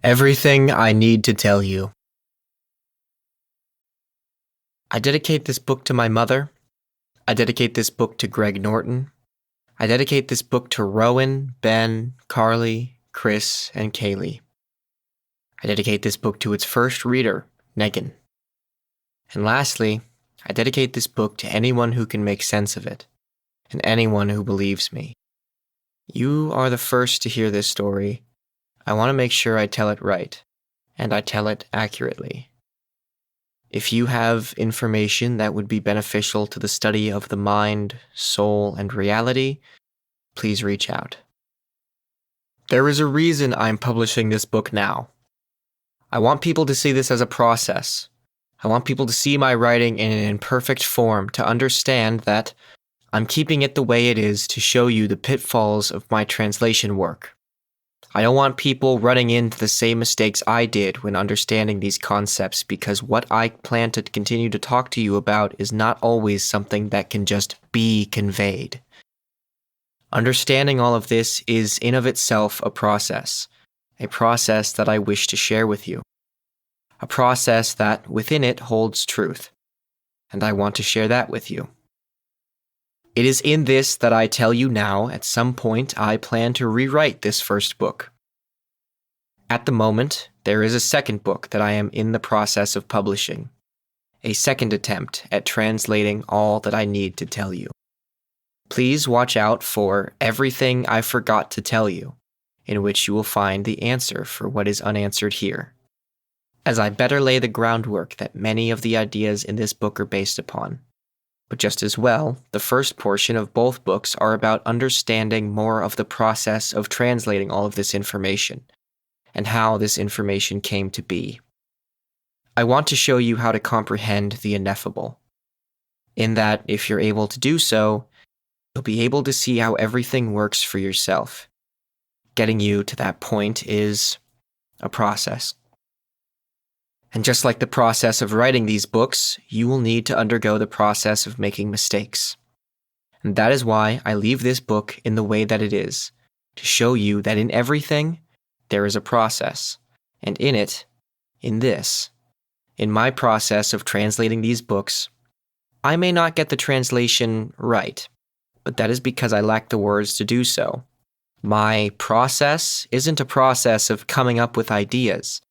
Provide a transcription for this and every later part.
Everything I need to tell you. I dedicate this book to my mother. I dedicate this book to Greg Norton. I dedicate this book to Rowan, Ben, Carly, Chris, and Kaylee. I dedicate this book to its first reader, Megan. And lastly, I dedicate this book to anyone who can make sense of it, and anyone who believes me. You are the first to hear this story. I want to make sure I tell it right, and I tell it accurately. If you have information that would be beneficial to the study of the mind, soul, and reality, please reach out. There is a reason I'm publishing this book now. I want people to see this as a process. I want people to see my writing in an imperfect form, to understand that I'm keeping it the way it is to show you the pitfalls of my translation work. I don't want people running into the same mistakes I did when understanding these concepts, because what I plan to continue to talk to you about is not always something that can just be conveyed. Understanding all of this is in of itself a process that I wish to share with you, a process that within it holds truth, and I want to share that with you. It is in this that I tell you now, at some point I plan to rewrite this first book. At the moment, there is a second book that I am in the process of publishing, a second attempt at translating all that I need to tell you. Please watch out for Everything I Forgot to Tell You, in which you will find the answer for what is unanswered here, as I better lay the groundwork that many of the ideas in this book are based upon. But just as well, the first portion of both books are about understanding more of the process of translating all of this information, and how this information came to be. I want to show you how to comprehend the ineffable, in that if you're able to do so, you'll be able to see how everything works for yourself. Getting you to that point is a process. And just like the process of writing these books, you will need to undergo the process of making mistakes. And that is why I leave this book in the way that it is, to show you that in everything, there is a process. And in it, in my process of translating these books, I may not get the translation right, but that is because I lack the words to do so. My process isn't a process of coming up with ideas.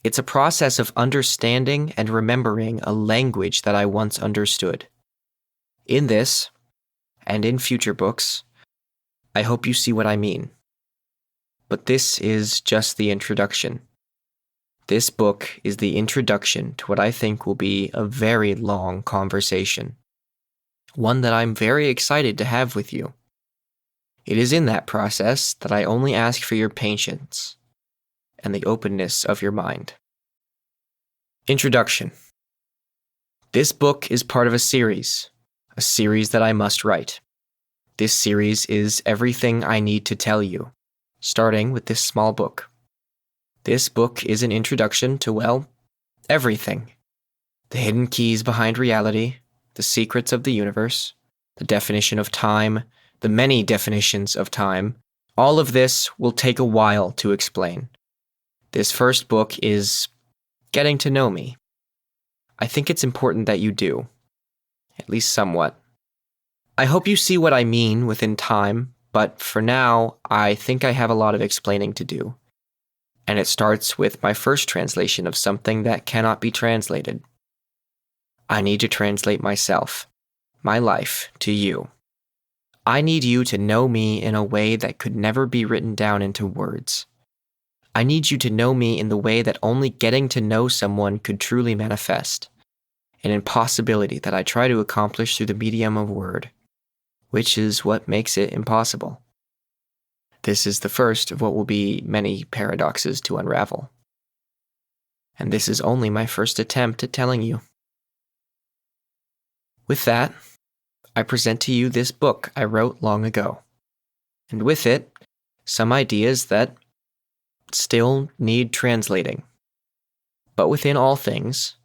It's a process of understanding and remembering a language that I once understood. In this, and in future books, I hope you see what I mean. But this is just the introduction. This book is the introduction to what I think will be a very long conversation. One that I'm very excited to have with you. It is in that process that I only ask for your patience and the openness of your mind. Introduction. This book is part of a series that I must write. This series is Everything I Need to Tell You, starting with this small book. This book is an introduction to, well, everything. The hidden keys behind reality, the secrets of the universe, the definition of time, the many definitions of time. All of this will take a while to explain. This first book is getting to know me. I think it's important that you do, at least somewhat. I hope you see what I mean within time, but for now, I think I have a lot of explaining to do. And it starts with my first translation of something that cannot be translated. I need to translate myself, my life, to you. I need you to know me in a way that could never be written down into words. I need you to know me in the way that only getting to know someone could truly manifest, an impossibility that I try to accomplish through the medium of word, which is what makes it impossible. This is the first of what will be many paradoxes to unravel. And this is only my first attempt at telling you. With that, I present to you this book I wrote long ago, and with it, some ideas that still need translating. But within all things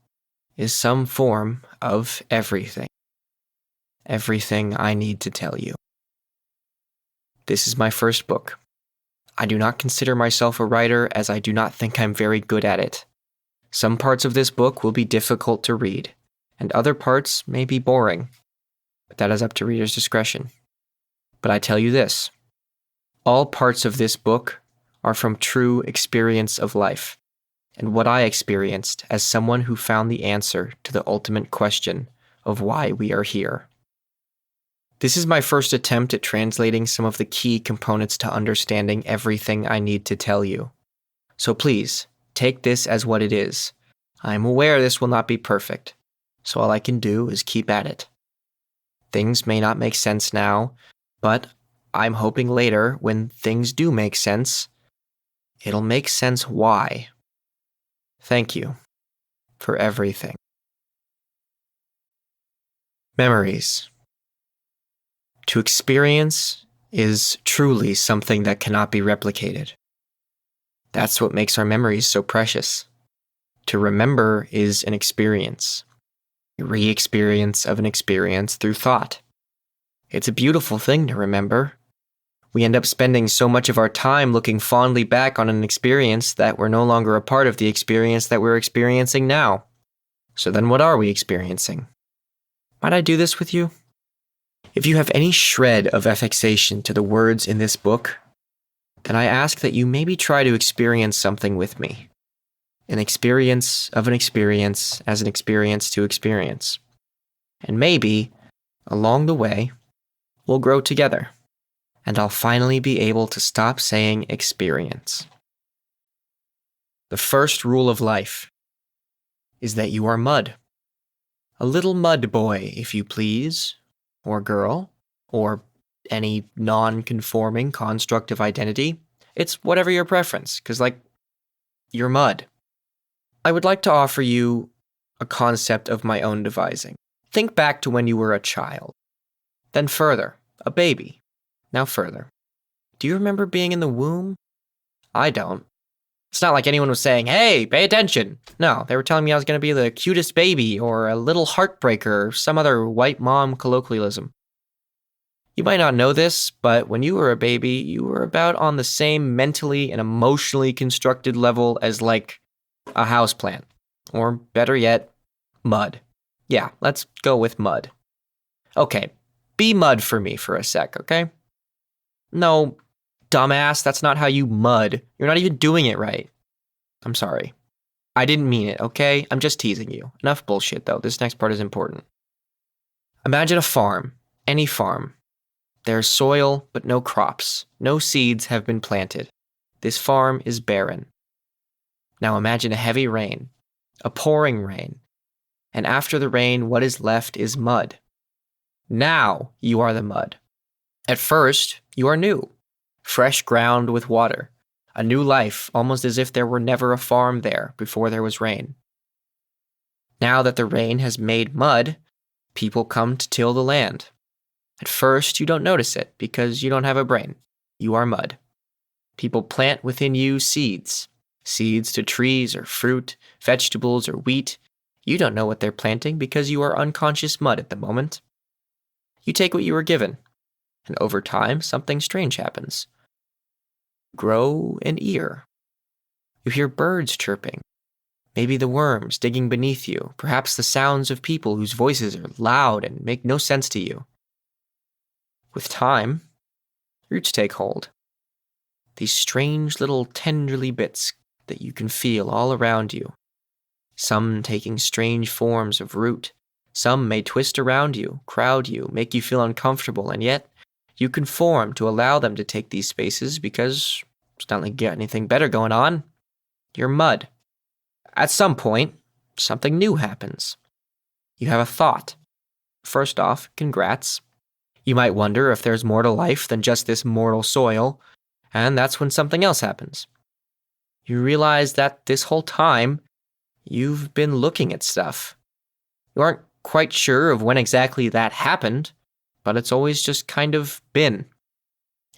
is some form of everything. Everything I need to tell you. This is my first book. I do not consider myself a writer as I do not think I'm very good at it. Some parts of this book will be difficult to read, and other parts may be boring, but that is up to reader's discretion. But I tell you this, all parts of this book are from true experience of life, and what I experienced as someone who found the answer to the ultimate question of why we are here. This is my first attempt at translating some of the key components to understanding everything I need to tell you. So please, take this as what it is. I am aware this will not be perfect, so all I can do is keep at it. Things may not make sense now, but I'm hoping later, when things do make sense, it'll make sense why. Thank you for everything. Memories. To experience is truly something that cannot be replicated. That's what makes our memories so precious. To remember is an experience, a re-experience of an experience through thought. It's a beautiful thing to remember. We end up spending so much of our time looking fondly back on an experience that we're no longer a part of the experience that we're experiencing now. So then what are we experiencing? Might I do this with you? If you have any shred of affixation to the words in this book, then I ask that you maybe try to experience something with me. An experience of an experience as an experience to experience. And maybe, along the way, we'll grow together, and I'll finally be able to stop saying experience. The first rule of life is that you are mud. A little mud boy, if you please, or girl, or any non-conforming construct of identity. It's whatever your preference, because, you're mud. I would like to offer you a concept of my own devising. Think back to when you were a child. Then further, a baby. Now further. Do you remember being in the womb? I don't. It's not like anyone was saying, hey, pay attention. No, they were telling me I was going to be the cutest baby or a little heartbreaker or some other white mom colloquialism. You might not know this, but when you were a baby, you were about on the same mentally and emotionally constructed level as a houseplant. Or better yet, mud. Yeah, let's go with mud. Okay, be mud for me for a sec, okay? No, dumbass, that's not how you mud. You're not even doing it right. I'm sorry. I didn't mean it, okay? I'm just teasing you. Enough bullshit, though. This next part is important. Imagine a farm. Any farm. There's soil, but no crops. No seeds have been planted. This farm is barren. Now imagine a heavy rain. A pouring rain. And after the rain, what is left is mud. Now you are the mud. At first, you are new. Fresh ground with water. A new life, almost as if there were never a farm there before there was rain. Now that the rain has made mud, people come to till the land. At first, you don't notice it because you don't have a brain. You are mud. People plant within you seeds. Seeds to trees or fruit, vegetables or wheat. You don't know what they're planting because you are unconscious mud at the moment. You take what you were given. And over time, something strange happens. Grow an ear. You hear birds chirping. Maybe the worms digging beneath you. Perhaps the sounds of people whose voices are loud and make no sense to you. With time, roots take hold. These strange little tenderly bits that you can feel all around you. Some taking strange forms of root. Some may twist around you, crowd you, make you feel uncomfortable, and yet you conform to allow them to take these spaces because it's not like you got anything better going on. You're mud. At some point, something new happens. You have a thought. First off, congrats. You might wonder if there's more to life than just this mortal soil, and that's when something else happens. You realize that this whole time, you've been looking at stuff. You aren't quite sure of when exactly that happened, but it's always just kind of been.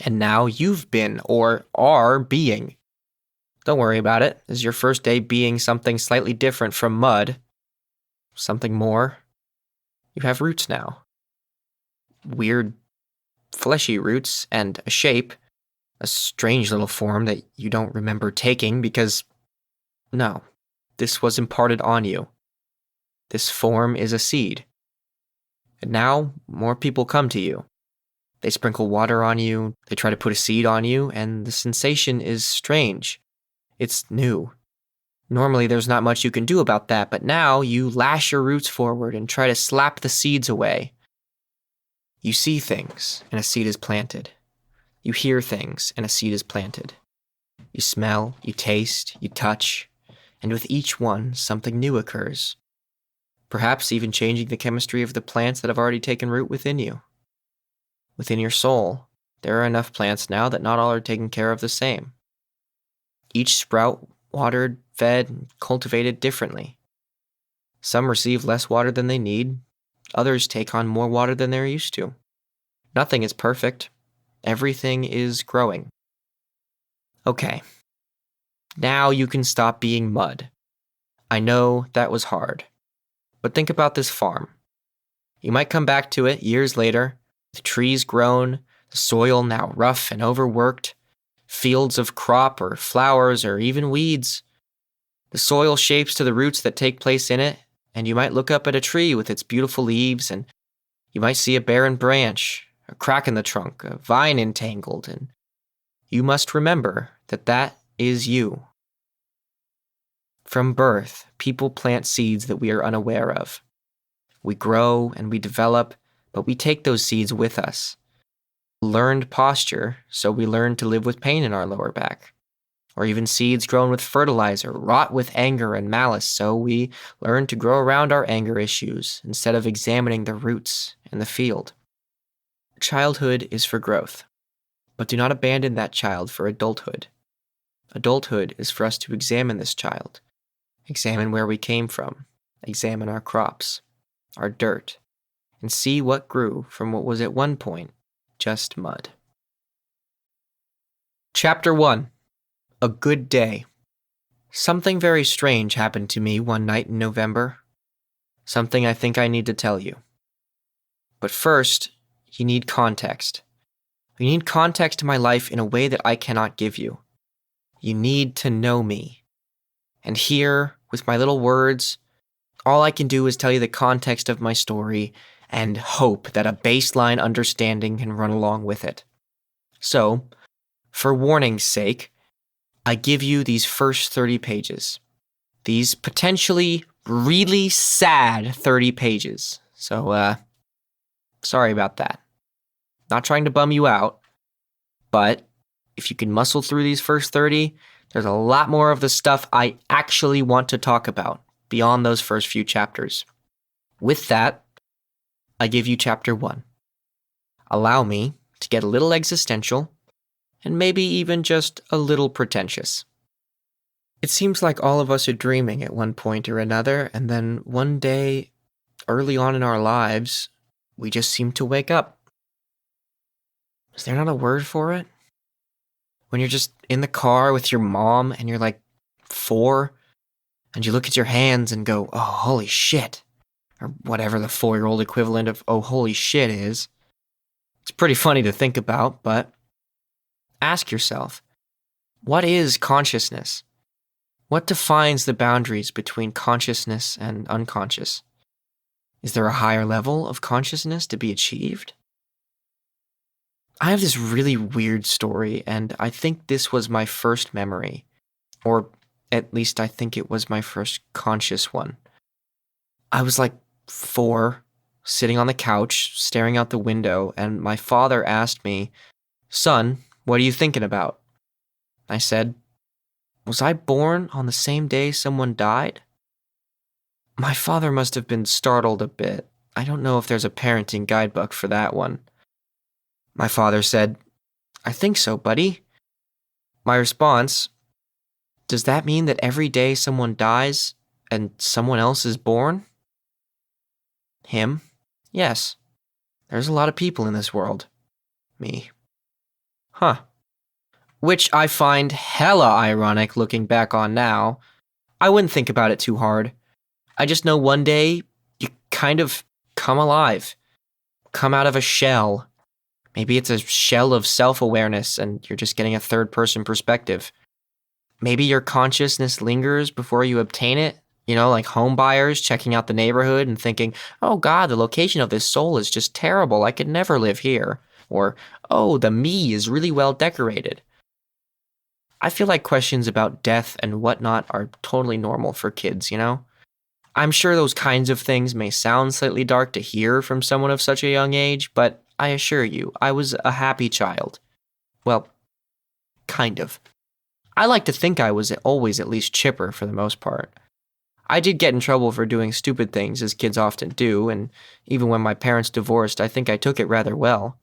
And now you've been, or are being. Don't worry about it. This is your first day being something slightly different from mud. Something more. You have roots now. Weird, fleshy roots and a shape, A strange little form that you don't remember taking because, no, this was imparted on you. This form is a seed. And now, more people come to you. They sprinkle water on you, they try to put a seed on you, and the sensation is strange. It's new. Normally, there's not much you can do about that, but now you lash your roots forward and try to slap the seeds away. You see things, and a seed is planted. You hear things, and a seed is planted. You smell, you taste, you touch, and with each one, something new occurs. Perhaps even changing the chemistry of the plants that have already taken root within you. Within your soul, there are enough plants now that not all are taken care of the same. Each sprout watered, fed, and cultivated differently. Some receive less water than they need, others take on more water than they're used to. Nothing is perfect. Everything is growing. Okay. Now you can stop being mud. I know that was hard. But think about this farm. You might come back to it years later, with trees grown, the soil now rough and overworked, fields of crop or flowers or even weeds. The soil shapes to the roots that take place in it, and you might look up at a tree with its beautiful leaves, and you might see a barren branch, a crack in the trunk, a vine entangled, and you must remember that that is you. From birth, people plant seeds that we are unaware of. We grow and we develop, but we take those seeds with us. Learned posture, so we learn to live with pain in our lower back. Or even seeds grown with fertilizer, wrought with anger and malice, so we learn to grow around our anger issues instead of examining the roots in the field. Childhood is for growth, but do not abandon that child for adulthood. Adulthood is for us to examine this child, examine where we came from, examine our crops, our dirt, and see what grew from what was at one point just mud. Chapter 1. A Good Day. Something very strange happened to me one night in November. Something I think I need to tell you. But first, you need context. You need context to my life in a way that I cannot give you. You need to know me. And here, with my little words, all I can do is tell you the context of my story and hope that a baseline understanding can run along with it. So, for warning's sake, I give you these first 30 pages. These potentially really sad 30 pages. So, sorry about that. Not trying to bum you out, but if you can muscle through these first 30, there's a lot more of the stuff I actually want to talk about beyond those first few chapters. With that, I give you chapter 1. Allow me to get a little existential, and maybe even just a little pretentious. It seems like all of us are dreaming at one point or another, and then one day, early on in our lives, we just seem to wake up. Is there not a word for it? When you're just in the car with your mom and you're like 4, and you look at your hands and go, oh, holy shit, or whatever the 4-year-old equivalent of oh, holy shit is. It's pretty funny to think about, but ask yourself, what is consciousness? What defines the boundaries between consciousness and unconscious? Is there a higher level of consciousness to be achieved? I have this really weird story, and I think this was my first memory, or at least I think it was my first conscious one. I was like 4, sitting on the couch, staring out the window, and my father asked me, "Son, what are you thinking about?" I said, "Was I born on the same day someone died?" My father must have been startled a bit. I don't know if there's a parenting guidebook for that one. My father said, "I think so, buddy." My response, "Does that mean that every day someone dies and someone else is born?" Him, "Yes. There's a lot of people in this world." Me, "Huh." Which I find hella ironic looking back on now. I wouldn't think about it too hard. I just know one day you kind of come alive, come out of a shell, Maybe it's a shell of self-awareness and you're just getting a third-person perspective. Maybe your consciousness lingers before you obtain it. Like home buyers checking out the neighborhood and thinking, oh God, the location of this soul is just terrible. I could never live here. Or, oh, the me is really well decorated. I feel like questions about death and whatnot are totally normal for kids, I'm sure those kinds of things may sound slightly dark to hear from someone of such a young age, but I assure you, I was a happy child. Well, kind of. I like to think I was always at least chipper for the most part. I did get in trouble for doing stupid things, as kids often do, and even when my parents divorced, I think I took it rather well.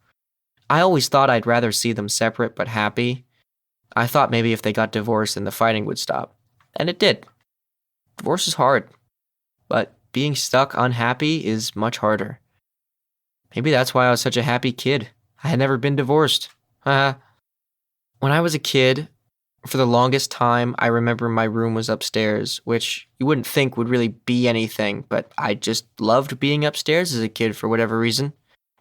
I always thought I'd rather see them separate but happy. I thought maybe if they got divorced, then the fighting would stop. And it did. Divorce is hard. But being stuck unhappy is much harder. Maybe that's why I was such a happy kid. I had never been divorced. When I was a kid, for the longest time, I remember my room was upstairs, which you wouldn't think would really be anything, but I just loved being upstairs as a kid for whatever reason.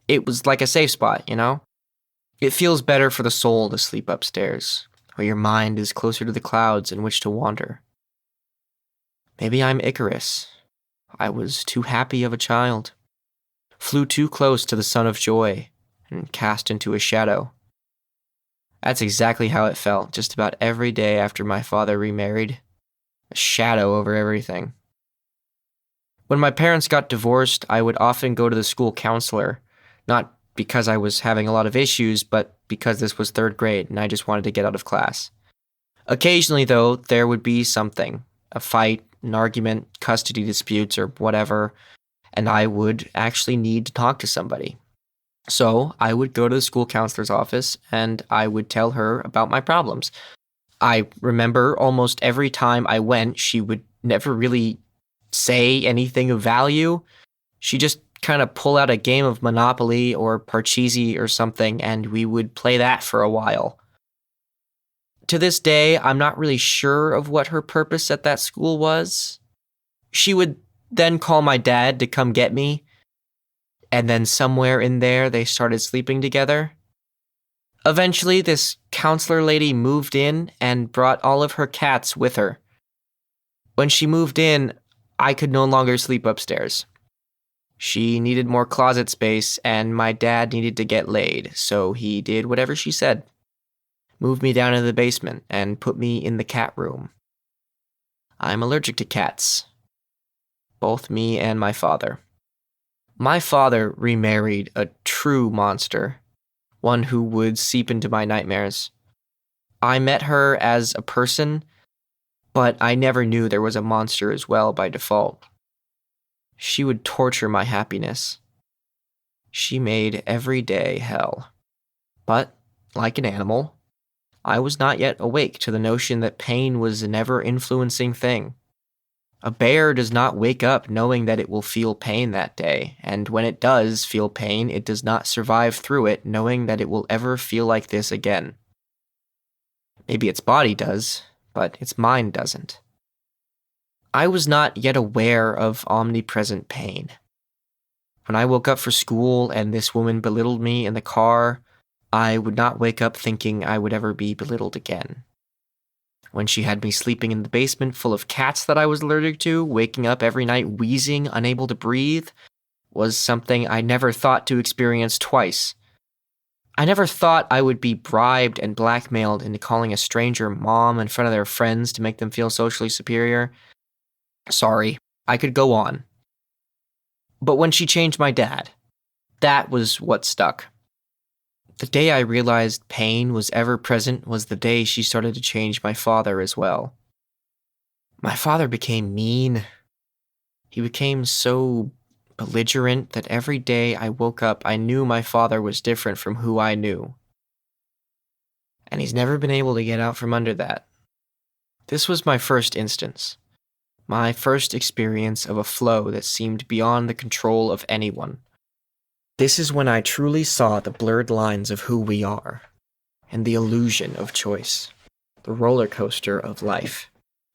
It was like a safe spot, It feels better for the soul to sleep upstairs, where your mind is closer to the clouds in which to wander. Maybe I'm Icarus. I was too happy of a child. Flew too close to the sun of joy and cast into a shadow. That's exactly how it felt just about every day after my father remarried. A shadow over everything. When my parents got divorced, I would often go to the school counselor, not because I was having a lot of issues, but because this was third grade and I just wanted to get out of class. Occasionally, though, there would be something, a fight, an argument, custody disputes, or whatever, and I would actually need to talk to somebody. So I would go to the school counselor's office and I would tell her about my problems. I remember almost every time I went, she would never really say anything of value. She just kind of pull out a game of Monopoly or Parcheesi or something, and we would play that for a while. To this day, I'm not really sure of what her purpose at that school was. She would then call my dad to come get me, and then somewhere in there, they started sleeping together. Eventually, this counselor lady moved in and brought all of her cats with her. When she moved in, I could no longer sleep upstairs. She needed more closet space, and my dad needed to get laid, so he did whatever she said. Moved me down into the basement and put me in the cat room. I'm allergic to cats. Both me and my father. My father remarried a true monster, one who would seep into my nightmares. I met her as a person, but I never knew there was a monster as well by default. She would torture my happiness. She made every day hell. But, like an animal, I was not yet awake to the notion that pain was an ever-influencing thing. A bear does not wake up knowing that it will feel pain that day, and when it does feel pain, it does not survive through it knowing that it will ever feel like this again. Maybe its body does, but its mind doesn't. I was not yet aware of omnipresent pain. When I woke up for school and this woman belittled me in the car, I would not wake up thinking I would ever be belittled again. When she had me sleeping in the basement full of cats that I was allergic to, waking up every night wheezing, unable to breathe, was something I never thought to experience twice. I never thought I would be bribed and blackmailed into calling a stranger mom in front of their friends to make them feel socially superior. Sorry, I could go on. But when she changed my dad, that was what stuck. The day I realized pain was ever present was the day she started to change my father as well. My father became mean. He became so belligerent that every day I woke up, I knew my father was different from who I knew. And he's never been able to get out from under that. This was my first instance. My first experience of a flow that seemed beyond the control of anyone. This is when I truly saw the blurred lines of who we are, and the illusion of choice. The roller coaster of life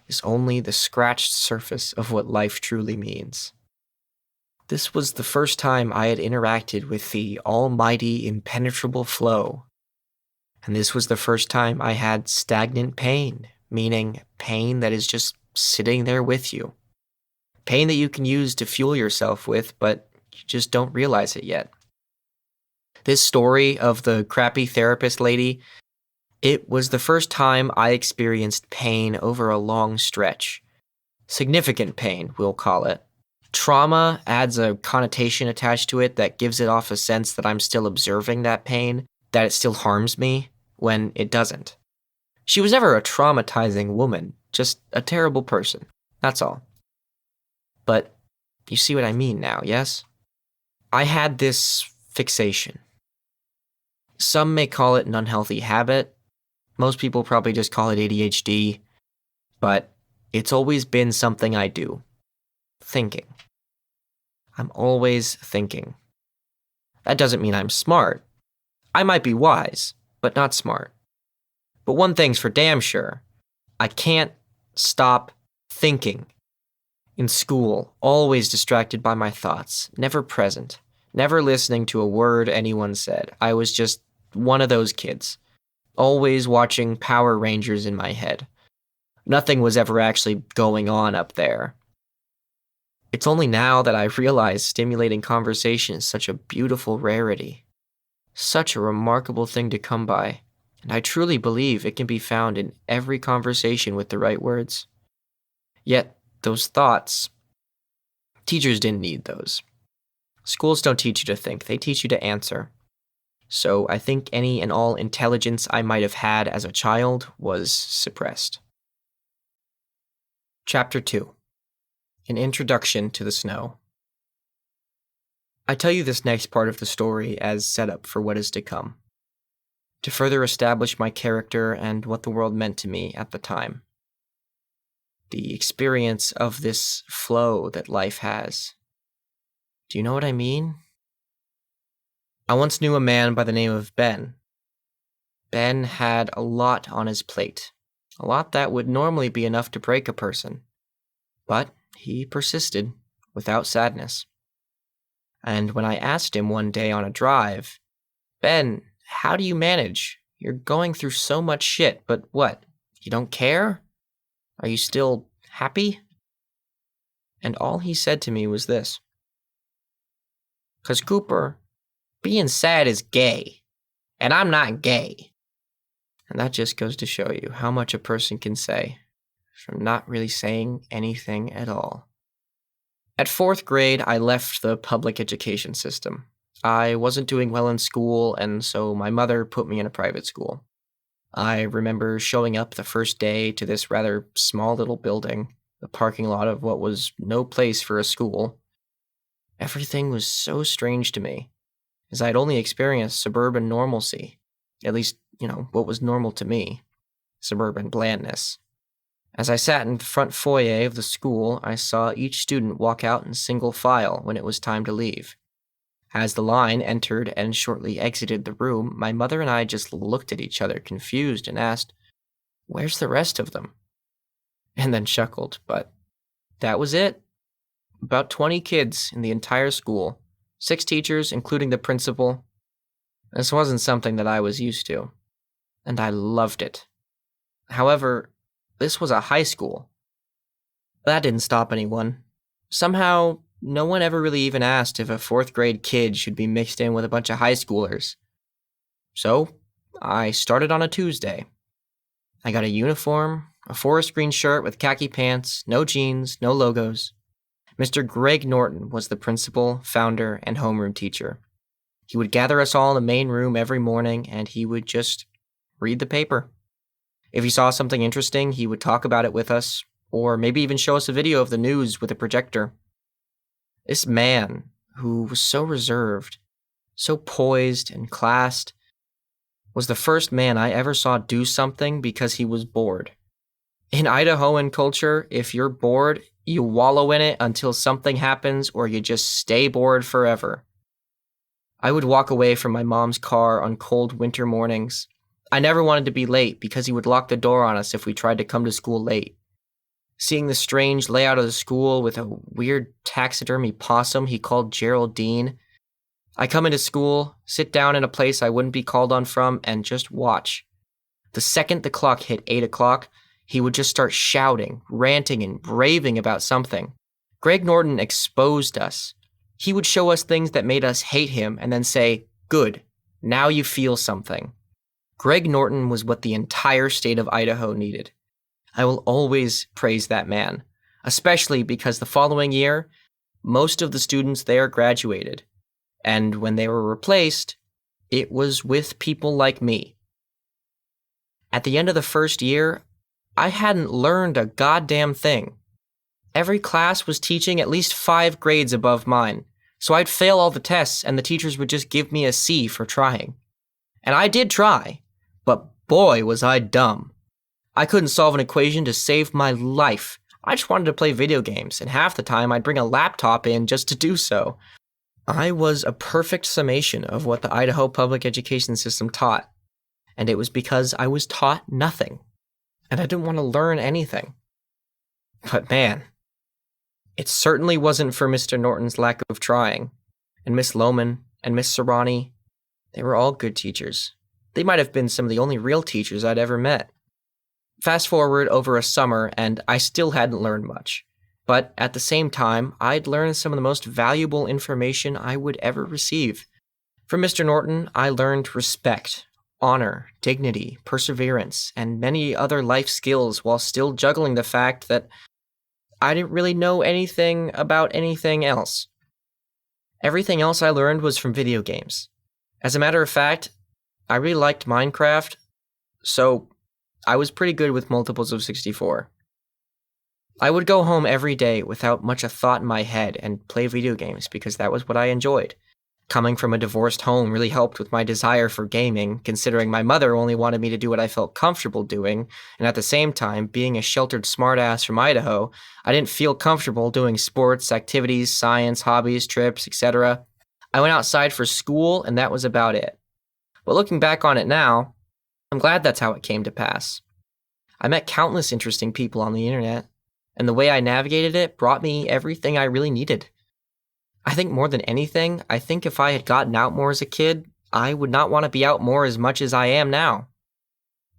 is only the scratched surface of what life truly means. This was the first time I had interacted with the almighty impenetrable flow. And this was the first time I had stagnant pain, meaning pain that is just sitting there with you. Pain that you can use to fuel yourself with, but you just don't realize it yet. This story of the crappy therapist lady, it was the first time I experienced pain over a long stretch. Significant pain, we'll call it. Trauma adds a connotation attached to it that gives it off a sense that I'm still observing that pain, that it still harms me, when it doesn't. She was never a traumatizing woman, just a terrible person, that's all. But you see what I mean now, yes? I had this fixation. Some may call it an unhealthy habit. Most people probably just call it ADHD. But it's always been something I do. Thinking. I'm always thinking. That doesn't mean I'm smart. I might be wise, but not smart. But one thing's for damn sure. I can't stop thinking. In school, always distracted by my thoughts, never present, never listening to a word anyone said. I was just one of those kids, always watching Power Rangers in my head. Nothing was ever actually going on up there. It's only now that I realize stimulating conversation is such a beautiful rarity, such a remarkable thing to come by, and I truly believe it can be found in every conversation with the right words. Yet, those thoughts, teachers didn't need those. Schools don't teach you to think, they teach you to answer. So I think any and all intelligence I might have had as a child was suppressed. Chapter 2. An Introduction to the Snow. I tell you this next part of the story as setup for what is to come, to further establish my character and what the world meant to me at the time. The experience of this flow that life has. Do you know what I mean? I once knew a man by the name of Ben. Ben had a lot on his plate, a lot that would normally be enough to break a person. But he persisted, without sadness. And when I asked him one day on a drive, "Ben, how do you manage? You're going through so much shit, but what? You don't care? Are you still happy?" And all he said to me was this. "'Cause Cooper, being sad is gay, and I'm not gay." And that just goes to show you how much a person can say from not really saying anything at all. At 4th grade, I left the public education system. I wasn't doing well in school, and so my mother put me in a private school. I remember showing up the first day to this rather small little building, the parking lot of what was no place for a school. Everything was so strange to me, as I'd only experienced suburban normalcy. At least, what was normal to me. Suburban blandness. As I sat in the front foyer of the school, I saw each student walk out in single file when it was time to leave. As the line entered and shortly exited the room, my mother and I just looked at each other confused and asked, "Where's the rest of them?" And then chuckled, but that was it. About 20 kids in the entire school, 6 teachers, including the principal. This wasn't something that I was used to, and I loved it. However, this was a high school. That didn't stop anyone. Somehow, no one ever really even asked if a 4th grade kid should be mixed in with a bunch of high schoolers. So, I started on a Tuesday. I got a uniform, a forest green shirt with khaki pants, no jeans, no logos. Mr. Greg Norton was the principal, founder, and homeroom teacher. He would gather us all in the main room every morning, and he would just read the paper. If he saw something interesting, he would talk about it with us, or maybe even show us a video of the news with a projector. This man, who was so reserved, so poised and classed, was the first man I ever saw do something because he was bored. In Idahoan culture, if you're bored, you wallow in it until something happens or you just stay bored forever. I would walk away from my mom's car on cold winter mornings. I never wanted to be late because he would lock the door on us if we tried to come to school late. seeing the strange layout of the school with a weird taxidermy possum he called Geraldine. I come into school, sit down in a place I wouldn't be called on from, and just watch. The second the clock hit 8 o'clock, he would just start shouting, ranting, and raving about something. Greg Norton exposed us. He would show us things that made us hate him and then say, "Good, now you feel something." Greg Norton was what the entire state of Idaho needed. I will always praise that man, especially because the following year, most of the students there graduated. And when they were replaced, it was with people like me. At the end of the first year, I hadn't learned a goddamn thing. Every class was teaching at least 5 grades above mine, so I'd fail all the tests and the teachers would just give me a C for trying. And I did try, but boy was I dumb. I couldn't solve an equation to save my life. I just wanted to play video games, and half the time I'd bring a laptop in just to do so. I was a perfect summation of what the Idaho public education system taught, and it was because I was taught nothing, and I didn't want to learn anything. But man, it certainly wasn't for Mr. Norton's lack of trying, and Miss Lohman and Miss Serrani. They were all good teachers. They might have been some of the only real teachers I'd ever met. Fast forward over a summer, and I still hadn't learned much. But at the same time, I'd learned some of the most valuable information I would ever receive. From Mr. Norton, I learned respect, honor, dignity, perseverance, and many other life skills while still juggling the fact that I didn't really know anything about anything else. Everything else I learned was from video games. As a matter of fact, I really liked Minecraft, so I was pretty good with multiples of 64. I would go home every day without much a thought in my head and play video games because that was what I enjoyed. Coming from a divorced home really helped with my desire for gaming, considering my mother only wanted me to do what I felt comfortable doing, and at the same time, being a sheltered smartass from Idaho, I didn't feel comfortable doing sports, activities, science, hobbies, trips, etc. I went outside for school, and that was about it. But looking back on it now, I'm glad that's how it came to pass. I met countless interesting people on the internet, and the way I navigated it brought me everything I really needed. I think more than anything, I think if I had gotten out more as a kid, I would not want to be out more as much as I am now.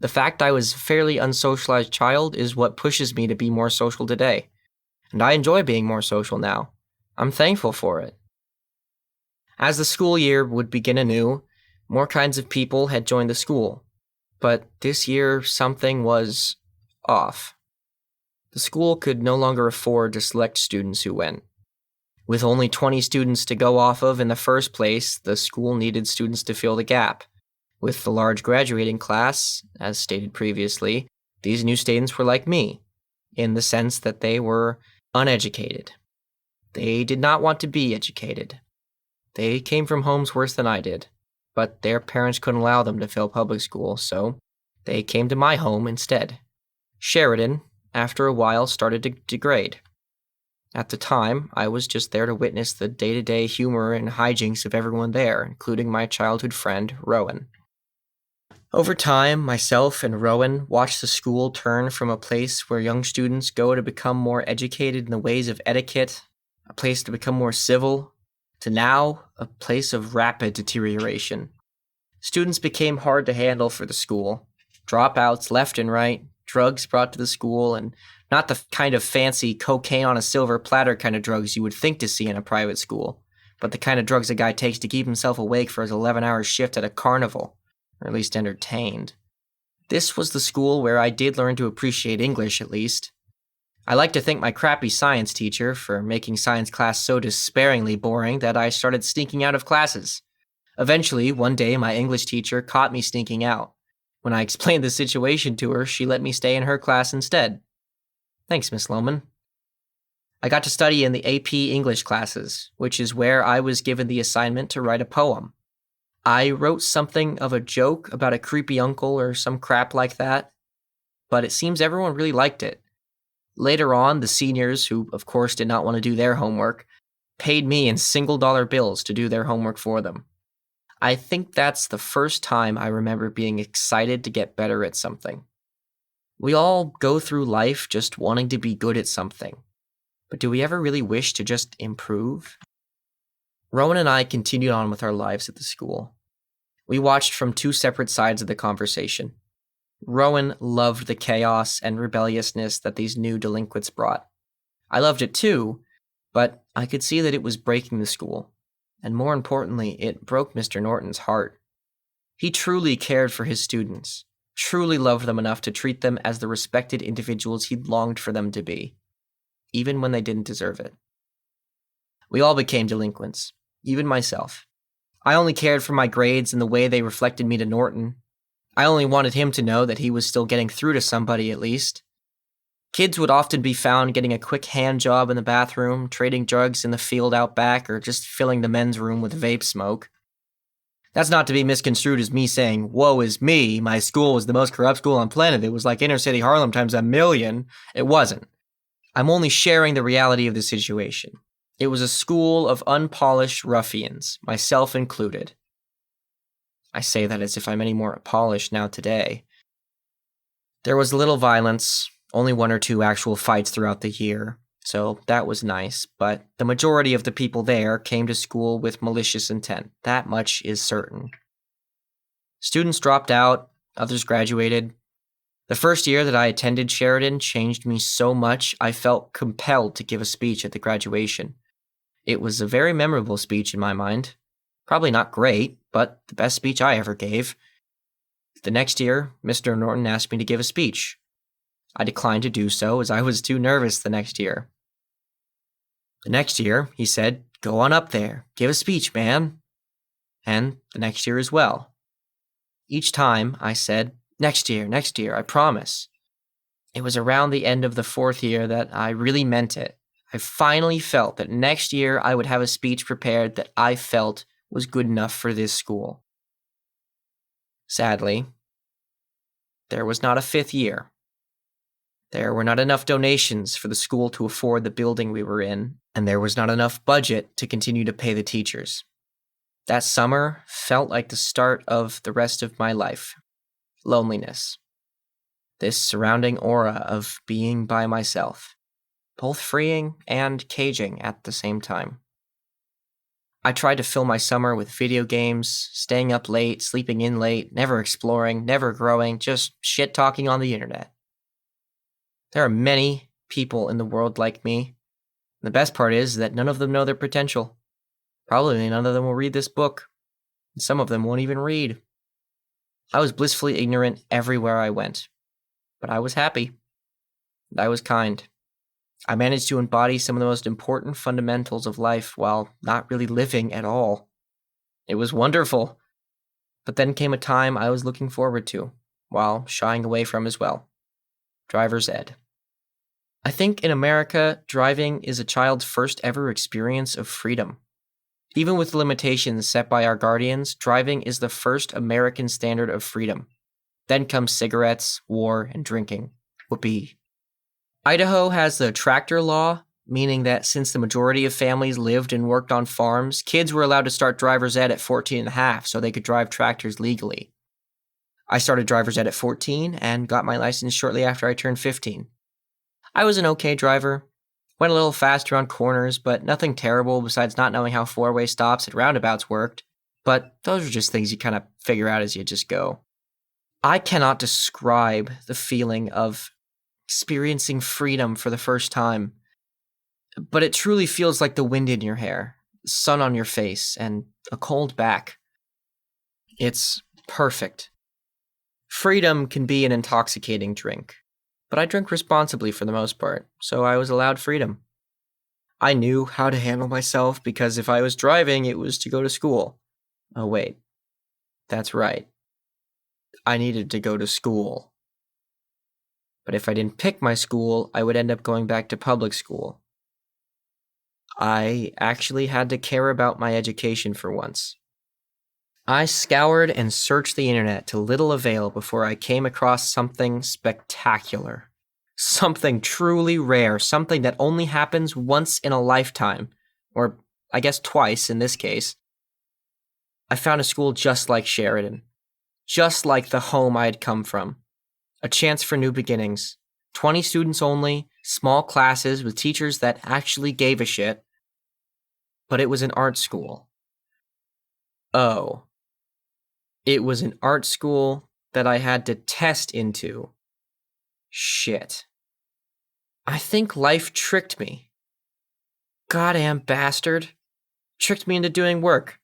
The fact I was a fairly unsocialized child is what pushes me to be more social today, and I enjoy being more social now. I'm thankful for it. As the school year would begin anew, more kinds of people had joined the school, but this year something was off. The school could no longer afford to select students who went. With only 20 students to go off of in the first place, the school needed students to fill the gap. With the large graduating class, as stated previously, these new students were like me, in the sense that they were uneducated. They did not want to be educated. They came from homes worse than I did, but their parents couldn't allow them to fill public school, so they came to my home instead. Sheridan, after a while, started to degrade. At the time, I was just there to witness the day-to-day humor and hijinks of everyone there, including my childhood friend, Rowan. Over time, myself and Rowan watched the school turn from a place where young students go to become more educated in the ways of etiquette, a place to become more civil, to now a place of rapid deterioration. Students became hard to handle for the school. Dropouts left and right, drugs brought to the school, and not the kind of fancy cocaine on a silver platter kind of drugs you would think to see in a private school, but the kind of drugs a guy takes to keep himself awake for his 11-hour shift at a carnival, or at least entertained. This was the school where I did learn to appreciate English, at least. I like to thank my crappy science teacher for making science class so despairingly boring that I started sneaking out of classes. Eventually, one day my English teacher caught me sneaking out. When I explained the situation to her, she let me stay in her class instead. Thanks, Miss Lohman. I got to study in the AP English classes, which is where I was given the assignment to write a poem. I wrote something of a joke about a creepy uncle or some crap like that, but it seems everyone really liked it. Later on, the seniors, who of course did not want to do their homework, paid me in single-dollar bills to do their homework for them. I think that's the first time I remember being excited to get better at something. We all go through life just wanting to be good at something. But do we ever really wish to just improve? Rowan and I continued on with our lives at the school. We watched from two separate sides of the conversation. Rowan loved the chaos and rebelliousness that these new delinquents brought. I loved it too, but I could see that it was breaking the school. And more importantly, it broke Mr. Norton's heart. He truly cared for his students, truly loved them enough to treat them as the respected individuals he'd longed for them to be, even when they didn't deserve it. We all became delinquents, even myself. I only cared for my grades and the way they reflected me to Norton. I only wanted him to know that he was still getting through to somebody at least. Kids would often be found getting a quick hand job in the bathroom, trading drugs in the field out back, or just filling the men's room with vape smoke. That's not to be misconstrued as me saying, woe is me, my school was the most corrupt school on planet, it was like inner city Harlem times a million. It wasn't. I'm only sharing the reality of the situation. It was a school of unpolished ruffians, myself included. I say that as if I'm any more polished now today. There was little violence, only 1 or 2 actual fights throughout the year, so that was nice, but the majority of the people there came to school with malicious intent. That much is certain. Students dropped out, others graduated. The first year that I attended Sheridan changed me so much, I felt compelled to give a speech at the graduation. It was a very memorable speech in my mind. Probably not great, but the best speech I ever gave. The next year, Mr. Norton asked me to give a speech. I declined to do so as I was too nervous the next year. The next year, he said, go on up there, give a speech, man. And the next year as well. Each time, I said, next year, I promise. It was around the end of the 4th year that I really meant it. I finally felt that next year I would have a speech prepared that I felt was good enough for this school. Sadly, there was not a 5th year. There were not enough donations for the school to afford the building we were in, and there was not enough budget to continue to pay the teachers. That summer felt like the start of the rest of my life. Loneliness. This surrounding aura of being by myself. Both freeing and caging at the same time. I tried to fill my summer with video games, staying up late, sleeping in late, never exploring, never growing, just shit-talking on the internet. There are many people in the world like me. The best part is that none of them know their potential. Probably none of them will read this book. And some of them won't even read. I was blissfully ignorant everywhere I went. But I was happy. And I was kind. I managed to embody some of the most important fundamentals of life while not really living at all. It was wonderful. But then came a time I was looking forward to, while shying away from as well. Driver's ed. I think in America, driving is a child's first ever experience of freedom. Even with the limitations set by our guardians, driving is the first American standard of freedom. Then comes cigarettes, war, and drinking. Whoopee. Idaho has the tractor law, meaning that since the majority of families lived and worked on farms, kids were allowed to start driver's ed at 14 and a half so they could drive tractors legally. I started driver's ed at 14 and got my license shortly after I turned 15. I was an okay driver, went a little fast around corners, but nothing terrible besides not knowing how four-way stops and roundabouts worked. But those are just things you kind of figure out as you just go. I cannot describe the feeling of experiencing freedom for the first time, but it truly feels like the wind in your hair, the sun on your face, and a cold back. It's perfect. Freedom can be an intoxicating drink, but I drank responsibly for the most part, so I was allowed freedom. I knew how to handle myself because if I was driving, it was to go to school. Oh wait, that's right. I needed to go to school. But if I didn't pick my school, I would end up going back to public school. I actually had to care about my education for once. I scoured and searched the internet to little avail before I came across something spectacular. Something truly rare, something that only happens once in a lifetime, or I guess twice in this case. I found a school just like Sheridan, just like the home I had come from. A chance for new beginnings. 20 students only, small classes with teachers that actually gave a shit. But it was an art school. Oh. It was an art school that I had to test into. Shit. I think life tricked me. Goddamn bastard. Tricked me into doing work.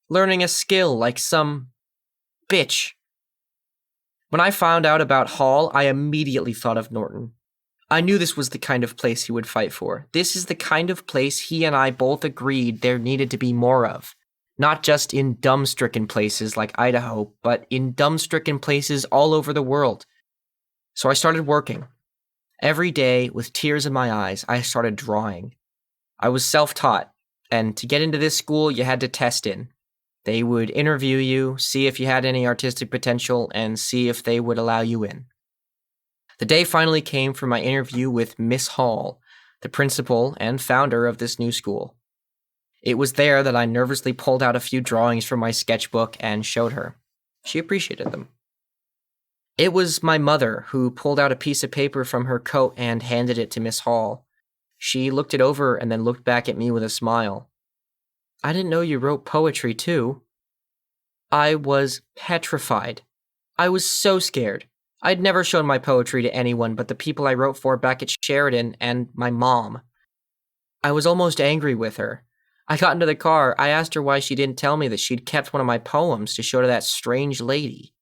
Learning a skill like some bitch. When I found out about Hall, I immediately thought of Norton. I knew this was the kind of place he would fight for. This is the kind of place he and I both agreed there needed to be more of. Not just in dumb-stricken places like Idaho, but in dumb-stricken places all over the world. So I started working. Every day, with tears in my eyes, I started drawing. I was self-taught, and to get into this school, you had to test in. They would interview you, see if you had any artistic potential, and see if they would allow you in. The day finally came for my interview with Miss Hall, the principal and founder of this new school. It was there that I nervously pulled out a few drawings from my sketchbook and showed her. She appreciated them. It was my mother who pulled out a piece of paper from her coat and handed it to Miss Hall. She looked it over and then looked back at me with a smile. I didn't know you wrote poetry too. I was petrified. I was so scared. I'd never shown my poetry to anyone but the people I wrote for back at Sheridan and my mom. I was almost angry with her. I got into the car. I asked her why she didn't tell me that she'd kept one of my poems to show to that strange lady.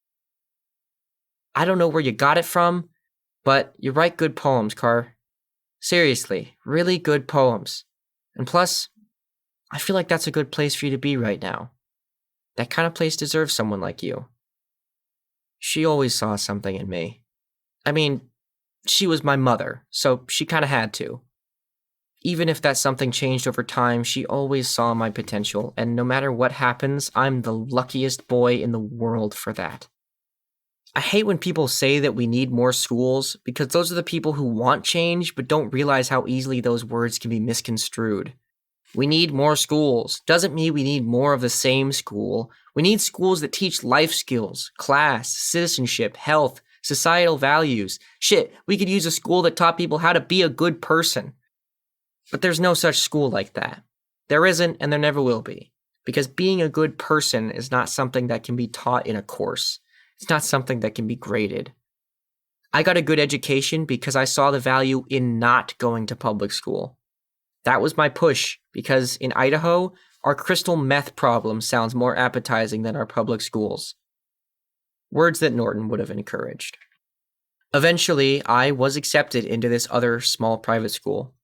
I don't know where you got it from, but you write good poems, Car. Seriously, really good poems. And plus, I feel like that's a good place for you to be right now. That kind of place deserves someone like you. She always saw something in me. I mean, she was my mother, so she kind of had to. Even if that something changed over time, she always saw my potential, and no matter what happens, I'm the luckiest boy in the world for that. I hate when people say that we need more schools, because those are the people who want change but don't realize how easily those words can be misconstrued. We need more schools doesn't mean we need more of the same school. We need schools that teach life skills, class, citizenship, health, societal values. Shit, we could use a school that taught people how to be a good person. But there's no such school like that. There isn't, and there never will be. Because being a good person is not something that can be taught in a course. It's not something that can be graded. I got a good education because I saw the value in not going to public school. That was my push, because in Idaho, our crystal meth problem sounds more appetizing than our public schools. Words that Norton would have encouraged. Eventually, I was accepted into this other small private school.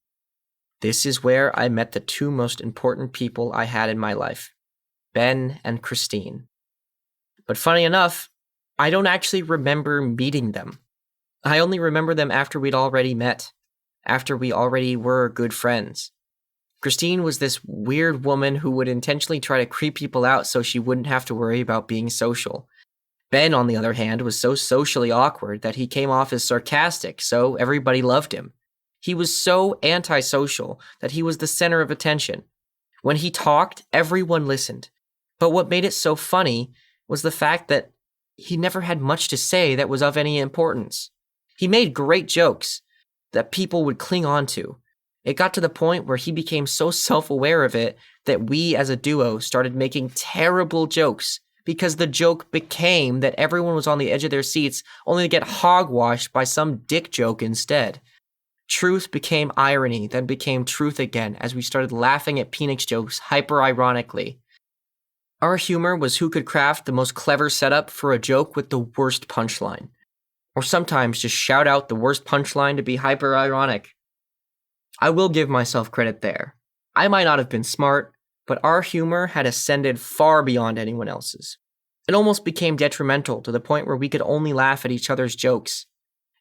This is where I met the two most important people I had in my life, Ben and Christine. But funny enough, I don't actually remember meeting them. I only remember them after we'd already met, after we already were good friends. Christine was this weird woman who would intentionally try to creep people out so she wouldn't have to worry about being social. Ben, on the other hand, was so socially awkward that he came off as sarcastic, so everybody loved him. He was so antisocial that he was the center of attention. When he talked, everyone listened. But what made it so funny was the fact that he never had much to say that was of any importance. He made great jokes that people would cling on to. It got to the point where he became so self-aware of it that we as a duo started making terrible jokes because the joke became that everyone was on the edge of their seats only to get hogwashed by some dick joke instead. Truth became irony, then became truth again as we started laughing at Penix jokes hyper-ironically. Our humor was who could craft the most clever setup for a joke with the worst punchline. Or sometimes just shout out the worst punchline to be hyper-ironic. I will give myself credit there. I might not have been smart, but our humor had ascended far beyond anyone else's. It almost became detrimental to the point where we could only laugh at each other's jokes.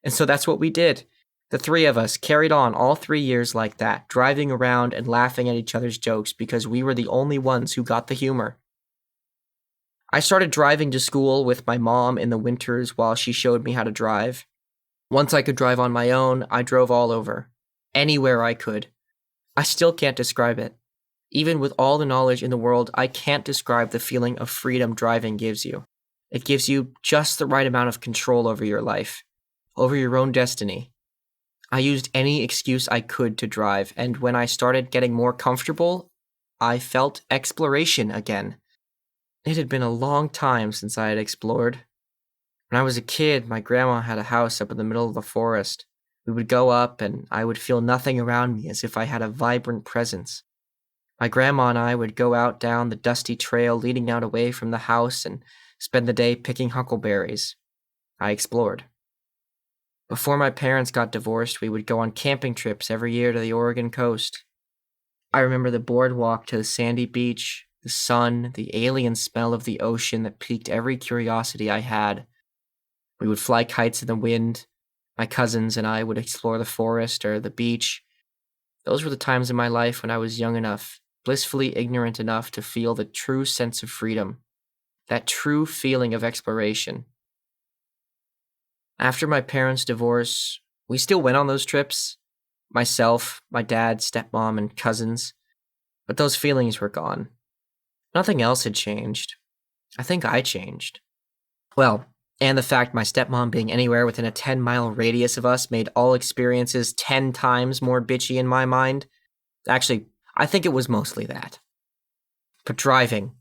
And so that's what we did. The three of us carried on all 3 years like that, driving around and laughing at each other's jokes because we were the only ones who got the humor. I started driving to school with my mom in the winters while she showed me how to drive. Once I could drive on my own, I drove all over. Anywhere I could. I still can't describe it. Even with all the knowledge in the world, I can't describe the feeling of freedom driving gives you. It gives you just the right amount of control over your life. over your own destiny. I used any excuse I could to drive, and when I started getting more comfortable, I felt exploration again. It had been a long time since I had explored. When I was a kid, my grandma had a house up in the middle of the forest. We would go up, and I would feel nothing around me as if I had a vibrant presence. My grandma and I would go out down the dusty trail leading out away from the house and spend the day picking huckleberries. I explored. Before my parents got divorced, we would go on camping trips every year to the Oregon coast. I remember the boardwalk to the sandy beach, the sun, the alien smell of the ocean that piqued every curiosity I had. We would fly kites in the wind. My cousins and I would explore the forest or the beach. Those were the times in my life when I was young enough, blissfully ignorant enough to feel the true sense of freedom, that true feeling of exploration. After my parents' divorce, we still went on those trips. Myself, my dad, stepmom, and cousins. But those feelings were gone. Nothing else had changed. I think I changed. Well, and the fact my stepmom being anywhere within a 10-mile radius of us made all experiences 10 times more bitchy in my mind. Actually, I think it was mostly that. But driving.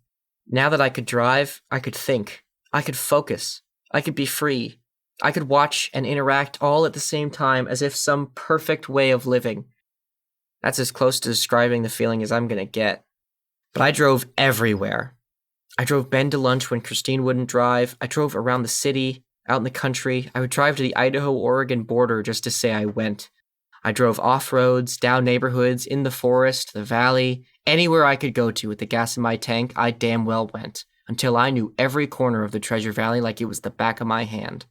Now that I could drive, I could think. I could focus. I could be free. I could watch and interact all at the same time as if some perfect way of living. That's as close to describing the feeling as I'm gonna get. But I drove everywhere. I drove Ben to lunch when Christine wouldn't drive. I drove around the city, out in the country. I would drive to the Idaho-Oregon border just to say I went. I drove off-roads, down neighborhoods, in the forest, the valley, anywhere I could go to with the gas in my tank, I damn well went, until I knew every corner of the Treasure Valley like it was the back of my hand.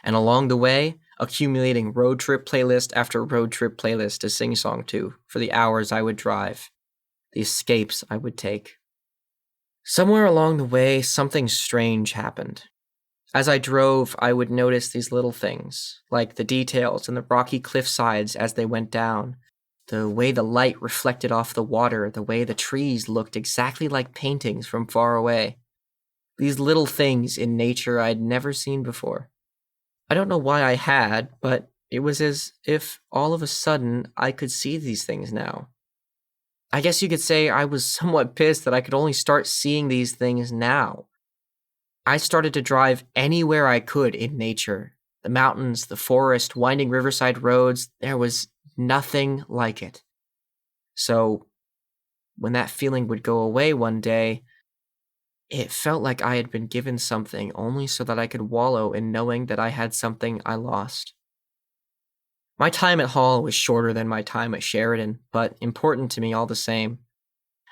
And along the way, accumulating road trip playlist after road trip playlist to sing song to for the hours I would drive, the escapes I would take. Somewhere along the way, something strange happened. As I drove, I would notice these little things, like the details in the rocky cliff sides as they went down, the way the light reflected off the water, the way the trees looked exactly like paintings from far away. These little things in nature I'd never seen before. I don't know why I had, but it was as if all of a sudden I could see these things now. I guess you could say I was somewhat pissed that I could only start seeing these things now. I started to drive anywhere I could in nature. The mountains, the forest, winding riverside roads, there was nothing like it. So, when that feeling would go away one day, it felt like I had been given something only so that I could wallow in knowing that I had something I lost. My time at Hall was shorter than my time at Sheridan, but important to me all the same.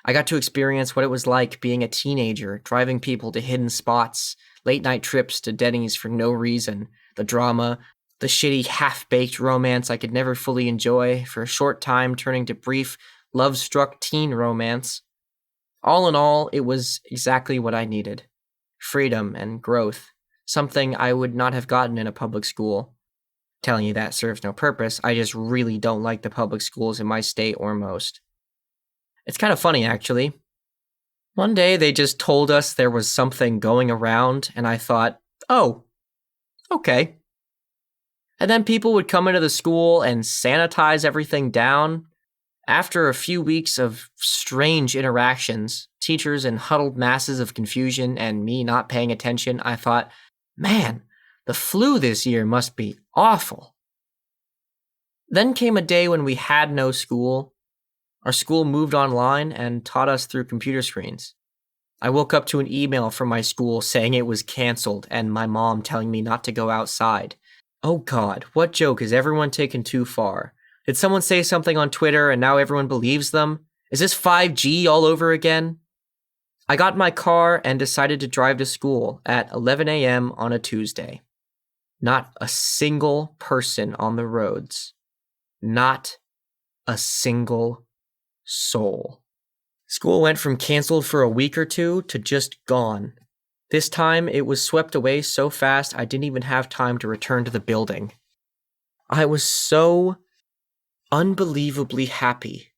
I got to experience what it was like being a teenager, driving people to hidden spots, late-night trips to Denny's for no reason, the drama, the shitty half-baked romance I could never fully enjoy, for a short time turning to brief, love-struck teen romance. All in all, it was exactly what I needed. Freedom and growth, something I would not have gotten in a public school. Telling you that serves no purpose, I just really don't like the public schools in my state or most. It's kind of funny, actually. One day they just told us there was something going around, and I thought, oh, okay. And then people would come into the school and sanitize everything down. After a few weeks of strange interactions, teachers in huddled masses of confusion and me not paying attention, I thought, man, the flu this year must be awful. Then came a day when we had no school. Our school moved online and taught us through computer screens. I woke up to an email from my school saying it was canceled and my mom telling me not to go outside. Oh God, what joke has everyone taken too far? Did someone say something on Twitter and now everyone believes them? Is this 5G all over again? I got in my car and decided to drive to school at 11 a.m. on a Tuesday. Not a single person on the roads. Not a single soul. School went from canceled for a week or two to just gone. This time, it was swept away so fast I didn't even have time to return to the building. I was so unbelievably happy.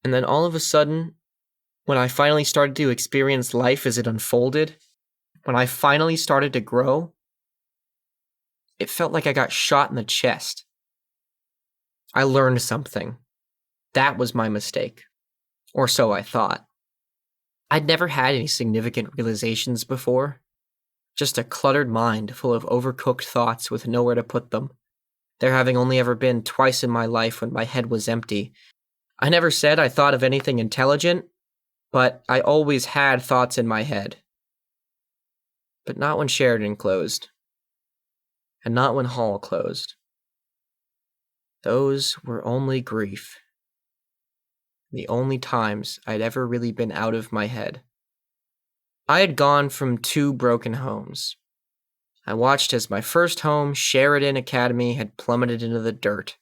And then all of a sudden, when I finally started to experience life as it unfolded, when I finally started to grow, It felt like I got shot in the chest. I learned something. That was my mistake. Or so I thought. I'd never had any significant realizations before. Just a cluttered mind full of overcooked thoughts with nowhere to put them. There having only ever been twice in my life when my head was empty. I never said I thought of anything intelligent, but I always had thoughts in my head. But not when Sheridan closed. And not when Hall closed. Those were only grief. The only times I'd ever really been out of my head. I had gone from 2 broken homes. I watched as my first home, Sheridan Academy, had plummeted into the dirt,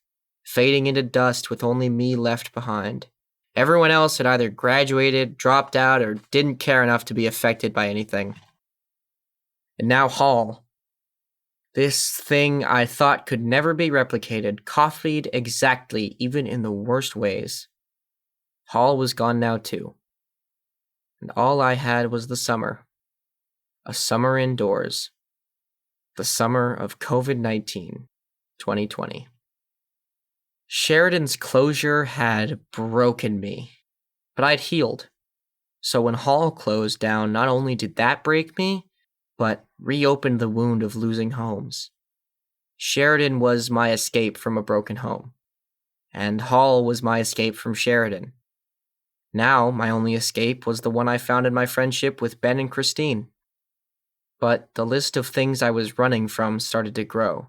fading into dust with only me left behind. Everyone else had either graduated, dropped out, or didn't care enough to be affected by anything. And now Hall. This thing I thought could never be replicated, copied exactly, even in the worst ways. Hall was gone now too. And all I had was the summer. A summer indoors. The summer of COVID-19, 2020. Sheridan's closure had broken me, but I'd healed. So when Hall closed down, not only did that break me, but reopened the wound of losing homes. Sheridan was my escape from a broken home, and Hall was my escape from Sheridan. Now, my only escape was the one I found in my friendship with Ben and Christine. But the list of things I was running from started to grow.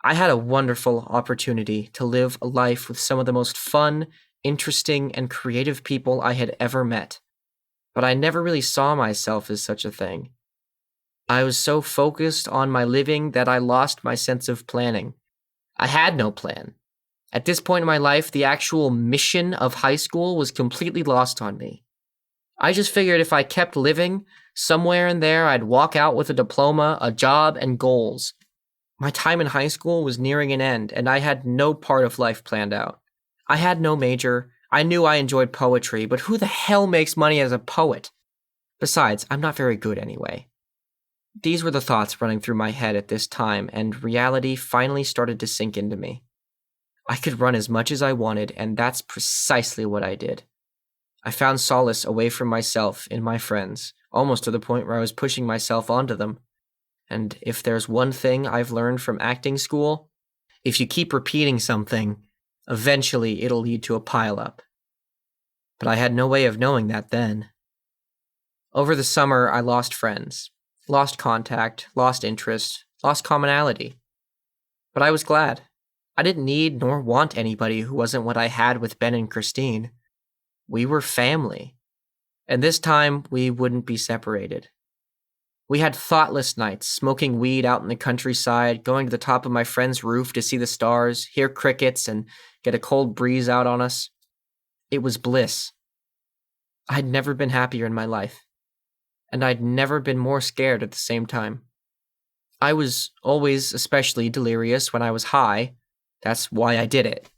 I had a wonderful opportunity to live a life with some of the most fun, interesting, and creative people I had ever met. But I never really saw myself as such a thing. I was so focused on my living that I lost my sense of planning. I had no plan. At this point in my life, the actual mission of high school was completely lost on me. I just figured if I kept living, somewhere in there I'd walk out with a diploma, a job, and goals. My time in high school was nearing an end, and I had no part of life planned out. I had no major. I knew I enjoyed poetry, but who the hell makes money as a poet? Besides, I'm not very good anyway. These were the thoughts running through my head at this time, and reality finally started to sink into me. I could run as much as I wanted, and that's precisely what I did. I found solace away from myself in my friends, almost to the point where I was pushing myself onto them. And if there's one thing I've learned from acting school, if you keep repeating something, eventually it'll lead to a pileup. But I had no way of knowing that then. Over the summer, I lost friends, lost contact, lost interest, lost commonality. But I was glad. I didn't need nor want anybody who wasn't what I had with Ben and Christine. We were family. And this time, we wouldn't be separated. We had thoughtless nights, smoking weed out in the countryside, going to the top of my friend's roof to see the stars, hear crickets, and get a cold breeze out on us. It was bliss. I'd never been happier in my life. And I'd never been more scared at the same time. I was always especially delirious when I was high. That's why I did it.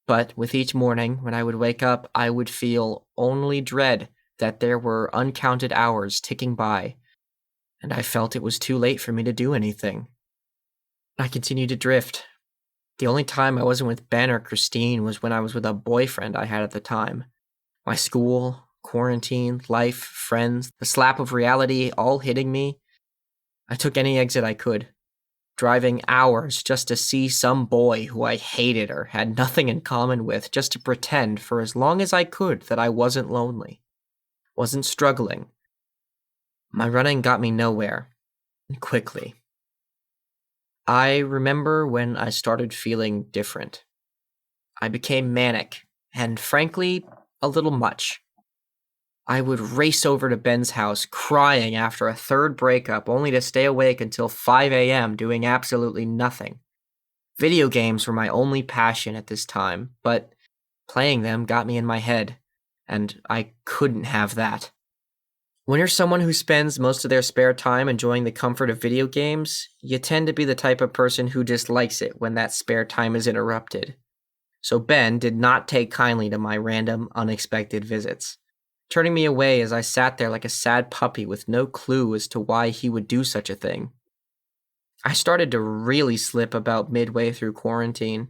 But with each morning, when I would wake up, I would feel only dread that there were uncounted hours ticking by, and I felt it was too late for me to do anything. I continued to drift. The only time I wasn't with Ben or Christine was when I was with a boyfriend I had at the time. My school, quarantine, life, friends, the slap of reality all hitting me. I took any exit I could, driving hours just to see some boy who I hated or had nothing in common with, just to pretend for as long as I could that I wasn't lonely, wasn't struggling. My running got me nowhere, and quickly. I remember when I started feeling different. I became manic, and frankly, a little much. I would race over to Ben's house crying after a third breakup, only to stay awake until 5 a.m. doing absolutely nothing. Video games were my only passion at this time, but playing them got me in my head, and I couldn't have that. When you're someone who spends most of their spare time enjoying the comfort of video games, you tend to be the type of person who dislikes it when that spare time is interrupted. So Ben did not take kindly to my random, unexpected visits, turning me away as I sat there like a sad puppy with no clue as to why he would do such a thing. I started to really slip about midway through quarantine.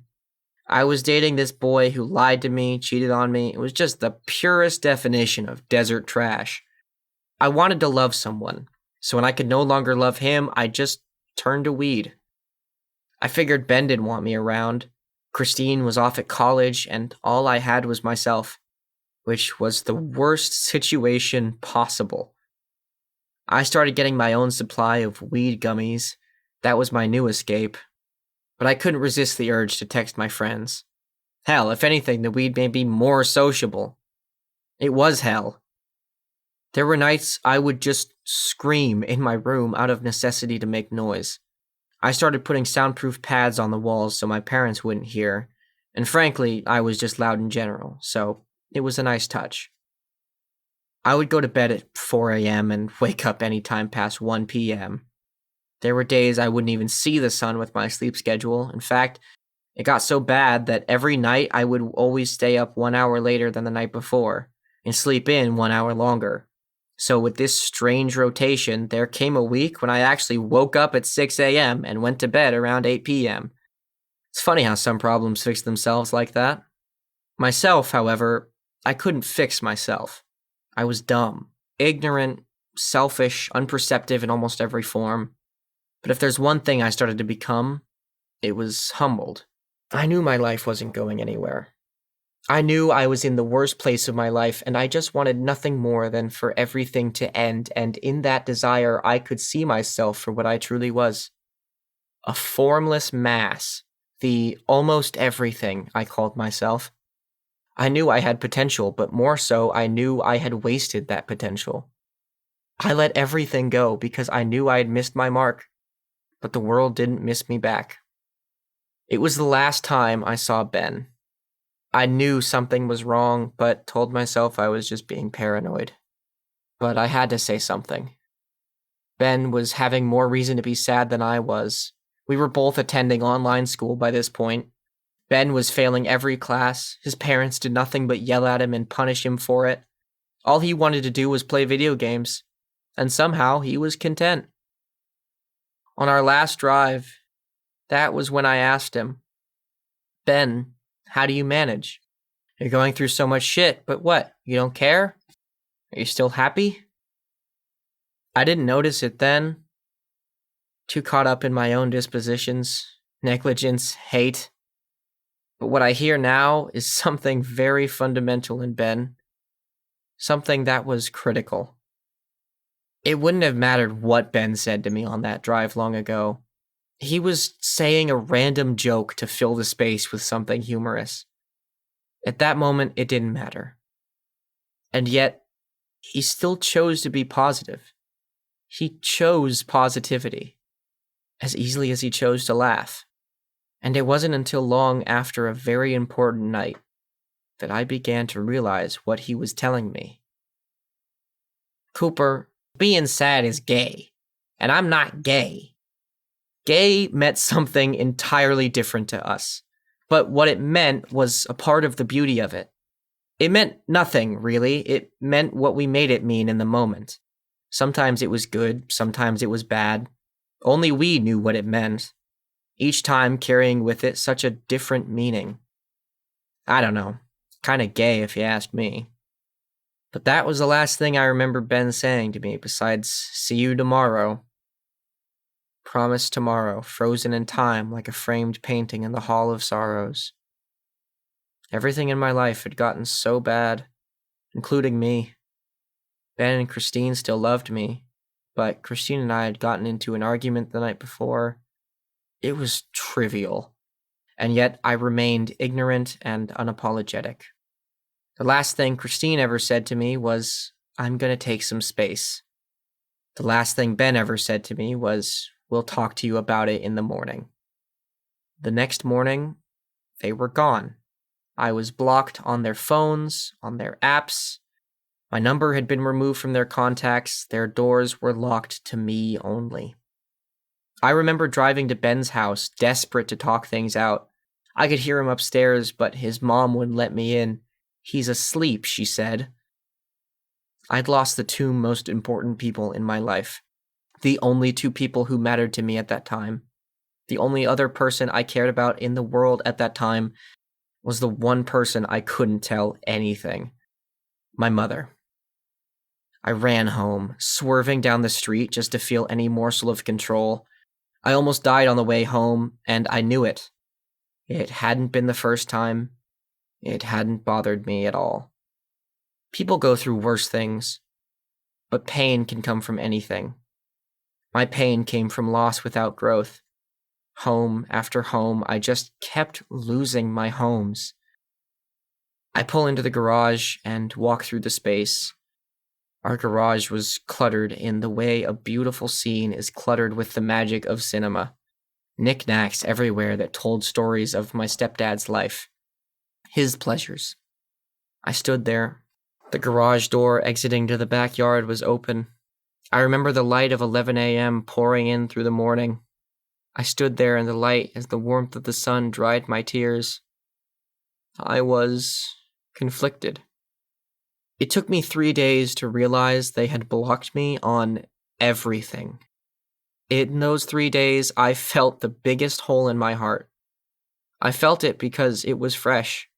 I was dating this boy who lied to me, cheated on me. It was just the purest definition of desert trash. I wanted to love someone, so when I could no longer love him, I just turned to weed. I figured Ben didn't want me around. Christine was off at college, and all I had was myself, which was the worst situation possible. I started getting my own supply of weed gummies. That was my new escape. But I couldn't resist the urge to text my friends. Hell, if anything, the weed made me more sociable. It was hell. There were nights I would just scream in my room out of necessity to make noise. I started putting soundproof pads on the walls so my parents wouldn't hear, and frankly, I was just loud in general, so it was a nice touch. I would go to bed at 4 a.m. and wake up any time past 1 p.m. There were days I wouldn't even see the sun with my sleep schedule. In fact, it got so bad that every night I would always stay up 1 hour later than the night before, and sleep in 1 hour longer. So with this strange rotation, there came a week when I actually woke up at 6 a.m. and went to bed around 8 p.m. It's funny how some problems fix themselves like that. Myself, however, I couldn't fix myself. I was dumb, ignorant, selfish, unperceptive in almost every form. But if there's one thing I started to become, it was humbled. I knew my life wasn't going anywhere. I knew I was in the worst place of my life, and I just wanted nothing more than for everything to end, and in that desire, I could see myself for what I truly was. A formless mass, the almost everything I called myself. I knew I had potential, but more so, I knew I had wasted that potential. I let everything go because I knew I had missed my mark, but the world didn't miss me back. It was the last time I saw Ben. I knew something was wrong, but told myself I was just being paranoid. But I had to say something. Ben was having more reason to be sad than I was. We were both attending online school by this point. Ben was failing every class. His parents did nothing but yell at him and punish him for it. All he wanted to do was play video games, and somehow he was content. On our last drive, that was when I asked him, Ben, how do you manage? You're going through so much shit, but what? You don't care? Are you still happy? I didn't notice it then. Too caught up in my own dispositions, negligence, hate. But what I hear now is something very fundamental in Ben. Something that was critical. It wouldn't have mattered what Ben said to me on that drive long ago. He was saying a random joke to fill the space with something humorous. At that moment, it didn't matter. And yet, he still chose to be positive. He chose positivity, as easily as he chose to laugh. And it wasn't until long after a very important night that I began to realize what he was telling me. Cooper, being sad is gay, and I'm not gay. Gay meant something entirely different to us, but what it meant was a part of the beauty of it. It meant nothing, really. It meant what we made it mean in the moment. Sometimes it was good, sometimes it was bad. Only we knew what it meant, each time carrying with it such a different meaning. I don't know, kinda gay if you ask me. But that was the last thing I remember Ben saying to me, besides, see you tomorrow. Promise tomorrow, frozen in time like a framed painting in the Hall of Sorrows. Everything in my life had gotten so bad, including me. Ben and Christine still loved me, but Christine and I had gotten into an argument the night before. It was trivial, and yet I remained ignorant and unapologetic. The last thing Christine ever said to me was, I'm gonna take some space. The last thing Ben ever said to me was, we'll talk to you about it in the morning. The next morning, they were gone. I was blocked on their phones, on their apps. My number had been removed from their contacts. Their doors were locked to me only. I remember driving to Ben's house, desperate to talk things out. I could hear him upstairs, but his mom wouldn't let me in. He's asleep, she said. I'd lost the two most important people in my life. The only two people who mattered to me at that time. The only other person I cared about in the world at that time was the one person I couldn't tell anything. My mother. I ran home, swerving down the street just to feel any morsel of control. I almost died on the way home, and I knew it. It hadn't been the first time. It hadn't bothered me at all. People go through worse things, but pain can come from anything. My pain came from loss without growth. Home after home, I just kept losing my homes. I pull into the garage and walk through the space. Our garage was cluttered in the way a beautiful scene is cluttered with the magic of cinema. Knickknacks everywhere that told stories of my stepdad's life. His pleasures. I stood there. The garage door exiting to the backyard was open. I remember the light of 11 a.m. pouring in through the morning. I stood there in the light as the warmth of the sun dried my tears. I was conflicted. It took me 3 days to realize they had blocked me on everything. In those 3 days, I felt the biggest hole in my heart. I felt it because it was fresh.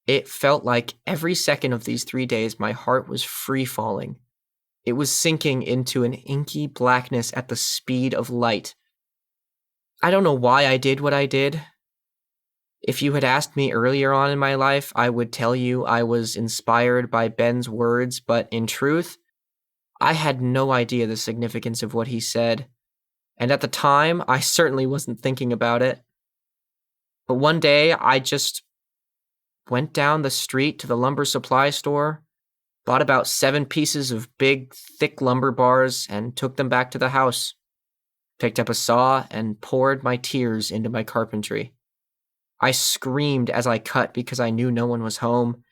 It felt like every second of these 3 days, my heart was free-falling. It was sinking into an inky blackness at the speed of light. I don't know why I did what I did. If you had asked me earlier on in my life, I would tell you I was inspired by Ben's words, but in truth, I had no idea the significance of what he said. And at the time, I certainly wasn't thinking about it. But one day, I just went down the street to the lumber supply store, bought about 7 pieces of big, thick lumber bars, and took them back to the house. Picked up a saw and poured my tears into my carpentry. I screamed as I cut because I knew no one was home.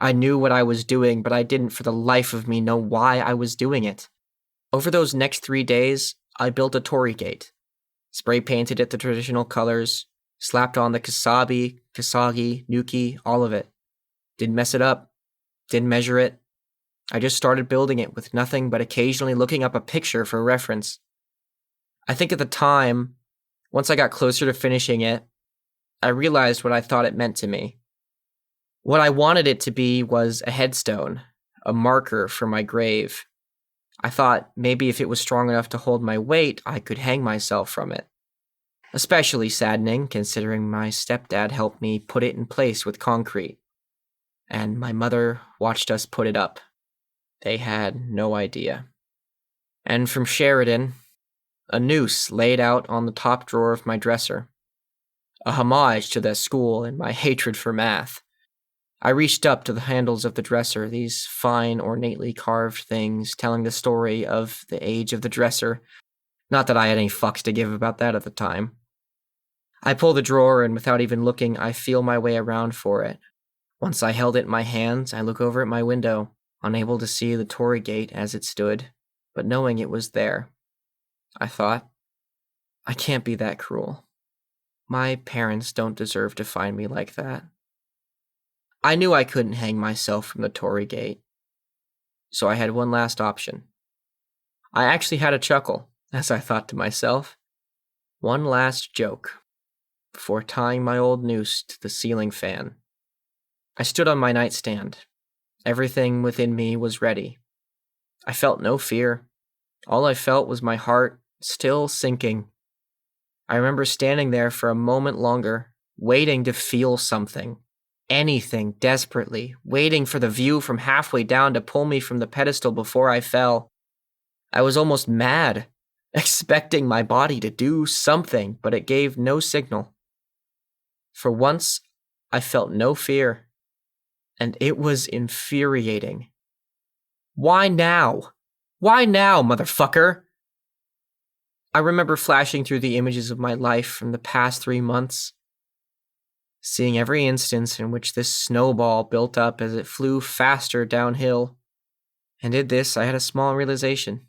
I knew what I was doing, but I didn't for the life of me know why I was doing it. Over those next 3 days, I built a torii gate. Spray painted it the traditional colors, slapped on the kasabi, kasagi, nuki, all of it. Didn't mess it up, didn't measure it. I just started building it with nothing but occasionally looking up a picture for reference. I think at the time, once I got closer to finishing it, I realized what I thought it meant to me. What I wanted it to be was a headstone, a marker for my grave. I thought maybe if it was strong enough to hold my weight, I could hang myself from it. Especially saddening, considering my stepdad helped me put it in place with concrete. And my mother watched us put it up. They had no idea. And from Sheridan, a noose laid out on the top drawer of my dresser. A homage to the school and my hatred for math. I reached up to the handles of the dresser, these fine, ornately carved things telling the story of the age of the dresser. Not that I had any fucks to give about that at the time. I pull the drawer, and without even looking, I feel my way around for it. Once I held it in my hands, I look over at my window, unable to see the torii gate as it stood, but knowing it was there. I thought, I can't be that cruel. My parents don't deserve to find me like that. I knew I couldn't hang myself from the torii gate, so I had one last option. I actually had a chuckle, as I thought to myself. One last joke, before tying my old noose to the ceiling fan. I stood on my nightstand. Everything within me was ready. I felt no fear. All I felt was my heart still sinking. I remember standing there for a moment longer, waiting to feel something. Anything, desperately, waiting for the view from halfway down to pull me from the pedestal before I fell. I was almost mad, expecting my body to do something, but it gave no signal. For once, I felt no fear, and it was infuriating. Why now? Why now, motherfucker? I remember flashing through the images of my life from the past 3 months, seeing every instance in which this snowball built up as it flew faster downhill. And in this, I had a small realization.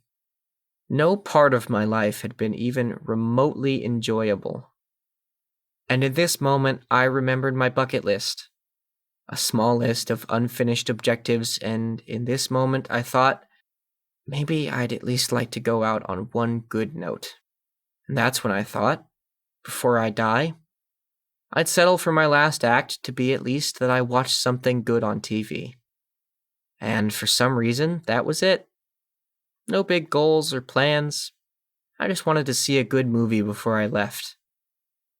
No part of my life had been even remotely enjoyable. And in this moment, I remembered my bucket list, a small list of unfinished objectives, and in this moment, I thought, maybe I'd at least like to go out on one good note. And that's when I thought, before I die, I'd settle for my last act to be at least that I watched something good on TV. And for some reason, that was it. No big goals or plans. I just wanted to see a good movie before I left.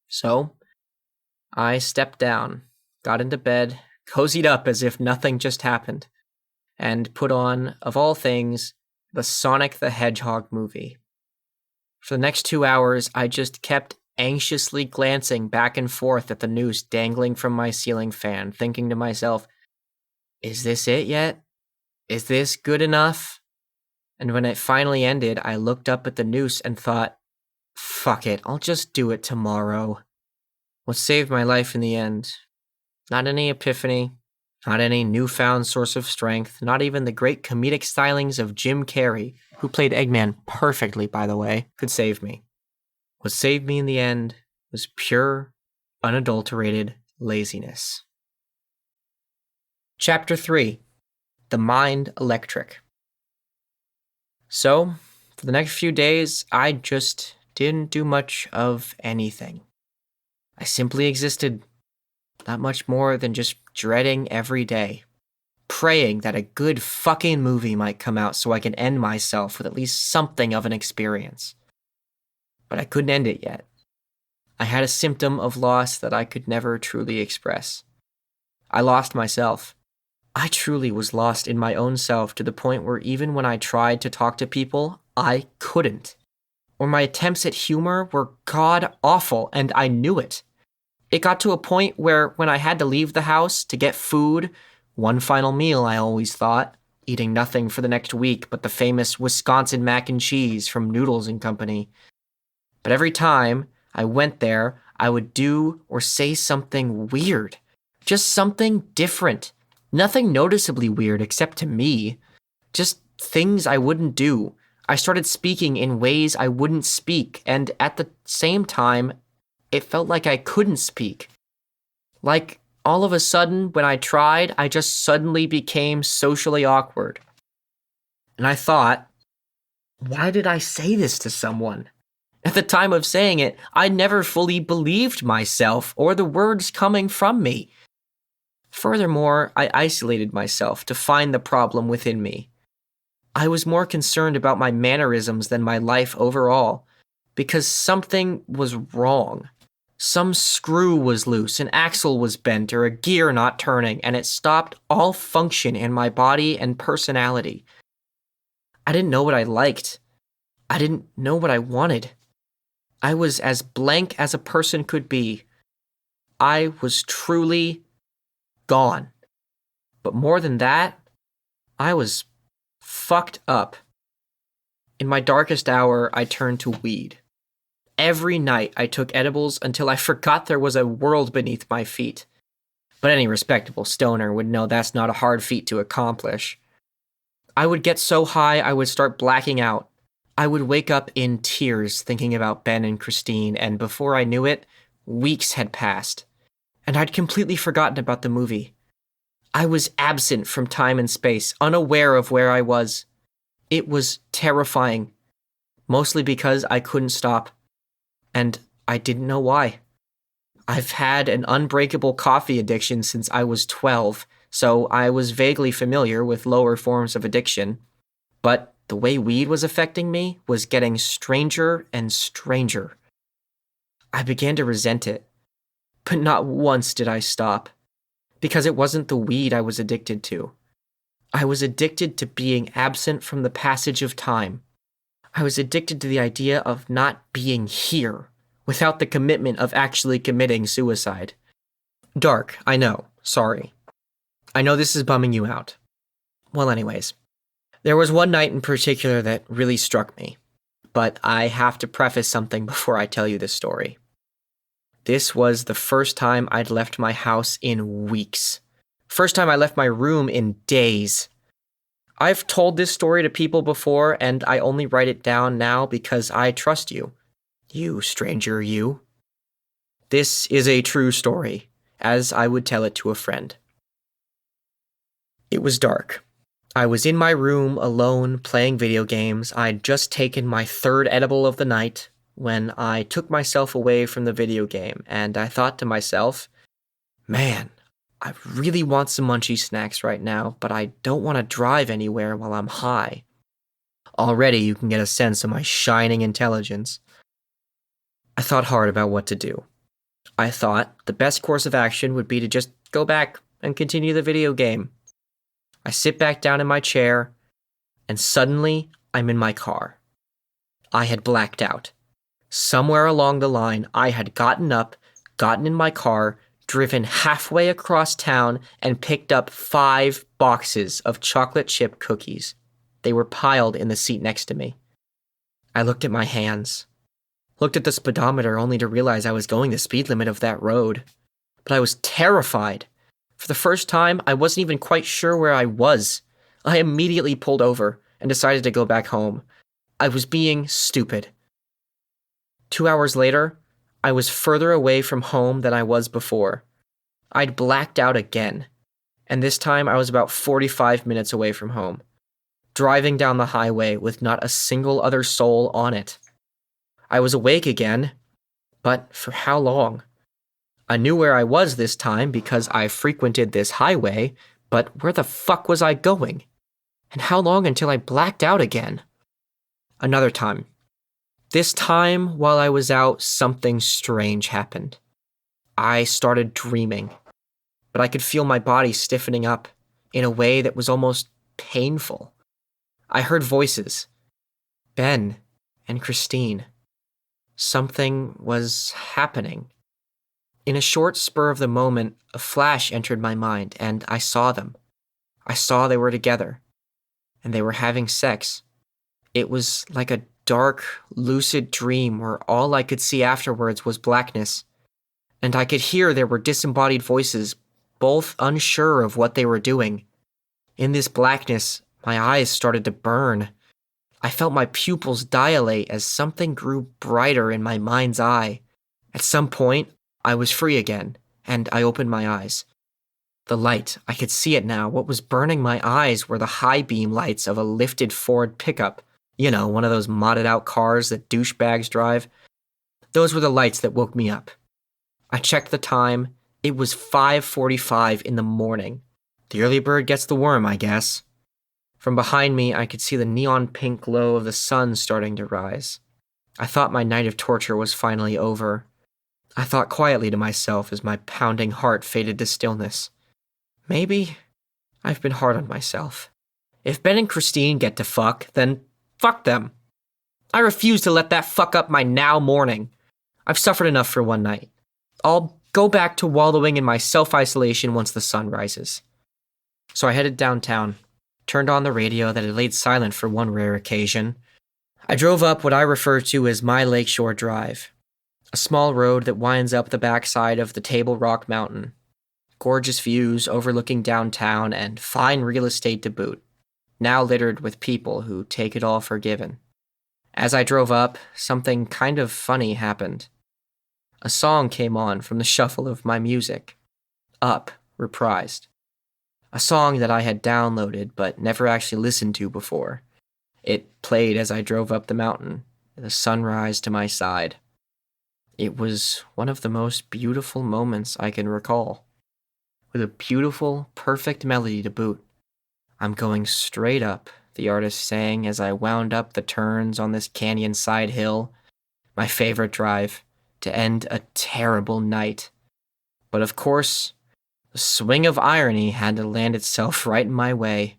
So, I stepped down, got into bed, cozied up as if nothing just happened, and put on, of all things, the Sonic the Hedgehog movie. For the next 2 hours, I just kept anxiously glancing back and forth at the noose dangling from my ceiling fan, thinking to myself, is this it yet? Is this good enough? And when it finally ended, I looked up at the noose and thought, fuck it, I'll just do it tomorrow. What saved my life in the end? Not any epiphany, not any newfound source of strength, not even the great comedic stylings of Jim Carrey, who played Eggman perfectly, by the way, could save me. What saved me in the end was pure, unadulterated laziness. Chapter 3: The Mind Electric. So, for the next few days, I just didn't do much of anything. I simply existed, not much more than just dreading every day, praying that a good fucking movie might come out so I can end myself with at least something of an experience. But I couldn't end it yet. I had a symptom of loss that I could never truly express. I lost myself. I truly was lost in my own self to the point where even when I tried to talk to people, I couldn't. Or my attempts at humor were god-awful, and I knew it. It got to a point where when I had to leave the house to get food, one final meal I always thought, eating nothing for the next week but the famous Wisconsin mac and cheese from Noodles and Company. But every time I went there, I would do or say something weird. Just something different. Nothing noticeably weird except to me. Just things I wouldn't do. I started speaking in ways I wouldn't speak, and at the same time, it felt like I couldn't speak. Like, all of a sudden, when I tried, I just suddenly became socially awkward. And I thought, why did I say this to someone? At the time of saying it, I never fully believed myself or the words coming from me. Furthermore, I isolated myself to find the problem within me. I was more concerned about my mannerisms than my life overall, because something was wrong. Some screw was loose, an axle was bent, or a gear not turning, and it stopped all function in my body and personality. I didn't know what I liked. I didn't know what I wanted. I was as blank as a person could be. I was truly gone. But more than that, I was fucked up. In my darkest hour, I turned to weed. Every night, I took edibles until I forgot there was a world beneath my feet. But any respectable stoner would know that's not a hard feat to accomplish. I would get so high I would start blacking out. I would wake up in tears thinking about Ben and Christine, and before I knew it, weeks had passed. And I'd completely forgotten about the movie. I was absent from time and space, unaware of where I was. It was terrifying, mostly because I couldn't stop. And I didn't know why. I've had an unbreakable coffee addiction since I was 12, so I was vaguely familiar with lower forms of addiction. But the way weed was affecting me was getting stranger and stranger. I began to resent it, but not once did I stop, because it wasn't the weed I was addicted to. I was addicted to being absent from the passage of time. I was addicted to the idea of not being here, without the commitment of actually committing suicide. Dark, I know, sorry. I know this is bumming you out. Well, anyways, there was one night in particular that really struck me, but I have to preface something before I tell you this story. This was the first time I'd left my house in weeks. First time I left my room in days. I've told this story to people before, and I only write it down now because I trust you. You, stranger, you. This is a true story, as I would tell it to a friend. It was dark. I was in my room alone playing video games. I'd just taken my third edible of the night when I took myself away from the video game, and I thought to myself, man, I really want some munchy snacks right now, but I don't want to drive anywhere while I'm high. Already you can get a sense of my shining intelligence. I thought hard about what to do. I thought the best course of action would be to just go back and continue the video game. I sit back down in my chair, and suddenly I'm in my car. I had blacked out. Somewhere along the line, I had gotten up, gotten in my car, driven halfway across town, and picked up 5 boxes of chocolate chip cookies. They were piled in the seat next to me. I looked at my hands, looked at the speedometer only to realize I was going the speed limit of that road. But I was terrified. For the first time, I wasn't even quite sure where I was. I immediately pulled over and decided to go back home. I was being stupid. 2 hours later, I was further away from home than I was before. I'd blacked out again, and this time I was about 45 minutes away from home, driving down the highway with not a single other soul on it. I was awake again, but for how long? I knew where I was this time because I frequented this highway, but where the fuck was I going? And how long until I blacked out again? Another time. This time, while I was out, something strange happened. I started dreaming, but I could feel my body stiffening up in a way that was almost painful. I heard voices. Ben and Christine. Something was happening. In a short spur of the moment, a flash entered my mind, and I saw them. I saw they were together, and they were having sex. It was like a dark, lucid dream where all I could see afterwards was blackness, and I could hear there were disembodied voices, both unsure of what they were doing. In this blackness, my eyes started to burn. I felt my pupils dilate as something grew brighter in my mind's eye. At some point, I was free again, and I opened my eyes. The light, I could see it now. What was burning my eyes were the high beam lights of a lifted Ford pickup. You know, one of those modded out cars that douchebags drive. Those were the lights that woke me up. I checked the time. It was 5:45 in the morning. The early bird gets the worm, I guess. From behind me, I could see the neon pink glow of the sun starting to rise. I thought my night of torture was finally over. I thought quietly to myself as my pounding heart faded to stillness. Maybe I've been hard on myself. If Ben and Christine get to fuck, then fuck them. I refuse to let that fuck up my now morning. I've suffered enough for one night. I'll go back to wallowing in my self-isolation once the sun rises. So I headed downtown, turned on the radio that had laid silent for one rare occasion. I drove up what I refer to as my Lakeshore Drive, a small road that winds up the backside of the Table Rock Mountain. Gorgeous views overlooking downtown and fine real estate to boot, now littered with people who take it all for given. As I drove up, something kind of funny happened. A song came on from the shuffle of my music. Up, reprised. A song that I had downloaded but never actually listened to before. It played as I drove up the mountain, the sunrise to my side. It was one of the most beautiful moments I can recall. With a beautiful, perfect melody to boot. I'm going straight up, the artist sang as I wound up the turns on this canyon side hill, my favorite drive, to end a terrible night. But of course, the swing of irony had to land itself right in my way.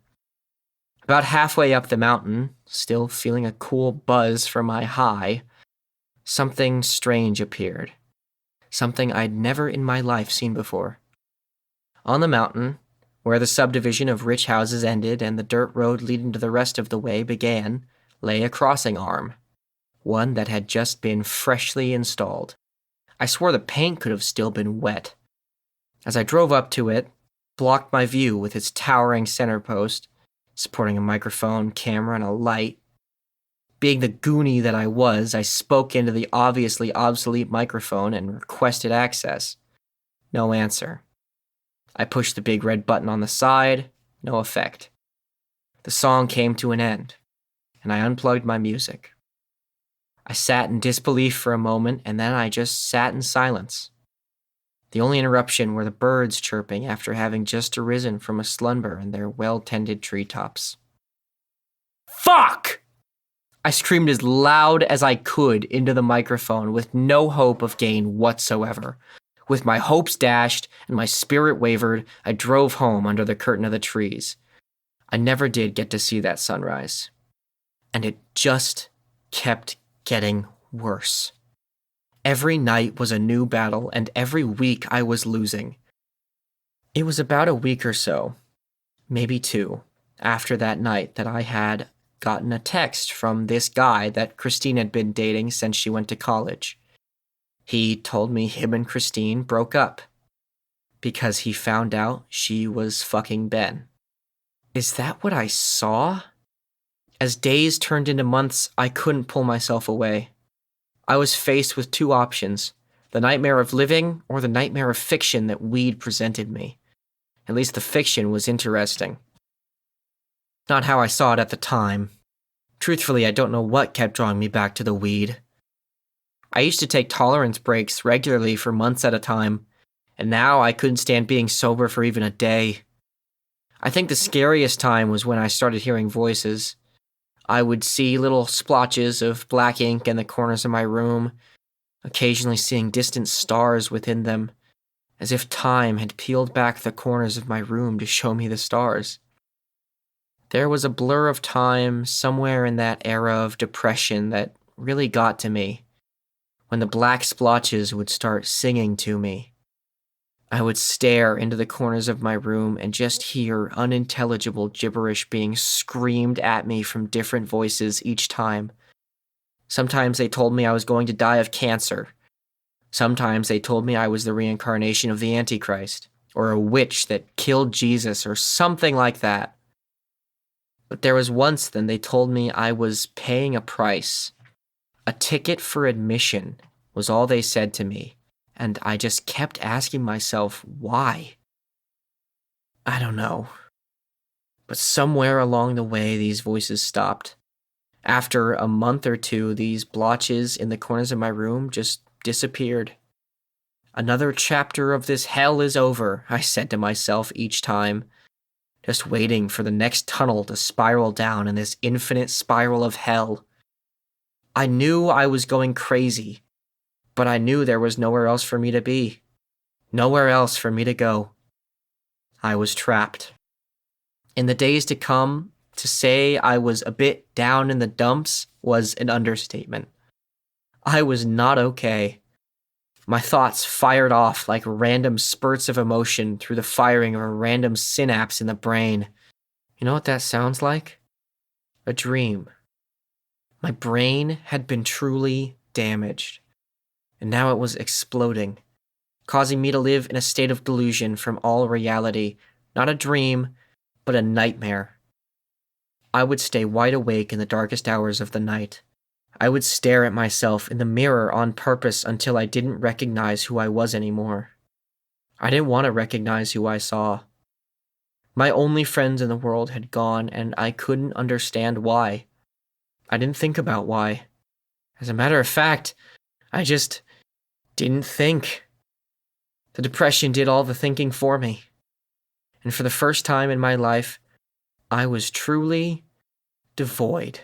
About halfway up the mountain, still feeling a cool buzz from my high, something strange appeared. Something I'd never in my life seen before. On the mountain, where the subdivision of rich houses ended and the dirt road leading to the rest of the way began, lay a crossing arm, one that had just been freshly installed. I swore the paint could have still been wet. As I drove up to it, blocked my view with its towering center post, supporting a microphone, camera, and a light. Being the goonie that I was, I spoke into the obviously obsolete microphone and requested access. No answer. I pushed the big red button on the side, no effect. The song came to an end, and I unplugged my music. I sat in disbelief for a moment, and then I just sat in silence. The only interruption were the birds chirping after having just arisen from a slumber in their well-tended treetops. Fuck! I screamed as loud as I could into the microphone with no hope of gain whatsoever. With my hopes dashed and my spirit wavered, I drove home under the curtain of the trees. I never did get to see that sunrise. And it just kept getting worse. Every night was a new battle, and every week I was losing. It was about a week or so, maybe 2, after that night that I had gotten a text from this guy that Christine had been dating since she went to college. He told me him and Christine broke up because he found out she was fucking Ben. Is that what I saw? As days turned into months, I couldn't pull myself away. I was faced with 2 options, the nightmare of living or the nightmare of fiction that weed presented me. At least the fiction was interesting. Not how I saw it at the time. Truthfully, I don't know what kept drawing me back to the weed. I used to take tolerance breaks regularly for months at a time, and now I couldn't stand being sober for even a day. I think the scariest time was when I started hearing voices. I would see little splotches of black ink in the corners of my room, occasionally seeing distant stars within them, as if time had peeled back the corners of my room to show me the stars. There was a blur of time somewhere in that era of depression that really got to me, when the black splotches would start singing to me. I would stare into the corners of my room and just hear unintelligible gibberish being screamed at me from different voices each time. Sometimes they told me I was going to die of cancer. Sometimes they told me I was the reincarnation of the Antichrist, or a witch that killed Jesus, or something like that. But there was once then they told me I was paying a price. A ticket for admission was all they said to me. And I just kept asking myself, why? I don't know. But somewhere along the way, these voices stopped. After a month or 2, these blotches in the corners of my room just disappeared. Another chapter of this hell is over, I said to myself each time, just waiting for the next tunnel to spiral down in this infinite spiral of hell. I knew I was going crazy. But I knew there was nowhere else for me to be. Nowhere else for me to go. I was trapped. In the days to come, to say I was a bit down in the dumps was an understatement. I was not okay. My thoughts fired off like random spurts of emotion through the firing of a random synapse in the brain. You know what that sounds like? A dream. My brain had been truly damaged. And now it was exploding, causing me to live in a state of delusion from all reality, not a dream, but a nightmare. I would stay wide awake in the darkest hours of the night. I would stare at myself in the mirror on purpose until I didn't recognize who I was anymore. I didn't want to recognize who I saw. My only friends in the world had gone, and I couldn't understand why. I didn't think about why. As a matter of fact, I just didn't think. The depression did all the thinking for me. And for the first time in my life, I was truly devoid.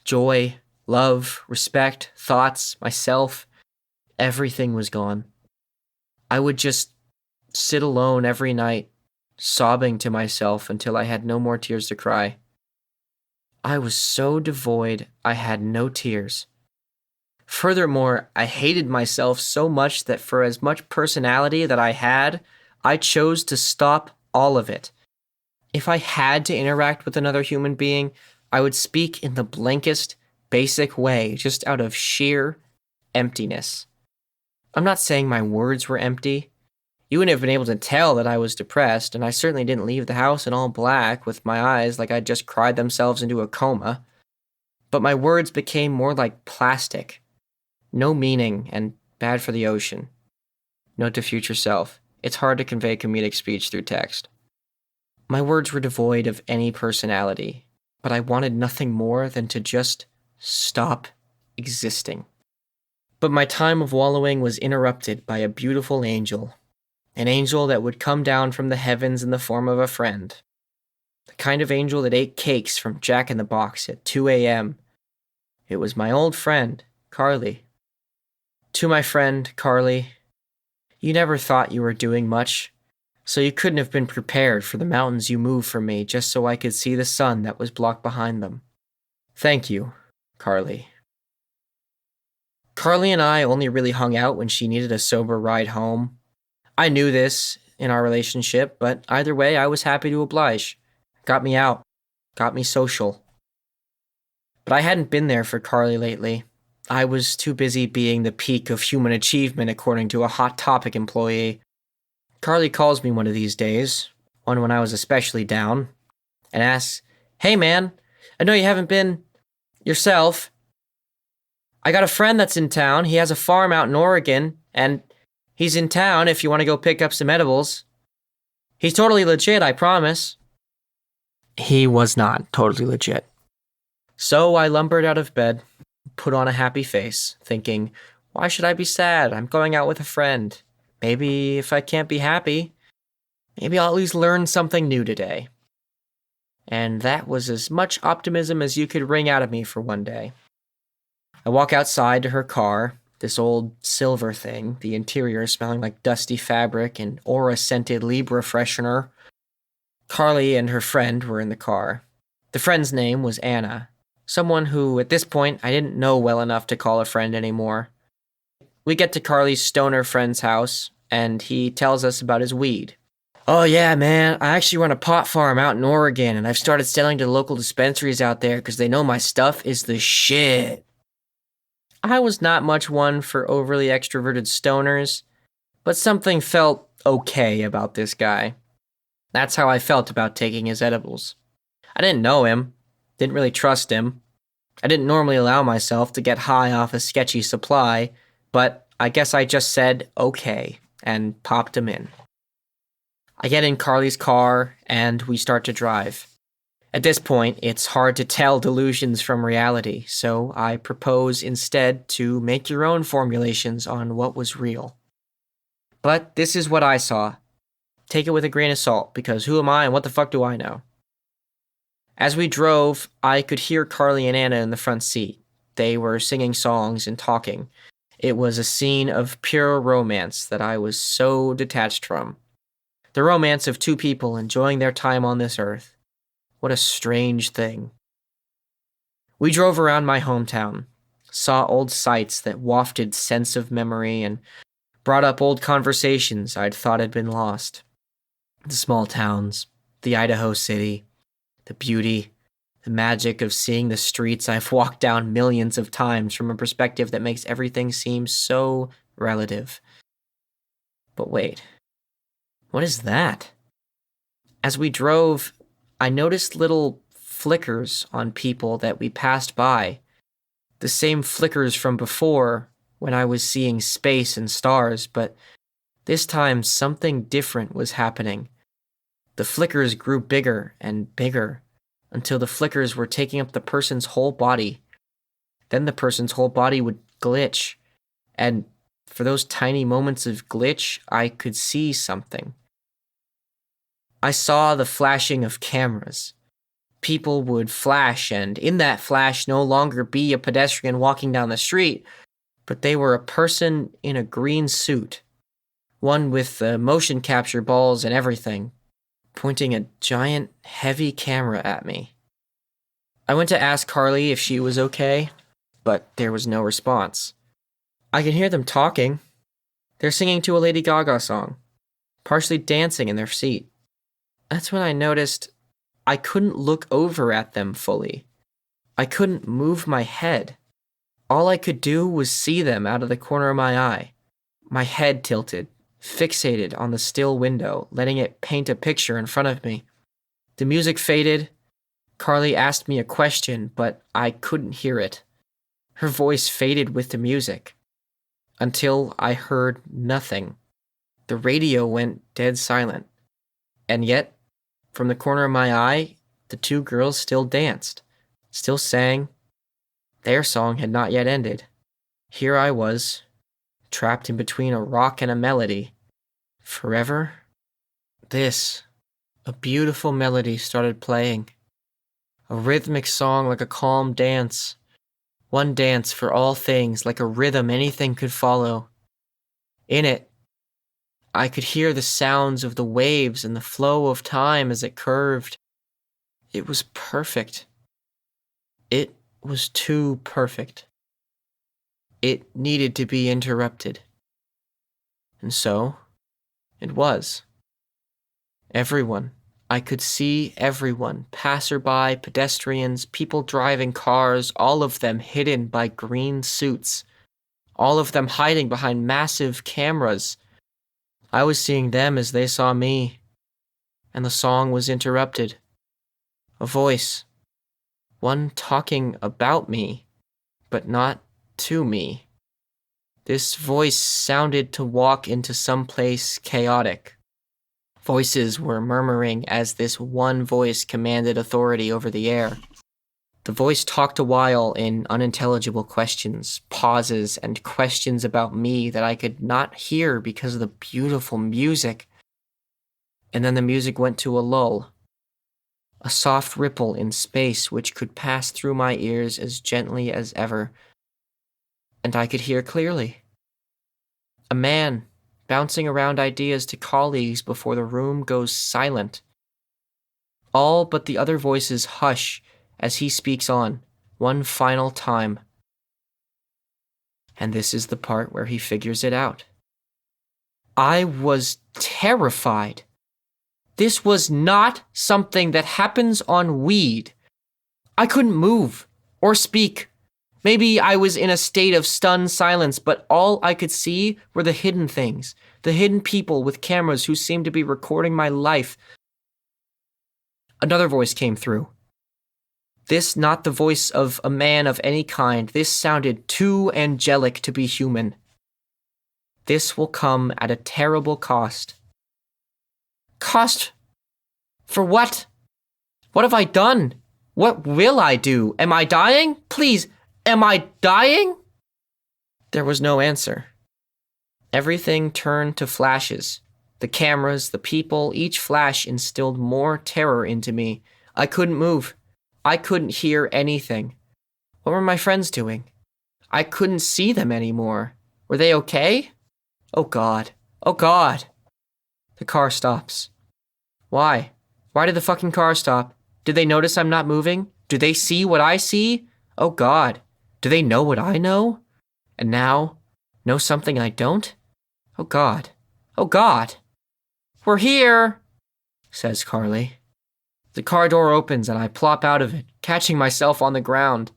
Joy, love, respect, thoughts, myself, everything was gone. I would just sit alone every night, sobbing to myself until I had no more tears to cry. I was so devoid, I had no tears. Furthermore, I hated myself so much that for as much personality that I had, I chose to stop all of it. If I had to interact with another human being, I would speak in the blankest, basic way, just out of sheer emptiness. I'm not saying my words were empty. You wouldn't have been able to tell that I was depressed, and I certainly didn't leave the house in all black with my eyes like I'd just cried themselves into a coma. But my words became more like plastic. No meaning, and bad for the ocean. Note to future self, it's hard to convey comedic speech through text. My words were devoid of any personality, but I wanted nothing more than to just stop existing. But my time of wallowing was interrupted by a beautiful angel, an angel that would come down from the heavens in the form of a friend, the kind of angel that ate cakes from Jack in the Box at 2 a.m. It was my old friend, Carly. To my friend, Carly, you never thought you were doing much, so you couldn't have been prepared for the mountains you moved for me just so I could see the sun that was blocked behind them. Thank you, Carly. Carly and I only really hung out when she needed a sober ride home. I knew this in our relationship, but either way, I was happy to oblige. Got me out. Got me social. But I hadn't been there for Carly lately. I was too busy being the peak of human achievement, according to a Hot Topic employee. Carly calls me one of these days, one when I was especially down, and asks, "Hey man, I know you haven't been yourself. I got a friend that's in town. He has a farm out in Oregon, and he's in town if you want to go pick up some edibles. He's totally legit, I promise." He was not totally legit. So I lumbered out of bed, put on a happy face, thinking, why should I be sad? I'm going out with a friend. Maybe if I can't be happy, maybe I'll at least learn something new today. And that was as much optimism as you could wring out of me for one day. I walk outside to her car, this old silver thing, the interior smelling like dusty fabric and aura-scented Libra freshener. Carly and her friend were in the car. The friend's name was Anna, someone who, at this point, I didn't know well enough to call a friend anymore. We get to Carly's stoner friend's house, and he tells us about his weed. "Oh yeah, man, I actually run a pot farm out in Oregon, and I've started selling to the local dispensaries out there because they know my stuff is the shit." I was not much one for overly extroverted stoners, but something felt okay about this guy. That's how I felt about taking his edibles. I didn't know him, didn't really trust him. I didn't normally allow myself to get high off a sketchy supply, but I guess I just said okay and popped him in. I get in Carly's car and we start to drive. At this point, it's hard to tell delusions from reality, so I propose instead to make your own formulations on what was real. But this is what I saw. Take it with a grain of salt, because who am I and what the fuck do I know? As we drove, I could hear Carly and Anna in the front seat. They were singing songs and talking. It was a scene of pure romance that I was so detached from. The romance of two people enjoying their time on this earth. What a strange thing. We drove around my hometown, saw old sights that wafted sense of memory and brought up old conversations I'd thought had been lost. The small towns, the Idaho city, the beauty, the magic of seeing the streets I've walked down millions of times from a perspective that makes everything seem so relative. But wait, what is that? As we drove, I noticed little flickers on people that we passed by. The same flickers from before when I was seeing space and stars, but this time something different was happening. The flickers grew bigger and bigger until the flickers were taking up the person's whole body. Then the person's whole body would glitch, and for those tiny moments of glitch, I could see something. I saw the flashing of cameras. People would flash, and in that flash no longer be a pedestrian walking down the street, but they were a person in a green suit, one with the motion capture balls and everything, pointing a giant, heavy camera at me. I went to ask Carly if she was okay, but there was no response. I could hear them talking. They're singing to a Lady Gaga song, partially dancing in their seat. That's when I noticed I couldn't look over at them fully. I couldn't move my head. All I could do was see them out of the corner of my eye. My head tilted, fixated on the still window, letting it paint a picture in front of me. The music faded. Carly asked me a question, but I couldn't hear it. Her voice faded with the music, until I heard nothing. The radio went dead silent. And yet, From the corner of my eye, the two girls still danced, still sang. Their song had not yet ended. Here I was, trapped in between a rock and a melody. Forever? A beautiful melody started playing. A rhythmic song like a calm dance. One dance for all things, like a rhythm anything could follow. In it, I could hear the sounds of the waves and the flow of time as it curved. It was perfect. It was too perfect. It needed to be interrupted. And so, it was. Everyone. I could see everyone, passerby, pedestrians, people driving cars, all of them hidden by green suits, all of them hiding behind massive cameras. I was seeing them as they saw me, and the song was interrupted. A voice, one talking about me, but not to me. This voice sounded to walk into some place chaotic. Voices were murmuring as this one voice commanded authority over the air. The voice talked a while in unintelligible questions, pauses, and questions about me that I could not hear because of the beautiful music. And then the music went to a lull, a soft ripple in space which could pass through my ears as gently as ever, and I could hear clearly. A man bouncing around ideas to colleagues before the room goes silent. All but the other voices hush as he speaks on, one final time. And this is the part where he figures it out. I was terrified. This was not something that happens on weed. I couldn't move or speak. Maybe I was in a state of stunned silence, but all I could see were the hidden things, the hidden people with cameras who seemed to be recording my life. Another voice came through. This not the voice of a man of any kind. This sounded too angelic to be human. This will come at a terrible cost. Cost? For what? What have I done? What will I do? Am I dying? Please, am I dying? There was no answer. Everything turned to flashes. The cameras, the people, each flash instilled more terror into me. I couldn't move. I couldn't hear anything. What were my friends doing? I couldn't see them anymore. Were they okay? Oh God. Oh God. The car stops. Why? Why did the fucking car stop? Did they notice I'm not moving? Do they see what I see? Oh God. Do they know what I know? And now, know something I don't? Oh God. Oh God. We're here, says Carly. The car door opens and I plop out of it, catching myself on the ground.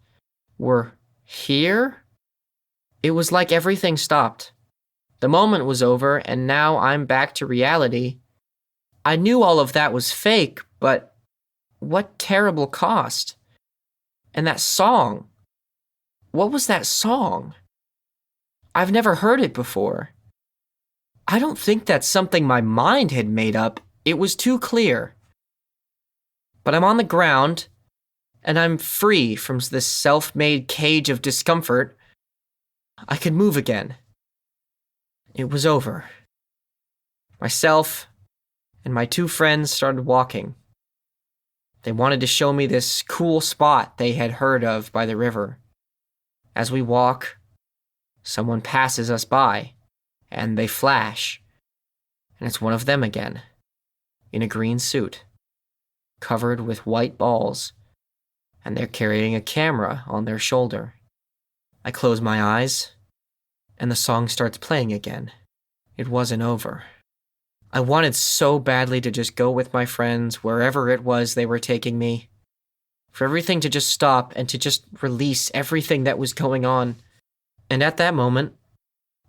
We're here? It was like everything stopped. The moment was over, and now I'm back to reality. I knew all of that was fake, but what terrible cost. And that song. What was that song? I've never heard it before. I don't think that's something my mind had made up. It was too clear. But I'm on the ground, and I'm free from this self-made cage of discomfort. I can move again. It was over. Myself and my two friends started walking. They wanted to show me this cool spot they had heard of by the river. As we walk, someone passes us by, and they flash. And it's one of them again, in a green suit, covered with white balls, and they're carrying a camera on their shoulder. I close my eyes, and the song starts playing again. It wasn't over. I wanted so badly to just go with my friends wherever it was they were taking me. For everything to just stop and to just release everything that was going on. And at that moment,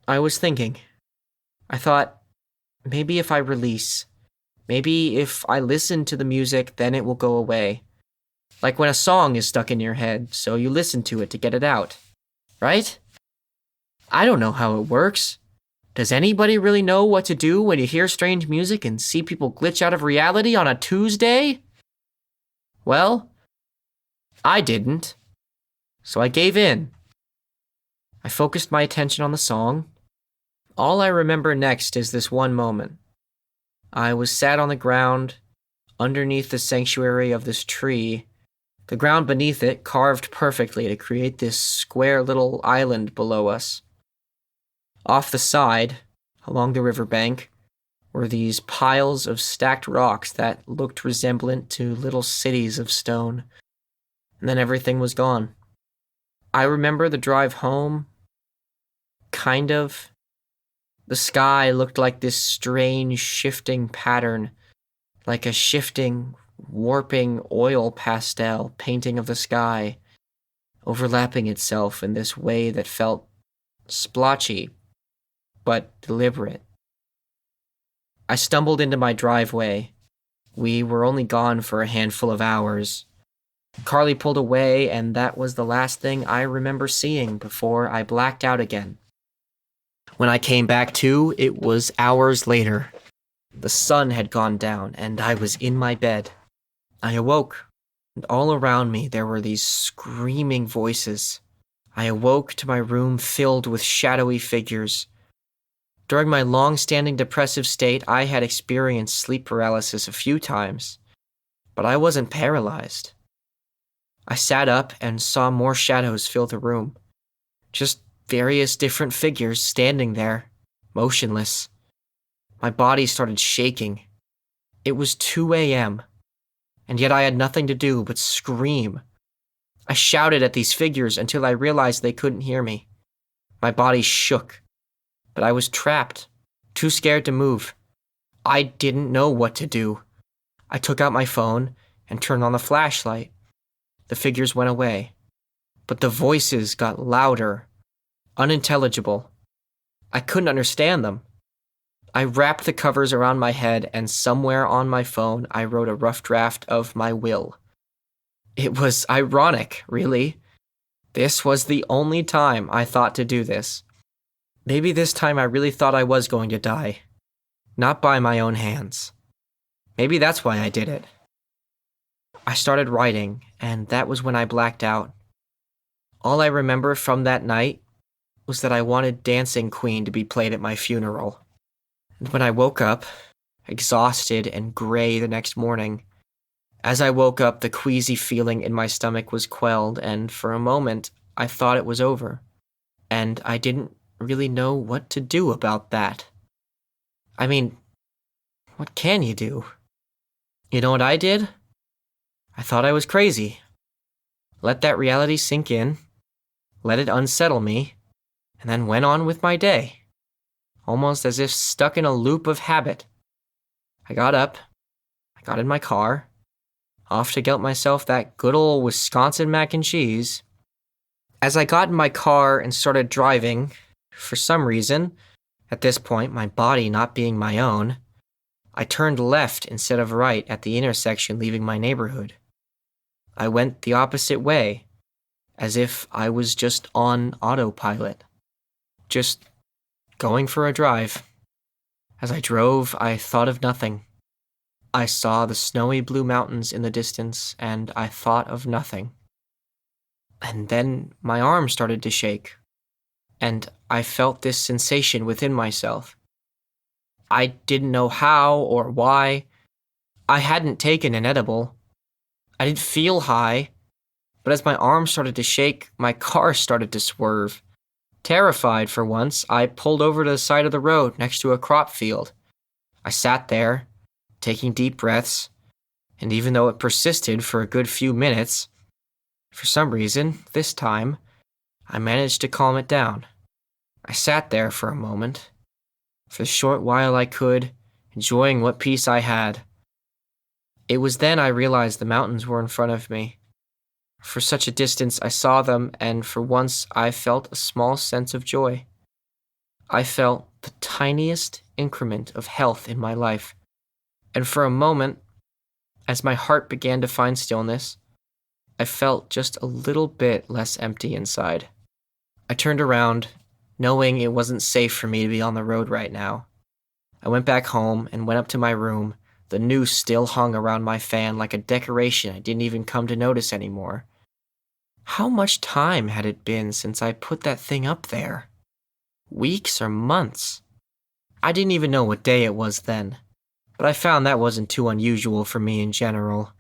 I was thinking. I thought, maybe if I release, maybe if I listen to the music, then it will go away. Like when a song is stuck in your head, so you listen to it to get it out. Right? I don't know how it works. Does anybody really know what to do when you hear strange music and see people glitch out of reality on a Tuesday? Well, I didn't, so I gave in. I focused my attention on the song. All I remember next is this one moment. I was sat on the ground, underneath the sanctuary of this tree, the ground beneath it carved perfectly to create this square little island below us. Off the side, along the riverbank, were these piles of stacked rocks that looked resemblant to little cities of stone. And then everything was gone. I remember the drive home, kind of. The sky looked like this strange shifting pattern, like a shifting, warping oil pastel painting of the sky, overlapping itself in this way that felt splotchy, but deliberate. I stumbled into my driveway. We were only gone for a handful of hours. Carly pulled away, and that was the last thing I remember seeing before I blacked out again. When I came back to, it was hours later. The sun had gone down, and I was in my bed. I awoke, and all around me there were these screaming voices. I awoke to my room filled with shadowy figures. During my long-standing depressive state, I had experienced sleep paralysis a few times, but I wasn't paralyzed. I sat up and saw more shadows fill the room. Just various different figures standing there, motionless. My body started shaking. It was 2 a.m., and yet I had nothing to do but scream. I shouted at these figures until I realized they couldn't hear me. My body shook, but I was trapped, too scared to move. I didn't know what to do. I took out my phone and turned on the flashlight. The figures went away, but the voices got louder, unintelligible. I couldn't understand them. I wrapped the covers around my head, and somewhere on my phone I wrote a rough draft of my will. It was ironic, really. This was the only time I thought to do this. Maybe this time I really thought I was going to die. Not by my own hands. Maybe that's why I did it. I started writing, and that was when I blacked out. All I remember from that night was that I wanted Dancing Queen to be played at my funeral. And when I woke up, exhausted and gray the next morning, as I woke up, the queasy feeling in my stomach was quelled, and for a moment, I thought it was over. And I didn't really know what to do about that. I mean, what can you do? You know what I did? I thought I was crazy. Let that reality sink in, let it unsettle me, and then went on with my day, almost as if stuck in a loop of habit. I got up, I got in my car, off to get myself that good old Wisconsin mac and cheese. As I got in my car and started driving, for some reason, at this point my body not being my own, I turned left instead of right at the intersection leaving my neighborhood. I went the opposite way, as if I was just on autopilot, just going for a drive. As I drove, I thought of nothing. I saw the snowy blue mountains in the distance, and I thought of nothing. And then my arm started to shake, and I felt this sensation within myself. I didn't know how or why. I hadn't taken an edible. I didn't feel high, but as my arm started to shake, my car started to swerve. Terrified for once, I pulled over to the side of the road next to a crop field. I sat there, taking deep breaths, and even though it persisted for a good few minutes, for some reason, this time, I managed to calm it down. I sat there for a moment, for the short while I could, enjoying what peace I had. It was then I realized the mountains were in front of me. For such a distance I saw them, and for once I felt a small sense of joy. I felt the tiniest increment of health in my life, and for a moment, as my heart began to find stillness, I felt just a little bit less empty inside. I turned around knowing it wasn't safe for me to be on the road right now. I went back home and went up to my room. The noose still hung around my fan like a decoration I didn't even come to notice anymore. How much time had it been since I put that thing up there? Weeks or months? I didn't even know what day it was then, but I found that wasn't too unusual for me in general.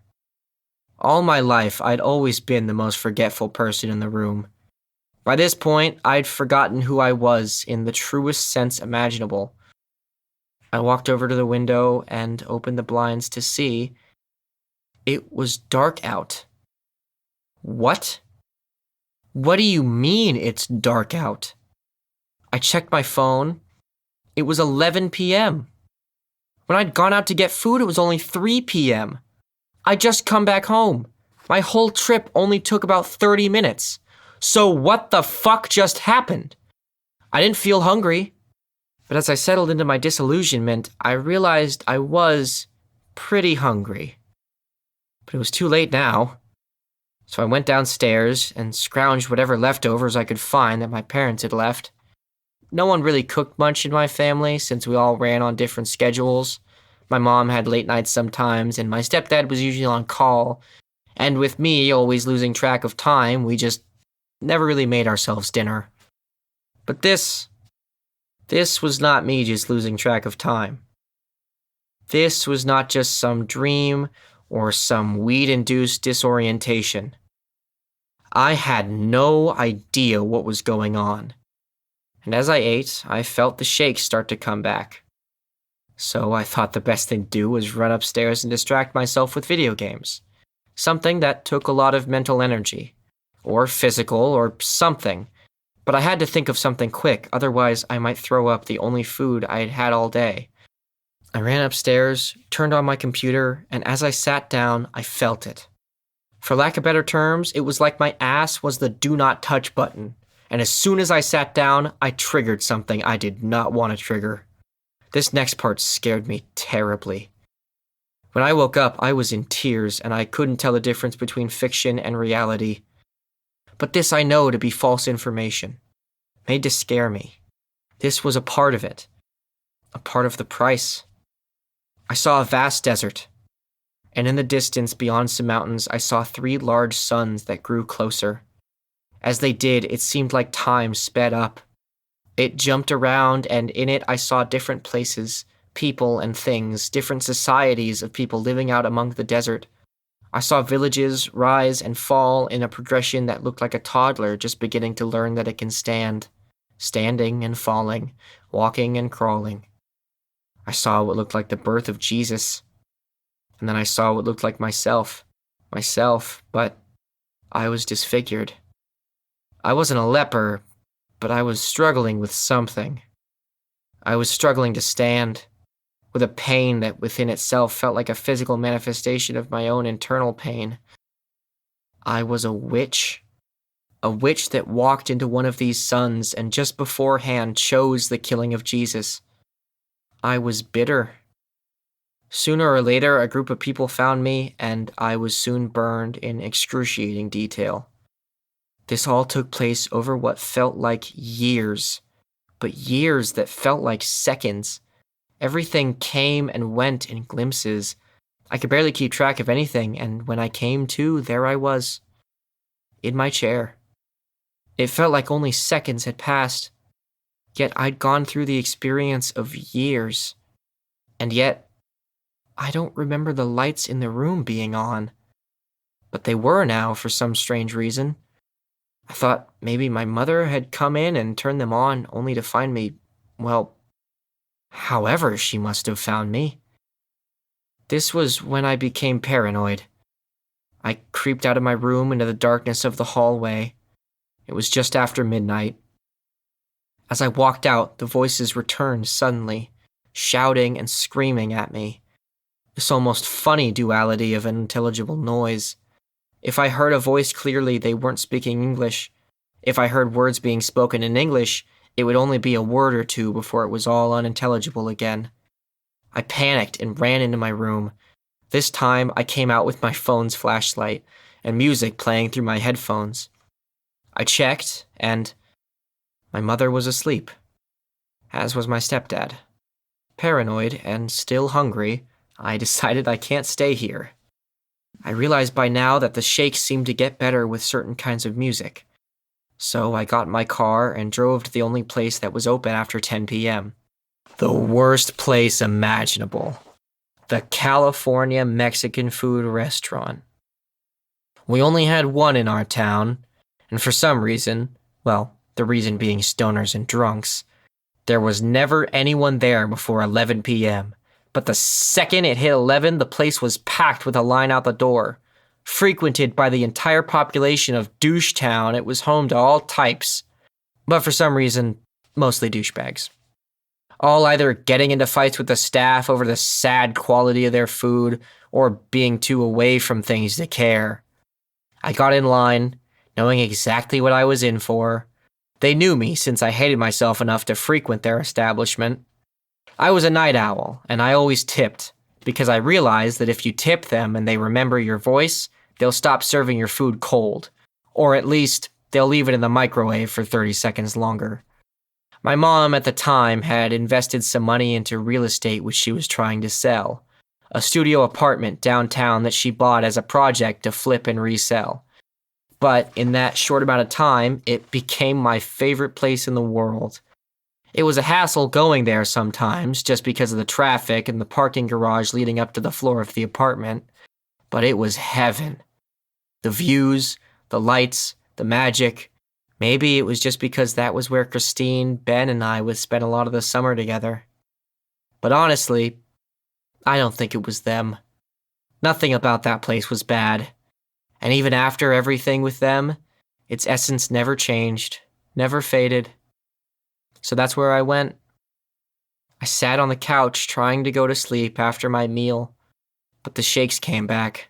All my life, I'd always been the most forgetful person in the room. By this point, I'd forgotten who I was in the truest sense imaginable. I walked over to the window and opened the blinds to see. It was dark out. What? What do you mean it's dark out? I checked my phone. It was 11 p.m. When I'd gone out to get food, it was only 3 p.m. I'd just come back home. My whole trip only took about 30 minutes. So what the fuck just happened? I didn't feel hungry, but as I settled into my disillusionment, I realized I was pretty hungry. But it was too late now. So I went downstairs and scrounged whatever leftovers I could find that my parents had left. No one really cooked much in my family since we all ran on different schedules. My mom had late nights sometimes, and my stepdad was usually on call. And with me always losing track of time, we just never really made ourselves dinner. But this was not me just losing track of time. This was not just some dream or some weed-induced disorientation. I had no idea what was going on. And as I ate, I felt the shakes start to come back. So I thought the best thing to do was run upstairs and distract myself with video games. Something that took a lot of mental energy. Or physical, or something. But I had to think of something quick, otherwise I might throw up the only food I had had all day. I ran upstairs, turned on my computer, and as I sat down, I felt it. For lack of better terms, it was like my ass was the do not touch button. And as soon as I sat down, I triggered something I did not want to trigger. This next part scared me terribly. When I woke up, I was in tears, and I couldn't tell the difference between fiction and reality. But this I know to be false information, made to scare me. This was a part of it, a part of the price. I saw a vast desert, and in the distance beyond some mountains, I saw 3 large suns that grew closer. As they did, it seemed like time sped up. It jumped around, and in it I saw different places, people and things, different societies of people living out among the desert. I saw villages rise and fall in a progression that looked like a toddler just beginning to learn that it can stand, standing and falling, walking and crawling. I saw what looked like the birth of Jesus, and then I saw what looked like myself, but I was disfigured. I wasn't a leper, but I was struggling with something. I was struggling to stand, with a pain that within itself felt like a physical manifestation of my own internal pain. I was a witch that walked into one of these suns and just beforehand chose the killing of Jesus. I was bitter. Sooner or later, a group of people found me, and I was soon burned in excruciating detail. This all took place over what felt like years, but years that felt like seconds. Everything came and went in glimpses. I could barely keep track of anything, and when I came to, there I was, in my chair. It felt like only seconds had passed, yet I'd gone through the experience of years. And yet, I don't remember the lights in the room being on. But they were now for some strange reason. I thought maybe my mother had come in and turned them on only to find me, well, however she must have found me. This was when I became paranoid. I creeped out of my room into the darkness of the hallway. It was just after midnight. As I walked out, the voices returned suddenly, shouting and screaming at me. This almost funny duality of unintelligible noise. If I heard a voice clearly, they weren't speaking English. If I heard words being spoken in English, it would only be a word or two before it was all unintelligible again. I panicked and ran into my room. This time, I came out with my phone's flashlight and music playing through my headphones. I checked, and My mother was asleep, as was my stepdad. Paranoid and still hungry, I decided I can't stay here. I realized by now that the shakes seemed to get better with certain kinds of music. So I got in my car and drove to the only place that was open after 10 p.m. The worst place imaginable. The California Mexican food restaurant. We only had one in our town, and for some reason, well, the reason being stoners and drunks, there was never anyone there before 11 p.m. But the second it hit 11, the place was packed with a line out the door. Frequented by the entire population of Douche Town, it was home to all types. But for some reason, mostly douchebags. All either getting into fights with the staff over the sad quality of their food or being too away from things to care. I got in line, knowing exactly what I was in for. They knew me since I hated myself enough to frequent their establishment. I was a night owl, and I always tipped, because I realized that if you tip them and they remember your voice, they'll stop serving your food cold. Or at least, they'll leave it in the microwave for 30 seconds longer. My mom at the time had invested some money into real estate which she was trying to sell. A studio apartment downtown that she bought as a project to flip and resell. But in that short amount of time, it became my favorite place in the world. It was a hassle going there sometimes, just because of the traffic and the parking garage leading up to the floor of the apartment. But it was heaven. The views, the lights, the magic. Maybe it was just because that was where Christine, Ben, and I would spend a lot of the summer together. But honestly, I don't think it was them. Nothing about that place was bad. And even after everything with them, its essence never changed, never faded. So that's where I went. I sat on the couch trying to go to sleep after my meal, but the shakes came back.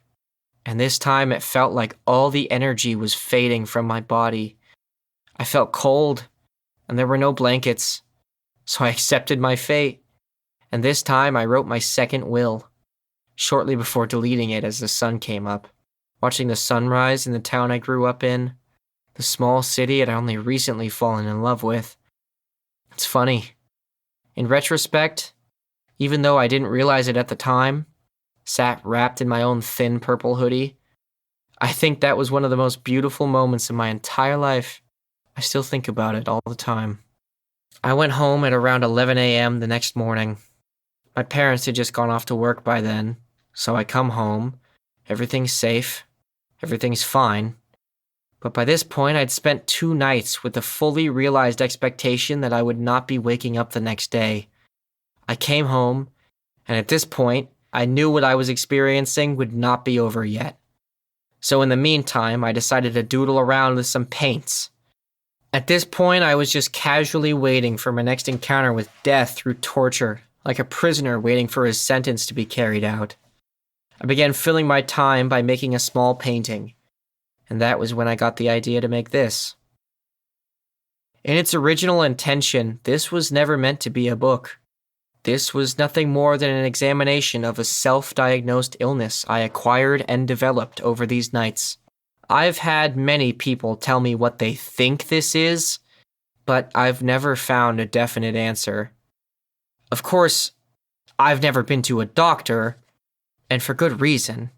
And this time it felt like all the energy was fading from my body. I felt cold, and there were no blankets. So I accepted my fate. And this time I wrote my second will, shortly before deleting it as the sun came up. Watching the sunrise in the town I grew up in, the small city I'd only recently fallen in love with. It's funny. In retrospect, even though I didn't realize it at the time, sat wrapped in my own thin purple hoodie, I think that was one of the most beautiful moments in my entire life. I still think about it all the time. I went home at around 11 a.m. the next morning. My parents had just gone off to work by then, so I come home. Everything's safe. Everything's fine. But by this point, I'd spent 2 nights with the fully realized expectation that I would not be waking up the next day. I came home, and at this point, I knew what I was experiencing would not be over yet. So in the meantime, I decided to doodle around with some paints. At this point, I was just casually waiting for my next encounter with death through torture, like a prisoner waiting for his sentence to be carried out. I began filling my time by making a small painting, and that was when I got the idea to make this. In its original intention, this was never meant to be a book. This was nothing more than an examination of a self-diagnosed illness I acquired and developed over these nights. I've had many people tell me what they think this is, but I've never found a definite answer. Of course, I've never been to a doctor, and for good reason,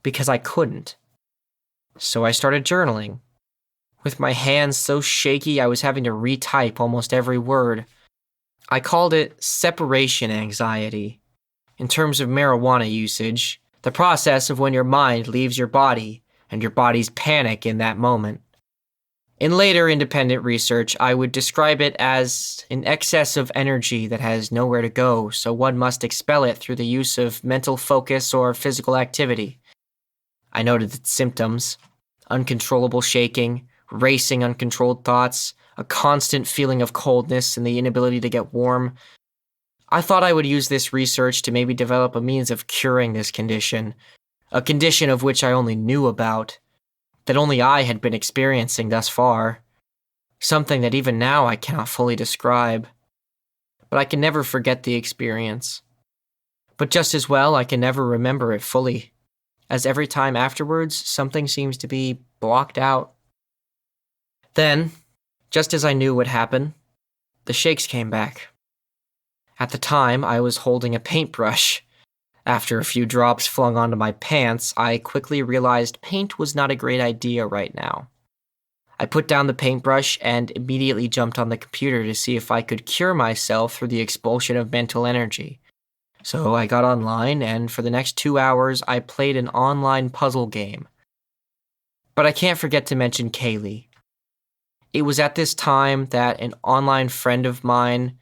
because I couldn't. So I started journaling. With my hands so shaky I was having to retype almost every word. I called it separation anxiety. In terms of marijuana usage, the process of when your mind leaves your body and your body's panic in that moment. In later independent research, I would describe it as an excess of energy that has nowhere to go, so one must expel it through the use of mental focus or physical activity. I noted its symptoms: uncontrollable shaking, racing uncontrolled thoughts, a constant feeling of coldness and the inability to get warm. I thought I would use this research to maybe develop a means of curing this condition, a condition of which I only knew about, that only I had been experiencing thus far, something that even now I cannot fully describe. But I can never forget the experience. But just as well, I can never remember it fully, as every time afterwards, something seems to be blocked out. Then, Just as I knew would happen, the shakes came back. At the time, I was holding a paintbrush. After a few drops flung onto my pants, I quickly realized paint was not a great idea right now. I put down the paintbrush and immediately jumped on the computer to see if I could cure myself through the expulsion of mental energy. So I got online, and for the next 2 hours, I played an online puzzle game. But I can't forget to mention Kaylee. It was at this time that an online friend of mine,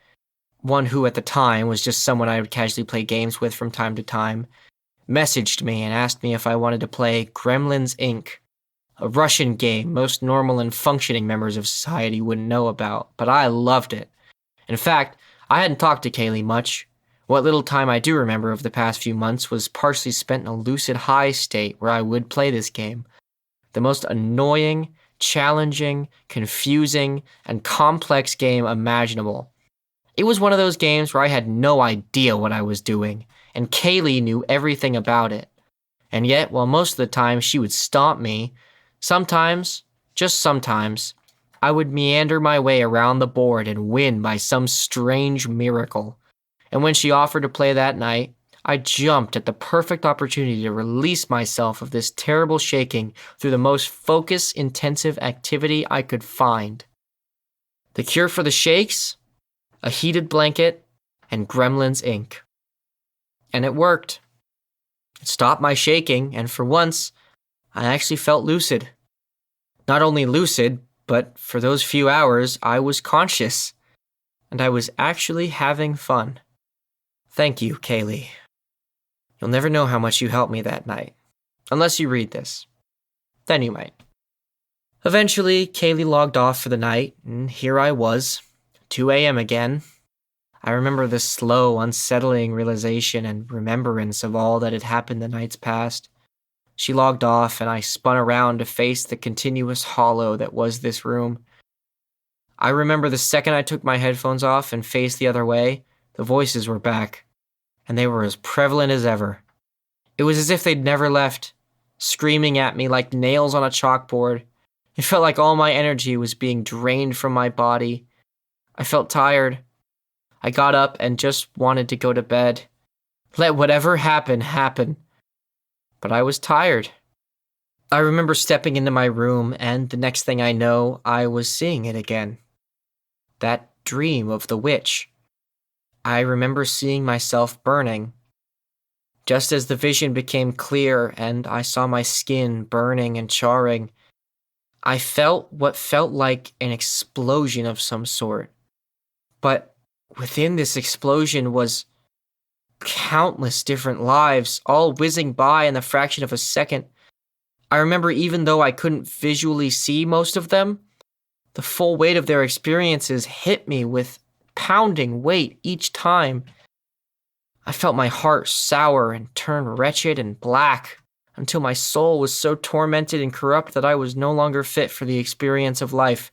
one who at the time was just someone I would casually play games with from time to time, messaged me and asked me if I wanted to play Gremlins Inc., a Russian game most normal and functioning members of society wouldn't know about, but I loved it. In fact, I hadn't talked to Kaylee much. What little time I do remember of the past few months was partially spent in a lucid high state where I would play this game. The most annoying, challenging, confusing, and complex game imaginable. It was one of those games where I had no idea what I was doing, and Kaylee knew everything about it. And yet, while most of the time she would stomp me, sometimes, just sometimes, I would meander my way around the board and win by some strange miracle. And when she offered to play that night, I jumped at the perfect opportunity to release myself of this terrible shaking through the most focus-intensive activity I could find. The cure for the shakes? A heated blanket and Gremlins Inc. And it worked. It stopped my shaking, and for once, I actually felt lucid. Not only lucid, but for those few hours, I was conscious, and I was actually having fun. Thank you, Kaylee. You'll never know how much you helped me that night, unless you read this. Then you might. Eventually, Kaylee logged off for the night, and here I was, 2 a.m. again. I remember the slow, unsettling realization and remembrance of all that had happened the nights past. She logged off, and I spun around to face the continuous hollow that was this room. I remember the second I took my headphones off and faced the other way, the voices were back, and they were as prevalent as ever. It was as if they'd never left, screaming at me like nails on a chalkboard. It felt like all my energy was being drained from my body. I felt tired. I got up and just wanted to go to bed. Let whatever happen, happen. But I was tired. I remember stepping into my room, and the next thing I know, I was seeing it again. That dream of the witch. I remember seeing myself burning. Just as the vision became clear and I saw my skin burning and charring, I felt what felt like an explosion of some sort. But within this explosion was countless different lives, all whizzing by in the fraction of a second. I remember even though I couldn't visually see most of them, the full weight of their experiences hit me with pounding weight each time. I felt my heart sour and turn wretched and black until my soul was so tormented and corrupt that I was no longer fit for the experience of life,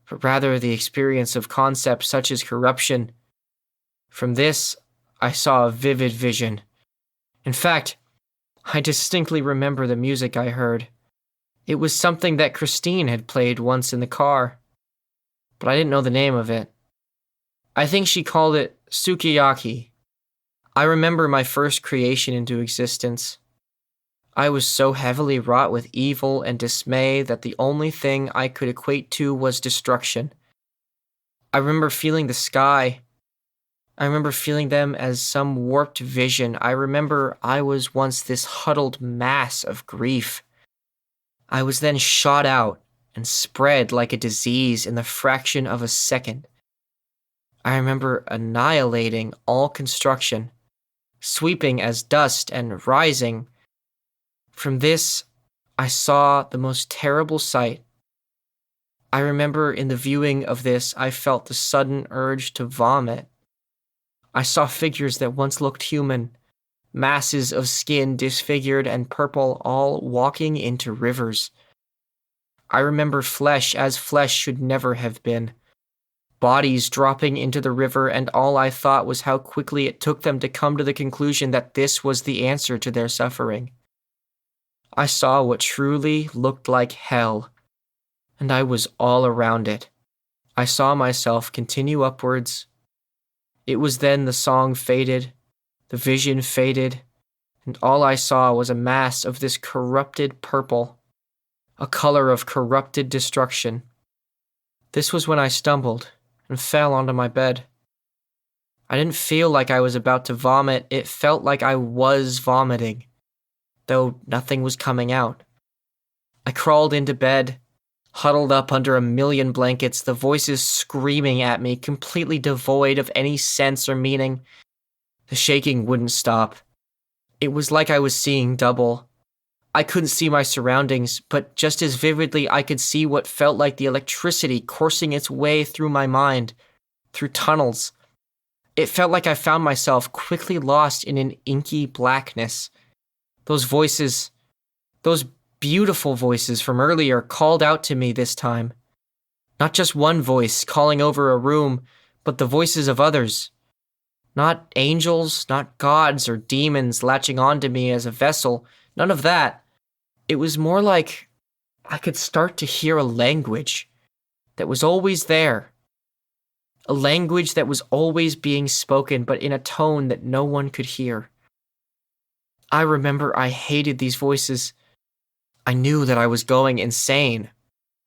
but rather the experience of concepts such as corruption. From this, I saw a vivid vision. In fact, I distinctly remember the music I heard. It was something that Christine had played once in the car, but I didn't know the name of it. I think she called it Sukiyaki. I remember my first creation into existence. I was so heavily wrought with evil and dismay that the only thing I could equate to was destruction. I remember feeling the sky. I remember feeling them as some warped vision. I remember I was once this huddled mass of grief. I was then shot out and spread like a disease in the fraction of a second. I remember annihilating all construction, sweeping as dust and rising. From this, I saw the most terrible sight. I remember in the viewing of this, I felt the sudden urge to vomit. I saw figures that once looked human, masses of skin disfigured and purple, all walking into rivers. I remember flesh as flesh should never have been. Bodies dropping into the river, and all I thought was how quickly it took them to come to the conclusion that this was the answer to their suffering. I saw what truly looked like hell, and I was all around it. I saw myself continue upwards. It was then the song faded, the vision faded, and all I saw was a mass of this corrupted purple, a color of corrupted destruction. This was when I stumbled and fell onto my bed. I didn't feel like I was about to vomit. It felt like I was vomiting, though nothing was coming out. I crawled into bed, huddled up under a million blankets, the voices screaming at me, completely devoid of any sense or meaning. The shaking wouldn't stop. It was like I was seeing double. I couldn't see my surroundings, but just as vividly I could see what felt like the electricity coursing its way through my mind, through tunnels. It felt like I found myself quickly lost in an inky blackness. Those voices, those beautiful voices from earlier called out to me this time. Not just one voice calling over a room, but the voices of others. Not angels, not gods or demons latching onto me as a vessel, none of that. It was more like I could start to hear a language that was always there. A language that was always being spoken, but in a tone that no one could hear. I remember I hated these voices. I knew that I was going insane.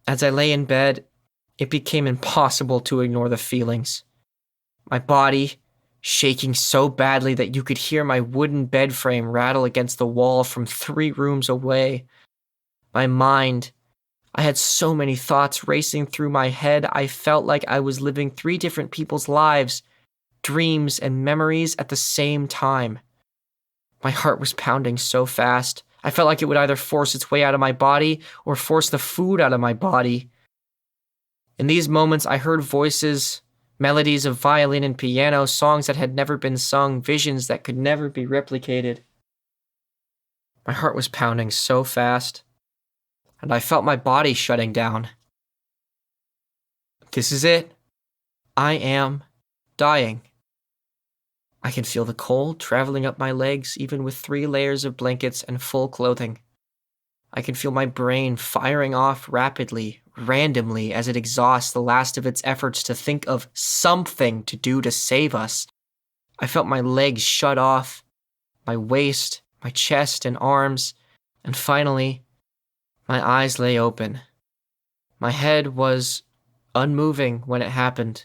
As I lay in bed, it became impossible to ignore the feelings. My body shaking so badly that you could hear my wooden bed frame rattle against the wall from 3 rooms away. My mind, I had so many thoughts racing through my head, I felt like I was living 3 different people's lives, dreams and memories at the same time. My heart was pounding so fast, I felt like it would either force its way out of my body or force the food out of my body. In these moments, I heard voices, melodies of violin and piano, songs that had never been sung, visions that could never be replicated. My heart was pounding so fast, and I felt my body shutting down. This is it. I am dying. I can feel the cold traveling up my legs, even with 3 layers of blankets and full clothing. I can feel my brain firing off rapidly, randomly, as it exhausts the last of its efforts to think of something to do to save us. I felt my legs shut off, my waist, my chest and arms, and finally, my eyes lay open. My head was unmoving when it happened.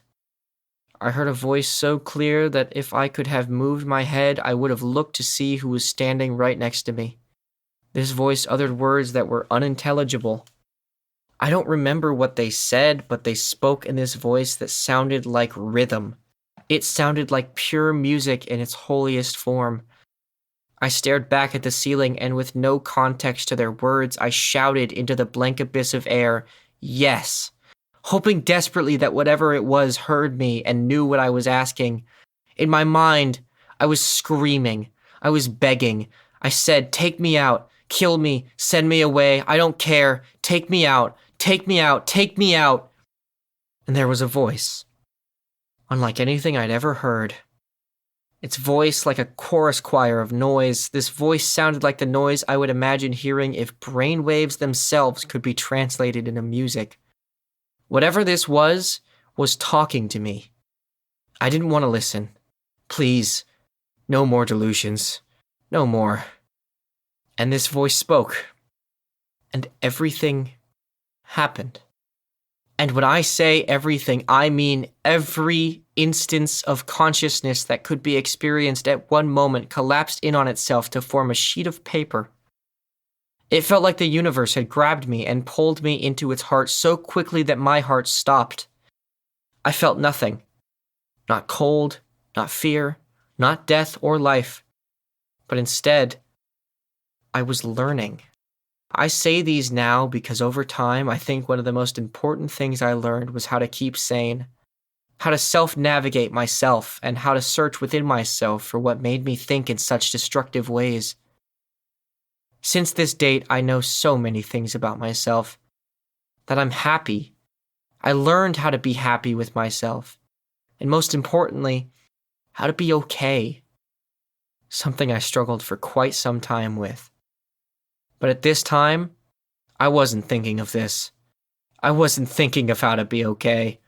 I heard a voice so clear that if I could have moved my head, I would have looked to see who was standing right next to me. This voice uttered words that were unintelligible. I don't remember what they said, but they spoke in this voice that sounded like rhythm. It sounded like pure music in its holiest form. I stared back at the ceiling, and with no context to their words, I shouted into the blank abyss of air, "Yes!" hoping desperately that whatever it was heard me and knew what I was asking. In my mind, I was screaming. I was begging. I said, "Take me out. Kill me. Send me away. I don't care. Take me out. Take me out. Take me out." And there was a voice, unlike anything I'd ever heard. Its voice like a chorus choir of noise. This voice sounded like the noise I would imagine hearing if brainwaves themselves could be translated into music. Whatever this was talking to me. I didn't want to listen. Please, no more delusions. No more. And this voice spoke. And everything happened. And when I say everything, I mean every instance of consciousness that could be experienced at one moment collapsed in on itself to form a sheet of paper. It felt like the universe had grabbed me and pulled me into its heart so quickly that my heart stopped. I felt nothing. Not cold, not fear, not death or life. But instead, I was learning. I say these now because over time, I think one of the most important things I learned was how to keep sane, how to self-navigate myself, and how to search within myself for what made me think in such destructive ways. Since this date, I know so many things about myself. That I'm happy. I learned how to be happy with myself. And most importantly, how to be okay. Something I struggled for quite some time with. But at this time, I wasn't thinking of this. I wasn't thinking of how to be okay.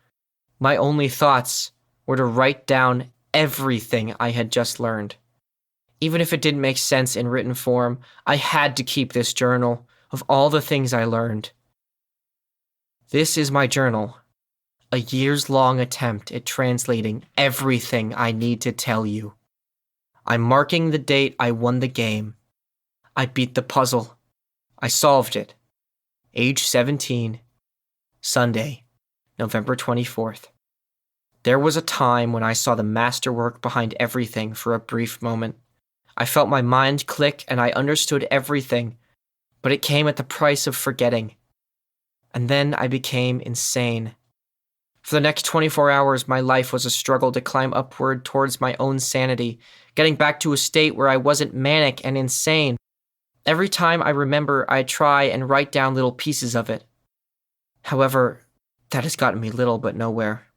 My only thoughts were to write down everything I had just learned. Even if it didn't make sense in written form, I had to keep this journal of all the things I learned. This is my journal, a years-long attempt at translating everything I need to tell you. I'm marking the date I won the game. I beat the puzzle. I solved it. Age 17, Sunday, November 24th. There was a time when I saw the masterwork behind everything for a brief moment. I felt my mind click and I understood everything, but it came at the price of forgetting. And then I became insane. For the next 24 hours, my life was a struggle to climb upward towards my own sanity, getting back to a state where I wasn't manic and insane. Every time I remember, I try and write down little pieces of it. However, that has gotten me little but nowhere.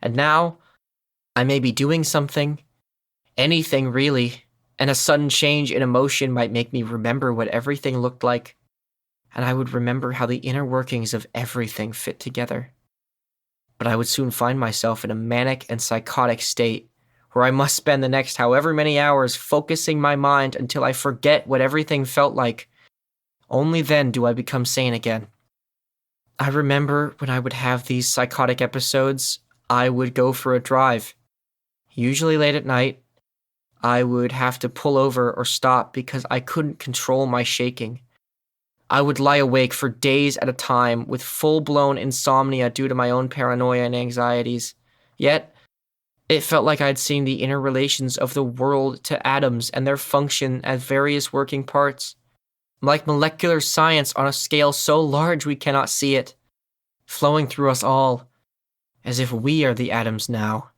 And now, I may be doing something, anything really, and a sudden change in emotion might make me remember what everything looked like, and I would remember how the inner workings of everything fit together. But I would soon find myself in a manic and psychotic state, where I must spend the next however many hours focusing my mind until I forget what everything felt like. Only then do I become sane again. I remember when I would have these psychotic episodes, I would go for a drive. Usually late at night, I would have to pull over or stop because I couldn't control my shaking. I would lie awake for days at a time with full-blown insomnia due to my own paranoia and anxieties. Yet, it felt like I'd seen the interrelations of the world to atoms and their function as various working parts. Like molecular science on a scale so large we cannot see it, flowing through us all, as if we are the atoms now.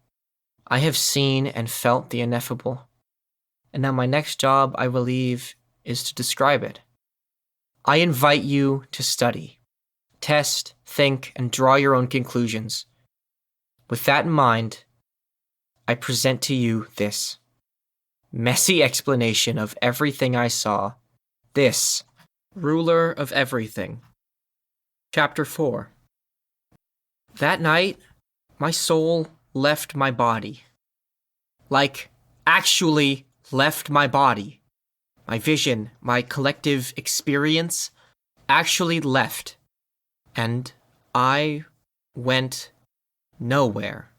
I have seen and felt the ineffable. And now my next job, I believe, is to describe it. I invite you to study, test, think, and draw your own conclusions. With that in mind, I present to you this messy explanation of everything I saw, this ruler of everything. Chapter 4. That night, my soul left my body. Like, actually left my body. My vision, my collective experience, actually left. And I went nowhere.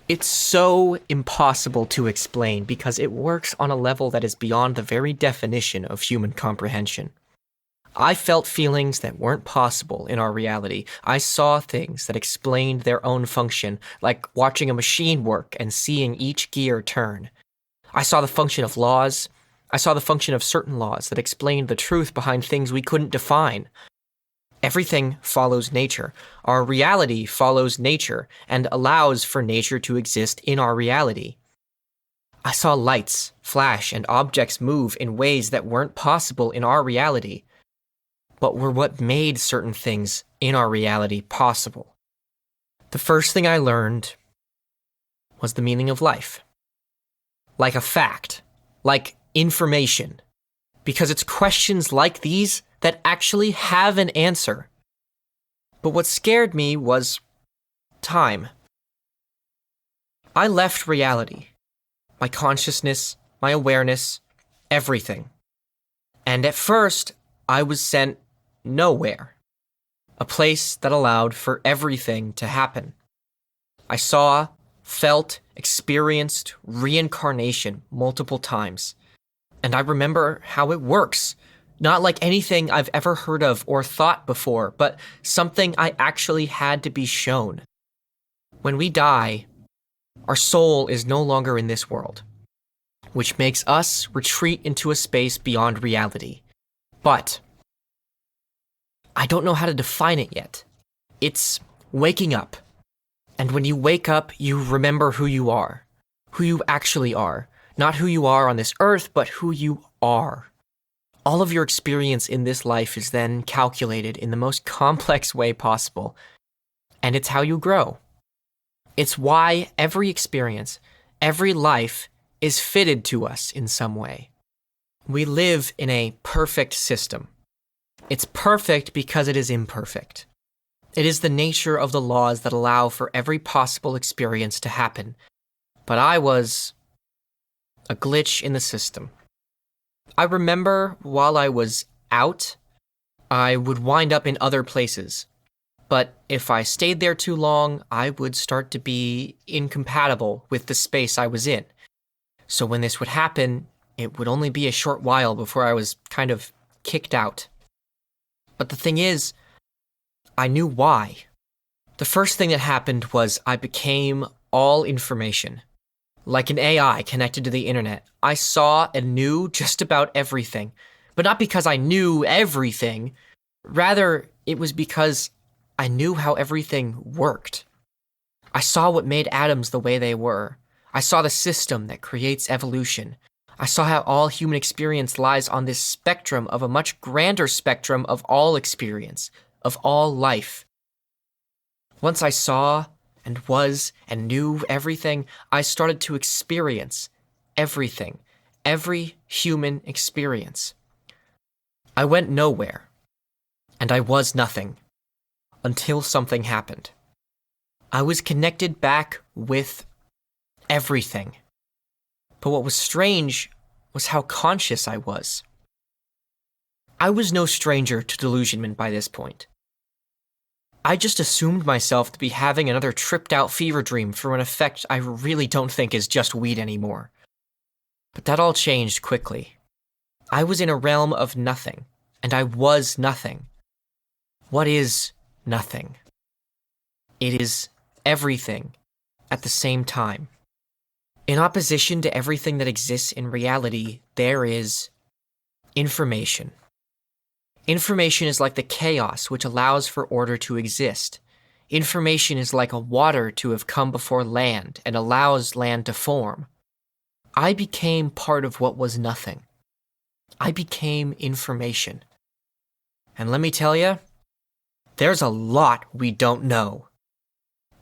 It's so impossible to explain because it works on a level that is beyond the very definition of human comprehension. I felt feelings that weren't possible in our reality. I saw things that explained their own function, like watching a machine work and seeing each gear turn. I saw the function of laws. I saw the function of certain laws that explained the truth behind things we couldn't define. Everything follows nature. Our reality follows nature and allows for nature to exist in our reality. I saw lights flash and objects move in ways that weren't possible in our reality, but were what made certain things in our reality possible. The first thing I learned was the meaning of life. Like a fact, like information, because it's questions like these that actually have an answer. But what scared me was time. I left reality, my consciousness, my awareness, everything. And at first, I was sent nowhere, a place that allowed for everything to happen. I saw, felt, experienced reincarnation multiple times. And I remember how it works. Not like anything I've ever heard of or thought before, but something I actually had to be shown. When we die, our soul is no longer in this world, which makes us retreat into a space beyond reality. But I don't know how to define it yet. It's waking up. And when you wake up, you remember who you actually are. Not who you are on this earth, but who you are. All of your experience in this life is then calculated in the most complex way possible. And it's how you grow. It's why every experience, every life is fitted to us in some way. We live in a perfect system. It's perfect because it is imperfect. It is the nature of the laws that allow for every possible experience to happen. But I was a glitch in the system. I remember while I was out, I would wind up in other places. But if I stayed there too long, I would start to be incompatible with the space I was in. So when this would happen, it would only be a short while before I was kind of kicked out. But the thing is, I knew why. The first thing that happened was I became all information. Like an AI connected to the internet, I saw and knew just about everything. But not because I knew everything. Rather, it was because I knew how everything worked. I saw what made atoms the way they were. I saw the system that creates evolution. I saw how all human experience lies on this spectrum of a much grander spectrum of all experience, of all life. Once I saw and was and knew everything, I started to experience everything, every human experience. I went nowhere, and I was nothing, until something happened. I was connected back with everything. But what was strange was how conscious I was. I was no stranger to delusionment by this point. I just assumed myself to be having another tripped-out fever dream for an effect I really don't think is just weed anymore. But that all changed quickly. I was in a realm of nothing, and I was nothing. What is nothing? It is everything at the same time. In opposition to everything that exists in reality, there is information. Information is like the chaos which allows for order to exist. Information is like a water to have come before land and allows land to form. I became part of what was nothing. I became information. And let me tell you, there's a lot we don't know.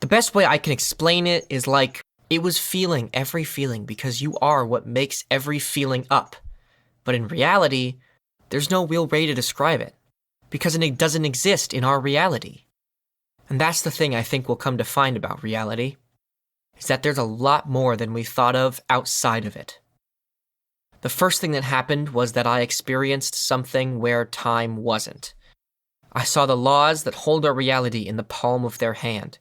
The best way I can explain it is like it was feeling every feeling because you are what makes every feeling up. But in reality, there's no real way to describe it, because it doesn't exist in our reality. And that's the thing I think we'll come to find about reality, is that there's a lot more than we thought of outside of it. The first thing that happened was that I experienced something where time wasn't. I saw the laws that hold our reality in the palm of their hand.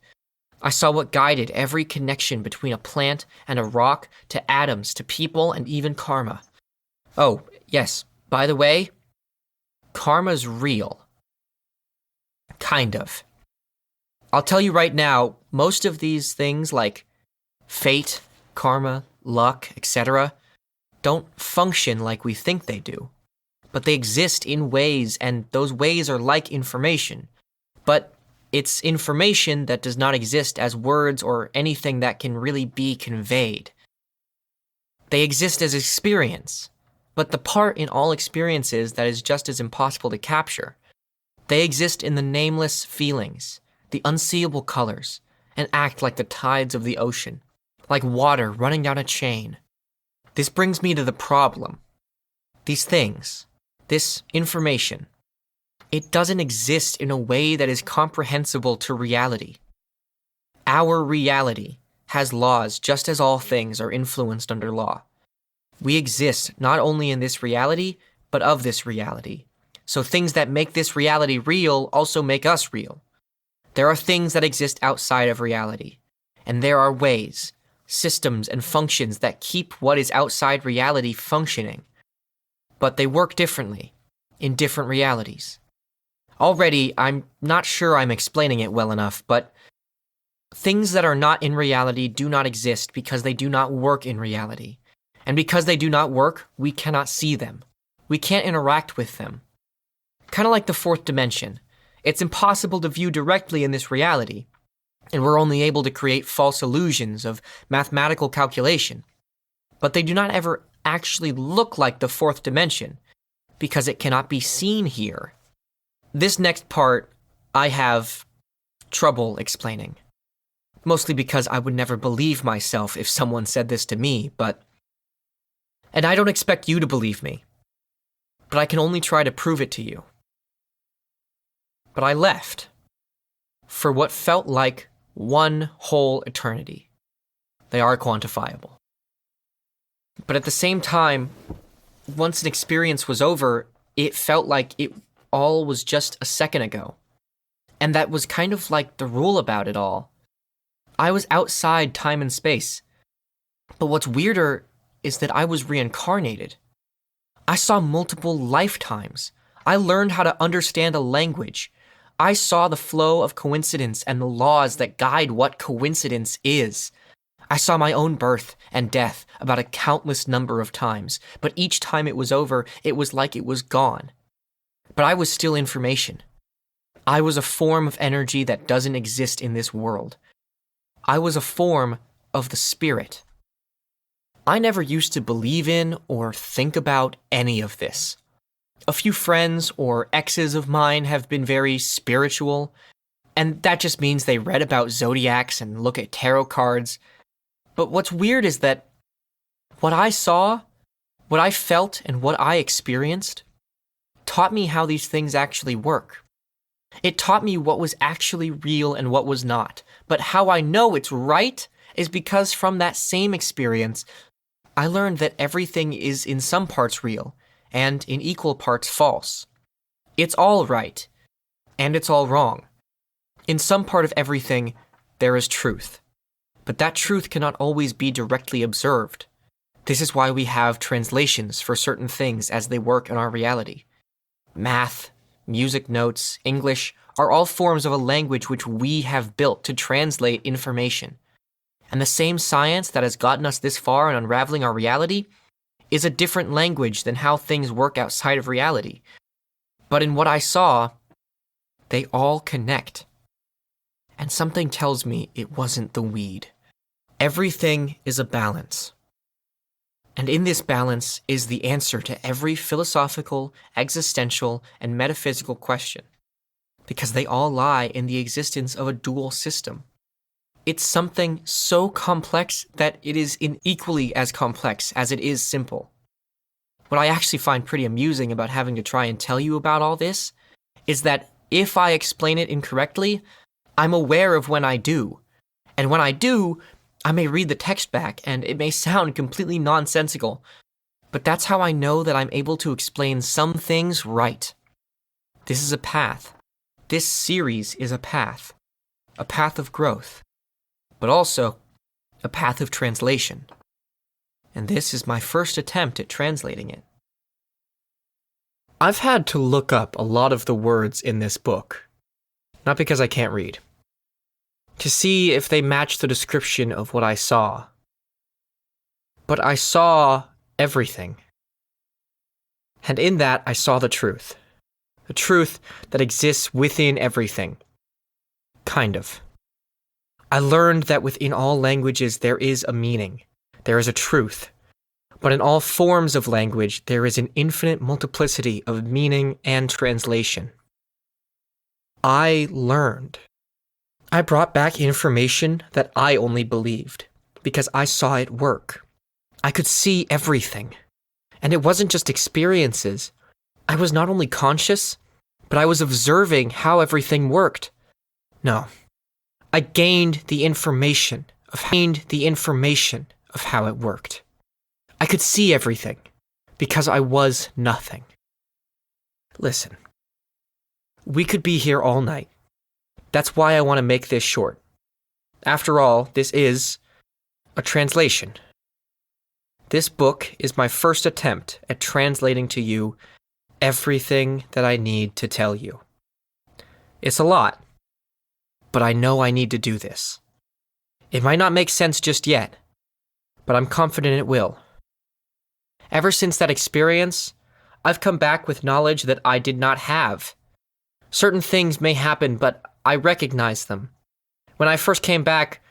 I saw what guided every connection between a plant and a rock to atoms to people and even karma. Oh, yes, by the way, karma's real. Kind of. I'll tell you right now, most of these things like fate, karma, luck, etc., don't function like we think they do. But they exist in ways, and those ways are like information. But it's information that does not exist as words or anything that can really be conveyed. They exist as experience, but the part in all experiences that is just as impossible to capture. They exist in the nameless feelings, the unseeable colors, and act like the tides of the ocean, like water running down a chain. This brings me to the problem. These things, this information, it doesn't exist in a way that is comprehensible to reality. Our reality has laws just as all things are influenced under law. We exist not only in this reality, but of this reality. So things that make this reality real also make us real. There are things that exist outside of reality, and there are ways, systems, and functions that keep what is outside reality functioning. But they work differently, in different realities. Already, I'm not sure I'm explaining it well enough, but things that are not in reality do not exist because they do not work in reality. And because they do not work, we cannot see them. We can't interact with them. Kind of like the fourth dimension. It's impossible to view directly in this reality, and we're only able to create false illusions of mathematical calculation. But they do not ever actually look like the fourth dimension, because it cannot be seen here. This next part, I have trouble explaining. Mostly because I would never believe myself if someone said this to me, and I don't expect you to believe me. But I can only try to prove it to you. But I left. for what felt like one whole eternity. They are quantifiable. But at the same time, once an experience was over, it felt like it all was just a second ago. And that was kind of like the rule about it all. I was outside time and space. But what's weirder is that I was reincarnated. I saw multiple lifetimes. I learned how to understand a language. I saw the flow of coincidence and the laws that guide what coincidence is. I saw my own birth and death about a countless number of times, but each time it was over, it was like it was gone. But I was still information. I was a form of energy that doesn't exist in this world. I was a form of the spirit. I never used to believe in or think about any of this. A few friends or exes of mine have been very spiritual, and that just means they read about zodiacs and look at tarot cards. But what's weird is that what I saw, what I felt, and what I experienced taught me how these things actually work. It taught me what was actually real and what was not. But how I know it's right is because from that same experience, I learned that everything is in some parts real and in equal parts false. It's all right, and it's all wrong. In some part of everything, there is truth. But that truth cannot always be directly observed. This is why we have translations for certain things as they work in our reality. Math, music notes, English are all forms of a language which we have built to translate information. And the same science that has gotten us this far in unraveling our reality is a different language than how things work outside of reality. But in what I saw, they all connect. And something tells me it wasn't the weed. Everything is a balance. And in this balance is the answer to every philosophical, existential, and metaphysical question. Because they all lie in the existence of a dual system. It's something so complex that it is equally as complex as it is simple. What I actually find pretty amusing about having to try and tell you about all this is that if I explain it incorrectly, I'm aware of when I do. And when I do, I may read the text back and it may sound completely nonsensical, but that's how I know that I'm able to explain some things right. This is a path. This series is a path of growth, but also a path of translation. And this is my first attempt at translating it. I've had to look up a lot of the words in this book, not because I can't read, to see if they match the description of what I saw. But I saw everything. And in that, I saw the truth that exists within everything. Kind of. I learned that within all languages there is a meaning, there is a truth. But in all forms of language, there is an infinite multiplicity of meaning and translation. I learned. I brought back information that I only believed, because I saw it work. I could see everything. And it wasn't just experiences. I was not only conscious, but I was observing how everything worked. No. I gained the information of how it worked. I could see everything, because I was nothing. Listen. We could be here all night. That's why I want to make this short. After all, this is a translation. This book is my first attempt at translating to you everything that I need to tell you. It's a lot, but I know I need to do this. It might not make sense just yet, but I'm confident it will. Ever since that experience, I've come back with knowledge that I did not have. Certain things may happen, but I recognize them. When I first came back,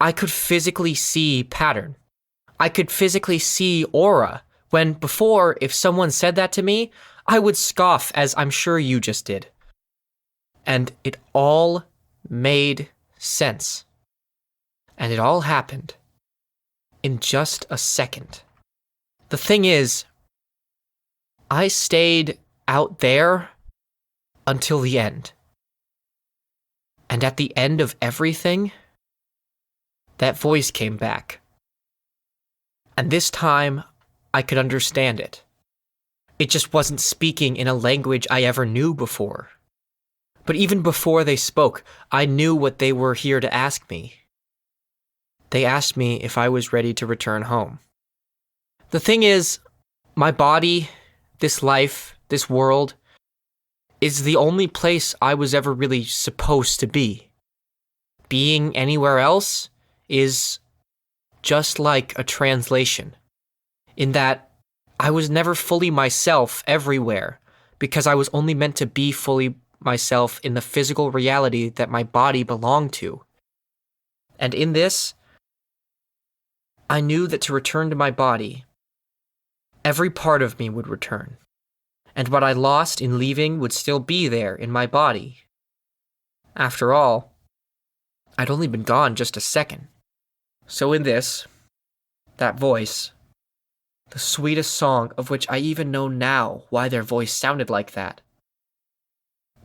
I could physically see pattern. I could physically see aura, when before, if someone said that to me, I would scoff, as I'm sure you just did. And it all made sense. And it all happened in just a second. The thing is, I stayed out there until the end. And at the end of everything, that voice came back. And this time, I could understand it. It just wasn't speaking in a language I ever knew before. But even before they spoke, I knew what they were here to ask me. They asked me if I was ready to return home. The thing is, my body, this life, this world, is the only place I was ever really supposed to be. Being anywhere else is just like a translation, in that I was never fully myself everywhere, because I was only meant to be fully myself in the physical reality that my body belonged to. And in this, I knew that to return to my body, every part of me would return, and what I lost in leaving would still be there in my body. After all, I'd only been gone just a second. So in this, that voice, the sweetest song of which I even know now why their voice sounded like that,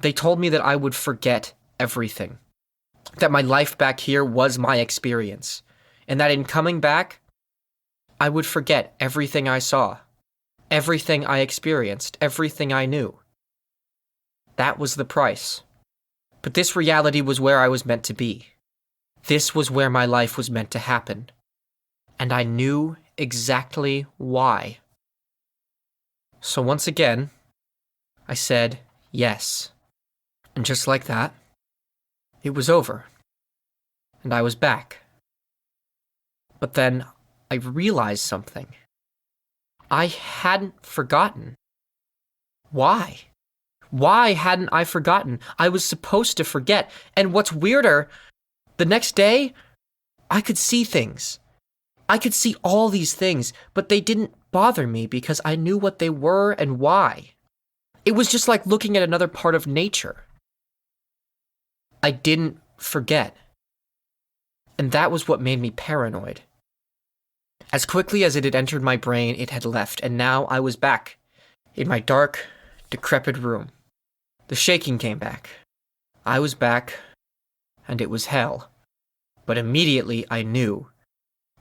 they told me that I would forget everything, that my life back here was my experience, and that in coming back, I would forget everything I saw, everything I experienced, everything I knew. That was the price. But this reality was where I was meant to be. This was where my life was meant to happen. And I knew exactly why. So once again, I said yes. And just like that, it was over. And I was back. But then I realized something. I hadn't forgotten. Why? Why hadn't I forgotten? I was supposed to forget. And what's weirder, the next day, I could see things. I could see all these things, but they didn't bother me because I knew what they were and why. It was just like looking at another part of nature. I didn't forget. And that was what made me paranoid. As quickly as it had entered my brain, it had left, and now I was back, in my dark, decrepit room. The shaking came back. I was back, and it was hell. But immediately I knew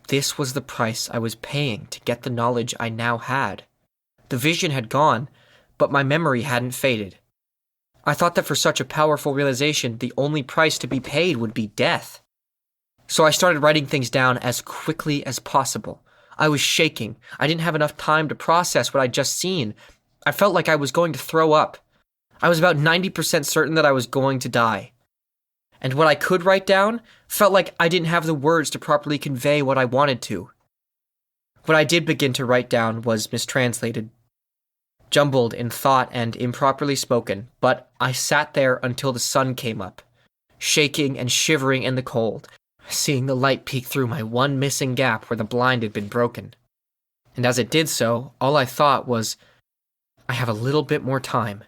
this was the price I was paying to get the knowledge I now had. The vision had gone, but my memory hadn't faded. I thought that for such a powerful realization, the only price to be paid would be death. So I started writing things down as quickly as possible. I was shaking. I didn't have enough time to process what I'd just seen. I felt like I was going to throw up. I was about 90% certain that I was going to die. And what I could write down felt like I didn't have the words to properly convey what I wanted to. What I did begin to write down was mistranslated, jumbled in thought and improperly spoken, but I sat there until the sun came up, shaking and shivering in the cold, seeing the light peek through my one missing gap where the blind had been broken. And as it did so, all I thought was, I have a little bit more time,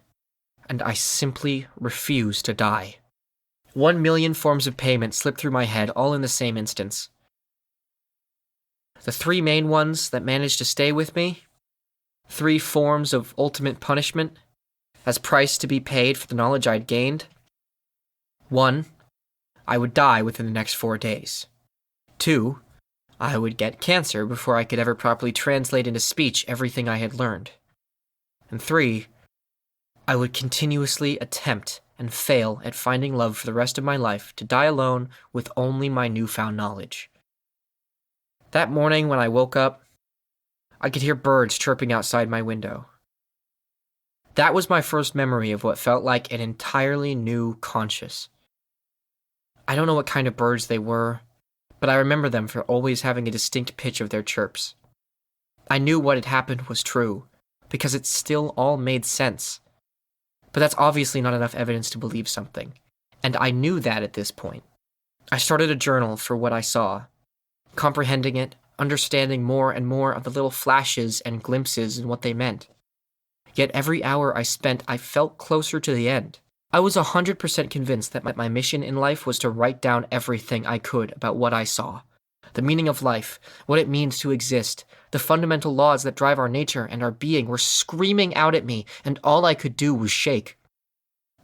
and I simply refuse to die. 1,000,000 forms of payment slipped through my head all in the same instance. The 3 main ones that managed to stay with me, 3 forms of ultimate punishment, as price to be paid for the knowledge I'd gained. 1, I would die within the next 4 days. 2, I would get cancer before I could ever properly translate into speech everything I had learned. And 3, I would continuously attempt and fail at finding love for the rest of my life, to die alone with only my newfound knowledge. That morning when I woke up, I could hear birds chirping outside my window. That was my first memory of what felt like an entirely new conscious. I don't know what kind of birds they were, but I remember them for always having a distinct pitch of their chirps. I knew what had happened was true, because it still all made sense. But that's obviously not enough evidence to believe something, and I knew that at this point. I started a journal for what I saw, comprehending it, understanding more and more of the little flashes and glimpses and what they meant. Yet every hour I spent, I felt closer to the end. I was 100% convinced that my mission in life was to write down everything I could about what I saw. The meaning of life, what it means to exist, the fundamental laws that drive our nature and our being were screaming out at me, and all I could do was shake.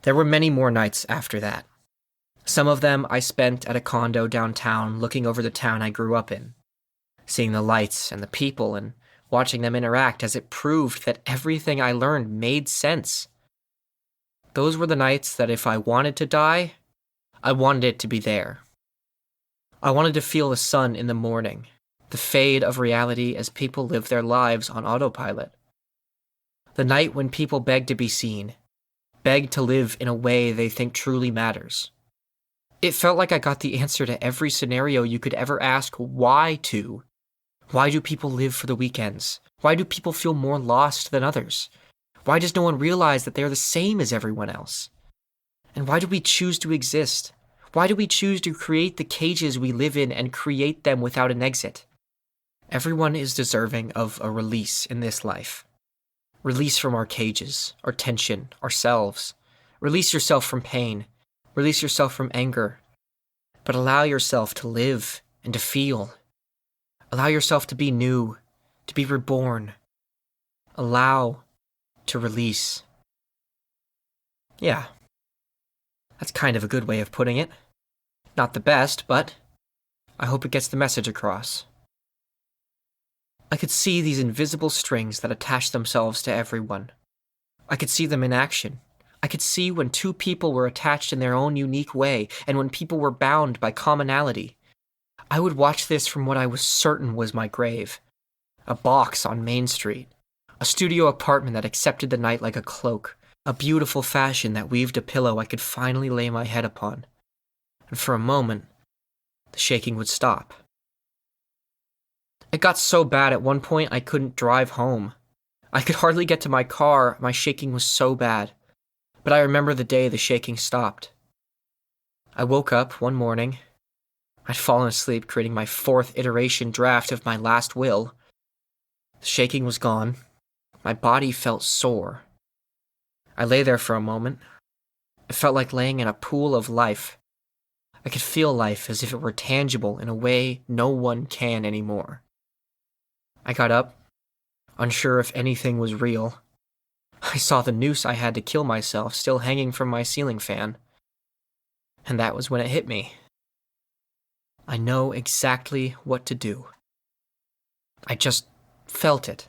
There were many more nights after that. Some of them I spent at a condo downtown looking over the town I grew up in, seeing the lights and the people and watching them interact as it proved that everything I learned made sense. Those were the nights that if I wanted to die, I wanted it to be there. I wanted to feel the sun in the morning, the fade of reality as people live their lives on autopilot. The night when people beg to be seen, beg to live in a way they think truly matters. It felt like I got the answer to every scenario you could ever ask why to. Why do people live for the weekends? Why do people feel more lost than others? Why does no one realize that they're the same as everyone else? And why do we choose to exist? Why do we choose to create the cages we live in and create them without an exit? Everyone is deserving of a release in this life. Release from our cages, our tension, ourselves. Release yourself from pain. Release yourself from anger. But allow yourself to live and to feel. Allow yourself to be new, to be reborn. Allow to release. Yeah. That's kind of a good way of putting it. Not the best, but I hope it gets the message across. I could see these invisible strings that attach themselves to everyone. I could see them in action. I could see when two people were attached in their own unique way, and when people were bound by commonality. I would watch this from what I was certain was my grave. A box on Main Street. A studio apartment that accepted the night like a cloak. A beautiful fashion that weaved a pillow I could finally lay my head upon. And for a moment, the shaking would stop. It got so bad at one point I couldn't drive home. I could hardly get to my car, my shaking was so bad. But I remember the day the shaking stopped. I woke up one morning. I'd fallen asleep creating my 4th iteration draft of my last will. The shaking was gone. My body felt sore. I lay there for a moment. It felt like laying in a pool of life. I could feel life as if it were tangible in a way no one can anymore. I got up, unsure if anything was real. I saw the noose I had to kill myself still hanging from my ceiling fan. And that was when it hit me. I know exactly what to do. I just felt it.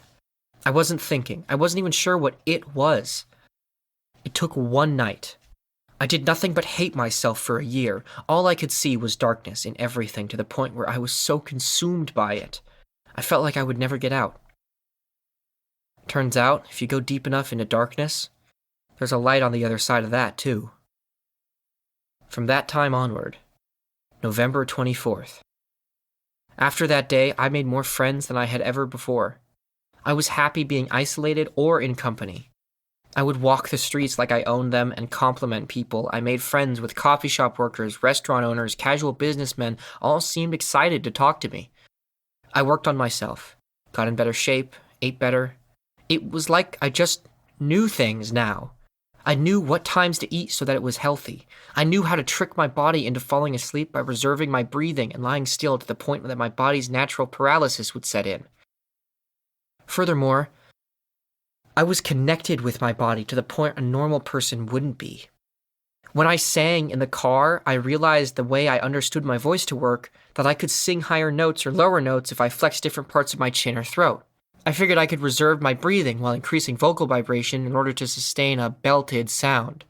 I wasn't thinking. I wasn't even sure what it was. It took one night. I did nothing but hate myself for a year. All I could see was darkness in everything to the point where I was so consumed by it. I felt like I would never get out. Turns out, if you go deep enough into darkness, there's a light on the other side of that, too. From that time onward, November 24th. After that day, I made more friends than I had ever before. I was happy being isolated or in company. I would walk the streets like I owned them and compliment people. I made friends with coffee shop workers, restaurant owners, casual businessmen. All seemed excited to talk to me. I worked on myself, got in better shape, ate better. It was like I just knew things now. I knew what times to eat so that it was healthy. I knew how to trick my body into falling asleep by reserving my breathing and lying still to the point that my body's natural paralysis would set in. Furthermore, I was connected with my body to the point a normal person wouldn't be. When I sang in the car, I realized the way I understood my voice to work, that I could sing higher notes or lower notes if I flexed different parts of my chin or throat. I figured I could reserve my breathing while increasing vocal vibration in order to sustain a belted sound.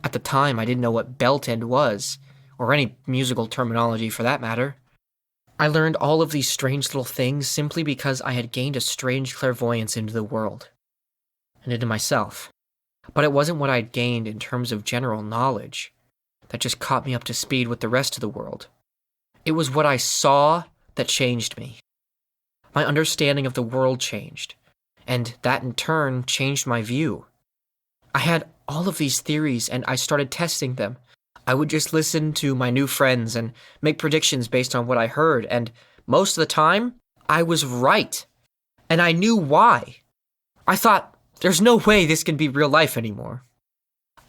At the time, I didn't know what belted was, or any musical terminology for that matter. I learned all of these strange little things simply because I had gained a strange clairvoyance into the world, and into myself. But it wasn't what I'd gained in terms of general knowledge that just caught me up to speed with the rest of the world. It was what I saw that changed me. My understanding of the world changed, and that in turn changed my view. I had all of these theories, and I started testing them. I would just listen to my new friends and make predictions based on what I heard, and most of the time, I was right. And I knew why. I thought, there's no way this can be real life anymore.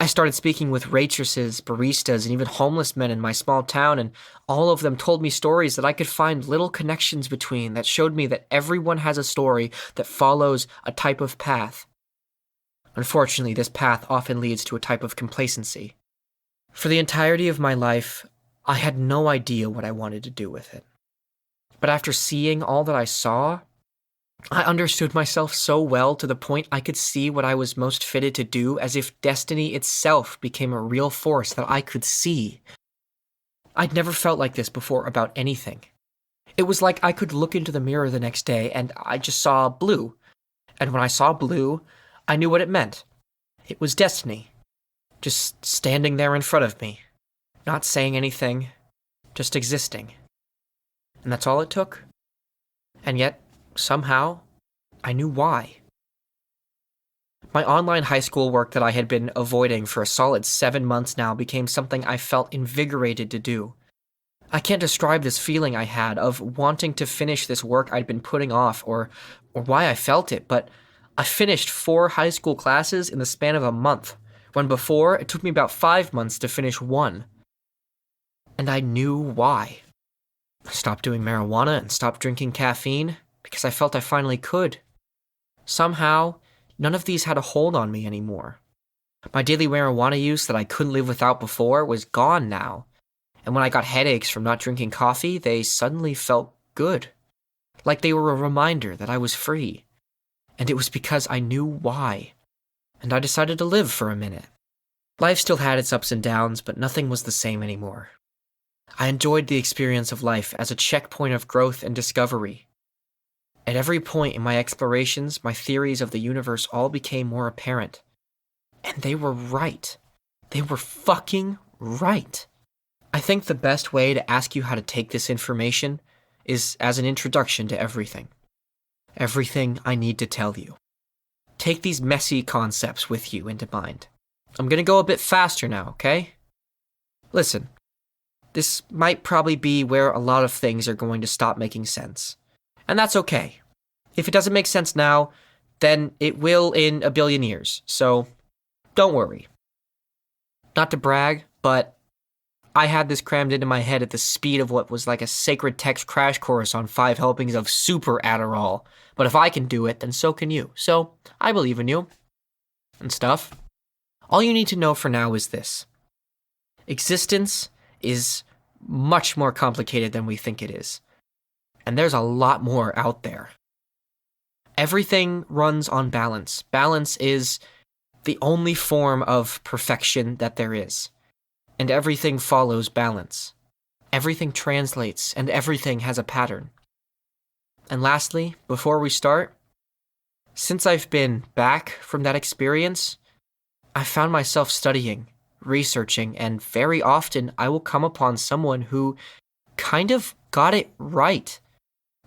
I started speaking with waitresses, baristas, and even homeless men in my small town, and all of them told me stories that I could find little connections between that showed me that everyone has a story that follows a type of path. Unfortunately, this path often leads to a type of complacency. For the entirety of my life, I had no idea what I wanted to do with it. But after seeing all that I saw, I understood myself so well to the point I could see what I was most fitted to do, as if destiny itself became a real force that I could see. I'd never felt like this before about anything. It was like I could look into the mirror the next day and I just saw blue. And when I saw blue, I knew what it meant. It was destiny. Just standing there in front of me. Not saying anything. Just existing. And that's all it took. And yet, somehow, I knew why. My online high school work that I had been avoiding for a solid 7 months now became something I felt invigorated to do. I can't describe this feeling I had of wanting to finish this work I'd been putting off or why I felt it, but I finished 4 high school classes in the span of a month, when before it took me about 5 months to finish 1. And I knew why. I stopped doing marijuana and stopped drinking caffeine because I felt I finally could. Somehow, none of these had a hold on me anymore. My daily marijuana use that I couldn't live without before was gone now. And when I got headaches from not drinking coffee, they suddenly felt good. Like they were a reminder that I was free. And it was because I knew why. And I decided to live for a minute. Life still had its ups and downs, but nothing was the same anymore. I enjoyed the experience of life as a checkpoint of growth and discovery. At every point in my explorations, my theories of the universe all became more apparent. And they were right. They were fucking right. I think the best way to ask you how to take this information is as an introduction to everything. Everything I need to tell you. Take these messy concepts with you into mind. I'm gonna go a bit faster now, okay? Listen, this might probably be where a lot of things are going to stop making sense. And that's okay. If it doesn't make sense now, then it will in a billion years, so don't worry. Not to brag, but I had this crammed into my head at the speed of what was like a sacred text crash course on 5 helpings of super Adderall. But if I can do it, then so can you. So, I believe in you. And stuff. All you need to know for now is this. Existence is much more complicated than we think it is. And there's a lot more out there. Everything runs on balance. Balance is the only form of perfection that there is. And everything follows balance. Everything translates, and everything has a pattern. And lastly, before we start, since I've been back from that experience, I found myself studying, researching, and very often I will come upon someone who kind of got it right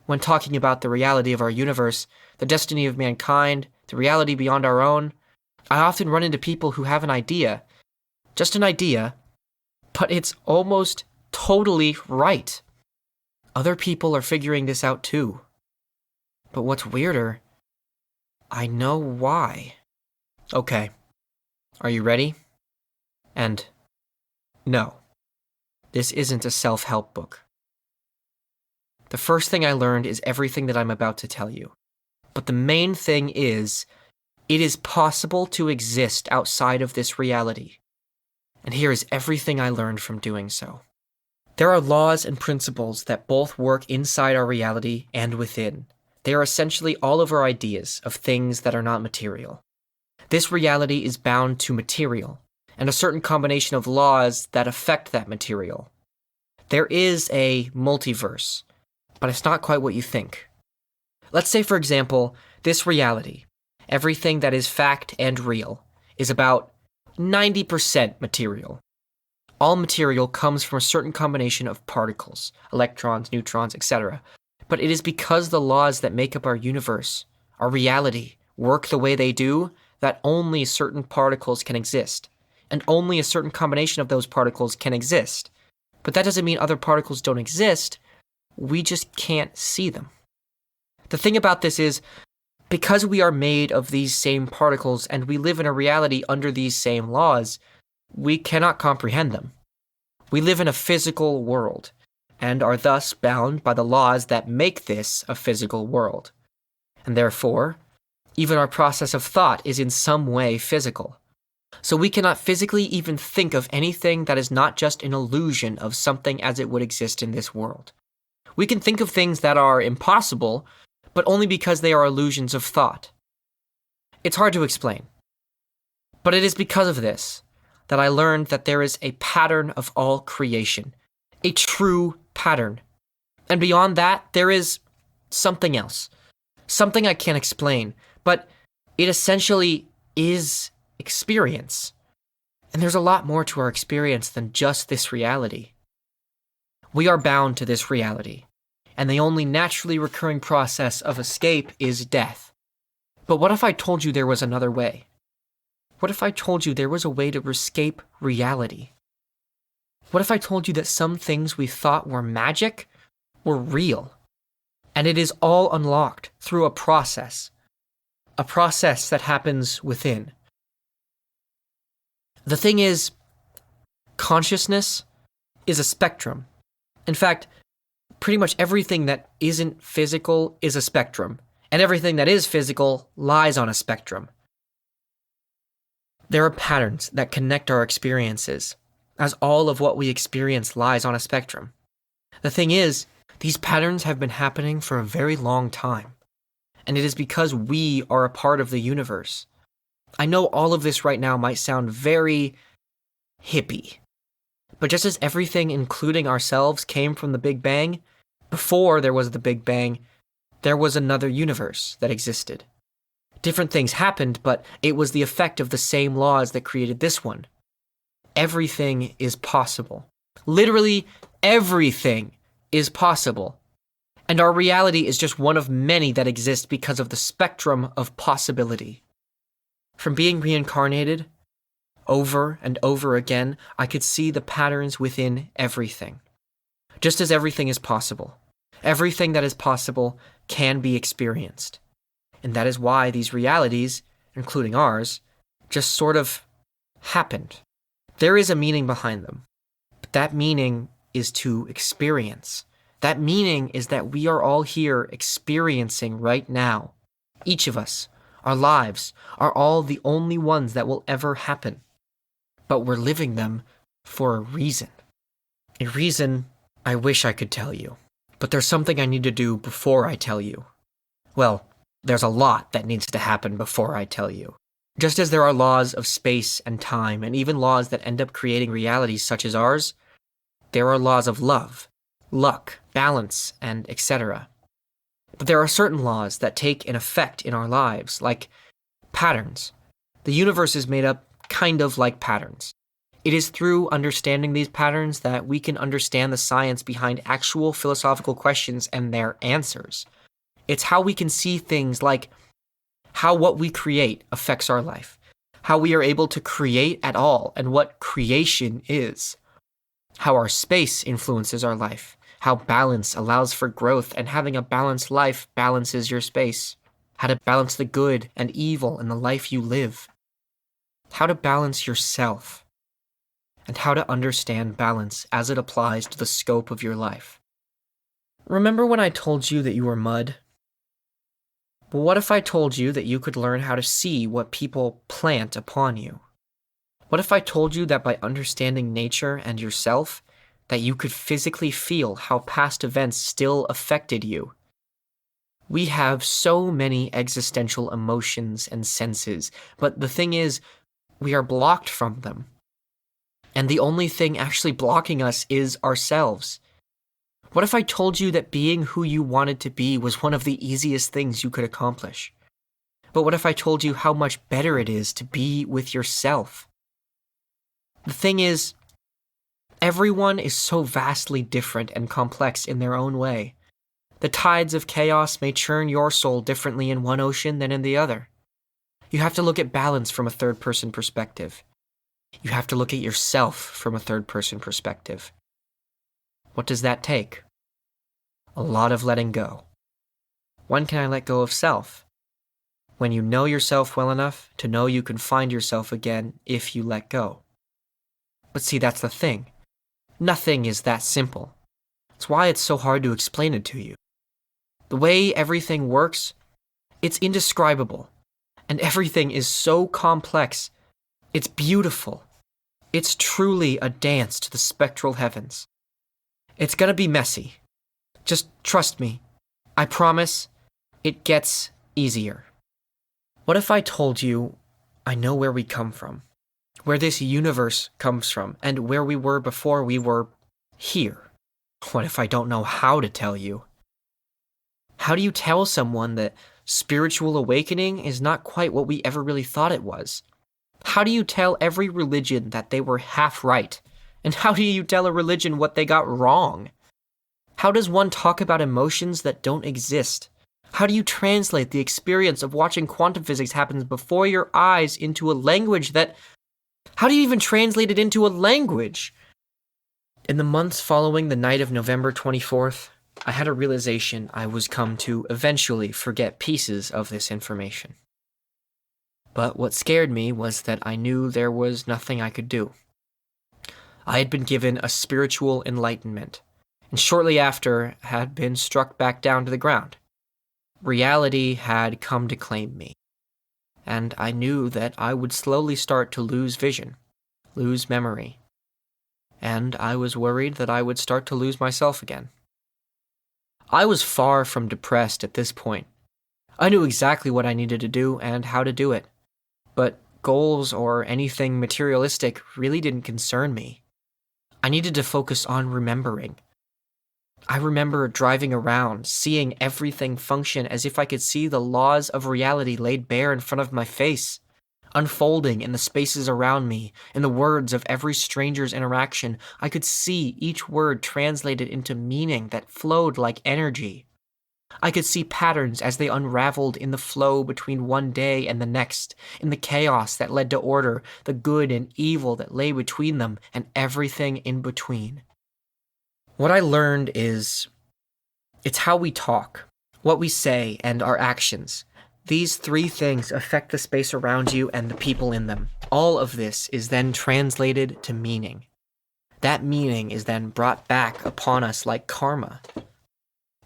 when talking about the reality of our universe, the destiny of mankind, the reality beyond our own. I often run into people who have an idea, just an idea, but it's almost totally right. Other people are figuring this out too. But what's weirder, I know why. Okay, are you ready? And no, this isn't a self-help book. The first thing I learned is everything that I'm about to tell you. But the main thing is, it is possible to exist outside of this reality. And here is everything I learned from doing so. There are laws and principles that both work inside our reality and within. They are essentially all of our ideas of things that are not material. This reality is bound to material, and a certain combination of laws that affect that material. There is a multiverse, but it's not quite what you think. Let's say, for example, this reality, everything that is fact and real, is about 90% material. All material comes from a certain combination of particles, electrons, neutrons, etc. But it is because the laws that make up our universe, our reality, work the way they do, that only certain particles can exist. And only a certain combination of those particles can exist. But that doesn't mean other particles don't exist, we just can't see them. The thing about this is, because we are made of these same particles and we live in a reality under these same laws, we cannot comprehend them. We live in a physical world, and are thus bound by the laws that make this a physical world. And therefore, even our process of thought is in some way physical. So we cannot physically even think of anything that is not just an illusion of something as it would exist in this world. We can think of things that are impossible, but only because they are illusions of thought. It's hard to explain. But it is because of this that I learned that there is a pattern of all creation, a true pattern. And beyond that, there is something else, something I can't explain, but it essentially is experience. And there's a lot more to our experience than just this reality. We are bound to this reality, and the only naturally recurring process of escape is death. But what if I told you there was another way? What if I told you there was a way to escape reality? What if I told you that some things we thought were magic were real? And it is all unlocked through a process that happens within. The thing is, consciousness is a spectrum. In fact, pretty much everything that isn't physical is a spectrum, and everything that is physical lies on a spectrum. There are patterns that connect our experiences, as all of what we experience lies on a spectrum. The thing is, these patterns have been happening for a very long time, and it is because we are a part of the universe. I know all of this right now might sound very hippie, but just as everything, including ourselves, came from the Big Bang, before there was the Big Bang, there was another universe that existed. Different things happened, but it was the effect of the same laws that created this one. Everything is possible. Literally everything is possible. And our reality is just one of many that exist because of the spectrum of possibility. From being reincarnated, over and over again, I could see the patterns within everything. Just as everything is possible. Everything that is possible can be experienced. And that is why these realities, including ours, just sort of happened. There is a meaning behind them. But that meaning is to experience. That meaning is that we are all here experiencing right now. Each of us, our lives, are all the only ones that will ever happen. But we're living them for a reason. A reason I wish I could tell you. But there's something I need to do before I tell you. Well, there's a lot that needs to happen before I tell you. Just as there are laws of space and time, and even laws that end up creating realities such as ours, there are laws of love, luck, balance, and etc. But there are certain laws that take an effect in our lives, like patterns. The universe is made up kind of like patterns. It is through understanding these patterns that we can understand the science behind actual philosophical questions and their answers. It's how we can see things like how what we create affects our life, how we are able to create at all, and what creation is, how our space influences our life, how balance allows for growth, and having a balanced life balances your space, how to balance the good and evil in the life you live, how to balance yourself, and how to understand balance as it applies to the scope of your life. Remember when I told you that you were mud? But what if I told you that you could learn how to see what people plant upon you? What if I told you that by understanding nature and yourself, that you could physically feel how past events still affected you? We have so many existential emotions and senses, but the thing is, we are blocked from them. And the only thing actually blocking us is ourselves. What if I told you that being who you wanted to be was one of the easiest things you could accomplish? But what if I told you how much better it is to be with yourself? The thing is, everyone is so vastly different and complex in their own way. The tides of chaos may churn your soul differently in one ocean than in the other. You have to look at balance from a third-person perspective. You have to look at yourself from a third-person perspective. What does that take? A lot of letting go. When can I let go of self? When you know yourself well enough to know you can find yourself again if you let go. But see, that's the thing. Nothing is that simple. It's why it's so hard to explain it to you. The way everything works, it's indescribable. And everything is so complex It's beautiful. It's truly a dance to the spectral heavens. It's gonna be messy. Just trust me. I promise it gets easier. What if I told you I know where we come from, where this universe comes from, and where we were before we were here? What if I don't know how to tell you? How do you tell someone that spiritual awakening is not quite what we ever really thought it was? How do you tell every religion that they were half right? And how do you tell a religion what they got wrong? How does one talk about emotions that don't exist? How do you translate the experience of watching quantum physics happen before your eyes into a language that... How do you even translate it into a language? In the months following the night of November 24th, I had a realization I was come to eventually forget pieces of this information. But what scared me was that I knew there was nothing I could do. I had been given a spiritual enlightenment, and shortly after had been struck back down to the ground. Reality had come to claim me, and I knew that I would slowly start to lose vision, lose memory, and I was worried that I would start to lose myself again. I was far from depressed at this point. I knew exactly what I needed to do and how to do it, but goals or anything materialistic really didn't concern me. I needed to focus on remembering. I remember driving around, seeing everything function as if I could see the laws of reality laid bare in front of my face, unfolding in the spaces around me, in the words of every stranger's interaction. I could see each word translated into meaning that flowed like energy. I could see patterns as they unraveled in the flow between one day and the next, in the chaos that led to order, the good and evil that lay between them, and everything in between. What I learned is, it's how we talk, what we say, and our actions. These three things affect the space around you and the people in them. All of this is then translated to meaning. That meaning is then brought back upon us like karma.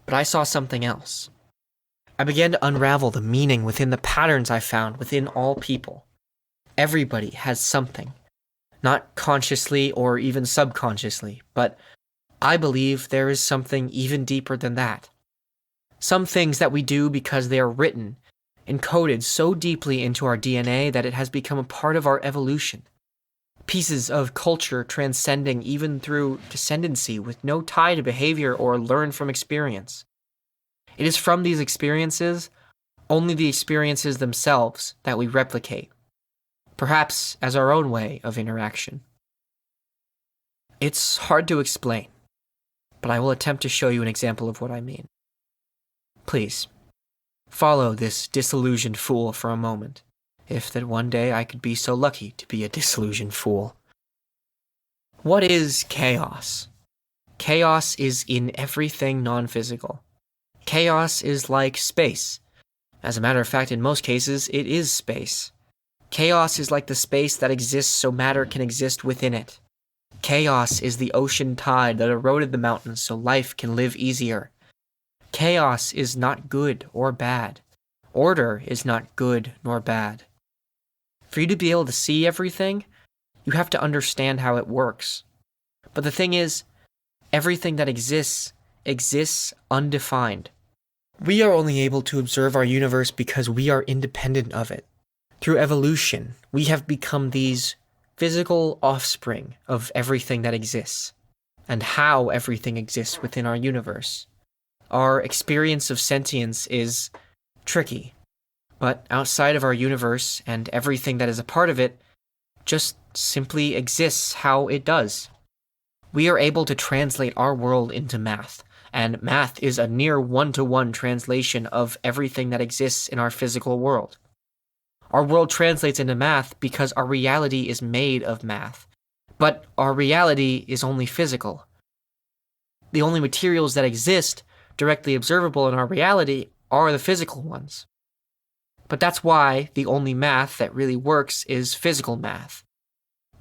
But I saw something else. I began to unravel the meaning within the patterns I found within all people. Everybody has something, not consciously or even subconsciously, but I believe there is something even deeper than that. Some things that we do because they are written, encoded so deeply into our DNA that it has become a part of our evolution. Pieces of culture transcending even through descendancy with no tie to behavior or learn from experience. It is from these experiences, only the experiences themselves, that we replicate, perhaps as our own way of interaction. It's hard to explain, but I will attempt to show you an example of what I mean. Please, follow this disillusioned fool for a moment, if that one day I could be so lucky to be a disillusioned fool. What is chaos? Chaos is in everything non-physical. Chaos is like space. As a matter of fact, in most cases, it is space. Chaos is like the space that exists so matter can exist within it. Chaos is the ocean tide that eroded the mountains so life can live easier. Chaos is not good or bad. Order is not good nor bad. For you to be able to see everything, you have to understand how it works. But the thing is, everything that exists undefined. We are only able to observe our universe because we are independent of it. Through evolution, we have become these physical offspring of everything that exists, and how everything exists within our universe. Our experience of sentience is tricky, but outside of our universe and everything that is a part of it just simply exists how it does. We are able to translate our world into math, and math is a near one-to-one translation of everything that exists in our physical world. Our world translates into math because our reality is made of math, but our reality is only physical. The only materials that exist, directly observable in our reality, are the physical ones. But that's why the only math that really works is physical math.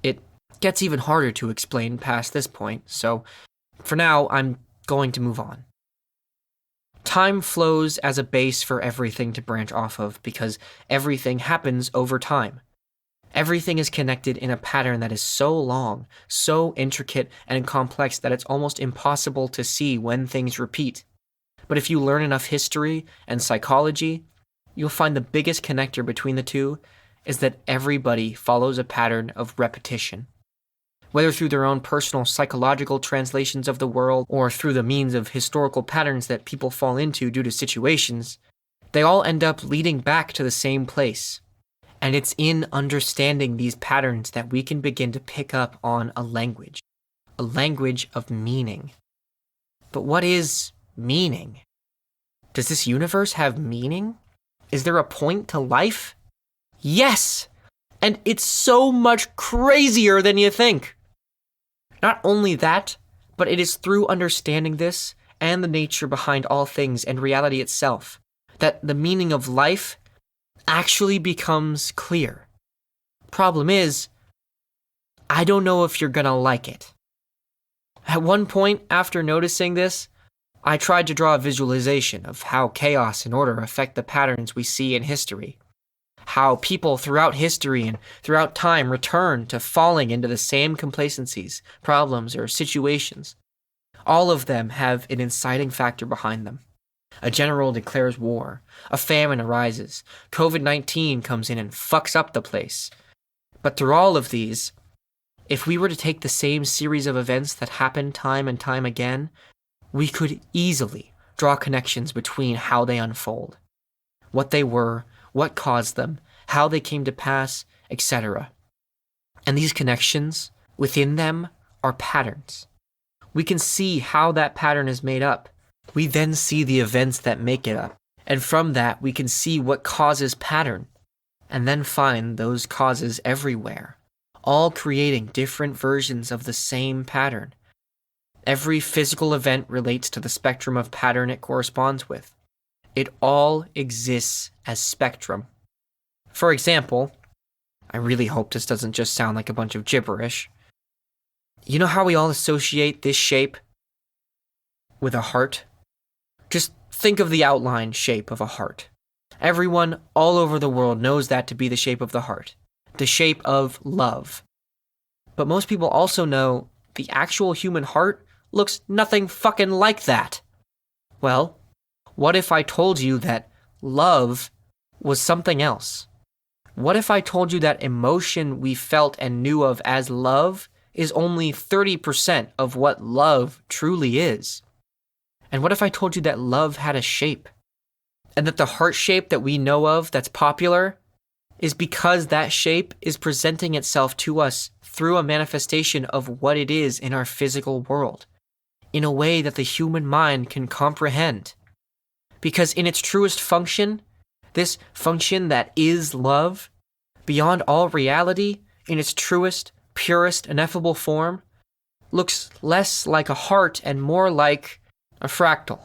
It gets even harder to explain past this point, so for now I'm going to move on. Time flows as a base for everything to branch off of because everything happens over time. Everything is connected in a pattern that is so long, so intricate and complex that it's almost impossible to see when things repeat. But if you learn enough history and psychology, you'll find the biggest connector between the two is that everybody follows a pattern of repetition. Whether through their own personal psychological translations of the world or through the means of historical patterns that people fall into due to situations, they all end up leading back to the same place. And it's in understanding these patterns that we can begin to pick up on a language of meaning. But what is meaning? Does this universe have meaning? Is there a point to life? Yes! And it's so much crazier than you think. Not only that, but it is through understanding this and the nature behind all things and reality itself that the meaning of life actually becomes clear. Problem is, I don't know if you're gonna like it. At one point, after noticing this, I tried to draw a visualization of how chaos and order affect the patterns we see in history. How people throughout history and throughout time return to falling into the same complacencies, problems, or situations. All of them have an inciting factor behind them. A general declares war, a famine arises, COVID-19 comes in and fucks up the place. But through all of these, if we were to take the same series of events that happen time and time again, we could easily draw connections between how they unfold, what they were, what caused them, how they came to pass, etc. And these connections, within them, are patterns. We can see how that pattern is made up. We then see the events that make it up. And from that, we can see what causes pattern, and then find those causes everywhere, all creating different versions of the same pattern. Every physical event relates to the spectrum of pattern it corresponds with. It all exists as spectrum. For example, I really hope this doesn't just sound like a bunch of gibberish. You know how we all associate this shape with a heart? Just think of the outline shape of a heart. Everyone all over the world knows that to be the shape of the heart, the shape of love. But most people also know the actual human heart looks nothing fucking like that. Well, what if I told you that love was something else? What if I told you that emotion we felt and knew of as love is only 30% of what love truly is? And what if I told you that love had a shape? And that the heart shape that we know of that's popular is because that shape is presenting itself to us through a manifestation of what it is in our physical world, in a way that the human mind can comprehend. Because in its truest function, this function that is love, beyond all reality, in its truest, purest, ineffable form, looks less like a heart and more like a fractal.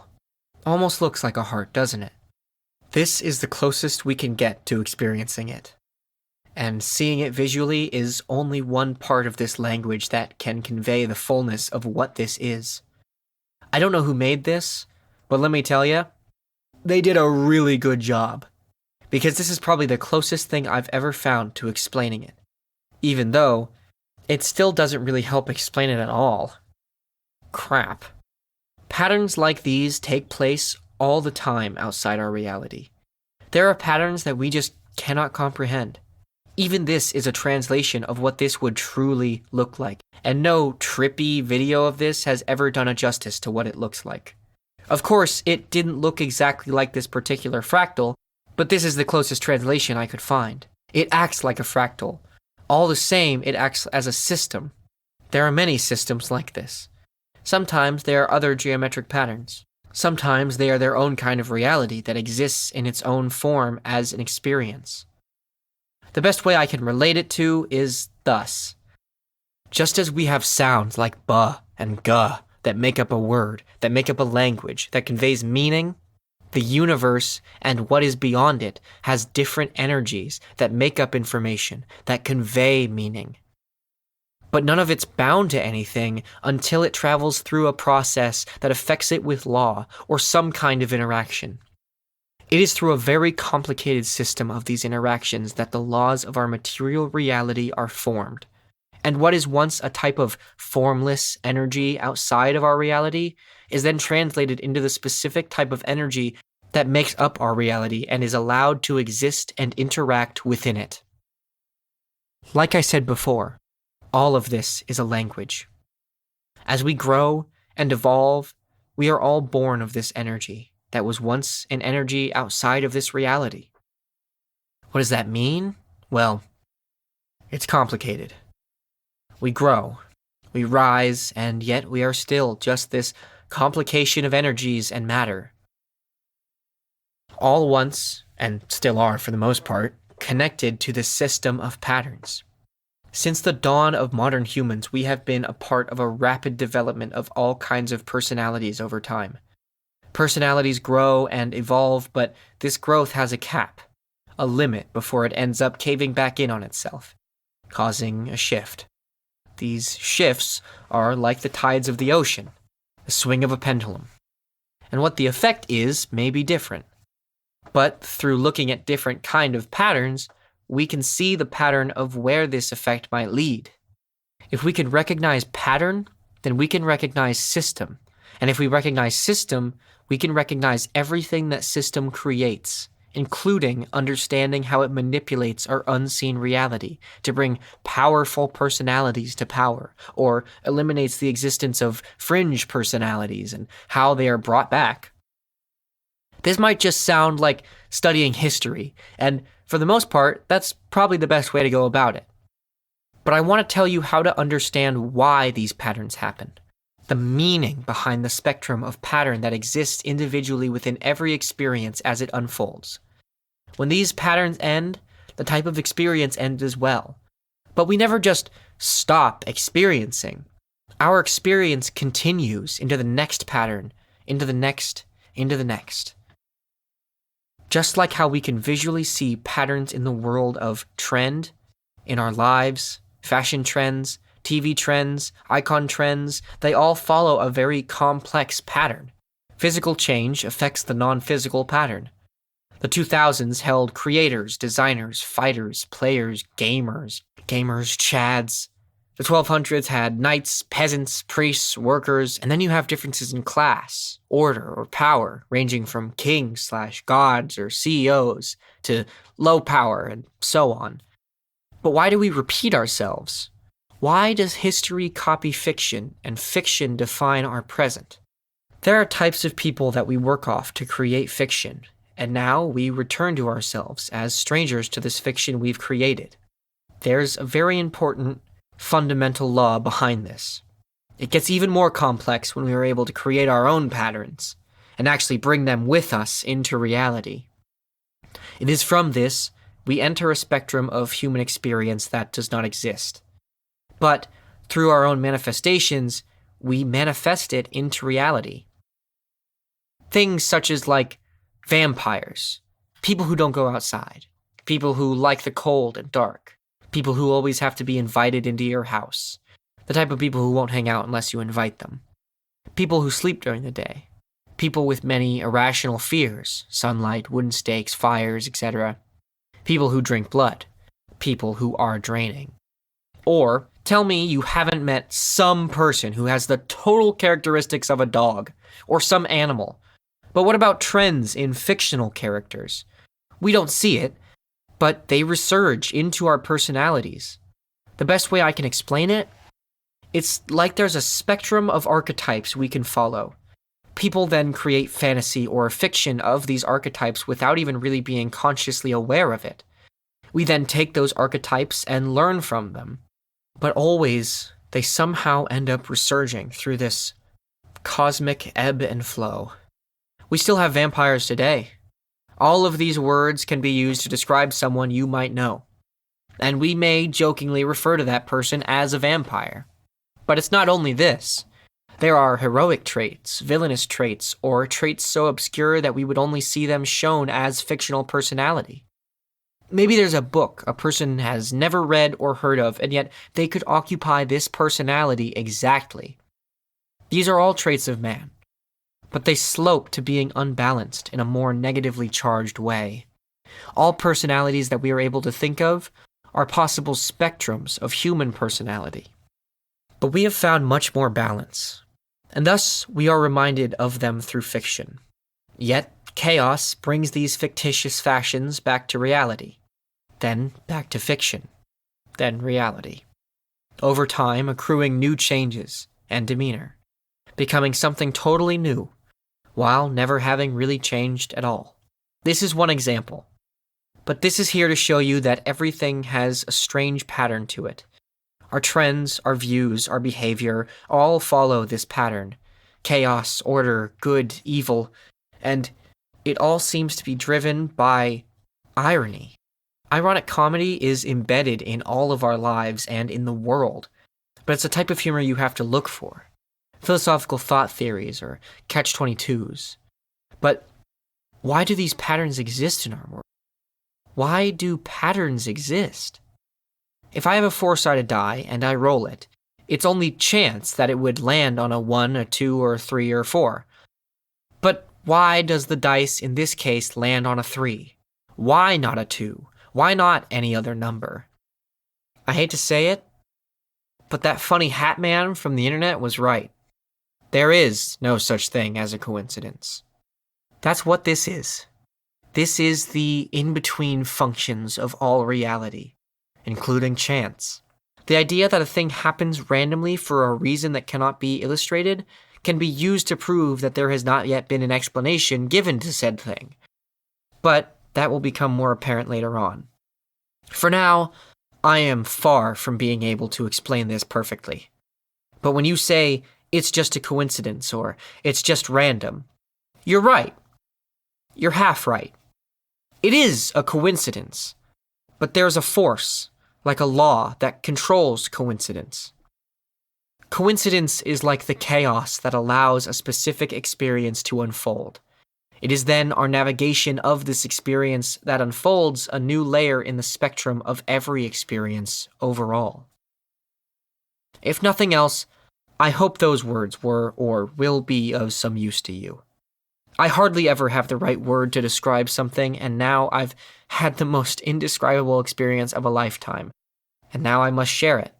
Almost looks like a heart, doesn't it? This is the closest we can get to experiencing it. And seeing it visually is only one part of this language that can convey the fullness of what this is. I don't know who made this, but let me tell you, they did a really good job. Because this is probably the closest thing I've ever found to explaining it. Even though, it still doesn't really help explain it at all. Crap. Patterns like these take place all the time outside our reality. There are patterns that we just cannot comprehend. Even this is a translation of what this would truly look like, and no trippy video of this has ever done a justice to what it looks like. Of course, it didn't look exactly like this particular fractal, but this is the closest translation I could find. It acts like a fractal. All the same, it acts as a system. There are many systems like this. Sometimes there are other geometric patterns. Sometimes they are their own kind of reality that exists in its own form as an experience. The best way I can relate it to is thus. Just as we have sounds like buh and guh that make up a word, that make up a language, that conveys meaning, the universe and what is beyond it has different energies that make up information, that convey meaning. But none of it's bound to anything until it travels through a process that affects it with law or some kind of interaction. It is through a very complicated system of these interactions that the laws of our material reality are formed. And what is once a type of formless energy outside of our reality is then translated into the specific type of energy that makes up our reality and is allowed to exist and interact within it. Like I said before, all of this is a language. As we grow and evolve, we are all born of this energy that was once an energy outside of this reality. What does that mean? Well, it's complicated. We grow, we rise, and yet we are still just this complication of energies and matter. All once, and still are for the most part, connected to this system of patterns. Since the dawn of modern humans, we have been a part of a rapid development of all kinds of personalities over time. Personalities grow and evolve, but this growth has a cap, a limit before it ends up caving back in on itself, causing a shift. These shifts are like the tides of the ocean, the swing of a pendulum. And what the effect is may be different. But through looking at different kind of patterns, we can see the pattern of where this effect might lead. If we can recognize pattern, then we can recognize system. And if we recognize system, we can recognize everything that system creates, including understanding how it manipulates our unseen reality to bring powerful personalities to power, or eliminates the existence of fringe personalities and how they are brought back. This might just sound like studying history, and for the most part, that's probably the best way to go about it. But I want to tell you how to understand why these patterns happen, the meaning behind the spectrum of pattern that exists individually within every experience as it unfolds. When these patterns end, the type of experience ends as well. But we never just stop experiencing. Our experience continues into the next pattern, into the next, into the next. Just like how we can visually see patterns in the world of trend, in our lives, fashion trends, TV trends, icon trends, they all follow a very complex pattern. Physical change affects the non-physical pattern. The 2000s held creators, designers, fighters, players, gamers, chads. The 1200s had knights, peasants, priests, workers, and then you have differences in class, order, or power, ranging from kings/gods or CEOs to low power and so on. But why do we repeat ourselves? Why does history copy fiction and fiction define our present? There are types of people that we work off to create fiction, and now we return to ourselves as strangers to this fiction we've created. There's a very important fundamental law behind this. It gets even more complex when we are able to create our own patterns and actually bring them with us into reality. It is from this we enter a spectrum of human experience that does not exist. But through our own manifestations, we manifest it into reality. Things such as like vampires, people who don't go outside, people who like the cold and dark, people who always have to be invited into your house, the type of people who won't hang out unless you invite them, people who sleep during the day, people with many irrational fears, sunlight, wooden stakes, fires, etc., people who drink blood, people who are draining. Or tell me you haven't met some person who has the total characteristics of a dog or some animal. But what about trends in fictional characters? We don't see it, but they resurge into our personalities. The best way I can explain it? It's like there's a spectrum of archetypes we can follow. People then create fantasy or fiction of these archetypes without even really being consciously aware of it. We then take those archetypes and learn from them. But always, they somehow end up resurging through this cosmic ebb and flow. We still have vampires today. All of these words can be used to describe someone you might know. And we may jokingly refer to that person as a vampire. But it's not only this. There are heroic traits, villainous traits, or traits so obscure that we would only see them shown as fictional personality. Maybe there's a book a person has never read or heard of, and yet they could occupy this personality exactly. These are all traits of man. but they slope to being unbalanced in a more negatively charged way. All personalities that we are able to think of are possible spectrums of human personality. But we have found much more balance, and thus we are reminded of them through fiction. Yet, chaos brings these fictitious fashions back to reality, then back to fiction, then reality. Over time, accruing new changes and demeanor, becoming something totally new, while never having really changed at all. This is one example, but this is here to show you that everything has a strange pattern to it. Our trends, our views, our behavior all follow this pattern. Chaos, order, good, evil, and it all seems to be driven by irony. Ironic comedy is embedded in all of our lives and in the world, but it's a type of humor you have to look for. Philosophical thought theories or catch-22s. But why do these patterns exist in our world? Why do patterns exist? If I have a 4-sided die and I roll it, it's only chance that it would land on a 1, a 2, or a 3, or 4. But why does the dice in this case land on a 3? Why not a 2? Why not any other number? I hate to say it, but that funny hat man from the internet was right. There is no such thing as a coincidence. That's what this is. This is the in-between functions of all reality, including chance. The idea that a thing happens randomly for a reason that cannot be illustrated can be used to prove that there has not yet been an explanation given to said thing. But that will become more apparent later on. For now, I am far from being able to explain this perfectly. But when you say, it's just a coincidence, or it's just random, you're right. You're half right. It is a coincidence, but there's a force, like a law, that controls coincidence. Coincidence is like the chaos that allows a specific experience to unfold. It is then our navigation of this experience that unfolds a new layer in the spectrum of every experience overall. If nothing else, I hope those words were or will be of some use to you. I hardly ever have the right word to describe something, and now I've had the most indescribable experience of a lifetime, and now I must share it.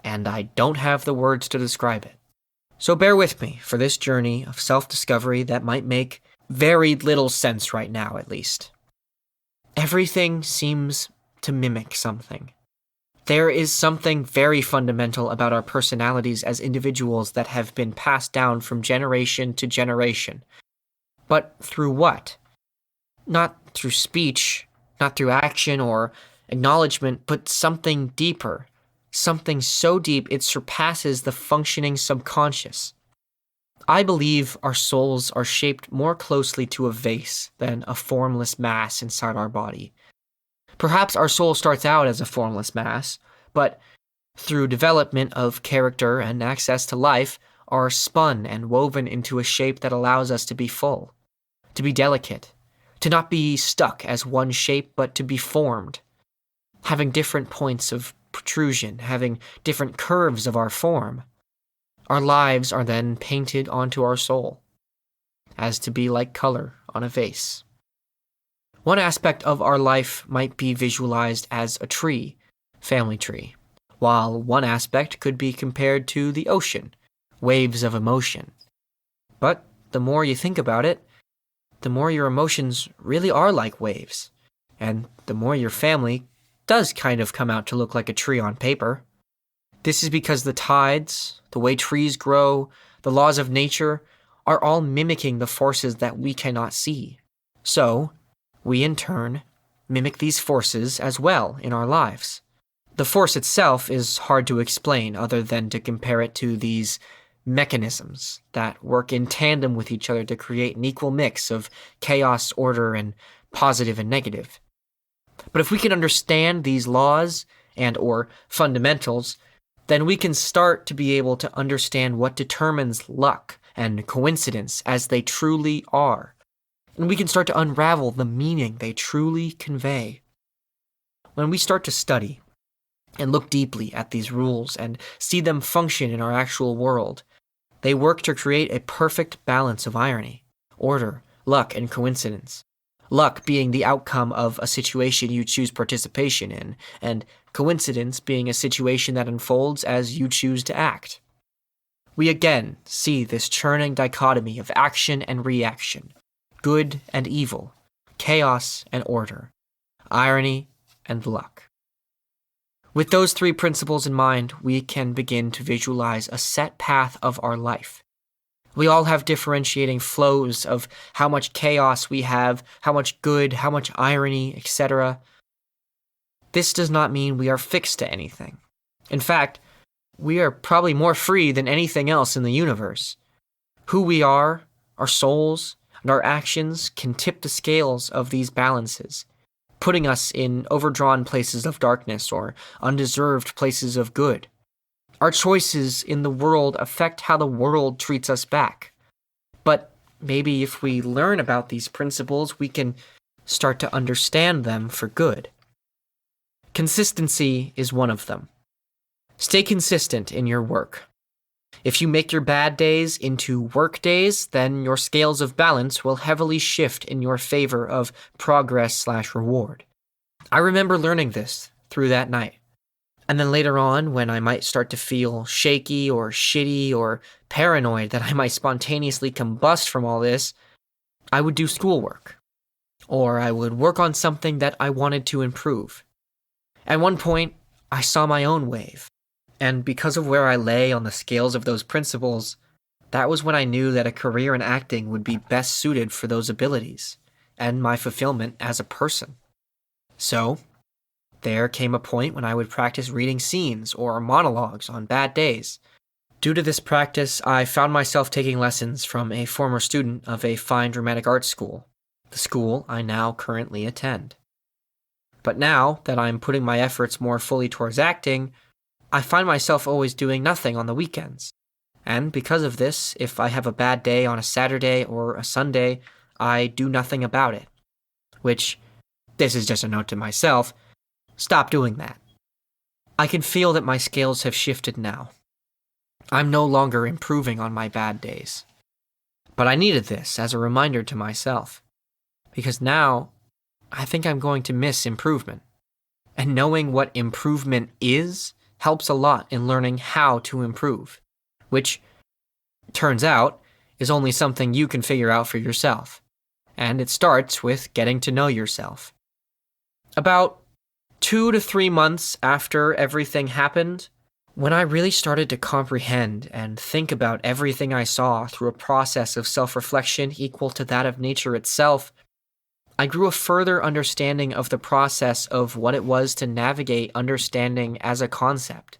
And I don't have the words to describe it. So bear with me for this journey of self-discovery that might make very little sense right now, at least. Everything seems to mimic something. There is something very fundamental about our personalities as individuals that have been passed down from generation to generation. But through what? Not through speech, not through action or acknowledgement, but something deeper. Something so deep it surpasses the functioning subconscious. I believe our souls are shaped more closely to a vase than a formless mass inside our body. Perhaps our soul starts out as a formless mass, but through development of character and access to life, are spun and woven into a shape that allows us to be full, to be delicate, to not be stuck as one shape, but to be formed, having different points of protrusion, having different curves of our form. Our lives are then painted onto our soul, as to be like color on a vase. One aspect of our life might be visualized as a tree, family tree, while one aspect could be compared to the ocean, waves of emotion. But the more you think about it, the more your emotions really are like waves, and the more your family does kind of come out to look like a tree on paper. This is because the tides, the way trees grow, the laws of nature are all mimicking the forces that we cannot see. So, we in turn mimic these forces as well in our lives. The force itself is hard to explain other than to compare it to these mechanisms that work in tandem with each other to create an equal mix of chaos, order, and positive and negative. But if we can understand these laws and or fundamentals, then we can start to be able to understand what determines luck and coincidence as they truly are. And we can start to unravel the meaning they truly convey. When we start to study and look deeply at these rules and see them function in our actual world, They work to create a perfect balance of irony, order, luck, and coincidence. Luck being the outcome of a situation you choose participation in, and coincidence being a situation that unfolds as you choose to act. We again see this churning dichotomy of action and reaction, good and evil, chaos and order, irony and luck. With those three principles in mind, we can begin to visualize a set path of our life. We all have differentiating flows of how much chaos we have, how much good, how much irony, etc. This does not mean we are fixed to anything. In fact, we are probably more free than anything else in the universe. Who we are, our souls, and our actions can tip the scales of these balances, putting us in overdrawn places of darkness or undeserved places of good. Our choices in the world affect how the world treats us back. But maybe if we learn about these principles, we can start to understand them for good. Consistency is one of them. Stay consistent in your work. If you make your bad days into work days, then your scales of balance will heavily shift in your favor of progress/reward. I remember learning this through that night. And then later on, when I might start to feel shaky or shitty or paranoid that I might spontaneously combust from all this, I would do schoolwork. Or I would work on something that I wanted to improve. At one point, I saw my own wave. And because of where I lay on the scales of those principles, that was when I knew that a career in acting would be best suited for those abilities and my fulfillment as a person. So, there came a point when I would practice reading scenes or monologues on bad days. Due to this practice, I found myself taking lessons from a former student of a fine dramatic arts school, the school I now currently attend. But now that I'm putting my efforts more fully towards acting, I find myself always doing nothing on the weekends. And because of this, if I have a bad day on a Saturday or a Sunday, I do nothing about it. Which, this is just a note to myself, stop doing that. I can feel that my scales have shifted now. I'm no longer improving on my bad days. But I needed this as a reminder to myself. Because now, I think I'm going to miss improvement. And knowing what improvement is helps a lot in learning how to improve, which, turns out, is only something you can figure out for yourself. And it starts with getting to know yourself. About 2 to 3 months after everything happened, when I really started to comprehend and think about everything I saw through a process of self-reflection equal to that of nature itself, I grew a further understanding of the process of what it was to navigate understanding as a concept.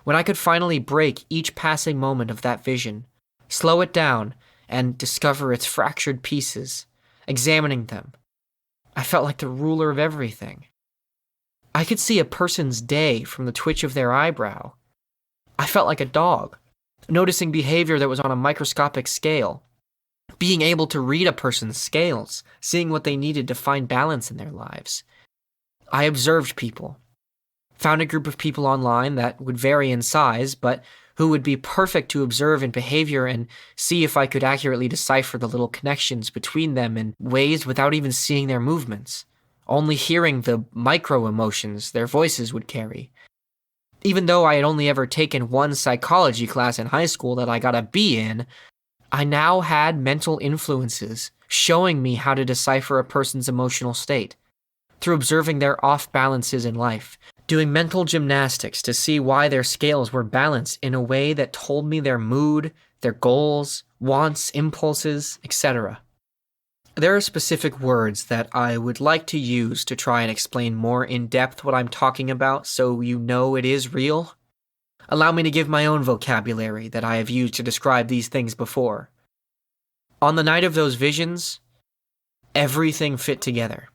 When I could finally break each passing moment of that vision, slow it down, and discover its fractured pieces, examining them, I felt like the ruler of everything. I could see a person's day from the twitch of their eyebrow. I felt like a dog, noticing behavior that was on a microscopic scale. Being able to read a person's scales, seeing what they needed to find balance in their lives. I observed people. Found a group of people online that would vary in size, but who would be perfect to observe in behavior and see if I could accurately decipher the little connections between them in ways without even seeing their movements, only hearing the micro-emotions their voices would carry. Even though I had only ever taken one psychology class in high school that I got a B in, I now had mental influences showing me how to decipher a person's emotional state through observing their off-balances in life, doing mental gymnastics to see why their scales were balanced in a way that told me their mood, their goals, wants, impulses, etc. There are specific words that I would like to use to try and explain more in depth what I'm talking about so you know it is real. Allow me to give my own vocabulary that I have used to describe these things before. On the night of those visions, everything fit together.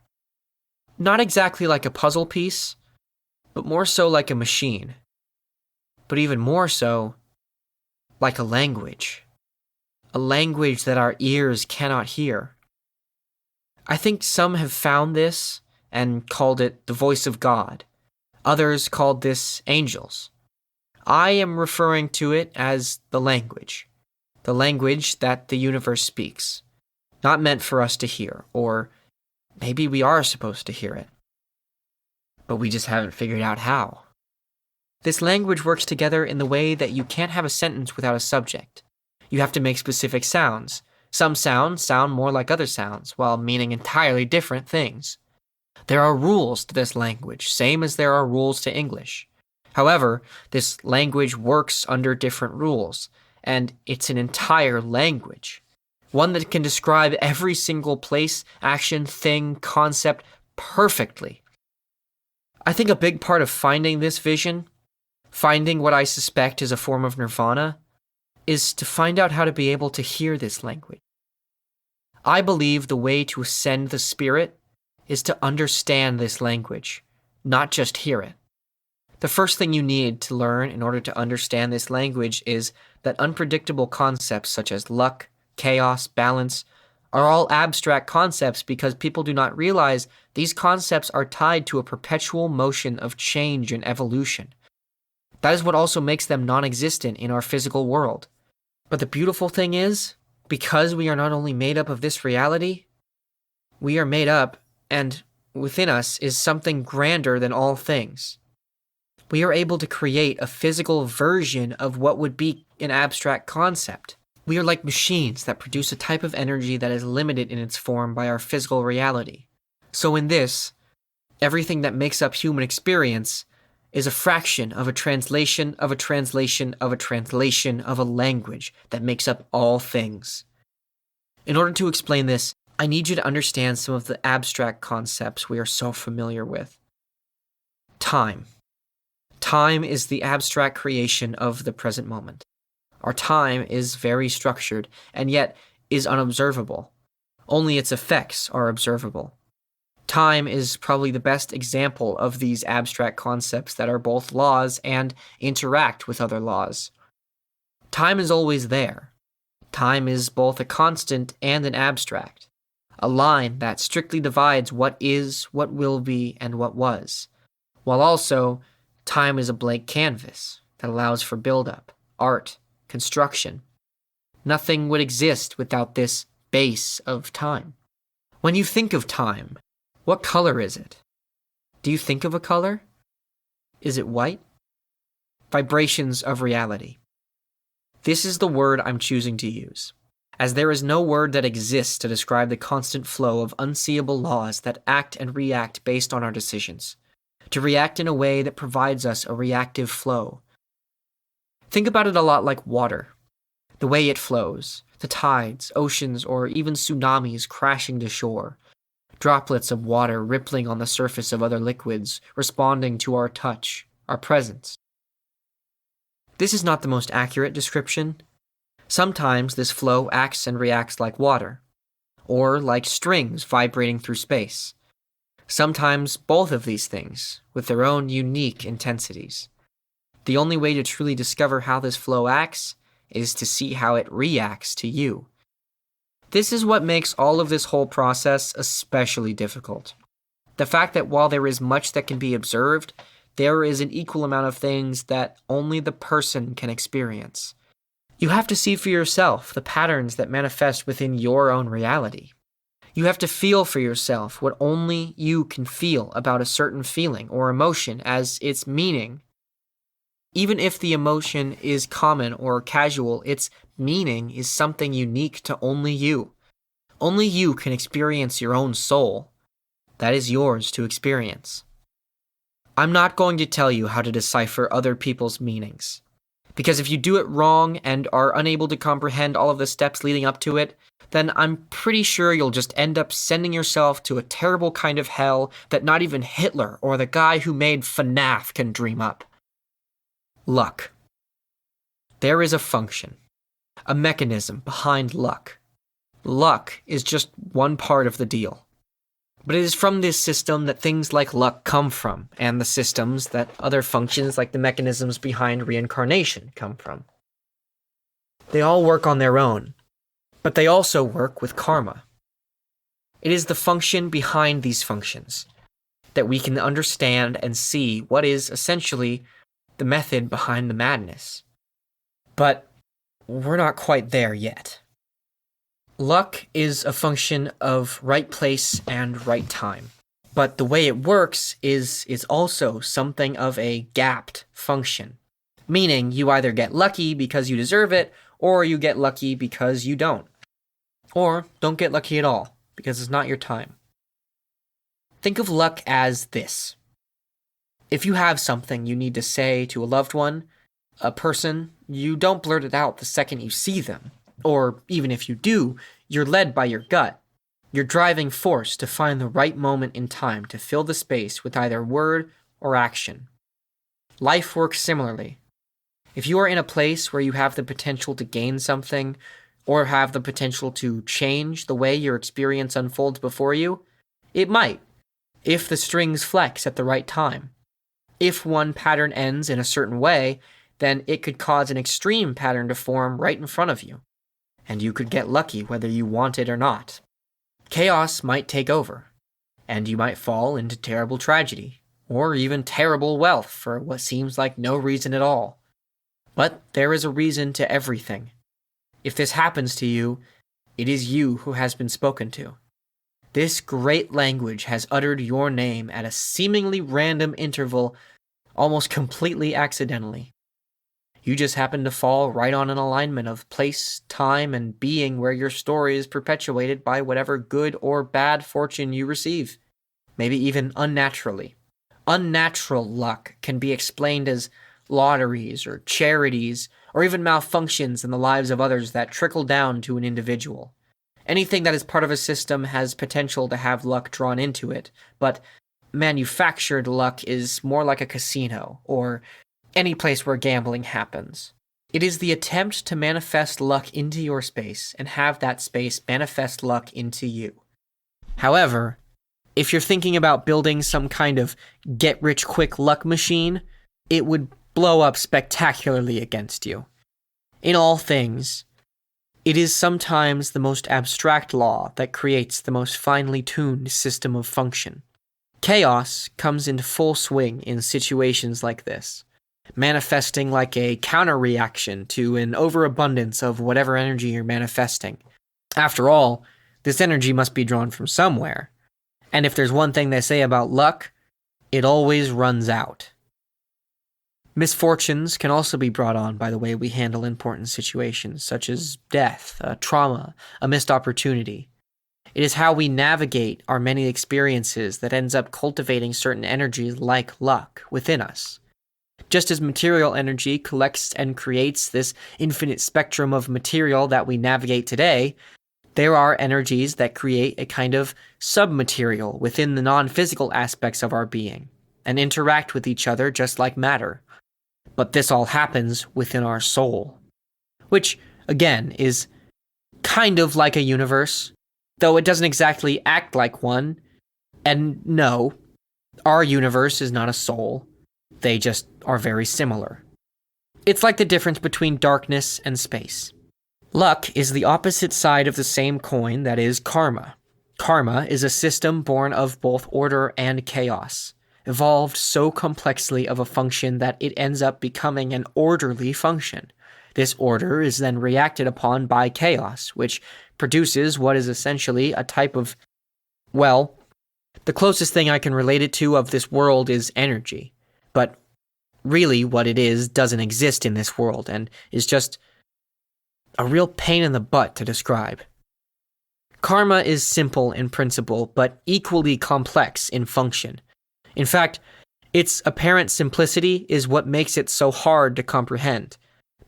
Not exactly like a puzzle piece, but more so like a machine. But even more so, like a language. A language that our ears cannot hear. I think some have found this and called it the voice of God. Others called this angels. I am referring to it as the language, the language that the universe speaks, not meant for us to hear, or maybe we are supposed to hear it, but we just haven't figured out how. This language works together in the way that you can't have a sentence without a subject. You have to make specific sounds. Some sounds sound more like other sounds, while meaning entirely different things. There are rules to this language, same as there are rules to English. However, this language works under different rules, and it's an entire language. One that can describe every single place, action, thing, concept perfectly. I think a big part of finding this vision, finding what I suspect is a form of nirvana, is to find out how to be able to hear this language. I believe the way to ascend the spirit is to understand this language, not just hear it. The first thing you need to learn in order to understand this language is that unpredictable concepts such as luck, chaos, balance, are all abstract concepts because people do not realize these concepts are tied to a perpetual motion of change and evolution. That is what also makes them non-existent in our physical world. But the beautiful thing is, because we are not only made up of this reality, we are made up, and within us is something grander than all things. We are able to create a physical version of what would be an abstract concept. We are like machines that produce a type of energy that is limited in its form by our physical reality. So in this, everything that makes up human experience is a fraction of a translation of a translation of a translation of a language that makes up all things. In order to explain this, I need you to understand some of the abstract concepts we are so familiar with. Time. Time is the abstract creation of the present moment. Our time is very structured, and yet is unobservable. Only its effects are observable. Time is probably the best example of these abstract concepts that are both laws and interact with other laws. Time is always there. Time is both a constant and an abstract, a line that strictly divides what is, what will be, and what was, while also time is a blank canvas that allows for build-up, art, construction. Nothing would exist without this base of time. When you think of time, what color is it? Do you think of a color? Is it white? Vibrations of reality. This is the word I'm choosing to use, as there is no word that exists to describe the constant flow of unseeable laws that act and react based on our decisions, to react in a way that provides us a reactive flow. Think about it a lot like water, the way it flows, the tides, oceans, or even tsunamis crashing to shore. Droplets of water rippling on the surface of other liquids, responding to our touch, our presence. This is not the most accurate description. Sometimes this flow acts and reacts like water, or like strings vibrating through space. Sometimes both of these things, with their own unique intensities. The only way to truly discover how this flow acts is to see how it reacts to you. This is what makes all of this whole process especially difficult. The fact that while there is much that can be observed, there is an equal amount of things that only the person can experience. You have to see for yourself the patterns that manifest within your own reality. You have to feel for yourself what only you can feel about a certain feeling or emotion as its meaning. Even if the emotion is common or casual, its meaning is something unique to only you. Only you can experience your own soul. That is yours to experience. I'm not going to tell you how to decipher other people's meanings, because if you do it wrong and are unable to comprehend all of the steps leading up to it, then I'm pretty sure you'll just end up sending yourself to a terrible kind of hell that not even Hitler or the guy who made FNAF can dream up. Luck. There is a function, a mechanism behind luck. Luck is just one part of the deal. But it is from this system that things like luck come from, and the systems that other functions like the mechanisms behind reincarnation come from. They all work on their own, but they also work with karma. It is the function behind these functions that we can understand and see what is essentially the method behind the madness. But we're not quite there yet. Luck is a function of right place and right time. But the way it works is also something of a gapped function. Meaning you either get lucky because you deserve it, or you get lucky because you don't. Or don't get lucky at all, because it's not your time. Think of luck as this. If you have something you need to say to a loved one, a person, you don't blurt it out the second you see them. Or even if you do, you're led by your gut. Your driving force to find the right moment in time to fill the space with either word or action. Life works similarly. If you are in a place where you have the potential to gain something, or have the potential to change the way your experience unfolds before you, it might, if the strings flex at the right time. If one pattern ends in a certain way, then it could cause an extreme pattern to form right in front of you, and you could get lucky whether you want it or not. Chaos might take over, and you might fall into terrible tragedy, or even terrible wealth for what seems like no reason at all. But there is a reason to everything. If this happens to you, it is you who has been spoken to. This great language has uttered your name at a seemingly random interval, almost completely accidentally. You just happen to fall right on an alignment of place, time, and being where your story is perpetuated by whatever good or bad fortune you receive, maybe even unnaturally. Unnatural luck can be explained as lotteries or charities or even malfunctions in the lives of others that trickle down to an individual. Anything that is part of a system has potential to have luck drawn into it, but manufactured luck is more like a casino or any place where gambling happens. It is the attempt to manifest luck into your space and have that space manifest luck into you. However, if you're thinking about building some kind of get-rich-quick luck machine, it would blow up spectacularly against you. In all things, it is sometimes the most abstract law that creates the most finely tuned system of function. Chaos comes into full swing in situations like this, manifesting like a counter-reaction to an overabundance of whatever energy you're manifesting. After all, this energy must be drawn from somewhere. And if there's one thing they say about luck, it always runs out. Misfortunes can also be brought on by the way we handle important situations, such as death, trauma, a missed opportunity. It is how we navigate our many experiences that ends up cultivating certain energies like luck within us. Just as material energy collects and creates this infinite spectrum of material that we navigate today, there are energies that create a kind of submaterial within the non-physical aspects of our being and interact with each other just like matter. But this all happens within our soul, which, again, is kind of like a universe, though it doesn't exactly act like one. And no, our universe is not a soul. They just are very similar. It's like the difference between darkness and space. Luck is the opposite side of the same coin that is karma. Karma is a system born of both order and chaos, evolved so complexly of a function that it ends up becoming an orderly function. This order is then reacted upon by chaos, which produces what is essentially a type of, well, the closest thing I can relate it to of this world is energy. But really what it is doesn't exist in this world and is just a real pain in the butt to describe. Karma is simple in principle, but equally complex in function. In fact, its apparent simplicity is what makes it so hard to comprehend.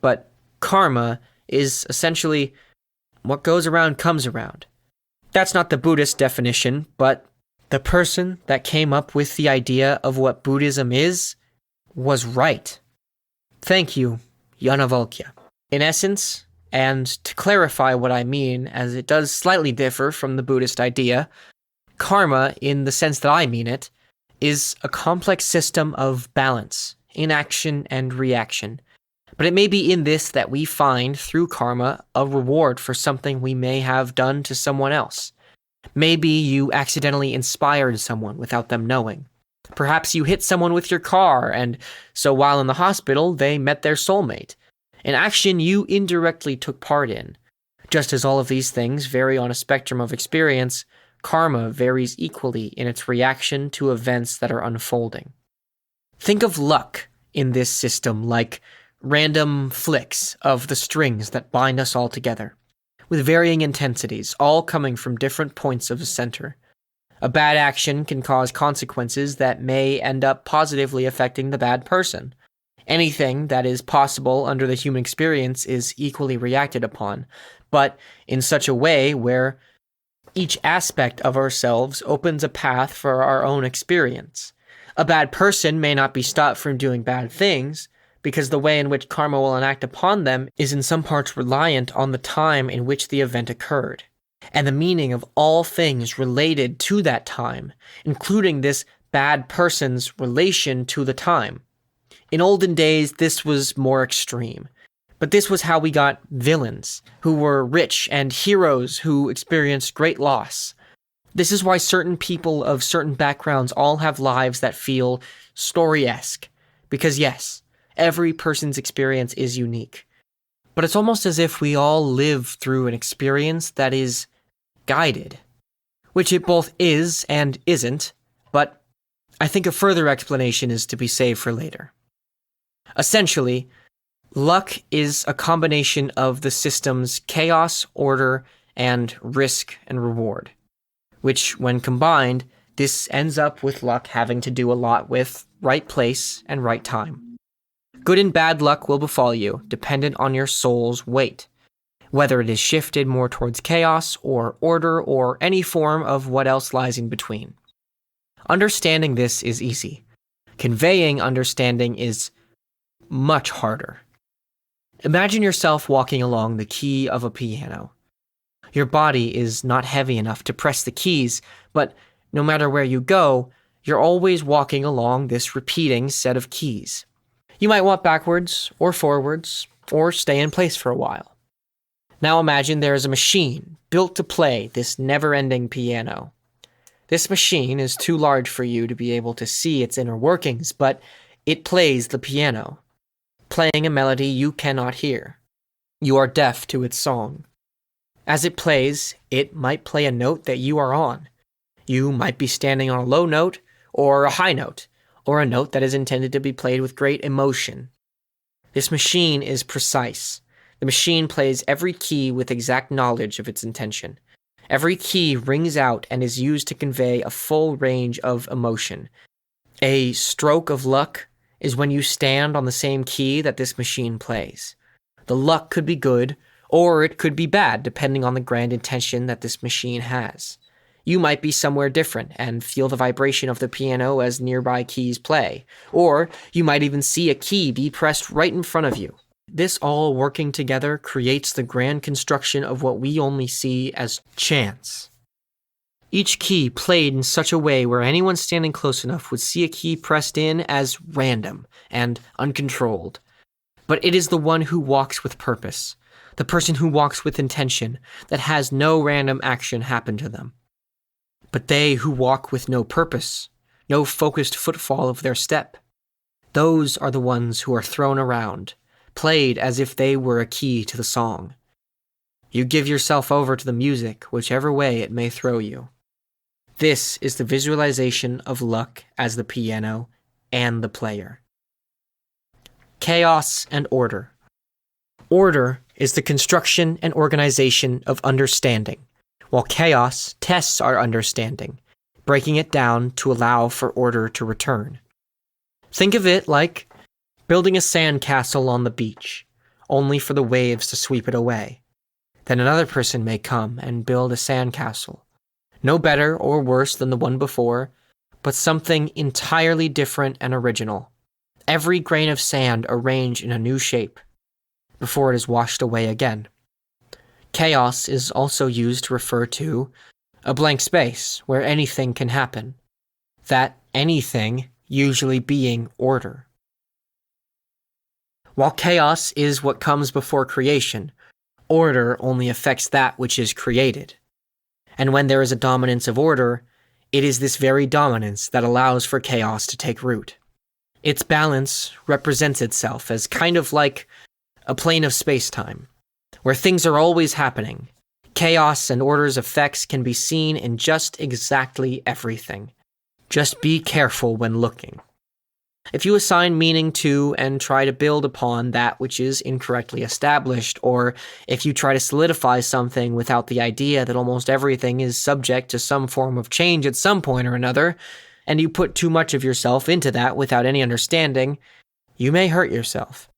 But karma is essentially what goes around comes around. That's not the Buddhist definition, but the person that came up with the idea of what Buddhism is was right. Thank you, Yanavalkya. In essence, and to clarify what I mean, as it does slightly differ from the Buddhist idea, karma, in the sense that I mean it, is a complex system of balance, inaction, and reaction. But it may be in this that we find, through karma, a reward for something we may have done to someone else. Maybe you accidentally inspired someone without them knowing. Perhaps you hit someone with your car, and so while in the hospital, they met their soulmate. an action you indirectly took part in. Just as all of these things vary on a spectrum of experience, karma varies equally in its reaction to events that are unfolding. Think of luck in this system like random flicks of the strings that bind us all together, with varying intensities, all coming from different points of the center. A bad action can cause consequences that may end up positively affecting the bad person. Anything that is possible under the human experience is equally reacted upon, but in such a way where each aspect of ourselves opens a path for our own experience. A bad person may not be stopped from doing bad things, because the way in which karma will enact upon them is in some parts reliant on the time in which the event occurred, and the meaning of all things related to that time, including this bad person's relation to the time. In olden days, this was more extreme, but this was how we got villains, who were rich, and heroes who experienced great loss. This is why certain people of certain backgrounds all have lives that feel story-esque, because yes, every person's experience is unique. But it's almost as if we all live through an experience that is guided, which it both is and isn't, but I think a further explanation is to be saved for later. Essentially, luck is a combination of the system's chaos, order, and risk and reward, which, when combined, this ends up with luck having to do a lot with right place and right time. Good and bad luck will befall you, dependent on your soul's weight, whether it is shifted more towards chaos or order or any form of what else lies in between. Understanding this is easy. Conveying understanding is much harder. Imagine yourself walking along the key of a piano. Your body is not heavy enough to press the keys, but no matter where you go, you're always walking along this repeating set of keys. You might walk backwards or forwards or stay in place for a while. Now imagine there is a machine built to play this never-ending piano. This machine is too large for you to be able to see its inner workings, but it plays the piano, playing a melody you cannot hear. You are deaf to its song. As it plays, it might play a note that you are on. You might be standing on a low note, or a high note, or a note that is intended to be played with great emotion. This machine is precise. The machine plays every key with exact knowledge of its intention. Every key rings out and is used to convey a full range of emotion. A stroke of luck is when you stand on the same key that this machine plays. The luck could be good, or it could be bad, depending on the grand intention that this machine has. You might be somewhere different and feel the vibration of the piano as nearby keys play, or you might even see a key be pressed right in front of you. This all working together creates the grand construction of what we only see as chance. Each key played in such a way where anyone standing close enough would see a key pressed in as random and uncontrolled. But it is the one who walks with purpose, the person who walks with intention, that has no random action happen to them. But they who walk with no purpose, no focused footfall of their step, those are the ones who are thrown around, played as if they were a key to the song. You give yourself over to the music, whichever way it may throw you. This is the visualization of luck as the piano and the player. Chaos and order. Order is the construction and organization of understanding, while chaos tests our understanding, breaking it down to allow for order to return. Think of it like building a sandcastle on the beach, only for the waves to sweep it away. Then another person may come and build a sandcastle, no better or worse than the one before, but something entirely different and original. Every grain of sand arranged in a new shape, before it is washed away again. Chaos is also used to refer to a blank space where anything can happen, that anything usually being order. While chaos is what comes before creation, order only affects that which is created. And when there is a dominance of order, it is this very dominance that allows for chaos to take root. Its balance represents itself as kind of like a plane of space-time, where things are always happening. Chaos and order's effects can be seen in just exactly everything. Just be careful when looking. If you assign meaning to and try to build upon that which is incorrectly established, or if you try to solidify something without the idea that almost everything is subject to some form of change at some point or another, and you put too much of yourself into that without any understanding, you may hurt yourself.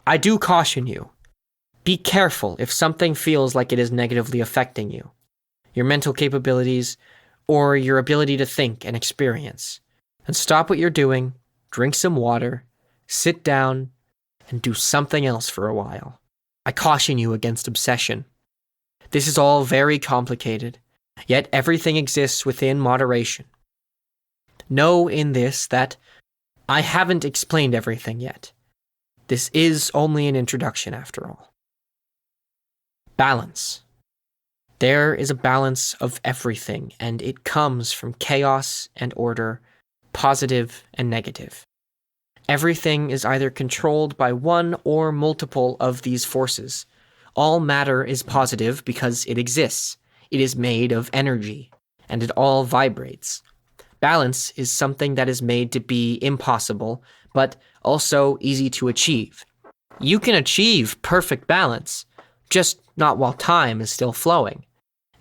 I do caution you. Be careful if something feels like it is negatively affecting you, your mental capabilities, or your ability to think and experience. And stop what you're doing, drink some water, sit down, and do something else for a while. I caution you against obsession. This is all very complicated, yet everything exists within moderation. Know in this that I haven't explained everything yet. This is only an introduction after all. Balance. There is a balance of everything, and it comes from chaos and order, positive and negative. Everything is either controlled by one or multiple of these forces. All matter is positive because it exists. It is made of energy, and it all vibrates. Balance is something that is made to be impossible, but also easy to achieve. You can achieve perfect balance, just not while time is still flowing.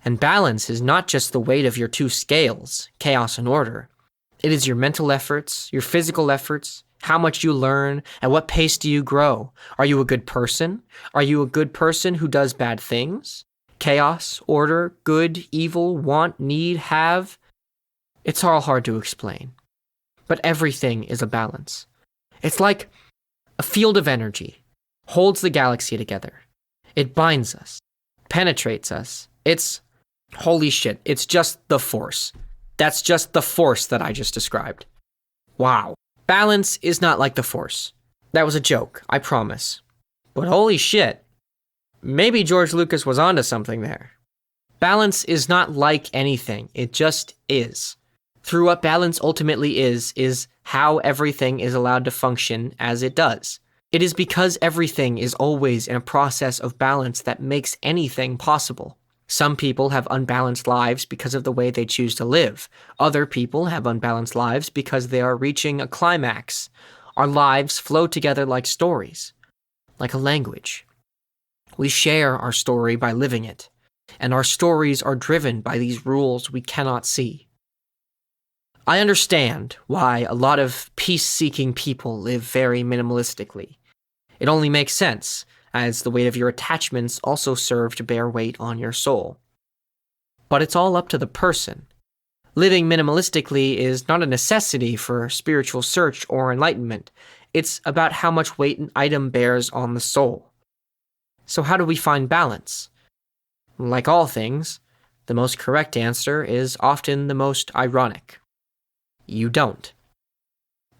And balance is not just the weight of your two scales, chaos and order. It is your mental efforts, your physical efforts, how much you learn, at what pace do you grow? Are you a good person? Are you a good person who does bad things? Chaos, order, good, evil, want, need, have? It's all hard to explain. But everything is a balance. It's like a field of energy, holds the galaxy together. It binds us, penetrates us. It's, holy shit, it's just the force. That's just the force that I just described. Wow. Balance is not like the force. That was a joke, I promise. But holy shit, maybe George Lucas was onto something there. Balance is not like anything, it just is. Through what balance ultimately is how everything is allowed to function as it does. It is because everything is always in a process of balance that makes anything possible. Some people have unbalanced lives because of the way they choose to live. Other people have unbalanced lives because they are reaching a climax. Our lives flow together like stories, like a language. We share our story by living it, and our stories are driven by these rules we cannot see. I understand why a lot of peace-seeking people live very minimalistically. It only makes sense, as the weight of your attachments also serve to bear weight on your soul. But it's all up to the person. Living minimalistically is not a necessity for spiritual search or enlightenment. It's about how much weight an item bears on the soul. So how do we find balance? Like all things, the most correct answer is often the most ironic. You don't.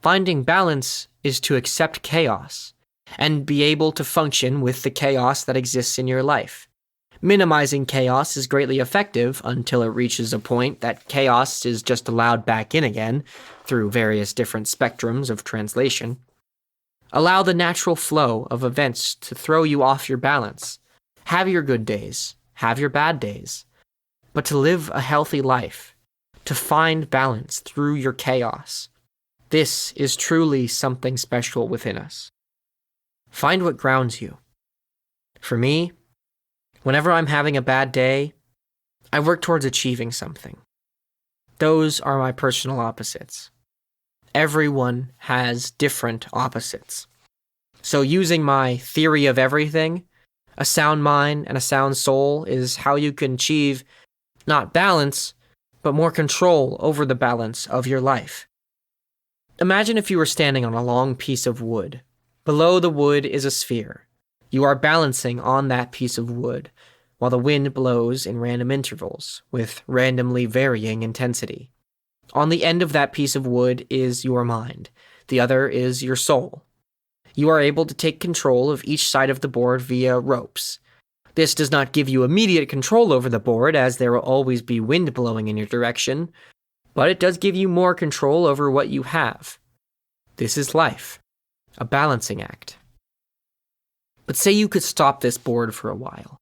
Finding balance is to accept chaos and be able to function with the chaos that exists in your life. Minimizing chaos is greatly effective until it reaches a point that chaos is just allowed back in again through various different spectrums of translation. Allow the natural flow of events to throw you off your balance. Have your good days, have your bad days. But to live a healthy life, to find balance through your chaos, this is truly something special within us. Find what grounds you. For me, whenever I'm having a bad day, I work towards achieving something. Those are my personal opposites. Everyone has different opposites. So using my theory of everything, a sound mind and a sound soul is how you can achieve not balance, but more control over the balance of your life. Imagine if you were standing on a long piece of wood. Below the wood is a sphere. You are balancing on that piece of wood, while the wind blows in random intervals, with randomly varying intensity. On the end of that piece of wood is your mind. The other is your soul. You are able to take control of each side of the board via ropes. This does not give you immediate control over the board, as there will always be wind blowing in your direction, but it does give you more control over what you have. This is life, a balancing act. But say you could stop this board for a while.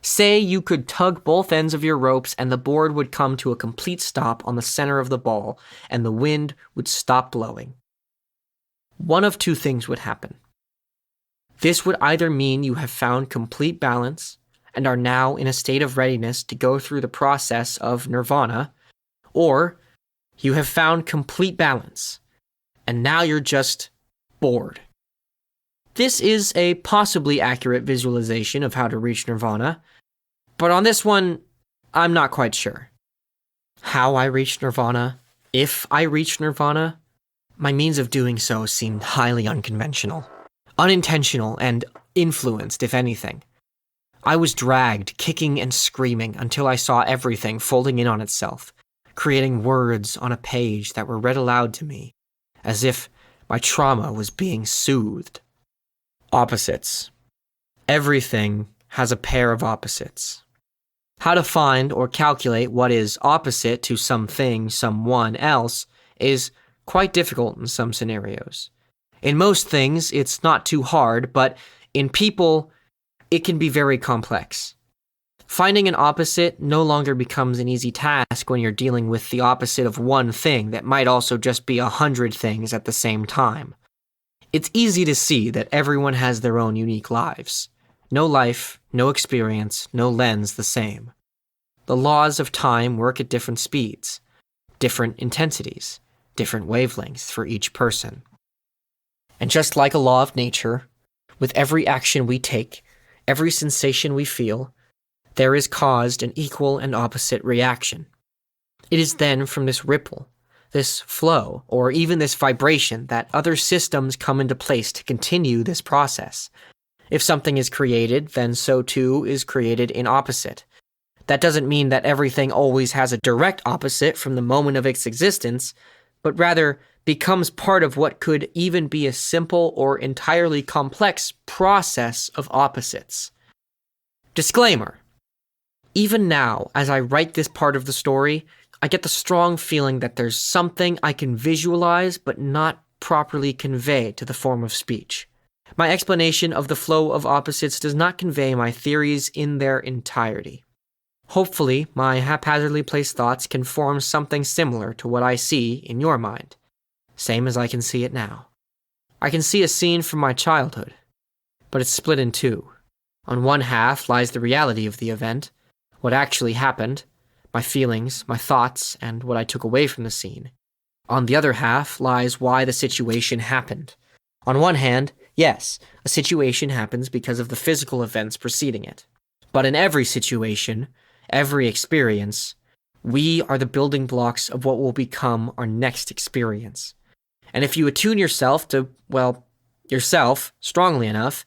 Say you could tug both ends of your ropes and the board would come to a complete stop on the center of the ball and the wind would stop blowing. One of two things would happen. This would either mean you have found complete balance and are now in a state of readiness to go through the process of nirvana, or you have found complete balance and now you're just bored. This is a possibly accurate visualization of how to reach nirvana, but on this one, I'm not quite sure. How I reached nirvana, if I reached nirvana, my means of doing so seemed highly unconventional, unintentional, and influenced, if anything. I was dragged, kicking and screaming, until I saw everything folding in on itself, creating words on a page that were read aloud to me, as if my trauma was being soothed. Opposites. Everything has a pair of opposites. How to find or calculate what is opposite to something, someone else, is quite difficult in some scenarios. In most things, it's not too hard, but in people, it can be very complex. Finding an opposite no longer becomes an easy task when you're dealing with the opposite of one thing that might also just be 100 things at the same time. It's easy to see that everyone has their own unique lives. No life, no experience, no lens the same. The laws of time work at different speeds, different intensities, different wavelengths for each person. And just like a law of nature, with every action we take, every sensation we feel, there is caused an equal and opposite reaction. It is then from this ripple, this flow, or even this vibration that other systems come into place to continue this process. If something is created, then so too is created in opposite. That doesn't mean that everything always has a direct opposite from the moment of its existence, but rather becomes part of what could even be a simple or entirely complex process of opposites. Disclaimer. Even now, as I write this part of the story, I get the strong feeling that there's something I can visualize but not properly convey to the form of speech. My explanation of the flow of opposites does not convey my theories in their entirety. Hopefully, my haphazardly placed thoughts can form something similar to what I see in your mind, same as I can see it now. I can see a scene from my childhood, but it's split in two. On one half lies the reality of the event, what actually happened, my feelings, my thoughts, and what I took away from the scene. On the other half lies why the situation happened. On one hand, yes, a situation happens because of the physical events preceding it. But in every situation, every experience, we are the building blocks of what will become our next experience. And if you attune yourself to, yourself strongly enough,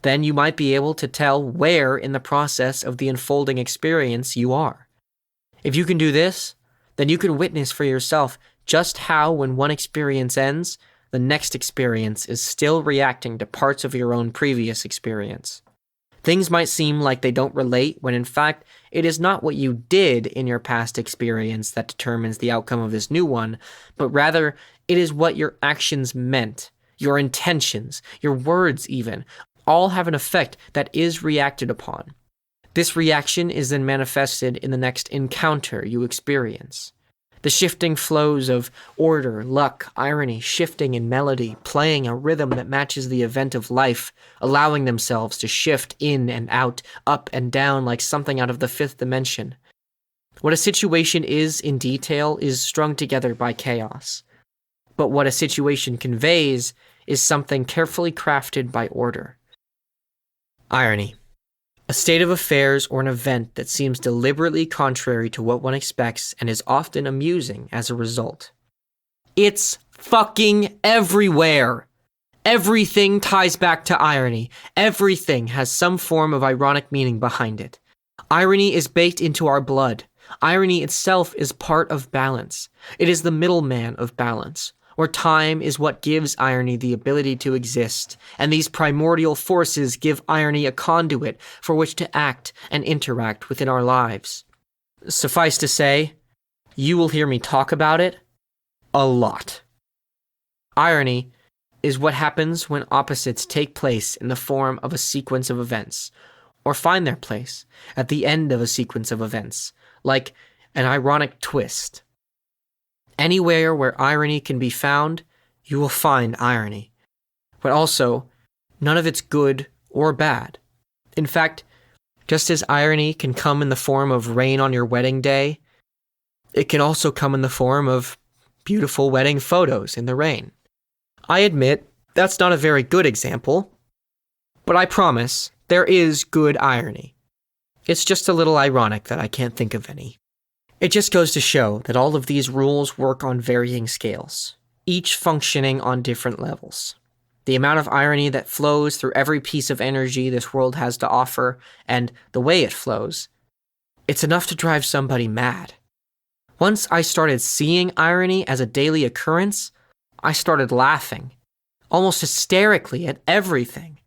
then you might be able to tell where in the process of the unfolding experience you are. If you can do this, then you can witness for yourself just how, when one experience ends, the next experience is still reacting to parts of your own previous experience. Things might seem like they don't relate when in fact it is not what you did in your past experience that determines the outcome of this new one, but rather it is what your actions meant, your intentions, your words even, all have an effect that is reacted upon. This reaction is then manifested in the next encounter you experience. The shifting flows of order, luck, irony, shifting in melody, playing a rhythm that matches the event of life, allowing themselves to shift in and out, up and down like something out of the fifth dimension. What a situation is in detail is strung together by chaos. But what a situation conveys is something carefully crafted by order. Irony. A state of affairs or an event that seems deliberately contrary to what one expects and is often amusing as a result. It's fucking everywhere. Everything ties back to irony. Everything has some form of ironic meaning behind it. Irony is baked into our blood. Irony itself is part of balance. It is the middleman of balance. Or time is what gives irony the ability to exist, and these primordial forces give irony a conduit for which to act and interact within our lives. Suffice to say, you will hear me talk about it a lot. Irony is what happens when opposites take place in the form of a sequence of events, or find their place at the end of a sequence of events, like an ironic twist. Anywhere where irony can be found, you will find irony. But also, none of it's good or bad. In fact, just as irony can come in the form of rain on your wedding day, it can also come in the form of beautiful wedding photos in the rain. I admit that's not a very good example, but I promise there is good irony. It's just a little ironic that I can't think of any. It just goes to show that all of these rules work on varying scales, each functioning on different levels. The amount of irony that flows through every piece of energy this world has to offer, and the way it flows, it's enough to drive somebody mad. Once I started seeing irony as a daily occurrence, I started laughing, almost hysterically at everything.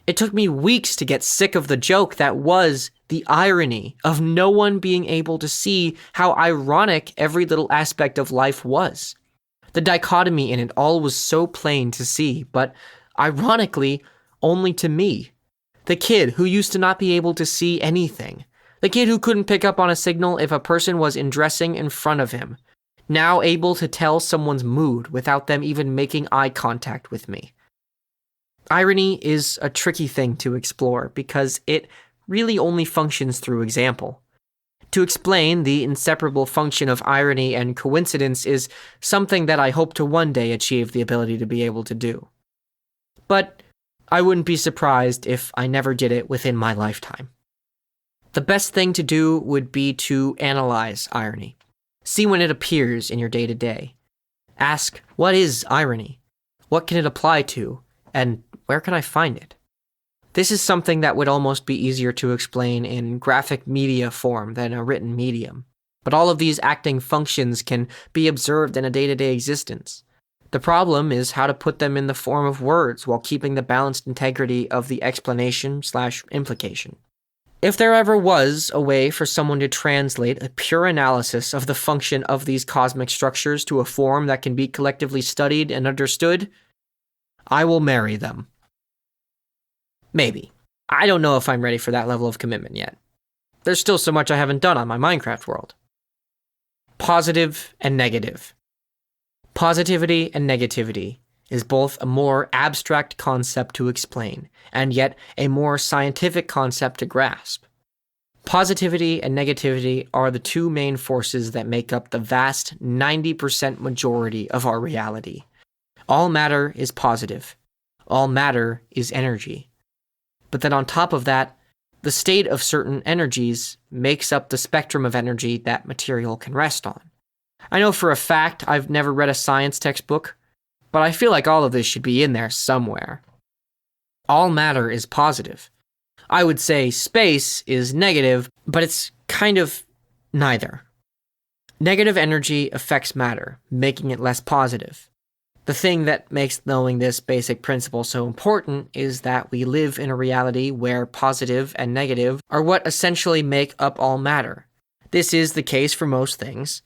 It took me weeks to get sick of the joke that was the irony of no one being able to see how ironic every little aspect of life was. The dichotomy in it all was so plain to see, but ironically, only to me. The kid who used to not be able to see anything. The kid who couldn't pick up on a signal if a person was undressing in front of him. Now able to tell someone's mood without them even making eye contact with me. Irony is a tricky thing to explore because it really only functions through example. To explain the inseparable function of irony and coincidence is something that I hope to one day achieve the ability to be able to do. But I wouldn't be surprised if I never did it within my lifetime. The best thing to do would be to analyze irony. See when it appears in your day-to-day. Ask, what is irony? What can it apply to? And where can I find it? This is something that would almost be easier to explain in graphic media form than a written medium. But all of these acting functions can be observed in a day-to-day existence. The problem is how to put them in the form of words while keeping the balanced integrity of the explanation/implication. If there ever was a way for someone to translate a pure analysis of the function of these cosmic structures to a form that can be collectively studied and understood, I will marry them. Maybe. I don't know if I'm ready for that level of commitment yet. There's still so much I haven't done on my Minecraft world. Positive and negative. Positivity and negativity is both a more abstract concept to explain, and yet a more scientific concept to grasp. Positivity and negativity are the two main forces that make up the vast 90% majority of our reality. All matter is positive. All matter is energy. But then on top of that, the state of certain energies makes up the spectrum of energy that material can rest on. I know for a fact I've never read a science textbook, but I feel like all of this should be in there somewhere. All matter is positive. I would say space is negative, but it's kind of neither. Negative energy affects matter, making it less positive. The thing that makes knowing this basic principle so important is that we live in a reality where positive and negative are what essentially make up all matter. This is the case for most things,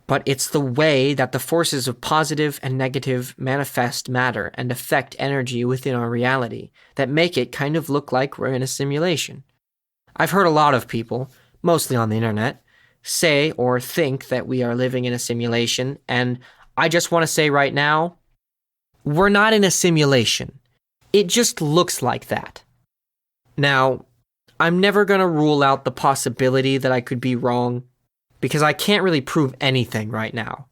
but it's the way that the forces of positive and negative manifest matter and affect energy within our reality that make it kind of look like we're in a simulation. I've heard a lot of people, mostly on the internet, say or think that we are living in a simulation, and I just want to say right now, we're not in a simulation. It just looks like that. Now, I'm never going to rule out the possibility that I could be wrong, because I can't really prove anything right now.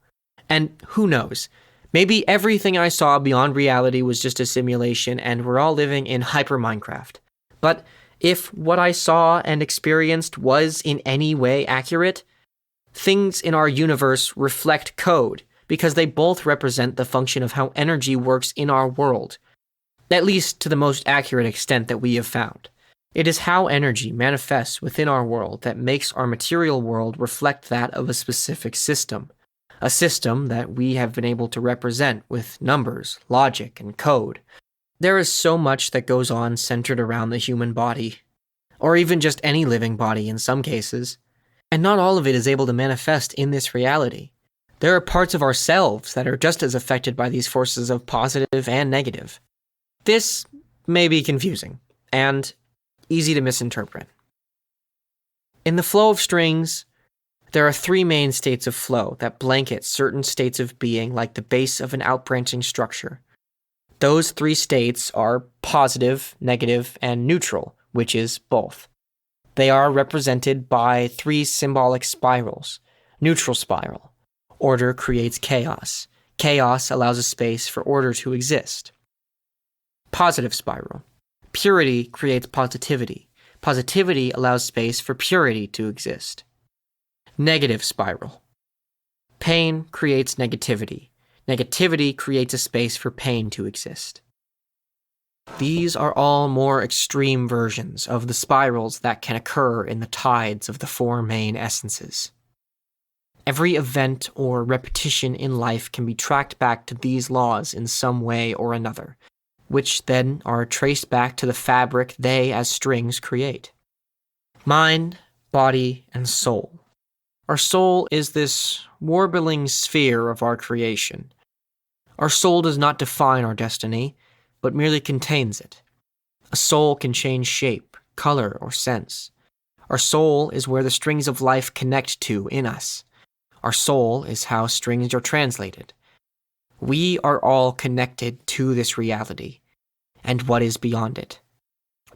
And who knows? Maybe everything I saw beyond reality was just a simulation and we're all living in Hyper Minecraft. But if what I saw and experienced was in any way accurate, things in our universe reflect code, because they both represent the function of how energy works in our world, at least to the most accurate extent that we have found. It is how energy manifests within our world that makes our material world reflect that of a specific system, a system that we have been able to represent with numbers, logic, and code. There is so much that goes on centered around the human body, or even just any living body in some cases, and not all of it is able to manifest in this reality. There are parts of ourselves that are just as affected by these forces of positive and negative. This may be confusing and easy to misinterpret. In the flow of strings, there are three main states of flow that blanket certain states of being like the base of an outbranching structure. Those three states are positive, negative, and neutral, which is both. They are represented by three symbolic spirals. Neutral spiral. Order creates chaos. Chaos allows a space for order to exist. Positive spiral. Purity creates positivity. Positivity allows space for purity to exist. Negative spiral. Pain creates negativity. Negativity creates a space for pain to exist. These are all more extreme versions of the spirals that can occur in the tides of the four main essences. Every event or repetition in life can be tracked back to these laws in some way or another, which then are traced back to the fabric they as strings create. Mind, body, and soul. Our soul is this warbling sphere of our creation. Our soul does not define our destiny, but merely contains it. A soul can change shape, color, or sense. Our soul is where the strings of life connect to in us. Our soul is how strings are translated. We are all connected to this reality and what is beyond it.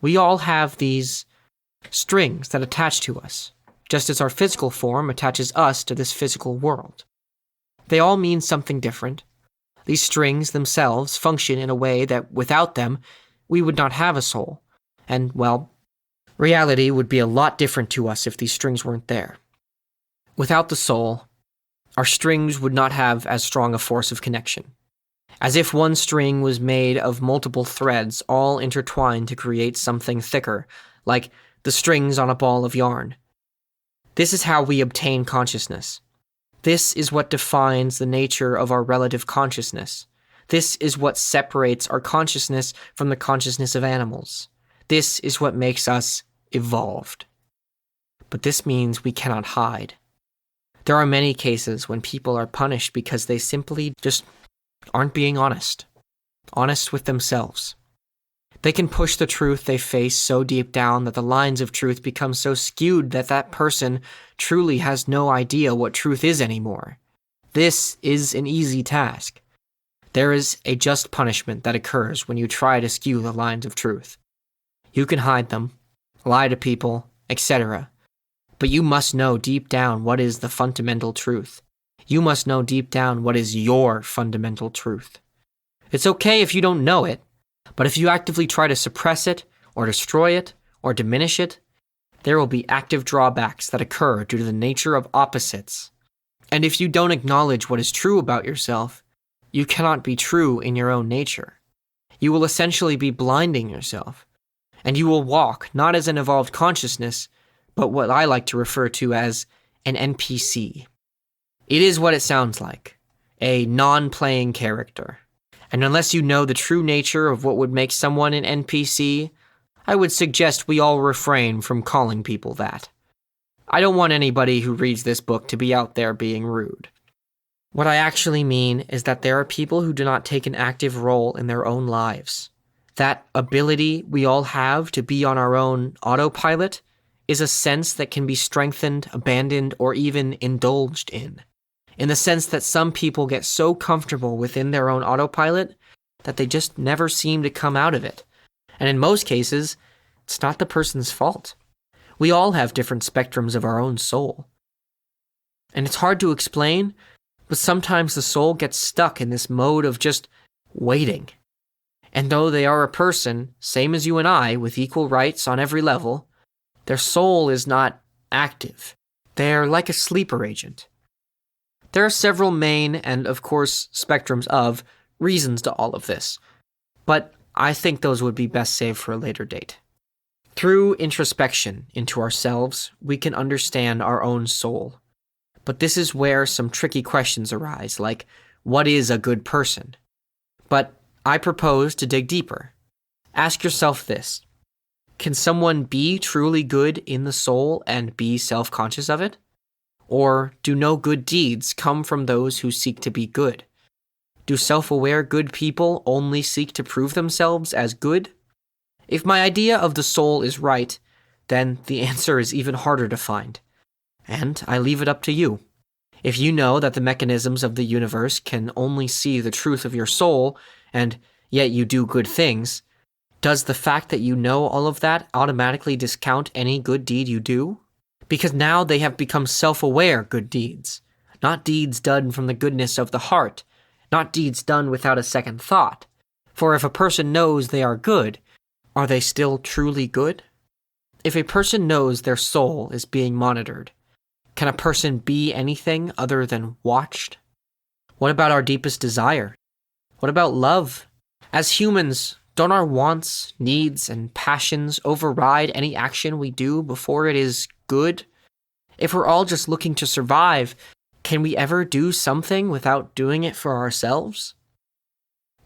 We all have these strings that attach to us, just as our physical form attaches us to this physical world. They all mean something different. These strings themselves function in a way that without them, we would not have a soul. And, well, reality would be a lot different to us if these strings weren't there. Without the soul, our strings would not have as strong a force of connection. As if one string was made of multiple threads all intertwined to create something thicker, like the strings on a ball of yarn. This is how we obtain consciousness. This is what defines the nature of our relative consciousness. This is what separates our consciousness from the consciousness of animals. This is what makes us evolved. But this means we cannot hide. There are many cases when people are punished because they simply just aren't being honest with themselves. They can push the truth they face so deep down that the lines of truth become so skewed that that person truly has no idea what truth is anymore. This is an easy task. There is a just punishment that occurs when you try to skew the lines of truth. You can hide them, lie to people, etc. But you must know deep down what is the fundamental truth. You must know deep down what is your fundamental truth. It's okay if you don't know it, but if you actively try to suppress it, or destroy it, or diminish it, there will be active drawbacks that occur due to the nature of opposites. And if you don't acknowledge what is true about yourself, you cannot be true in your own nature. You will essentially be blinding yourself, and you will walk not as an evolved consciousness, but what I like to refer to as an NPC. It is what it sounds like, a non-playing character. And unless you know the true nature of what would make someone an NPC, I would suggest we all refrain from calling people that. I don't want anybody who reads this book to be out there being rude. What I actually mean is that there are people who do not take an active role in their own lives. That ability we all have to be on our own autopilot is a sense that can be strengthened, abandoned, or even indulged in the sense that some people get so comfortable within their own autopilot that they just never seem to come out of it. And in most cases, it's not the person's fault. We all have different spectrums of our own soul. And it's hard to explain, but sometimes the soul gets stuck in this mode of just waiting. And though they are a person, same as you and I, with equal rights on every level, their soul is not active. They're like a sleeper agent. There are several main and, of course, spectrums of reasons to all of this, but I think those would be best saved for a later date. Through introspection into ourselves, we can understand our own soul. But this is where some tricky questions arise, like, what is a good person? But I propose to dig deeper. Ask yourself this. Can someone be truly good in the soul and be self-conscious of it? Or do no good deeds come from those who seek to be good? Do self-aware good people only seek to prove themselves as good? If my idea of the soul is right, then the answer is even harder to find. And I leave it up to you. If you know that the mechanisms of the universe can only see the truth of your soul, and yet you do good things, does the fact that you know all of that automatically discount any good deed you do? Because now they have become self-aware good deeds, not deeds done from the goodness of the heart, not deeds done without a second thought. For if a person knows they are good, are they still truly good? If a person knows their soul is being monitored, can a person be anything other than watched? What about our deepest desire? What about love? As humans, don't our wants, needs, and passions override any action we do before it is good? If we're all just looking to survive, can we ever do something without doing it for ourselves?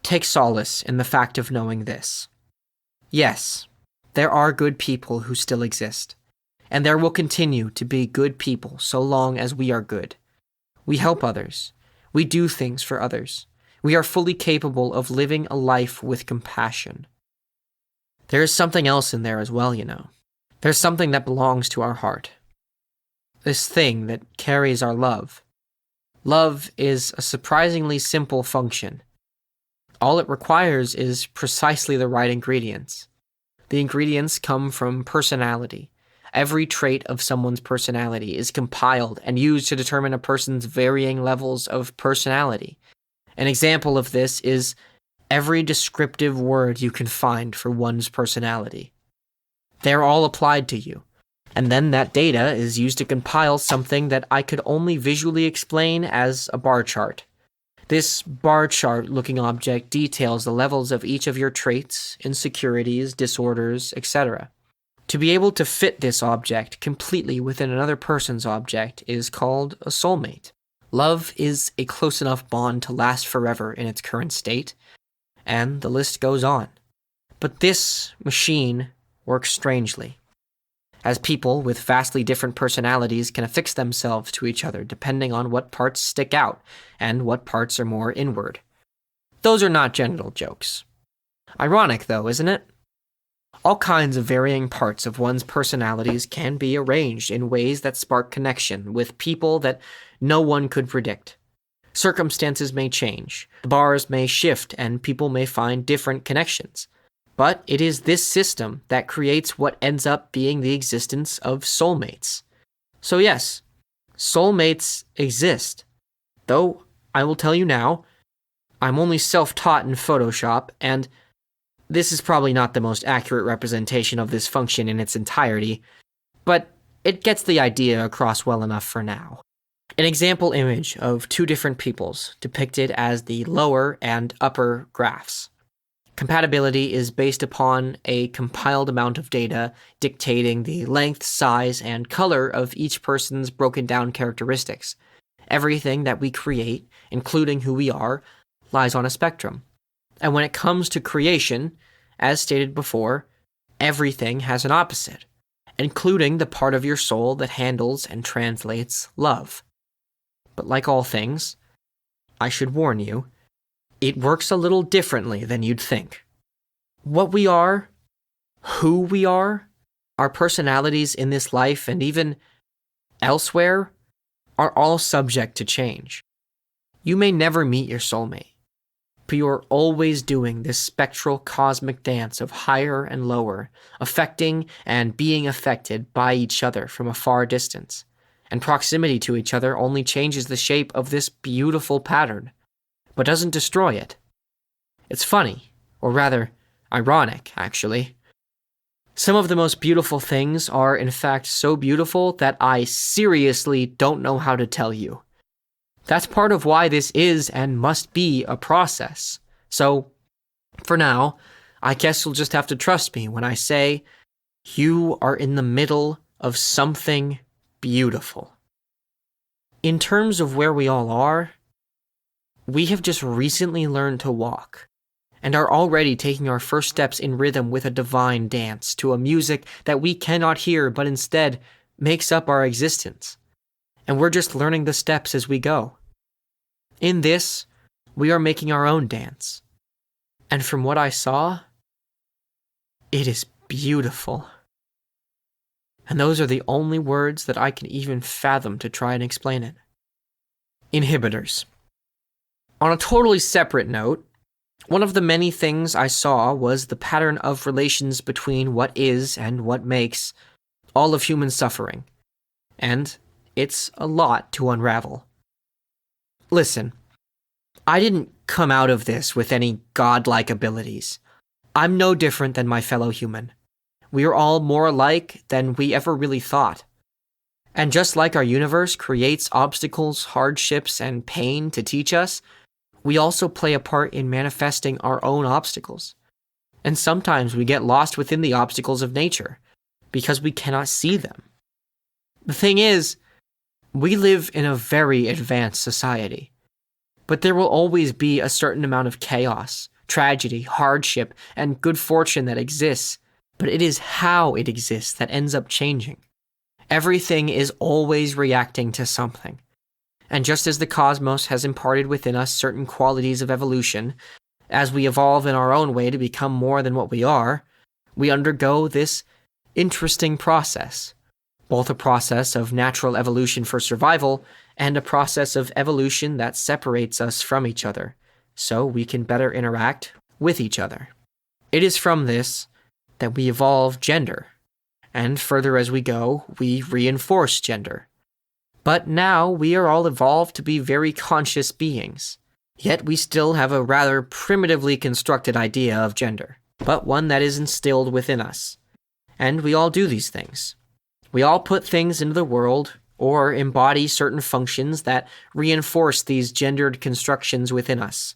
Take solace in the fact of knowing this. Yes, there are good people who still exist, and there will continue to be good people so long as we are good. We help others. We do things for others. We are fully capable of living a life with compassion. There is something else in there as well, you know. There's something that belongs to our heart. This thing that carries our love. Love is a surprisingly simple function. All it requires is precisely the right ingredients. The ingredients come from personality. Every trait of someone's personality is compiled and used to determine a person's varying levels of personality. An example of this is every descriptive word you can find for one's personality. They're all applied to you, and then that data is used to compile something that I could only visually explain as a bar chart. This bar chart-looking object details the levels of each of your traits, insecurities, disorders, etc. To be able to fit this object completely within another person's object is called a soulmate. Love is a close enough bond to last forever in its current state, and the list goes on. But this machine works strangely, as people with vastly different personalities can affix themselves to each other depending on what parts stick out and what parts are more inward. Those are not genital jokes. Ironic, though, isn't it? All kinds of varying parts of one's personalities can be arranged in ways that spark connection with people that no one could predict. Circumstances may change, the bars may shift, and people may find different connections. But it is this system that creates what ends up being the existence of soulmates. So yes, soulmates exist. Though, I will tell you now, I'm only self-taught in Photoshop, and this is probably not the most accurate representation of this function in its entirety, but it gets the idea across well enough for now. An example image of two different peoples depicted as the lower and upper graphs. Compatibility is based upon a compiled amount of data dictating the length, size, and color of each person's broken down characteristics. Everything that we create, including who we are, lies on a spectrum. And when it comes to creation, as stated before, everything has an opposite, including the part of your soul that handles and translates love. But like all things, I should warn you, it works a little differently than you'd think. What we are, who we are, our personalities in this life and even elsewhere are all subject to change. You may never meet your soulmate, but you are always doing this spectral cosmic dance of higher and lower, affecting and being affected by each other from a far distance. And proximity to each other only changes the shape of this beautiful pattern, but doesn't destroy it. It's funny, or rather, ironic, actually. Some of the most beautiful things are in fact so beautiful that I seriously don't know how to tell you. That's part of why this is and must be a process. So, for now, I guess you'll just have to trust me when I say, you are in the middle of something beautiful. In terms of where we all are, we have just recently learned to walk, and are already taking our first steps in rhythm with a divine dance to a music that we cannot hear but instead makes up our existence. and we're just learning the steps as we go. In this, we are making our own dance. And from what I saw, it is beautiful. And those are the only words that I can even fathom to try and explain it. Inhibitors. On a totally separate note, one of the many things I saw was the pattern of relations between what is and what makes all of human suffering. And it's a lot to unravel. Listen, I didn't come out of this with any godlike abilities. I'm no different than my fellow human. We are all more alike than we ever really thought. And just like our universe creates obstacles, hardships, and pain to teach us, we also play a part in manifesting our own obstacles. And sometimes we get lost within the obstacles of nature because we cannot see them. The thing is, we live in a very advanced society, but there will always be a certain amount of chaos, tragedy, hardship, and good fortune that exists, but it is how it exists that ends up changing. Everything is always reacting to something. And just as the cosmos has imparted within us certain qualities of evolution, as we evolve in our own way to become more than what we are, we undergo this interesting process, both a process of natural evolution for survival and a process of evolution that separates us from each other, so we can better interact with each other. It is from this that we evolve gender, and further as we go, we reinforce gender. But now we are all evolved to be very conscious beings, yet we still have a rather primitively constructed idea of gender, but one that is instilled within us. And we all do these things. We all put things into the world or embody certain functions that reinforce these gendered constructions within us.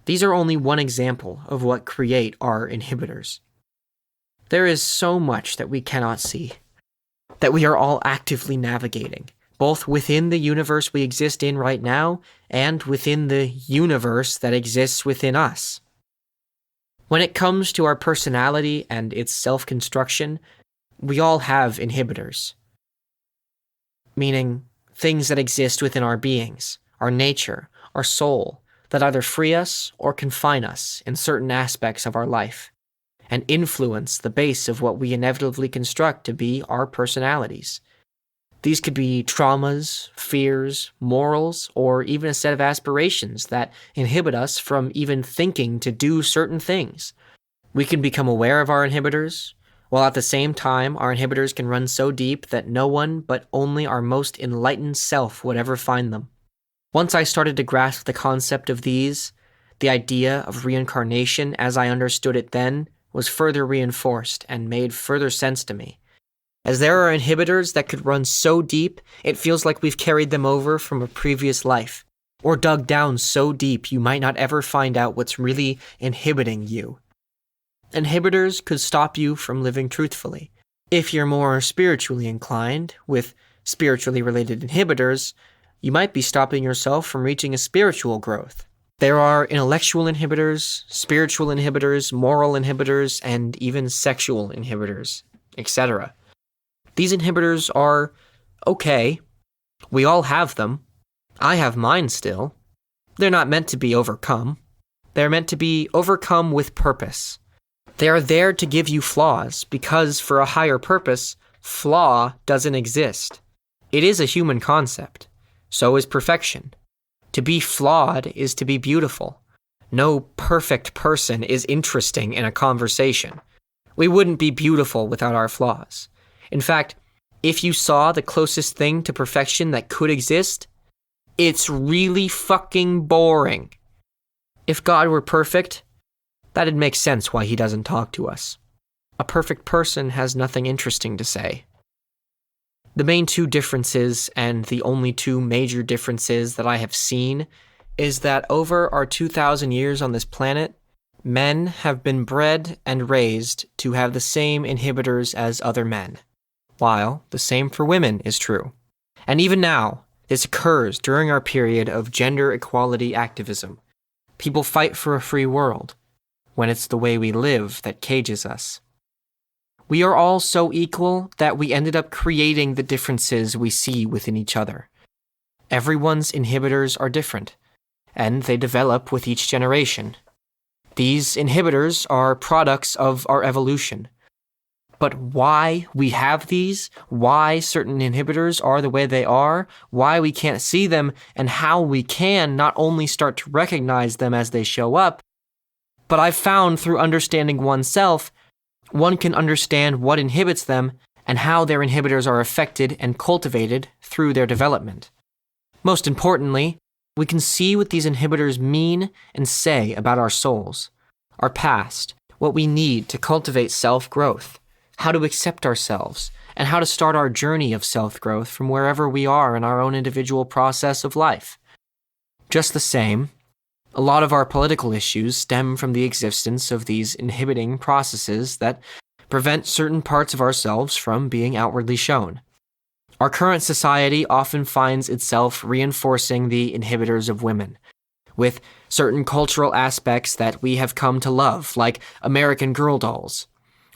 These are only one example of what create our inhibitors. There is so much that we cannot see, that we are all actively navigating, both within the universe we exist in right now and within the universe that exists within us. When it comes to our personality and its self-construction, we all have inhibitors, meaning things that exist within our beings, our nature, our soul, that either free us or confine us in certain aspects of our life, and influence the base of what we inevitably construct to be our personalities. These could be traumas, fears, morals, or even a set of aspirations that inhibit us from even thinking to do certain things. We can become aware of our inhibitors, while at the same time our inhibitors can run so deep that no one but only our most enlightened self would ever find them. Once I started to grasp the concept of these, the idea of reincarnation as I understood it then was further reinforced and made further sense to me. As there are inhibitors that could run so deep, it feels like we've carried them over from a previous life, or dug down so deep you might not ever find out what's really inhibiting you. Inhibitors could stop you from living truthfully. If you're more spiritually inclined, with spiritually related inhibitors, you might be stopping yourself from reaching a spiritual growth. There are intellectual inhibitors, spiritual inhibitors, moral inhibitors, and even sexual inhibitors, etc. These inhibitors are okay. We all have them. I have mine still. They're not meant to be overcome. They're meant to be overcome with purpose. They are there to give you flaws because, for a higher purpose, flaw doesn't exist. It is a human concept. So is perfection. To be flawed is to be beautiful. No perfect person is interesting in a conversation. We wouldn't be beautiful without our flaws. In fact, if you saw the closest thing to perfection that could exist, it's really fucking boring. If God were perfect, that'd make sense why he doesn't talk to us. A perfect person has nothing interesting to say. The main two differences, and the only two major differences that I have seen, is that over our 2,000 years on this planet, men have been bred and raised to have the same inhibitors as other men, while the same for women is true. And even now, this occurs during our period of gender equality activism. People fight for a free world, when it's the way we live that cages us. We are all so equal that we ended up creating the differences we see within each other, Everyone's inhibitors are different, and they develop with each generation. These inhibitors are products of our evolution. But why we have these, why certain inhibitors are the way they are, why we can't see them, and how we can not only start to recognize them as they show up, but I've found through understanding oneself, one can understand what inhibits them and how their inhibitors are affected and cultivated through their development. Most importantly, we can see what these inhibitors mean and say about our souls, our past, what we need to cultivate self-growth, how to accept ourselves, and how to start our journey of self-growth from wherever we are in our own individual process of life. Just the same, a lot of our political issues stem from the existence of these inhibiting processes that prevent certain parts of ourselves from being outwardly shown. Our current society often finds itself reinforcing the inhibitors of women, with certain cultural aspects that we have come to love, like American Girl dolls.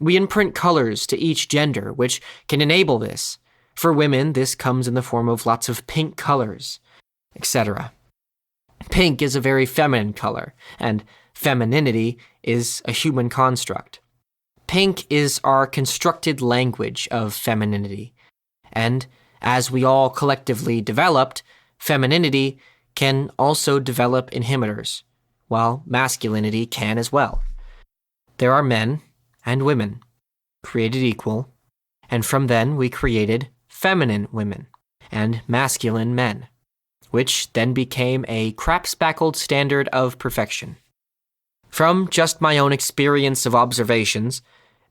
We imprint colors to each gender, which can enable this. For women, this comes in the form of lots of pink colors, etc. Pink is a very feminine color, and femininity is a human construct. Pink is our constructed language of femininity, and as we all collectively developed, femininity can also develop inhibitors, while masculinity can as well. There are men and women, created equal, and from then we created feminine women and masculine men, which then became a crap-spackled standard of perfection. From just my own experience of observations,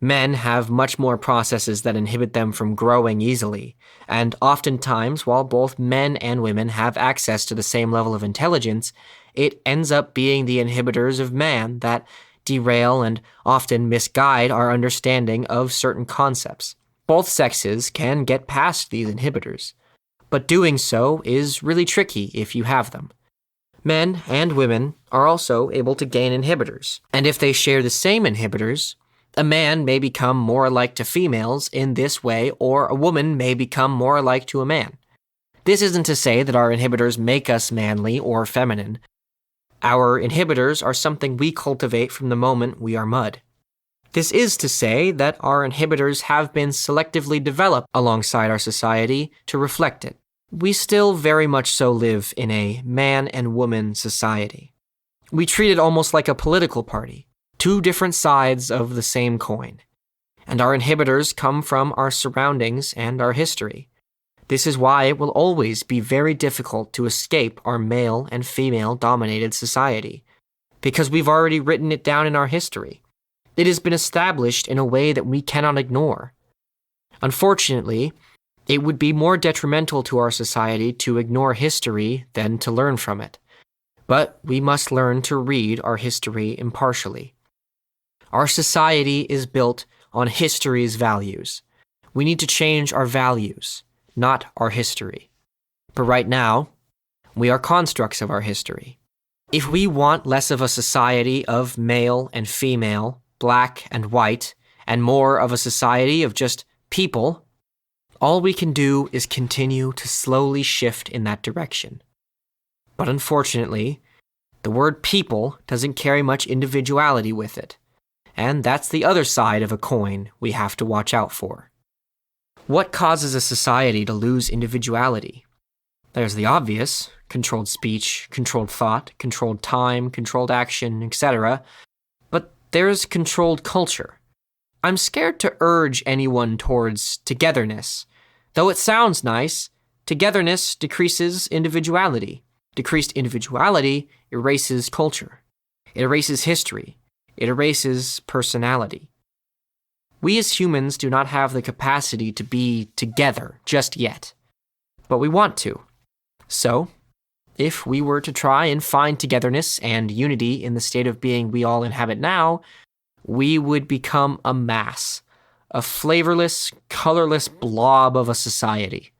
men have much more processes that inhibit them from growing easily, and oftentimes, while both men and women have access to the same level of intelligence, it ends up being the inhibitors of man that derail and often misguide our understanding of certain concepts. Both sexes can get past these inhibitors, but doing so is really tricky if you have them. Men and women are also able to gain inhibitors, and if they share the same inhibitors, a man may become more alike to females in this way, or a woman may become more alike to a man. This isn't to say that our inhibitors make us manly or feminine. Our inhibitors are something we cultivate from the moment we are mud. This is to say that our inhibitors have been selectively developed alongside our society to reflect it. We still very much so live in a man and woman society. We treat it almost like a political party, two different sides of the same coin. And our inhibitors come from our surroundings and our history. This is why it will always be very difficult to escape our male and female-dominated society, because we've already written it down in our history. It has been established in a way that we cannot ignore. Unfortunately, it would be more detrimental to our society to ignore history than to learn from it. But we must learn to read our history impartially. Our society is built on history's values. We need to change our values, not our history. But right now, we are constructs of our history. If we want less of a society of male and female, black and white, and more of a society of just people, all we can do is continue to slowly shift in that direction. But unfortunately, the word people doesn't carry much individuality with it, and that's the other side of a coin we have to watch out for. What causes a society to lose individuality? There's the obvious: controlled speech, controlled thought, controlled time, controlled action, etc. But there's controlled culture. I'm scared to urge anyone towards togetherness. Though it sounds nice, togetherness decreases individuality. Decreased individuality erases culture. It erases history. It erases personality. We as humans do not have the capacity to be together just yet, but we want to. So, if we were to try and find togetherness and unity in the state of being we all inhabit now, we would become a mass, a flavorless, colorless blob of a society.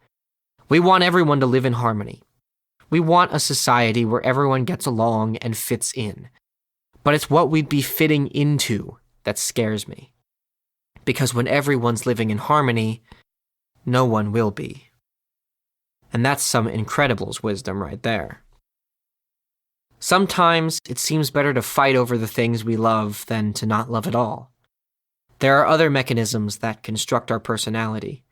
We want everyone to live in harmony. We want a society where everyone gets along and fits in. But it's what we'd be fitting into that scares me. Because when everyone's living in harmony, no one will be. And that's some Incredibles wisdom right there. Sometimes it seems better to fight over the things we love than to not love at all. There are other mechanisms that construct our personality,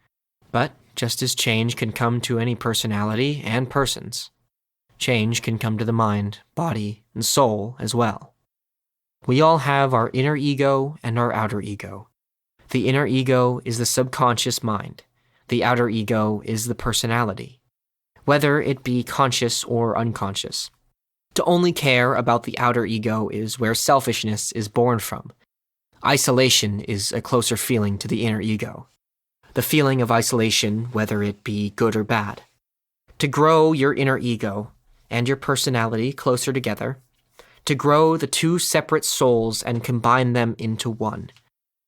but just as change can come to any personality and persons, change can come to the mind, body, and soul as well. We all have our inner ego and our outer ego. The inner ego is the subconscious mind. The outer ego is the personality, whether it be conscious or unconscious. To only care about the outer ego is where selfishness is born from. Isolation is a closer feeling to the inner ego. The feeling of isolation, whether it be good or bad. To grow your inner ego and your personality closer together, to grow the two separate souls and combine them into one,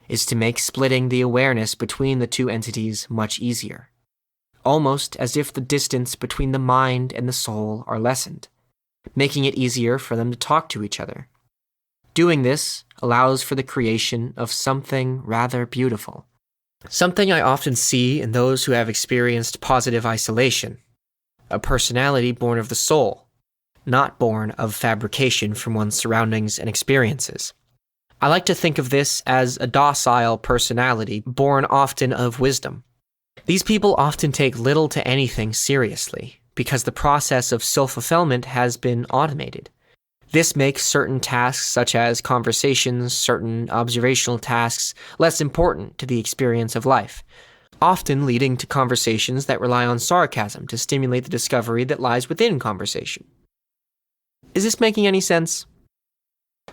is to make splitting the awareness between the two entities much easier. Almost as if the distance between the mind and the soul are lessened, making it easier for them to talk to each other. Doing this allows for the creation of something rather beautiful. Something I often see in those who have experienced positive isolation. A personality born of the soul, not born of fabrication from one's surroundings and experiences. I like to think of this as a docile personality born often of wisdom. These people often take little to anything seriously because the process of self-fulfillment has been automated. This makes certain tasks such as conversations, certain observational tasks, less important to the experience of life, often leading to conversations that rely on sarcasm to stimulate the discovery that lies within conversation. Is this making any sense?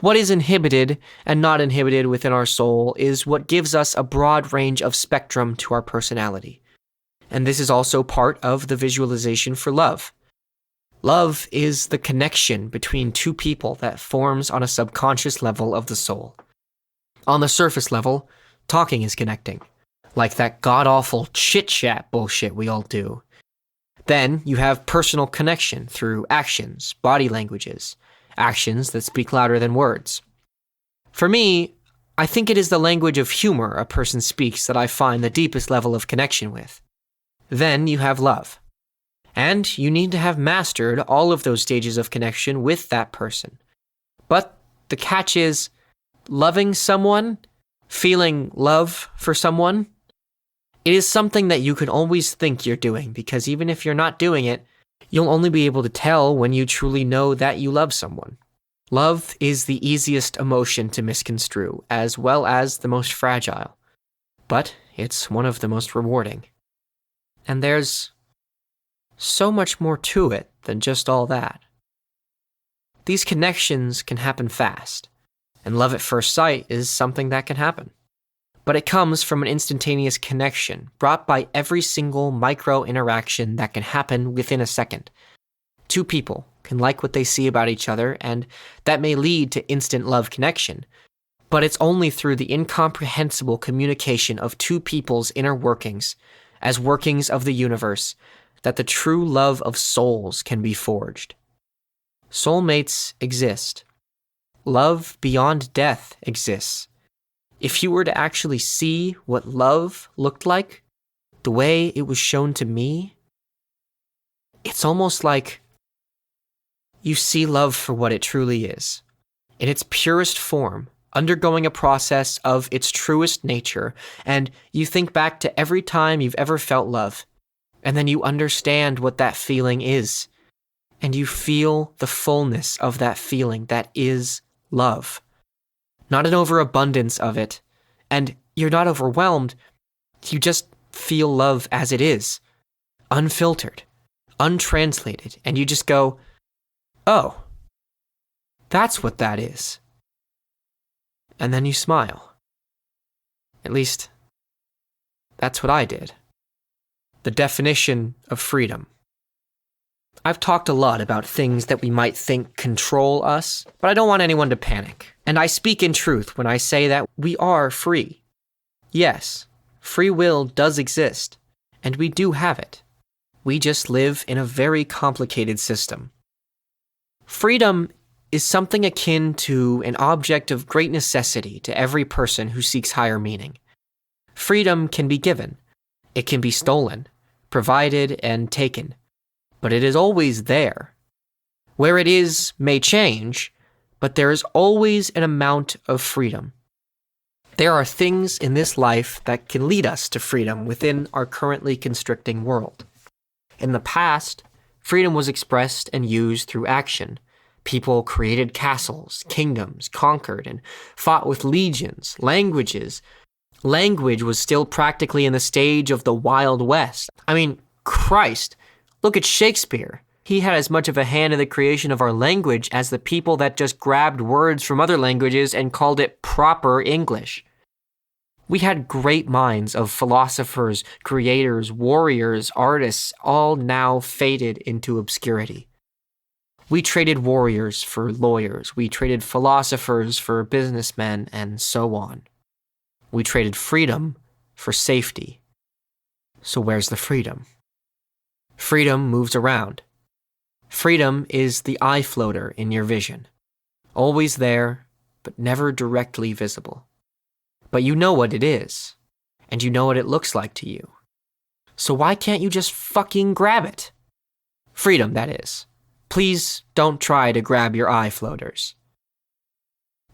What is inhibited and not inhibited within our soul is what gives us a broad range of spectrum to our personality. And this is also part of the visualization for love. Love is the connection between two people that forms on a subconscious level of the soul. On the surface level, talking is connecting, like that god-awful chit-chat bullshit we all do. Then you have personal connection through actions, body languages, actions that speak louder than words. For me, I think it is the language of humor a person speaks that I find the deepest level of connection with. Then you have love. And you need to have mastered all of those stages of connection with that person. But the catch is, loving someone, feeling love for someone, it is something that you can always think you're doing, because even if you're not doing it, you'll only be able to tell when you truly know that you love someone. Love is the easiest emotion to misconstrue, as well as the most fragile. But it's one of the most rewarding. And there's so much more to it than just all that. These connections can happen fast, and love at first sight is something that can happen. But it comes from an instantaneous connection brought by every single micro-interaction that can happen within a second. Two people can like what they see about each other, and that may lead to instant love connection, but it's only through the incomprehensible communication of two people's inner workings, as workings of the universe, that the true love of souls can be forged. Soulmates exist. Love beyond death exists. If you were to actually see what love looked like, the way it was shown to me, it's almost like you see love for what it truly is, in its purest form, undergoing a process of its truest nature, and you think back to every time you've ever felt love, and then you understand what that feeling is, and you feel the fullness of that feeling that is love. Not an overabundance of it, and you're not overwhelmed, you just feel love as it is, unfiltered, untranslated, and you just go, oh, that's what that is. And then you smile. At least, that's what I did. The definition of freedom. I've talked a lot about things that we might think control us, but I don't want anyone to panic. And I speak in truth when I say that we are free. Yes, free will does exist, and we do have it. We just live in a very complicated system. Freedom is something akin to an object of great necessity to every person who seeks higher meaning. Freedom can be given. It can be stolen, provided, and taken. but it is always there. Where it is may change, but there is always an amount of freedom. There are things in this life that can lead us to freedom within our currently constricting world. In the past, freedom was expressed and used through action. People created castles, kingdoms, conquered, and fought with legions, languages. Language was still practically in the stage of the Wild West. I mean, Christ, look at Shakespeare. He had as much of a hand in the creation of our language as the people that just grabbed words from other languages and called it proper English. We had great minds of philosophers, creators, warriors, artists, all now faded into obscurity. We traded warriors for lawyers. We traded philosophers for businessmen, and so on. We traded freedom for safety. So where's the freedom? Freedom moves around. Freedom is the eye floater in your vision. Always there, but never directly visible. But you know what it is, and you know what it looks like to you. So why can't you just fucking grab it? Freedom, that is. Please don't try to grab your eye floaters.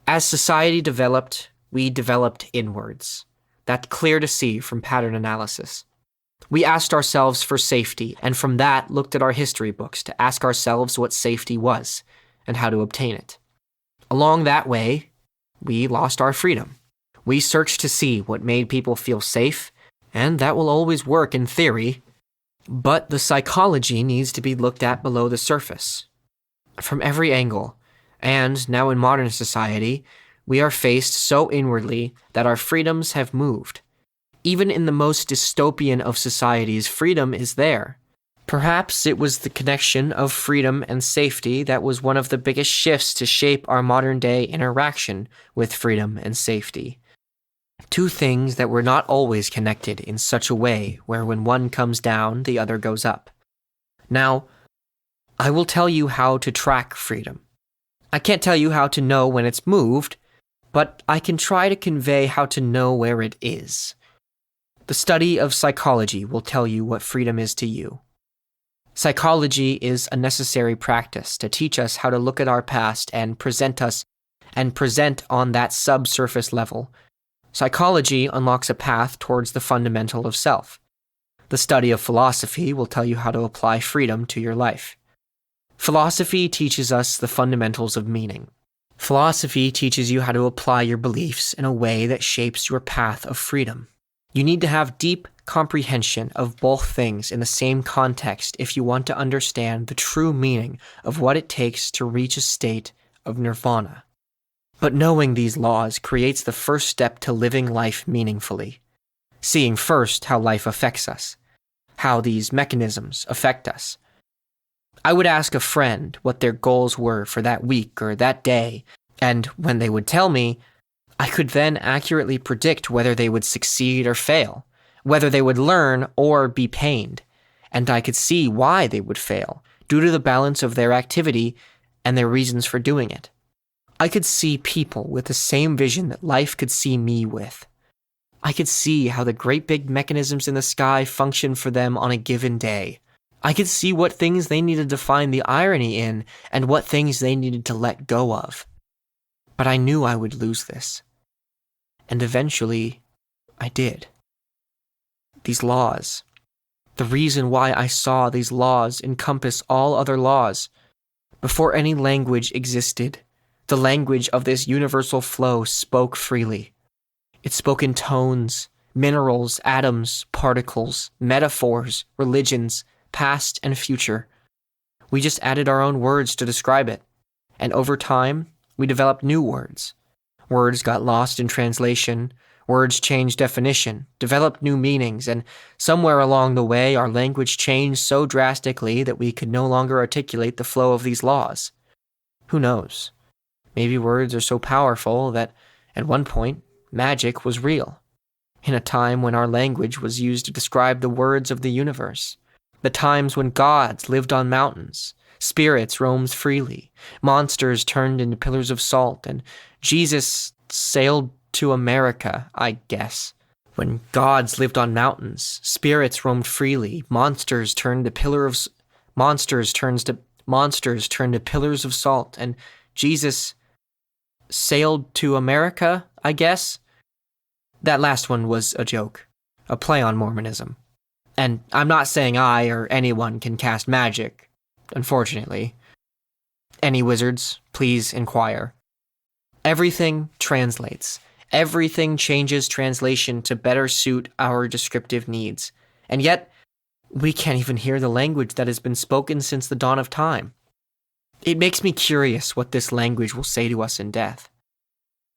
As society developed, we developed inwards. That's clear to see from pattern analysis. We asked ourselves for safety, and from that looked at our history books to ask ourselves what safety was and how to obtain it. Along that way, we lost our freedom. We searched to see what made people feel safe, and that will always work in theory, but the psychology needs to be looked at below the surface. From every angle, and now in modern society, we are faced so inwardly that our freedoms have moved. Even in the most dystopian of societies, freedom is there. Perhaps it was the connection of freedom and safety that was one of the biggest shifts to shape our modern-day interaction with freedom and safety. Two things that were not always connected in such a way where when one comes down, the other goes up. Now, I will tell you how to track freedom. I can't tell you how to know when it's moved, but I can try to convey how to know where it is. The study of psychology will tell you what freedom is to you. Psychology is a necessary practice to teach us how to look at our past and present on that subsurface level. Psychology unlocks a path towards the fundamental of self. The study of philosophy will tell you how to apply freedom to your life. Philosophy teaches us the fundamentals of meaning. Philosophy teaches you how to apply your beliefs in a way that shapes your path of freedom. You need to have deep comprehension of both things in the same context if you want to understand the true meaning of what it takes to reach a state of nirvana. But knowing these laws creates the first step to living life meaningfully. Seeing first how life affects us, how these mechanisms affect us. I would ask a friend what their goals were for that week or that day, and when they would tell me, I could then accurately predict whether they would succeed or fail, whether they would learn or be pained, and I could see why they would fail, due to the balance of their activity and their reasons for doing it. I could see people with the same vision that life could see me with. I could see how the great big mechanisms in the sky function for them on a given day. I could see what things they needed to find the irony in and what things they needed to let go of. But I knew I would lose this. And eventually, I did. These laws. The reason why I saw these laws encompass all other laws. Before any language existed, the language of this universal flow spoke freely. It spoke in tones, minerals, atoms, particles, metaphors, religions, past and future. We just added our own words to describe it. And over time, we developed new words. Words got lost in translation, words changed definition, developed new meanings, and somewhere along the way our language changed so drastically that we could no longer articulate the flow of these laws. Who knows? Maybe words are so powerful that, at one point, magic was real. In a time when our language was used to describe the words of the universe. The times when gods lived on mountains, spirits roamed freely, monsters turned into pillars of salt, and Jesus sailed to America, I guess. When gods lived on mountains, spirits roamed freely, monsters turned to Monsters turn to pillars of salt, and Jesus sailed to America, I guess? That last one was a joke, a play on Mormonism. And I'm not saying I or anyone can cast magic, unfortunately. Any wizards, please inquire. Everything translates. Everything changes translation to better suit our descriptive needs. And yet, we can't even hear the language that has been spoken since the dawn of time. It makes me curious what this language will say to us in death.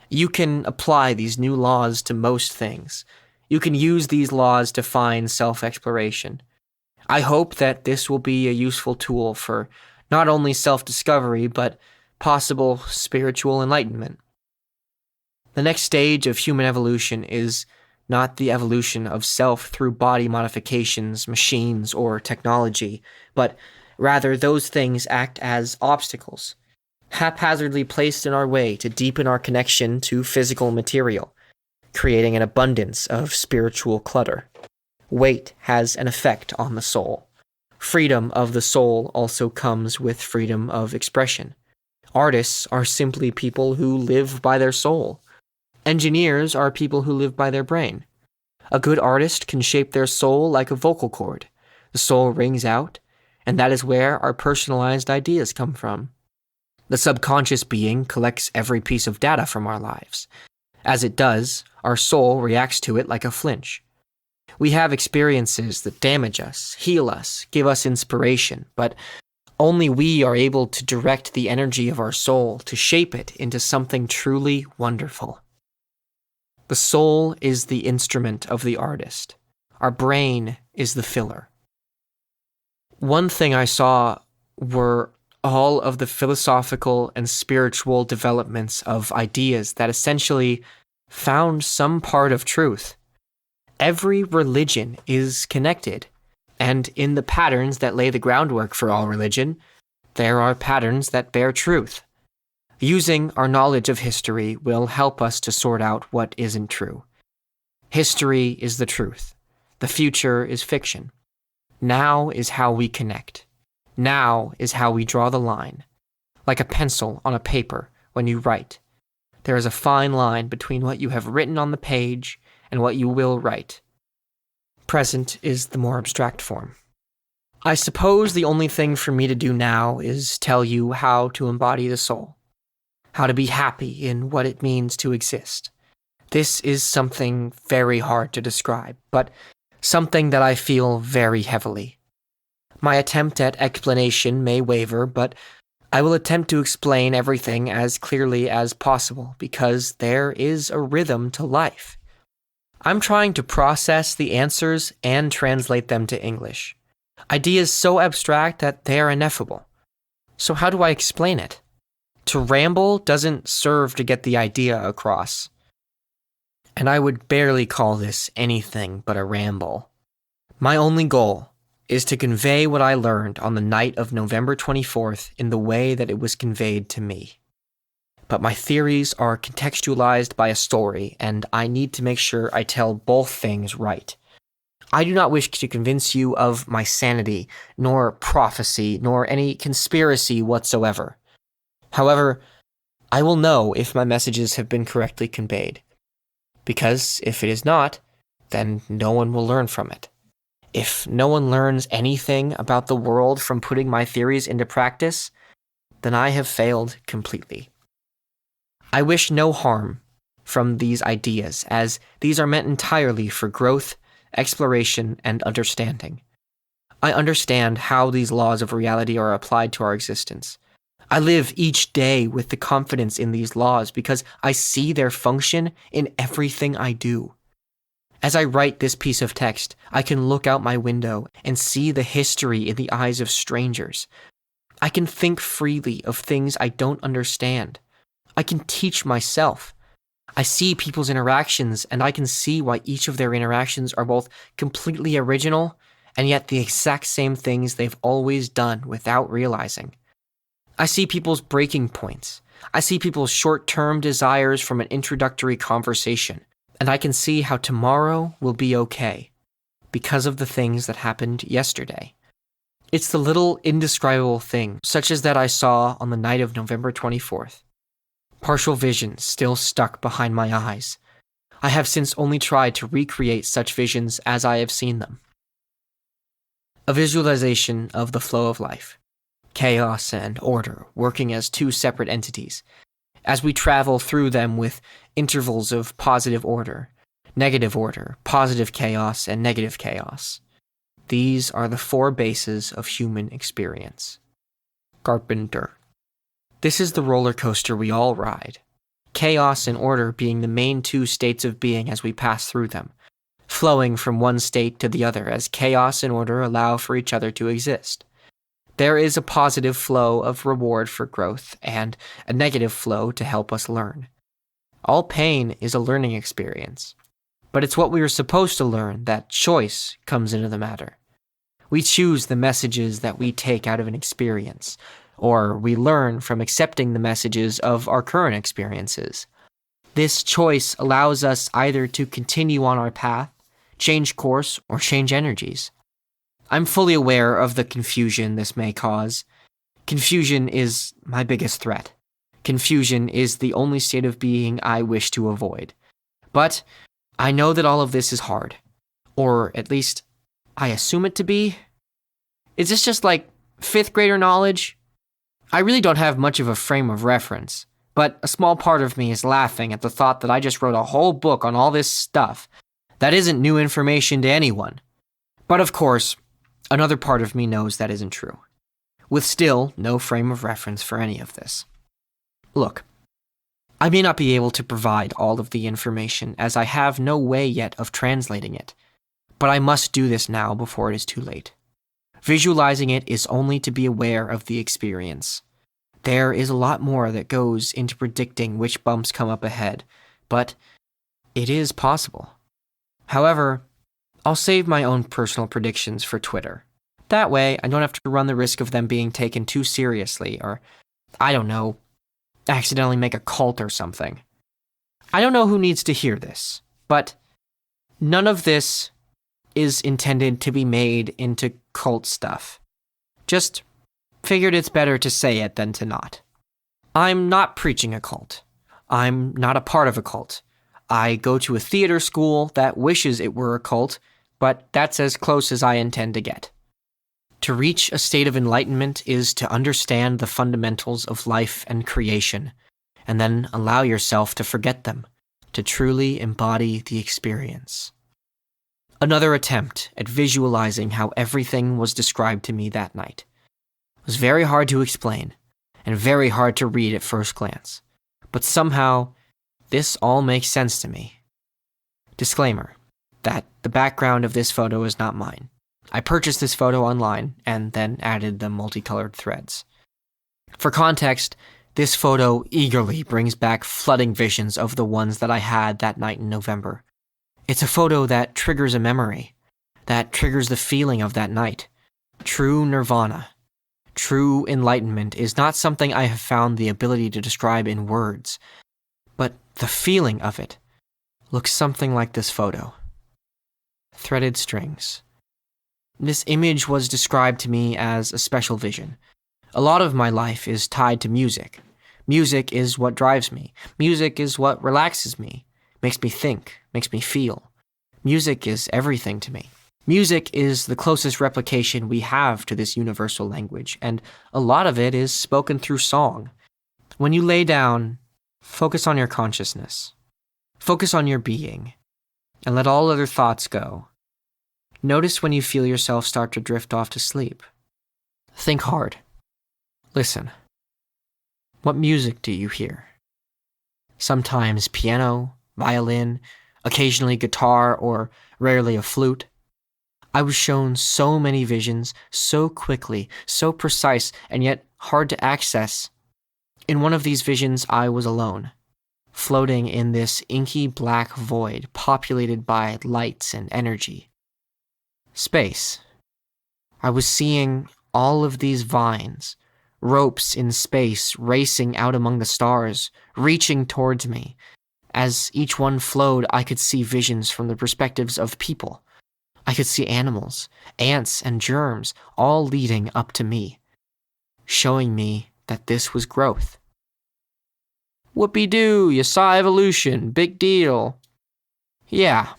You can apply these new laws to most things. You can use these laws to find self-exploration. I hope that this will be a useful tool for not only self-discovery, but possible spiritual enlightenment. The next stage of human evolution is not the evolution of self through body modifications, machines, or technology, but rather those things act as obstacles, haphazardly placed in our way to deepen our connection to physical material, creating an abundance of spiritual clutter. Weight has an effect on the soul. Freedom of the soul also comes with freedom of expression. Artists are simply people who live by their soul. Engineers are people who live by their brain. A good artist can shape their soul like a vocal cord. The soul rings out, and that is where our personalized ideas come from. The subconscious being collects every piece of data from our lives. As it does, our soul reacts to it like a flinch. We have experiences that damage us, heal us, give us inspiration, but only we are able to direct the energy of our soul to shape it into something truly wonderful. The soul is the instrument of the artist. Our brain is the filler. One thing I saw were all of the philosophical and spiritual developments of ideas that essentially found some part of truth. Every religion is connected, and in the patterns that lay the groundwork for all religion, there are patterns that bear truth. Using our knowledge of history will help us to sort out what isn't true. History is the truth. The future is fiction. Now is how we connect. Now is how we draw the line. Like a pencil on a paper when you write. There is a fine line between what you have written on the page and what you will write. Present is the more abstract form. I suppose the only thing for me to do now is tell you how to embody the soul. How to be happy in what it means to exist. This is something very hard to describe, but something that I feel very heavily. My attempt at explanation may waver, but I will attempt to explain everything as clearly as possible because there is a rhythm to life. I'm trying to process the answers and translate them to English. Ideas so abstract that they are ineffable. So how do I explain it? To ramble doesn't serve to get the idea across. And I would barely call this anything but a ramble. My only goal is to convey what I learned on the night of November 24th in the way that it was conveyed to me. But my theories are contextualized by a story, and I need to make sure I tell both things right. I do not wish to convince you of my sanity, nor prophecy, nor any conspiracy whatsoever. However, I will know if my messages have been correctly conveyed. Because if it is not, then no one will learn from it. If no one learns anything about the world from putting my theories into practice, then I have failed completely. I wish no harm from these ideas, as these are meant entirely for growth, exploration, and understanding. I understand how these laws of reality are applied to our existence. I live each day with the confidence in these laws because I see their function in everything I do. As I write this piece of text, I can look out my window and see the history in the eyes of strangers. I can think freely of things I don't understand. I can teach myself. I see people's interactions, and I can see why each of their interactions are both completely original and yet the exact same things they've always done without realizing. I see people's breaking points. I see people's short-term desires from an introductory conversation, and I can see how tomorrow will be okay because of the things that happened yesterday. It's the little indescribable thing, such as that I saw on the night of November 24th. Partial vision still stuck behind my eyes. I have since only tried to recreate such visions as I have seen them. A visualization of the flow of life, chaos and order working as two separate entities, as we travel through them with intervals of positive order, positive chaos, and negative chaos. These are the four bases of human experience. Carpenter. This is the roller coaster we all ride. Chaos and order being the main two states of being as we pass through them, flowing from one state to the other as chaos and order allow for each other to exist. There is a positive flow of reward for growth and a negative flow to help us learn. All pain is a learning experience, but it's what we are supposed to learn that choice comes into the matter. We choose the messages that we take out of an experience, or we learn from accepting the messages of our current experiences. This choice allows us either to continue on our path, change course, or change energies. I'm fully aware of the confusion this may cause. Confusion is my biggest threat. Confusion is the only state of being I wish to avoid. But I know that all of this is hard. Or at least, I assume it to be. Is this just like 5th grader knowledge? I really don't have much of a frame of reference, but a small part of me is laughing at the thought that I just wrote a whole book on all this stuff that isn't new information to anyone. But of course, another part of me knows that isn't true, with still no frame of reference for any of this. Look, I may not be able to provide all of the information as I have no way yet of translating it, but I must do this now before it is too late. Visualizing it is only to be aware of the experience. There is a lot more that goes into predicting which bumps come up ahead, but it is possible. However, I'll save my own personal predictions for Twitter. That way, I don't have to run the risk of them being taken too seriously or, I don't know, accidentally make a cult or something. I don't know who needs to hear this, but none of this is intended to be made into cult stuff. Just figured it's better to say it than to not. I'm not preaching a cult. I'm not a part of a cult. I go to a theater school that wishes it were a cult, but that's as close as I intend to get. To reach a state of enlightenment is to understand the fundamentals of life and creation, and then allow yourself to forget them, to truly embody the experience. Another attempt at visualizing how everything was described to me that night. It was very hard to explain, and very hard to read at first glance, but somehow, this all makes sense to me. Disclaimer, that the background of this photo is not mine. I purchased this photo online, and then added the multicolored threads. For context, this photo eagerly brings back flooding visions of the ones that I had that night in November. It's a photo that triggers a memory, that triggers the feeling of that night. True nirvana, true enlightenment is not something I have found the ability to describe in words, but the feeling of it looks something like this photo. Threaded strings. This image was described to me as a special vision. A lot of my life is tied to music. Music is what drives me. Music is what relaxes me, makes me think, makes me feel. Music is everything to me. Music is the closest replication we have to this universal language, and a lot of it is spoken through song. When you lay down, focus on your consciousness. Focus on your being, and let all other thoughts go. Notice when you feel yourself start to drift off to sleep. Think hard. Listen. What music do you hear? Sometimes piano, violin, occasionally guitar, or rarely a flute. I was shown so many visions, so quickly, so precise, and yet hard to access. In one of these visions, I was alone, floating in this inky black void populated by lights and energy. Space. I was seeing all of these vines, ropes in space racing out among the stars, reaching towards me. As each one flowed, I could see visions from the perspectives of people. I could see animals, ants, and germs all leading up to me, showing me that this was growth. Whoopee-doo, you saw evolution, big deal. Yeah,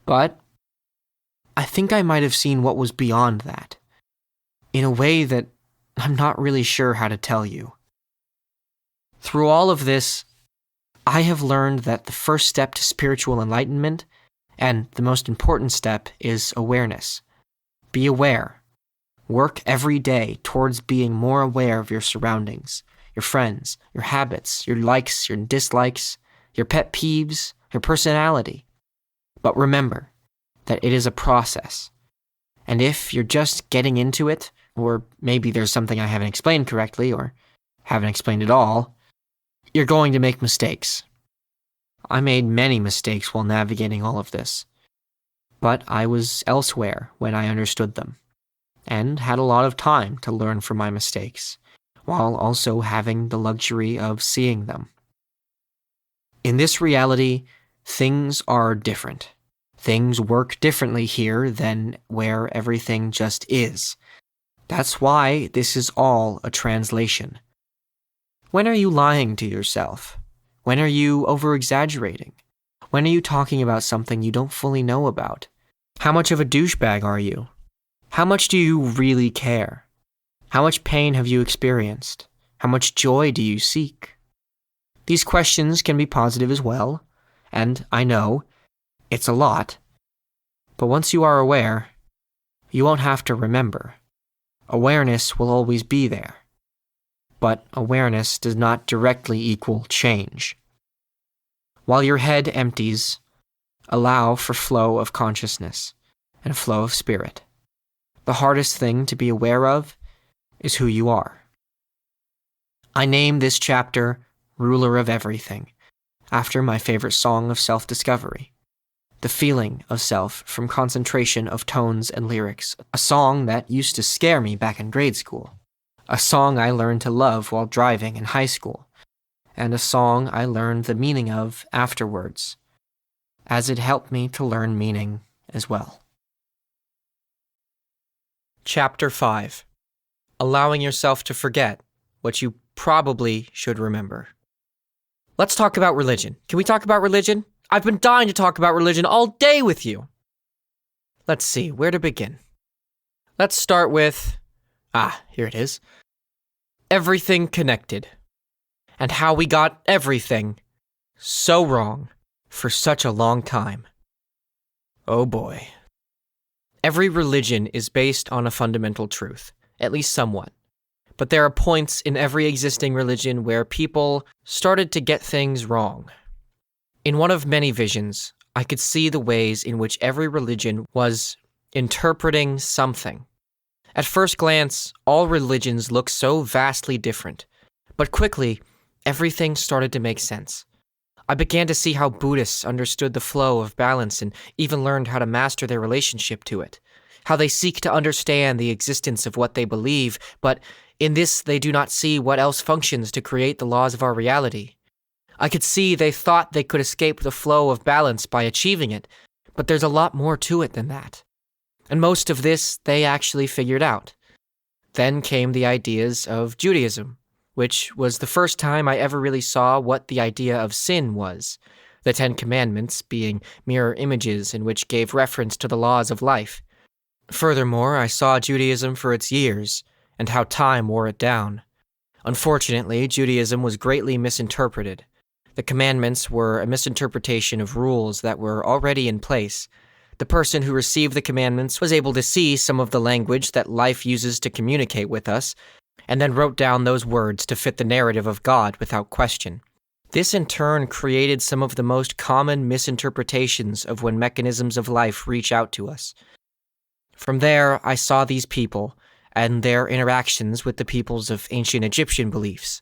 but I think I might have seen what was beyond that, in a way that I'm not really sure how to tell you. Through all of this, I have learned that the first step to spiritual enlightenment, and the most important step, is awareness. Be aware. Work every day towards being more aware of your surroundings, your friends, your habits, your likes, your dislikes, your pet peeves, your personality. But remember that it is a process. And if you're just getting into it, or maybe there's something I haven't explained correctly, or haven't explained at all, you're going to make mistakes. I made many mistakes while navigating all of this, but I was elsewhere when I understood them, and had a lot of time to learn from my mistakes, while also having the luxury of seeing them. In this reality, things are different. Things work differently here than where everything just is. That's why this is all a translation. When are you lying to yourself? When are you over-exaggerating? When are you talking about something you don't fully know about? How much of a douchebag are you? How much do you really care? How much pain have you experienced? How much joy do you seek? These questions can be positive as well, and I know, it's a lot. But once you are aware, you won't have to remember. Awareness will always be there. But awareness does not directly equal change. While your head empties, allow for flow of consciousness and a flow of spirit. The hardest thing to be aware of is who you are. I name this chapter Ruler of Everything, after my favorite song of self-discovery, The Feeling of Self from Concentration of Tones and Lyrics, a song that used to scare me back in grade school. A song I learned to love while driving in high school, and a song I learned the meaning of afterwards, as it helped me to learn meaning as well. Chapter 5. Allowing yourself to forget what you probably should remember. Let's talk about religion. Can we talk about religion? I've been dying to talk about religion all day with you. Let's see, where to begin? Let's start with... here it is. Everything connected. And how we got everything so wrong for such a long time. Oh boy. Every religion is based on a fundamental truth, at least somewhat. But there are points in every existing religion where people started to get things wrong. In one of many visions, I could see the ways in which every religion was interpreting something. At first glance, all religions look so vastly different, but quickly, everything started to make sense. I began to see how Buddhists understood the flow of balance and even learned how to master their relationship to it, how they seek to understand the existence of what they believe, but in this they do not see what else functions to create the laws of our reality. I could see they thought they could escape the flow of balance by achieving it, but there's a lot more to it than that. And most of this they actually figured out. Then came the ideas of Judaism, which was the first time I ever really saw what the idea of sin was, the 10 Commandments being mirror images in which gave reference to the laws of life. Furthermore, I saw Judaism for its years, and how time wore it down. Unfortunately, Judaism was greatly misinterpreted. The commandments were a misinterpretation of rules that were already in place. The person who received the commandments was able to see some of the language that life uses to communicate with us, and then wrote down those words to fit the narrative of God without question. This in turn created some of the most common misinterpretations of when mechanisms of life reach out to us. From there, I saw these people, and their interactions with the peoples of ancient Egyptian beliefs.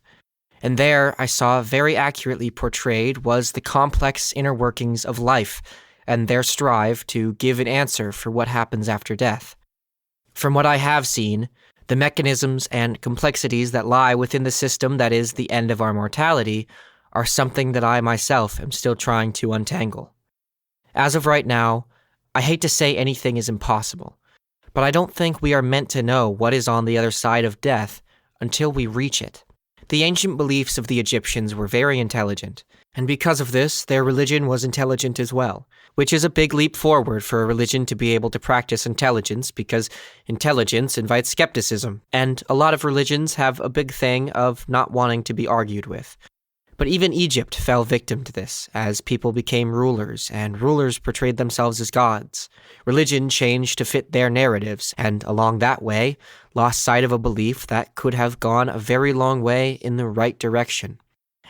And there I saw very accurately portrayed was the complex inner workings of life, and their strive to give an answer for what happens after death. From what I have seen, the mechanisms and complexities that lie within the system that is the end of our mortality are something that I myself am still trying to untangle. As of right now, I hate to say anything is impossible, but I don't think we are meant to know what is on the other side of death until we reach it. The ancient beliefs of the Egyptians were very intelligent, and because of this, their religion was intelligent as well, which is a big leap forward for a religion to be able to practice intelligence, because intelligence invites skepticism, and a lot of religions have a big thing of not wanting to be argued with. But even Egypt fell victim to this, as people became rulers, and rulers portrayed themselves as gods. Religion changed to fit their narratives, and along that way, lost sight of a belief that could have gone a very long way in the right direction.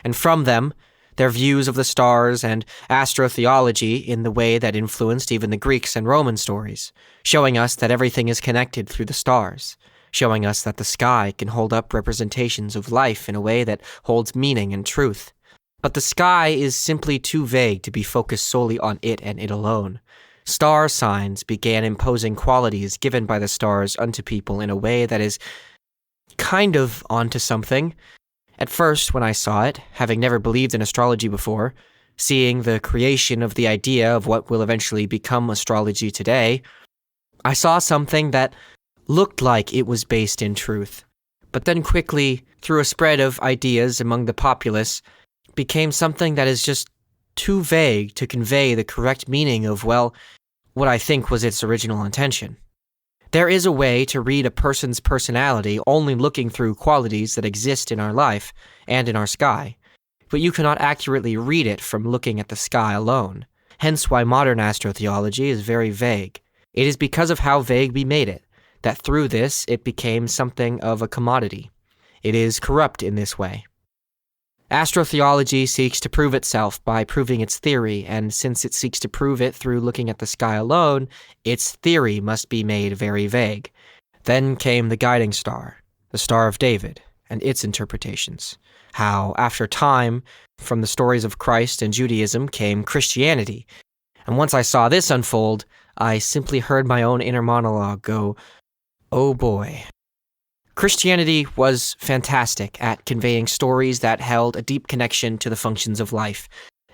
And from them, their views of the stars and astrotheology in the way that influenced even the Greeks and Roman stories, showing us that everything is connected through the stars, showing us that the sky can hold up representations of life in a way that holds meaning and truth. But the sky is simply too vague to be focused solely on it and it alone. Star signs began imposing qualities given by the stars unto people in a way that is kind of onto something. At first, when I saw it, having never believed in astrology before, seeing the creation of the idea of what will eventually become astrology today, I saw something that looked like it was based in truth, but then quickly, through a spread of ideas among the populace, became something that is just too vague to convey the correct meaning of, well, what I think was its original intention. There is a way to read a person's personality only looking through qualities that exist in our life and in our sky, but you cannot accurately read it from looking at the sky alone, hence why modern astrotheology is very vague. It is because of how vague we made it, that through this it became something of a commodity. It is corrupt in this way. Astrotheology seeks to prove itself by proving its theory, and since it seeks to prove it through looking at the sky alone, its theory must be made very vague. Then came the guiding star, the Star of David, and its interpretations. How, after time, from the stories of Christ and Judaism came Christianity. And once I saw this unfold, I simply heard my own inner monologue go, oh boy. Christianity was fantastic at conveying stories that held a deep connection to the functions of life,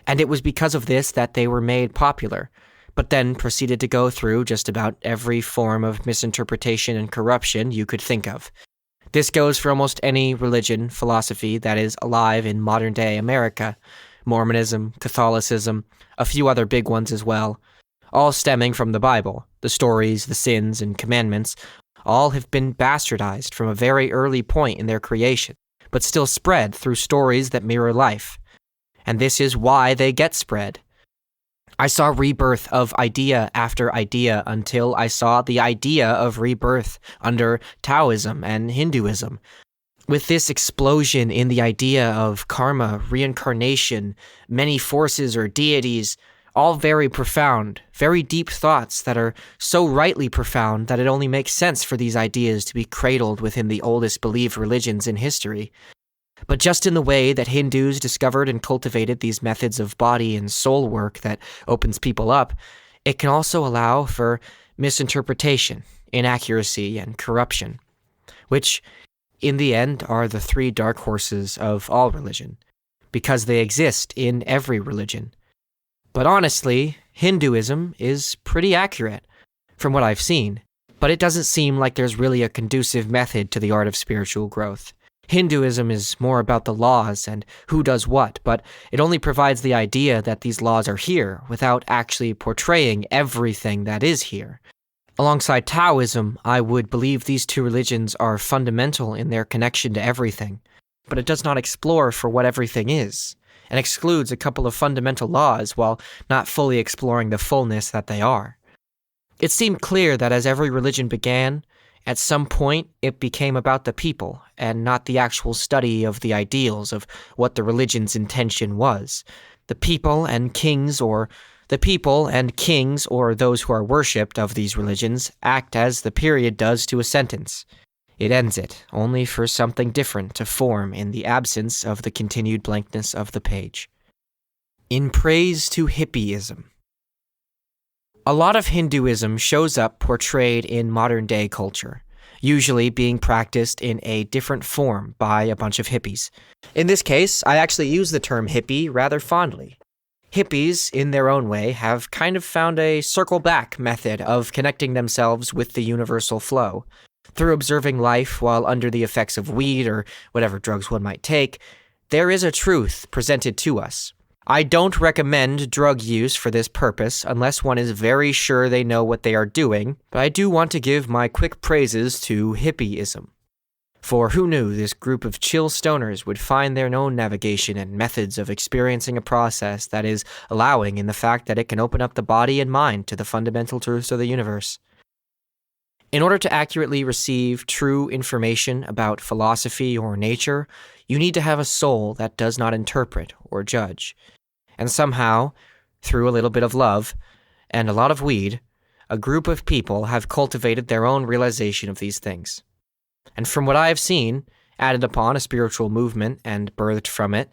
and it was because of this that they were made popular, but then proceeded to go through just about every form of misinterpretation and corruption you could think of. This goes for almost any religion, philosophy that is alive in modern-day America, Mormonism, Catholicism, a few other big ones as well, all stemming from the Bible. The stories, the sins, and commandments all have been bastardized from a very early point in their creation, but still spread through stories that mirror life. And this is why they get spread. I saw rebirth of idea after idea until I saw the idea of rebirth under Taoism and Hinduism. With this explosion in the idea of karma, reincarnation, many forces or deities, all very profound, very deep thoughts that are so rightly profound that it only makes sense for these ideas to be cradled within the oldest believed religions in history. But just in the way that Hindus discovered and cultivated these methods of body and soul work that opens people up, it can also allow for misinterpretation, inaccuracy, and corruption, which, in the end, are the three dark horses of all religion, because they exist in every religion. But honestly, Hinduism is pretty accurate, from what I've seen, but it doesn't seem like there's really a conducive method to the art of spiritual growth. Hinduism is more about the laws and who does what, but it only provides the idea that these laws are here without actually portraying everything that is here. Alongside Taoism, I would believe these two religions are fundamental in their connection to everything, but it does not explore for what everything is, and excludes a couple of fundamental laws while not fully exploring the fullness that they are. It seemed clear that as every religion began, at some point it became about the people, and not the actual study of the ideals of what the religion's intention was. The people and kings or those who are worshipped of these religions act as the period does to a sentence. It ends it, only for something different to form in the absence of the continued blankness of the page. In praise to hippieism. A lot of Hinduism shows up portrayed in modern-day culture, usually being practiced in a different form by a bunch of hippies. In this case, I actually use the term hippie rather fondly. Hippies, in their own way, have kind of found a circle-back method of connecting themselves with the universal flow. Through observing life while under the effects of weed or whatever drugs one might take, there is a truth presented to us. I don't recommend drug use for this purpose unless one is very sure they know what they are doing, but I do want to give my quick praises to hippieism. For who knew this group of chill stoners would find their own navigation and methods of experiencing a process that is allowing in the fact that it can open up the body and mind to the fundamental truths of the universe. In order to accurately receive true information about philosophy or nature, you need to have a soul that does not interpret or judge. And somehow, through a little bit of love and a lot of weed, a group of people have cultivated their own realization of these things. And from what I have seen, added upon a spiritual movement and birthed from it,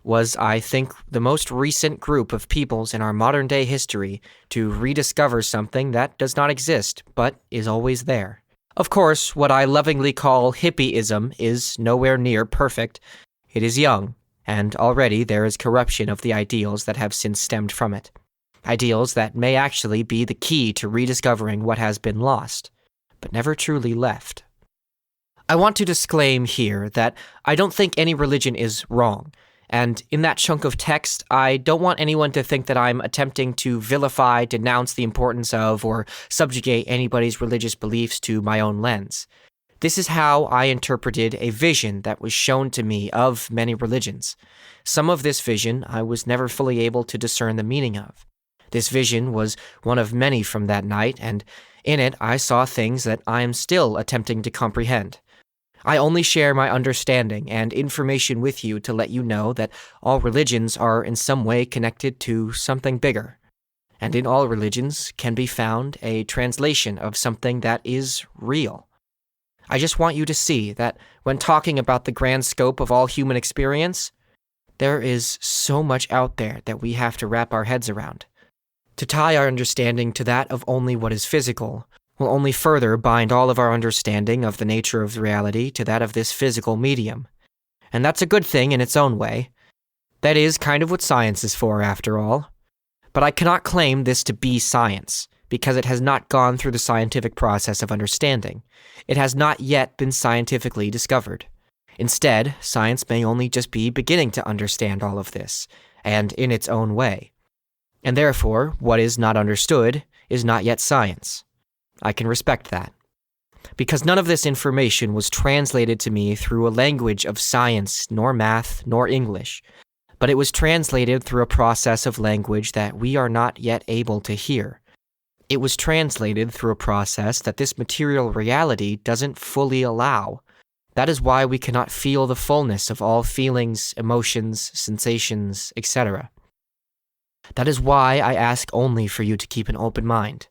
was, I think, the most recent group of peoples in our modern-day history to rediscover something that does not exist, but is always there. Of course, what I lovingly call hippieism is nowhere near perfect. It is young, and already there is corruption of the ideals that have since stemmed from it. Ideals that may actually be the key to rediscovering what has been lost, but never truly left. I want to disclaim here that I don't think any religion is wrong. And in that chunk of text, I don't want anyone to think that I'm attempting to vilify, denounce the importance of, or subjugate anybody's religious beliefs to my own lens. This is how I interpreted a vision that was shown to me of many religions. Some of this vision I was never fully able to discern the meaning of. This vision was one of many from that night, and in it I saw things that I am still attempting to comprehend. I only share my understanding and information with you to let you know that all religions are in some way connected to something bigger. And in all religions can be found a translation of something that is real. I just want you to see that when talking about the grand scope of all human experience, there is so much out there that we have to wrap our heads around. To tie our understanding to that of only what is physical will only further bind all of our understanding of the nature of reality to that of this physical medium. And that's a good thing in its own way. That is kind of what science is for, after all. But I cannot claim this to be science, because it has not gone through the scientific process of understanding. It has not yet been scientifically discovered. Instead, science may only just be beginning to understand all of this, and in its own way. And therefore, what is not understood is not yet science. I can respect that. Because none of this information was translated to me through a language of science, nor math, nor English, but it was translated through a process of language that we are not yet able to hear. It was translated through a process that this material reality doesn't fully allow. That is why we cannot feel the fullness of all feelings, emotions, sensations, etc. That is why I ask only for you to keep an open mind.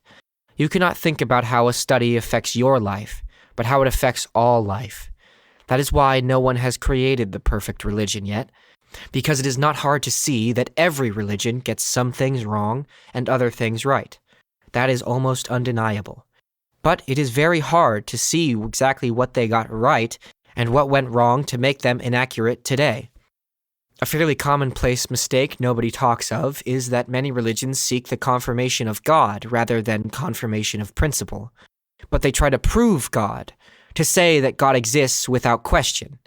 You cannot think about how a study affects your life, but how it affects all life. That is why no one has created the perfect religion yet, because it is not hard to see that every religion gets some things wrong and other things right. That is almost undeniable. But it is very hard to see exactly what they got right and what went wrong to make them inaccurate today. A fairly commonplace mistake nobody talks of is that many religions seek the confirmation of God rather than confirmation of principle. But they try to prove God, to say that God exists without question,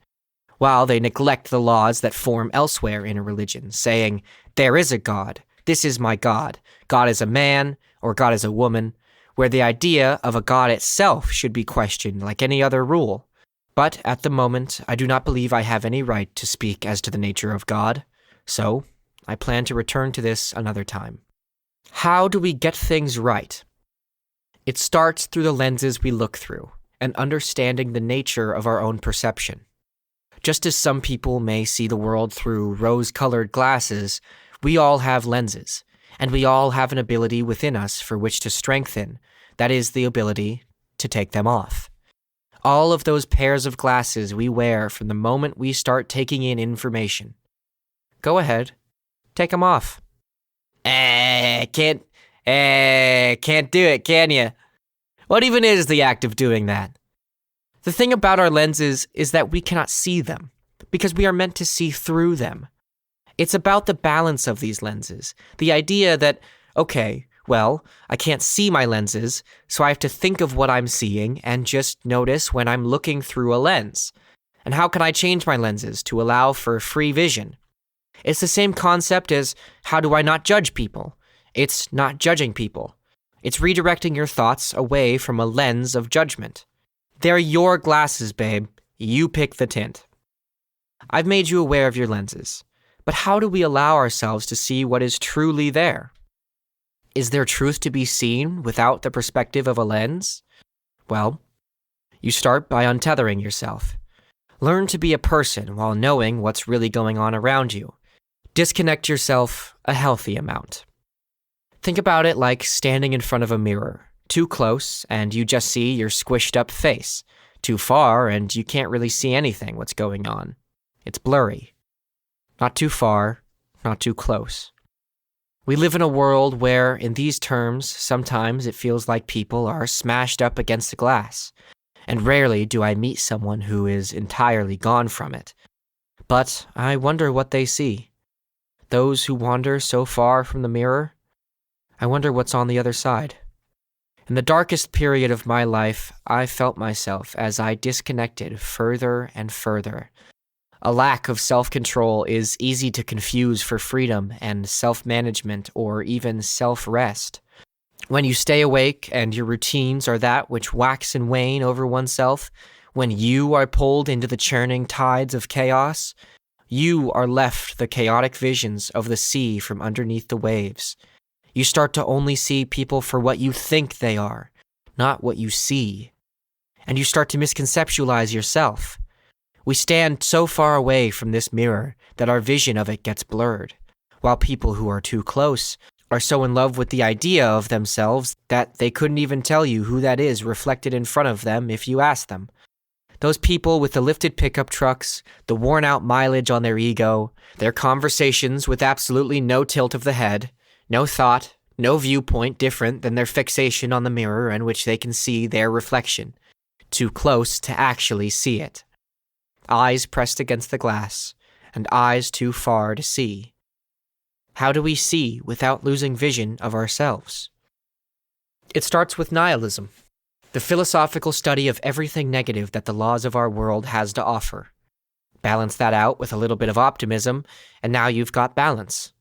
while they neglect the laws that form elsewhere in a religion, saying, "There is a God, this is my God, God is a man, or God is a woman," where the idea of a God itself should be questioned like any other rule. But at the moment, I do not believe I have any right to speak as to the nature of God, so I plan to return to this another time. How do we get things right? It starts through the lenses we look through, and understanding the nature of our own perception. Just as some people may see the world through rose-colored glasses, we all have lenses, and we all have an ability within us for which to strengthen, that is, the ability to take them off. All of those pairs of glasses we wear from the moment we start taking in information. Go ahead, take them off. Can't do it, can you? What even is the act of doing that? The thing about our lenses is that we cannot see them, because we are meant to see through them. It's about the balance of these lenses. The idea that, okay, well, I can't see my lenses, so I have to think of what I'm seeing and just notice when I'm looking through a lens. And how can I change my lenses to allow for free vision? It's the same concept as how do I not judge people? It's not judging people. It's redirecting your thoughts away from a lens of judgment. They're your glasses, babe. You pick the tint. I've made you aware of your lenses, but how do we allow ourselves to see what is truly there? Is there truth to be seen without the perspective of a lens? Well, you start by untethering yourself. Learn to be a person while knowing what's really going on around you. Disconnect yourself a healthy amount. Think about it like standing in front of a mirror. Too close, and you just see your squished up face. Too far, and you can't really see anything what's going on. It's blurry. Not too far, not too close. We live in a world where, in these terms, sometimes it feels like people are smashed up against the glass, and rarely do I meet someone who is entirely gone from it. But I wonder what they see. Those who wander so far from the mirror, I wonder what's on the other side. In the darkest period of my life, I felt myself as I disconnected further and further. A lack of self-control is easy to confuse for freedom and self-management or even self-rest. When you stay awake and your routines are that which wax and wane over oneself, when you are pulled into the churning tides of chaos, you are left the chaotic visions of the sea from underneath the waves. You start to only see people for what you think they are, not what you see. And you start to misconceptualize yourself. We stand so far away from this mirror that our vision of it gets blurred, while people who are too close are so in love with the idea of themselves that they couldn't even tell you who that is reflected in front of them if you asked them. Those people with the lifted pickup trucks, the worn-out mileage on their ego, their conversations with absolutely no tilt of the head, no thought, no viewpoint different than their fixation on the mirror in which they can see their reflection, too close to actually see it. Eyes pressed against the glass, and eyes too far to see. How do we see without losing vision of ourselves? It starts with nihilism, the philosophical study of everything negative that the laws of our world has to offer. Balance that out with a little bit of optimism, and now you've got balance.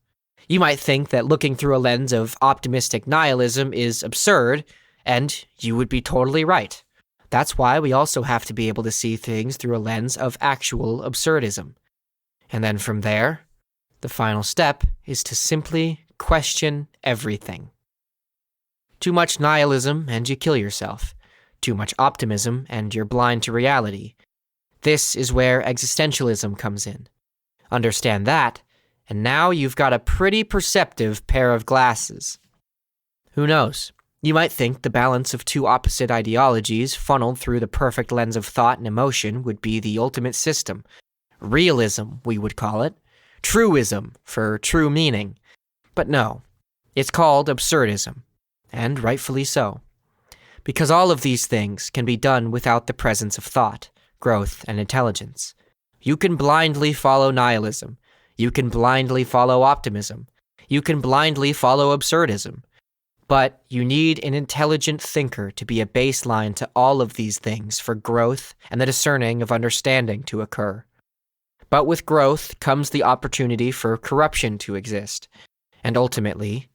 You might think that looking through a lens of optimistic nihilism is absurd, and you would be totally right. That's why we also have to be able to see things through a lens of actual absurdism. And then from there, the final step is to simply question everything. Too much nihilism and you kill yourself. Too much optimism and you're blind to reality. This is where existentialism comes in. Understand that, and now you've got a pretty perceptive pair of glasses. Who knows? You might think the balance of two opposite ideologies funneled through the perfect lens of thought and emotion would be the ultimate system. Realism, we would call it. Truism, for true meaning. But no, it's called absurdism, and rightfully so. Because all of these things can be done without the presence of thought, growth, and intelligence. You can blindly follow nihilism. You can blindly follow optimism. You can blindly follow absurdism. But you need an intelligent thinker to be a baseline to all of these things for growth and the discerning of understanding to occur. But with growth comes the opportunity for corruption to exist. And ultimately,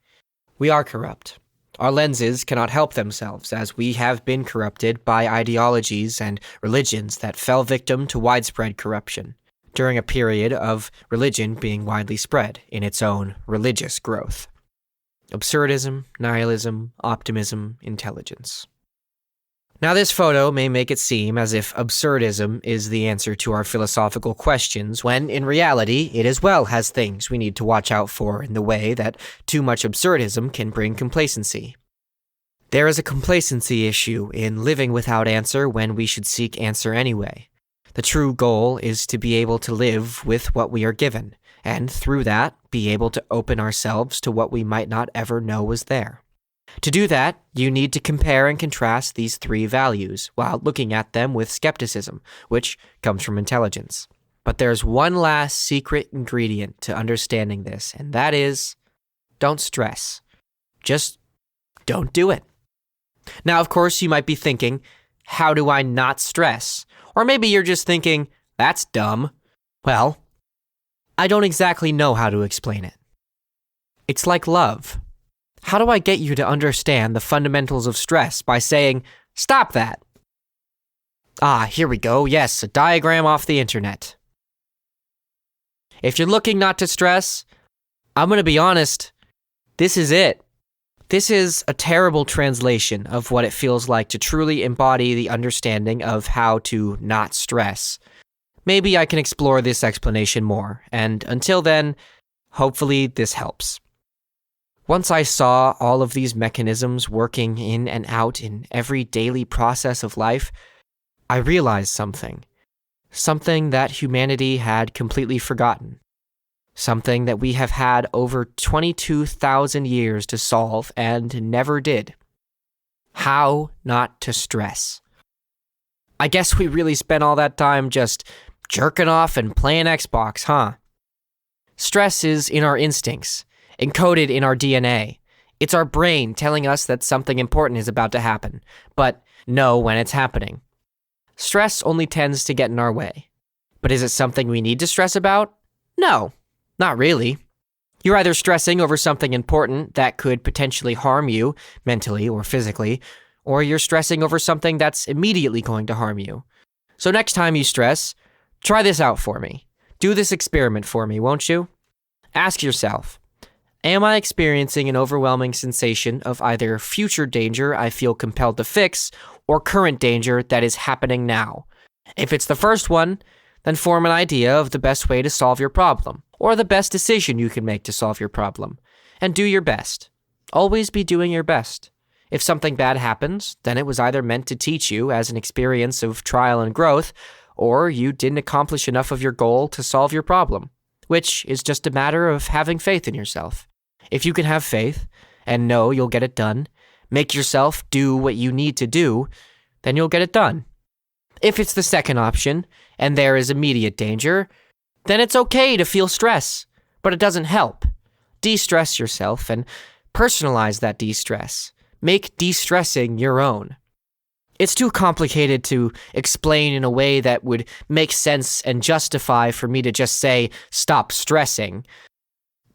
we are corrupt. Our lenses cannot help themselves, as we have been corrupted by ideologies and religions that fell victim to widespread corruption, during a period of religion being widely spread in its own religious growth. Absurdism, nihilism, optimism, intelligence. Now this photo may make it seem as if absurdism is the answer to our philosophical questions, when in reality it as well has things we need to watch out for in the way that too much absurdism can bring complacency. There is a complacency issue in living without answer when we should seek answer anyway. The true goal is to be able to live with what we are given, and through that, be able to open ourselves to what we might not ever know was there. To do that, you need to compare and contrast these three values while looking at them with skepticism, which comes from intelligence. But there's one last secret ingredient to understanding this, and that is, don't stress. Just don't do it. Now, of course, you might be thinking, how do I not stress? Or maybe you're just thinking, that's dumb. Well, I don't exactly know how to explain it. It's like love. How do I get you to understand the fundamentals of stress by saying, stop that? Here we go. Yes, a diagram off the internet. If you're looking not to stress, I'm going to be honest, this is it. This is a terrible translation of what it feels like to truly embody the understanding of how to not stress. Maybe I can explore this explanation more, and until then, hopefully this helps. Once I saw all of these mechanisms working in and out in every daily process of life, I realized something that humanity had completely forgotten. Something that we have had over 22,000 years to solve and never did. How not to stress. I guess we really spent all that time just jerking off and playing Xbox, huh? Stress is in our instincts, encoded in our DNA. It's our brain telling us that something important is about to happen, but know when it's happening. Stress only tends to get in our way. But is it something we need to stress about? No. Not really. You're either stressing over something important that could potentially harm you, mentally or physically, or you're stressing over something that's immediately going to harm you. So next time you stress, try this out for me. Do this experiment for me, won't you? Ask yourself, am I experiencing an overwhelming sensation of either future danger I feel compelled to fix, or current danger that is happening now? If it's the first one, then form an idea of the best way to solve your problem, or the best decision you can make to solve your problem, and do your best. Always be doing your best. If something bad happens, then it was either meant to teach you as an experience of trial and growth, or you didn't accomplish enough of your goal to solve your problem, which is just a matter of having faith in yourself. If you can have faith, and know you'll get it done, make yourself do what you need to do, then you'll get it done. If it's the second option, and there is immediate danger, then it's okay to feel stress, but it doesn't help. De-stress yourself and personalize that de-stress. Make de-stressing your own. It's too complicated to explain in a way that would make sense and justify for me to just say, stop stressing.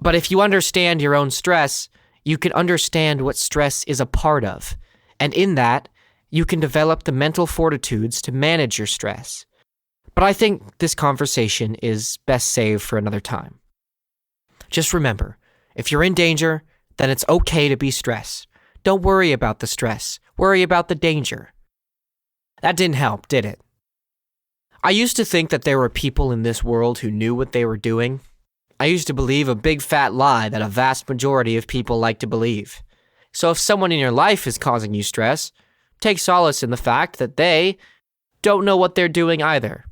But if you understand your own stress, you can understand what stress is a part of. And in that, you can develop the mental fortitudes to manage your stress. But I think this conversation is best saved for another time. Just remember, if you're in danger, then it's okay to be stressed. Don't worry about the stress. Worry about the danger. That didn't help, did it? I used to think that there were people in this world who knew what they were doing. I used to believe a big fat lie that a vast majority of people like to believe. So if someone in your life is causing you stress, take solace in the fact that they don't know what they're doing either.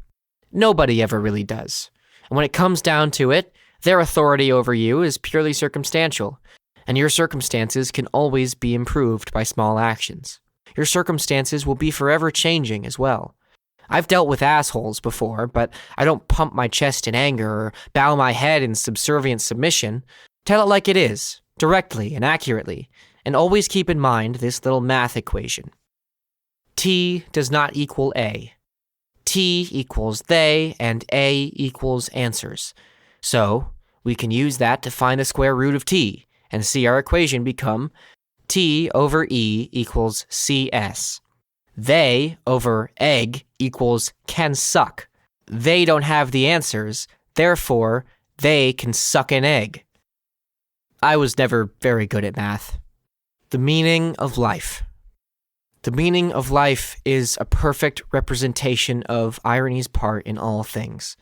Nobody ever really does. And when it comes down to it, their authority over you is purely circumstantial, and your circumstances can always be improved by small actions. Your circumstances will be forever changing as well. I've dealt with assholes before, but I don't pump my chest in anger or bow my head in subservient submission. Tell it like it is, directly and accurately, and always keep in mind this little math equation. T does not equal A. T equals they, and A equals answers. So, we can use that to find the square root of T, and see our equation become T over E equals CS. They over egg equals can suck. They don't have the answers, therefore, they can suck an egg. I was never very good at math. The meaning of life. The meaning of life is a perfect representation of irony's part in all things.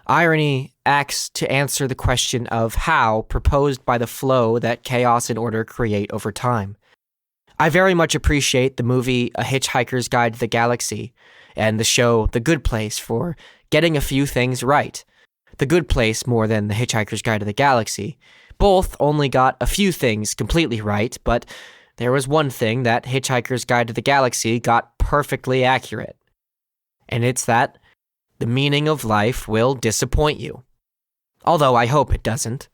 Irony acts to answer the question of how proposed by the flow that chaos and order create over time. I very much appreciate the movie A Hitchhiker's Guide to the Galaxy and the show The Good Place for getting a few things right. The Good Place more than The Hitchhiker's Guide to the Galaxy. Both only got a few things completely right, but there was one thing that Hitchhiker's Guide to the Galaxy got perfectly accurate. And it's that the meaning of life will disappoint you. Although I hope it doesn't.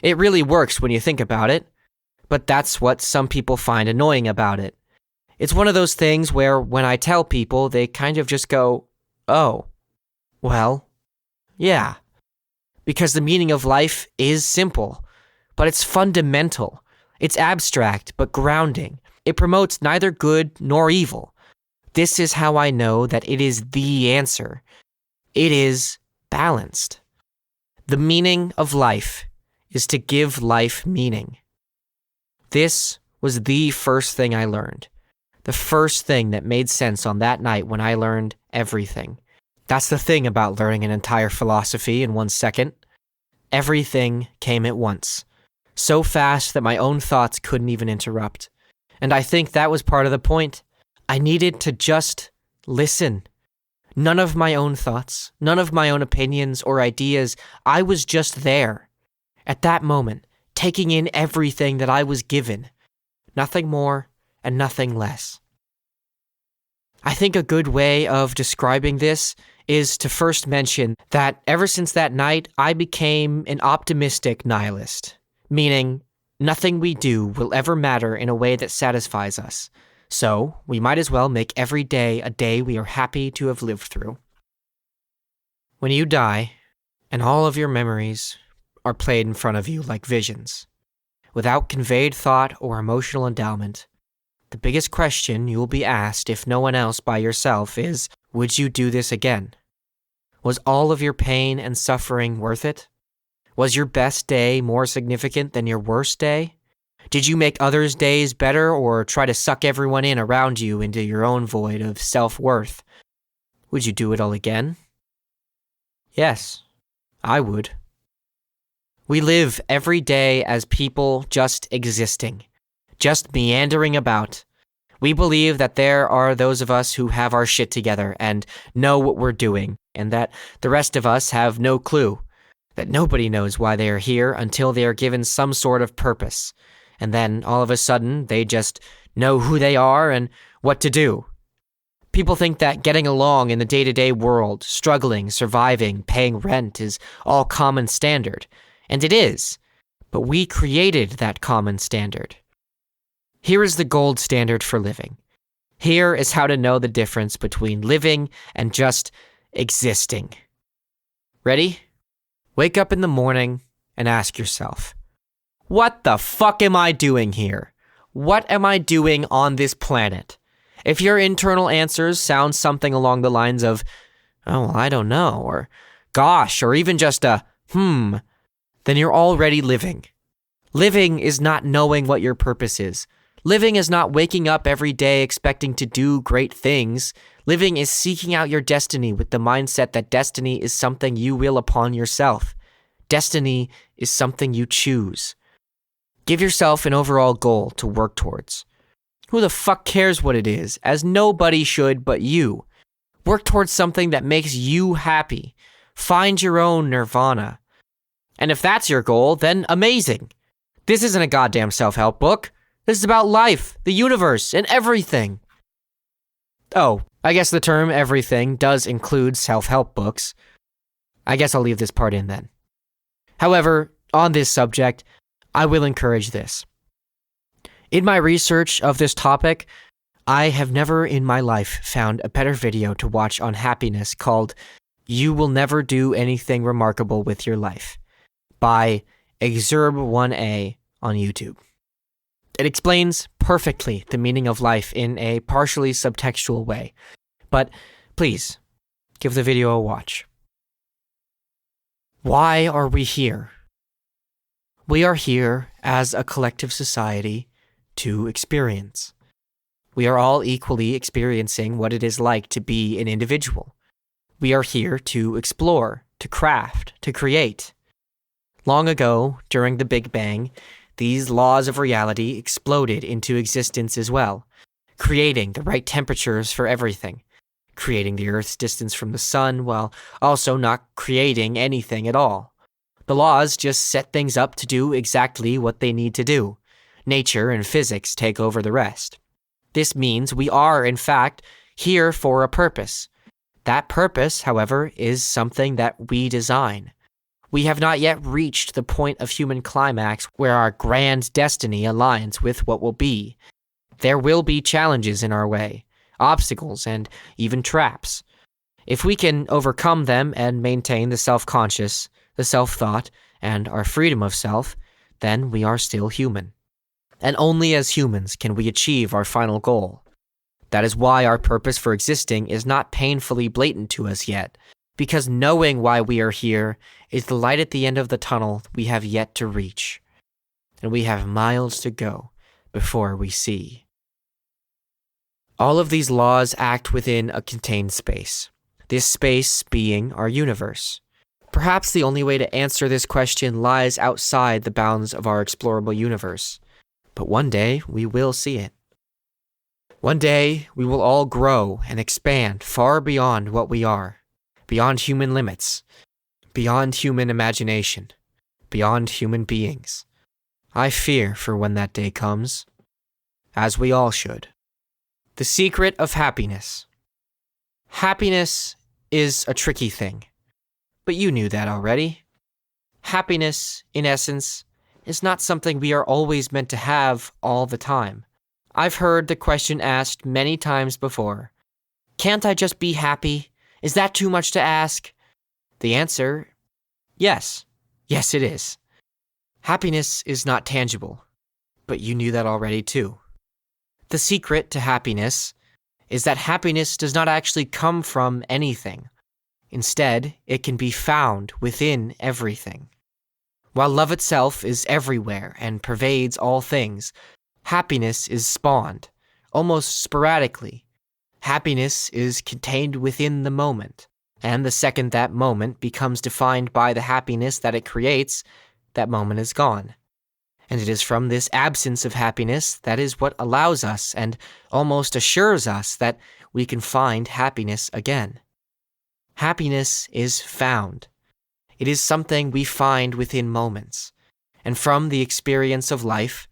It really works when you think about it, but that's what some people find annoying about it. It's one of those things where when I tell people, they kind of just go, oh, well, yeah. Because the meaning of life is simple, but it's fundamental. It's abstract, but grounding. It promotes neither good nor evil. This is how I know that it is the answer. It is balanced. The meaning of life is to give life meaning. This was the first thing I learned. The first thing that made sense on that night when I learned everything. That's the thing about learning an entire philosophy in 1 second. Everything came at once. So fast that my own thoughts couldn't even interrupt. And I think that was part of the point. I needed to just listen. None of my own thoughts, none of my own opinions or ideas. I was just there. At that moment, taking in everything that I was given. Nothing more and nothing less. I think a good way of describing this is to first mention that ever since that night, I became an optimistic nihilist, meaning nothing we do will ever matter in a way that satisfies us. So, we might as well make every day a day we are happy to have lived through. When you die, and all of your memories are played in front of you like visions, without conveyed thought or emotional endowment, the biggest question you will be asked, if no one else by yourself, is, would you do this again? Was all of your pain and suffering worth it? Was your best day more significant than your worst day? Did you make others' days better or try to suck everyone in around you into your own void of self-worth? Would you do it all again? Yes, I would. We live every day as people just existing, just meandering about. We believe that there are those of us who have our shit together and know what we're doing, and that the rest of us have no clue, that nobody knows why they are here until they are given some sort of purpose. And then, all of a sudden, they just know who they are and what to do. People think that getting along in the day-to-day world, struggling, surviving, paying rent is all common standard. And it is. But we created that common standard. Here is the gold standard for living. Here is how to know the difference between living and just existing. Ready? Wake up in the morning and ask yourself, what the fuck am I doing here? What am I doing on this planet? If your internal answers sound something along the lines of, oh, I don't know, or gosh, or even just a, then you're already living. Living is not knowing what your purpose is. Living is not waking up every day expecting to do great things. Living is seeking out your destiny with the mindset that destiny is something you will upon yourself. Destiny is something you choose. Give yourself an overall goal to work towards. Who the fuck cares what it is, as nobody should but you. Work towards something that makes you happy. Find your own nirvana. And if that's your goal, then amazing. This isn't a goddamn self-help book. This is about life, the universe, and everything. Oh, I guess the term everything does include self-help books. I guess I'll leave this part in then. However, on this subject, I will encourage this. In my research of this topic, I have never in my life found a better video to watch on happiness called You Will Never Do Anything Remarkable with Your Life by Exurb1A on YouTube. It explains perfectly the meaning of life in a partially subtextual way. But please, give the video a watch. Why are we here? We are here as a collective society to experience. We are all equally experiencing what it is like to be an individual. We are here to explore, to craft, to create. Long ago, during the Big Bang, these laws of reality exploded into existence as well, creating the right temperatures for everything, creating the Earth's distance from the sun while also not creating anything at all. The laws just set things up to do exactly what they need to do. Nature and physics take over the rest. This means we are, in fact, here for a purpose. That purpose, however, is something that we design. We have not yet reached the point of human climax where our grand destiny aligns with what will be. There will be challenges in our way, obstacles, and even traps. If we can overcome them and maintain the self-conscious, the self-thought, and our freedom of self, then we are still human. And only as humans can we achieve our final goal. That is why our purpose for existing is not painfully blatant to us yet, because knowing why we are here is the light at the end of the tunnel we have yet to reach. And we have miles to go before we see. All of these laws act within a contained space, this space being our universe. Perhaps the only way to answer this question lies outside the bounds of our explorable universe, but one day we will see it. One day we will all grow and expand far beyond what we are, beyond human limits, beyond human imagination, beyond human beings. I fear for when that day comes, as we all should. The secret of happiness. Happiness is a tricky thing, but you knew that already. Happiness, in essence, is not something we are always meant to have all the time. I've heard the question asked many times before. Can't I just be happy? Is that too much to ask? The answer, yes. Yes, it is. Happiness is not tangible, but you knew that already too. The secret to happiness is that happiness does not actually come from anything. Instead, it can be found within everything. While love itself is everywhere and pervades all things, happiness is spawned, almost sporadically. Happiness is contained within the moment, and the second that moment becomes defined by the happiness that it creates, that moment is gone. And it is from this absence of happiness that is what allows us and almost assures us that we can find happiness again. Happiness is found. It is something we find within moments. And from the experience of life,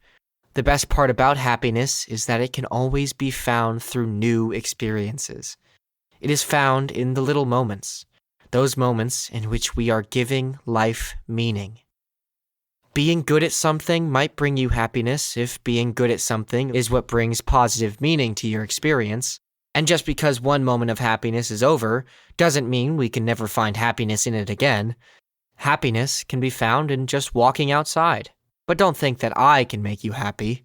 the best part about happiness is that it can always be found through new experiences. It is found in the little moments, those moments in which we are giving life meaning. Being good at something might bring you happiness if being good at something is what brings positive meaning to your experience. And just because one moment of happiness is over doesn't mean we can never find happiness in it again. Happiness can be found in just walking outside. But don't think that I can make you happy.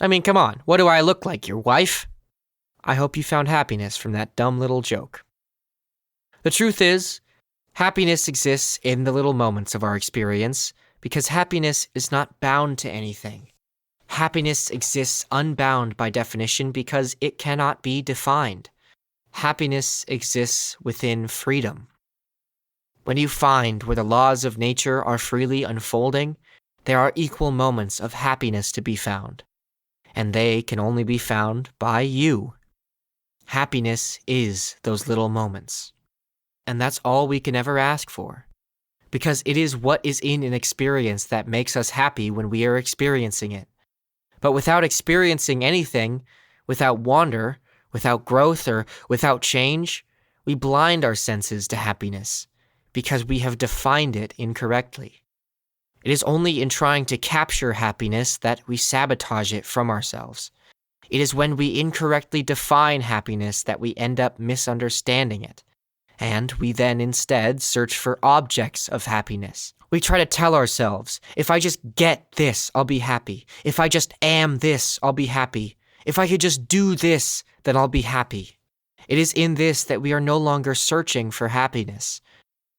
I mean, come on, what do I look like, your wife? I hope you found happiness from that dumb little joke. The truth is, happiness exists in the little moments of our experience because happiness is not bound to anything. Happiness exists unbound by definition because it cannot be defined. Happiness exists within freedom. When you find where the laws of nature are freely unfolding, there are equal moments of happiness to be found, and they can only be found by you. Happiness is those little moments, and that's all we can ever ask for, because it is what is in an experience that makes us happy when we are experiencing it. But without experiencing anything, without wonder, without growth, or without change, we blind our senses to happiness, because we have defined it incorrectly. It is only in trying to capture happiness that we sabotage it from ourselves. It is when we incorrectly define happiness that we end up misunderstanding it. And we then instead search for objects of happiness. We try to tell ourselves, if I just get this, I'll be happy. If I just am this, I'll be happy. If I could just do this, then I'll be happy. It is in this that we are no longer searching for happiness.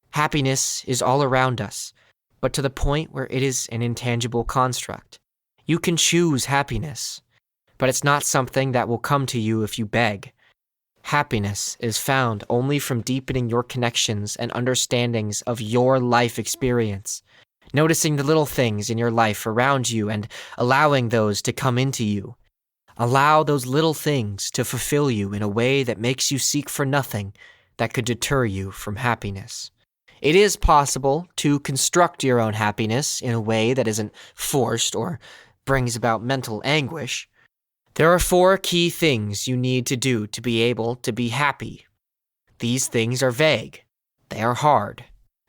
Happiness is all around us, but to the point where it is an intangible construct. You can choose happiness, but it's not something that will come to you if you beg. Happiness is found only from deepening your connections and understandings of your life experience, noticing the little things in your life around you and allowing those to come into you. Allow those little things to fulfill you in a way that makes you seek for nothing that could deter you from happiness. It is possible to construct your own happiness in a way that isn't forced or brings about mental anguish. There are 4 key things you need to do to be able to be happy. These things are vague. They are hard.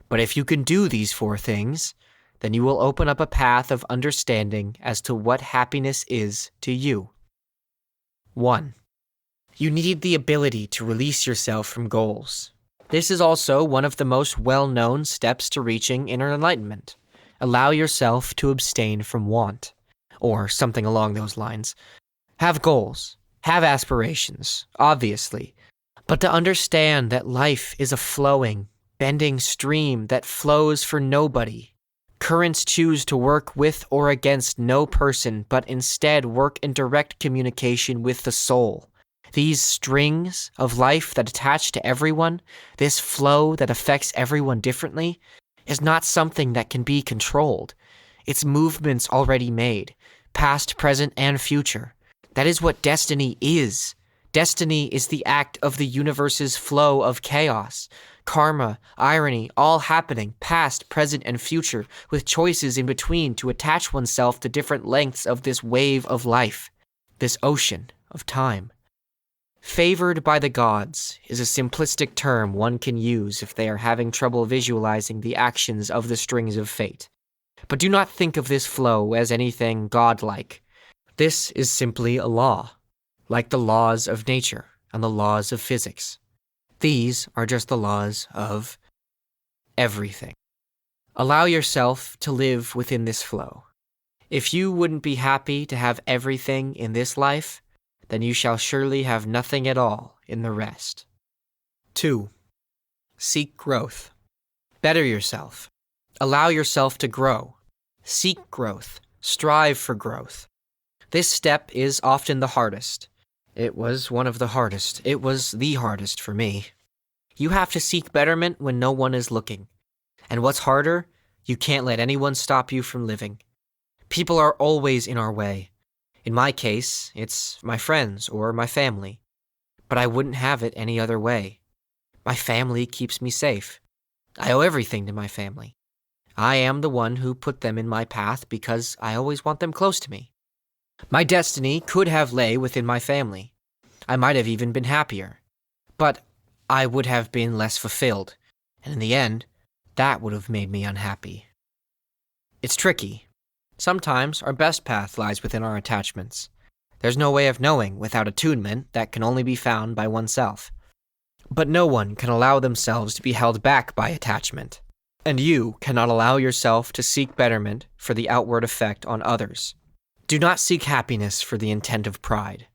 But if you can do these 4 things, then you will open up a path of understanding as to what happiness is to you. 1. You need the ability to release yourself from goals. This is also one of the most well-known steps to reaching inner enlightenment. Allow yourself to abstain from want, or something along those lines. Have goals, have aspirations, obviously, but to understand that life is a flowing, bending stream that flows for nobody. Currents choose to work with or against no person, but instead work in direct communication with the soul. These strings of life that attach to everyone, this flow that affects everyone differently, is not something that can be controlled. It's movements already made, past, present, and future. That is what destiny is. Destiny is the act of the universe's flow of chaos. Karma, irony, all happening, past, present, and future, with choices in between to attach oneself to different lengths of this wave of life, this ocean of time. Favored by the gods is a simplistic term one can use if they are having trouble visualizing the actions of the strings of fate. But do not think of this flow as anything godlike. This is simply a law, like the laws of nature and the laws of physics. These are just the laws of everything. Allow yourself to live within this flow. If you wouldn't be happy to have everything in this life, then you shall surely have nothing at all in the rest. 2. Seek growth. Better yourself. Allow yourself to grow. Seek growth. Strive for growth. This step is often the hardest. It was one of the hardest. It was the hardest for me. You have to seek betterment when no one is looking. And what's harder, you can't let anyone stop you from living. People are always in our way. In my case, it's my friends or my family. But I wouldn't have it any other way. My family keeps me safe. I owe everything to my family. I am the one who put them in my path because I always want them close to me. My destiny could have lay within my family. I might have even been happier. But I would have been less fulfilled, and in the end, that would have made me unhappy. It's tricky. Sometimes our best path lies within our attachments. There's no way of knowing without attunement that can only be found by oneself. But no one can allow themselves to be held back by attachment, and you cannot allow yourself to seek betterment for the outward effect on others. Do not seek happiness for the intent of pride.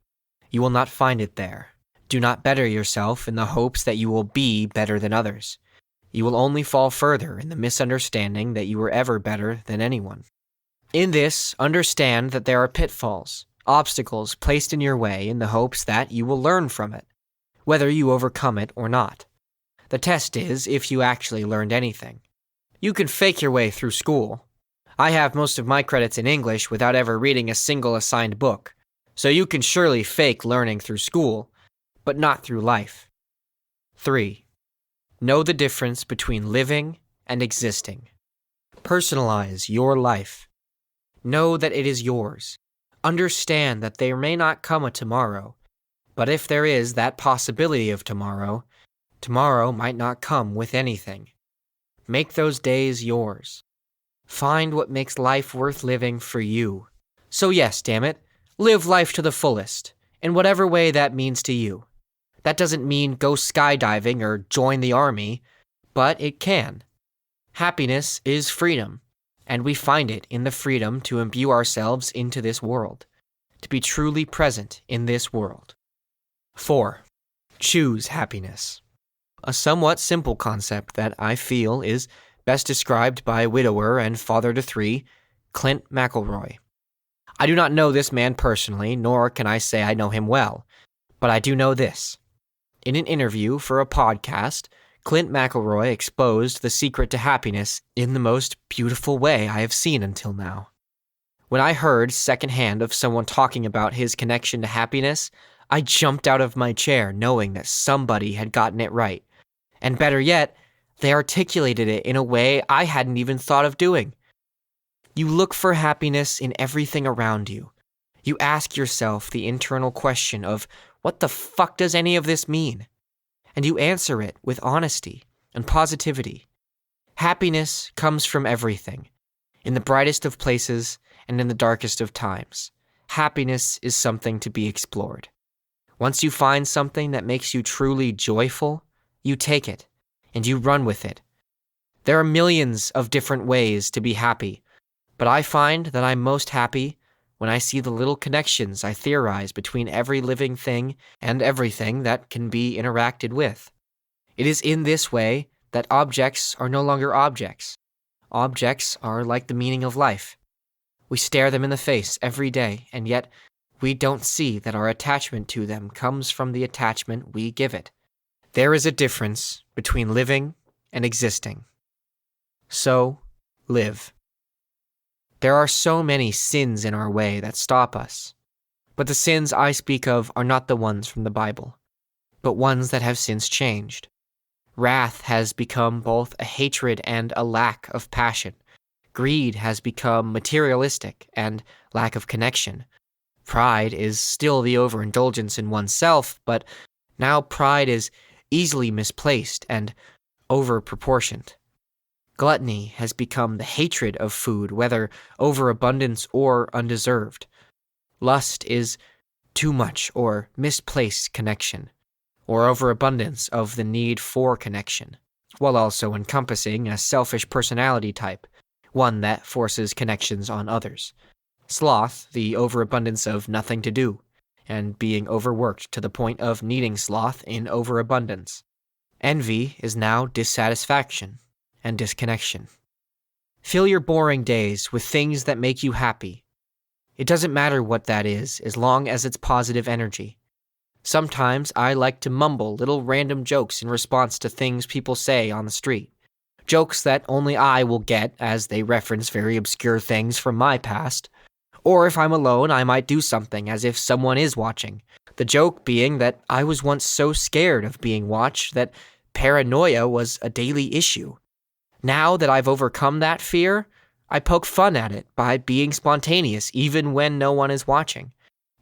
You will not find it there. Do not better yourself in the hopes that you will be better than others. You will only fall further in the misunderstanding that you were ever better than anyone. In this, understand that there are pitfalls, obstacles placed in your way in the hopes that you will learn from it, whether you overcome it or not. The test is if you actually learned anything. You can fake your way through school. I have most of my credits in English without ever reading a single assigned book, so you can surely fake learning through school, but not through life. 3. Know the difference between living and existing. Personalize your life. Know that it is yours. Understand that there may not come a tomorrow, but if there is that possibility of tomorrow, tomorrow might not come with anything. Make those days yours. Find what makes life worth living for you. So yes, damn it, live life to the fullest, in whatever way that means to you. That doesn't mean go skydiving or join the army, but it can. Happiness is freedom, and we find it in the freedom to imbue ourselves into this world, to be truly present in this world. 4. Choose happiness. A somewhat simple concept that I feel is best described by widower and father to 3, Clint McElroy. I do not know this man personally, nor can I say I know him well, but I do know this. In an interview for a podcast, Clint McElroy exposed the secret to happiness in the most beautiful way I have seen until now. When I heard secondhand of someone talking about his connection to happiness, I jumped out of my chair knowing that somebody had gotten it right. And better yet, they articulated it in a way I hadn't even thought of doing. You look for happiness in everything around you. You ask yourself the internal question of, what the fuck does any of this mean? and you answer it with honesty and positivity. Happiness comes from everything, in the brightest of places and in the darkest of times. Happiness is something to be explored. Once you find something that makes you truly joyful, you take it and you run with it. There are millions of different ways to be happy, but I find that I'm most happy when I see the little connections I theorize between every living thing and everything that can be interacted with. It is in this way that objects are no longer objects. Objects are like the meaning of life. We stare them in the face every day, and yet we don't see that our attachment to them comes from the attachment we give it. There is a difference between living and existing. So, live. There are so many sins in our way that stop us, but the sins I speak of are not the ones from the Bible, but ones that have since changed. Wrath has become both a hatred and a lack of passion. Greed has become materialistic and lack of connection. Pride is still the overindulgence in oneself, but now pride is easily misplaced and overproportioned. Gluttony has become the hatred of food, whether overabundance or undeserved. Lust is too much or misplaced connection, or overabundance of the need for connection, while also encompassing a selfish personality type, one that forces connections on others. Sloth, the overabundance of nothing to do, and being overworked to the point of needing sloth in overabundance. Envy is now dissatisfaction and disconnection. Fill your boring days with things that make you happy. It doesn't matter what that is, as long as it's positive energy. Sometimes I like to mumble little random jokes in response to things people say on the street. Jokes that only I will get, as they reference very obscure things from my past. Or if I'm alone, I might do something as if someone is watching. The joke being that I was once so scared of being watched that paranoia was a daily issue. Now that I've overcome that fear, I poke fun at it by being spontaneous even when no one is watching.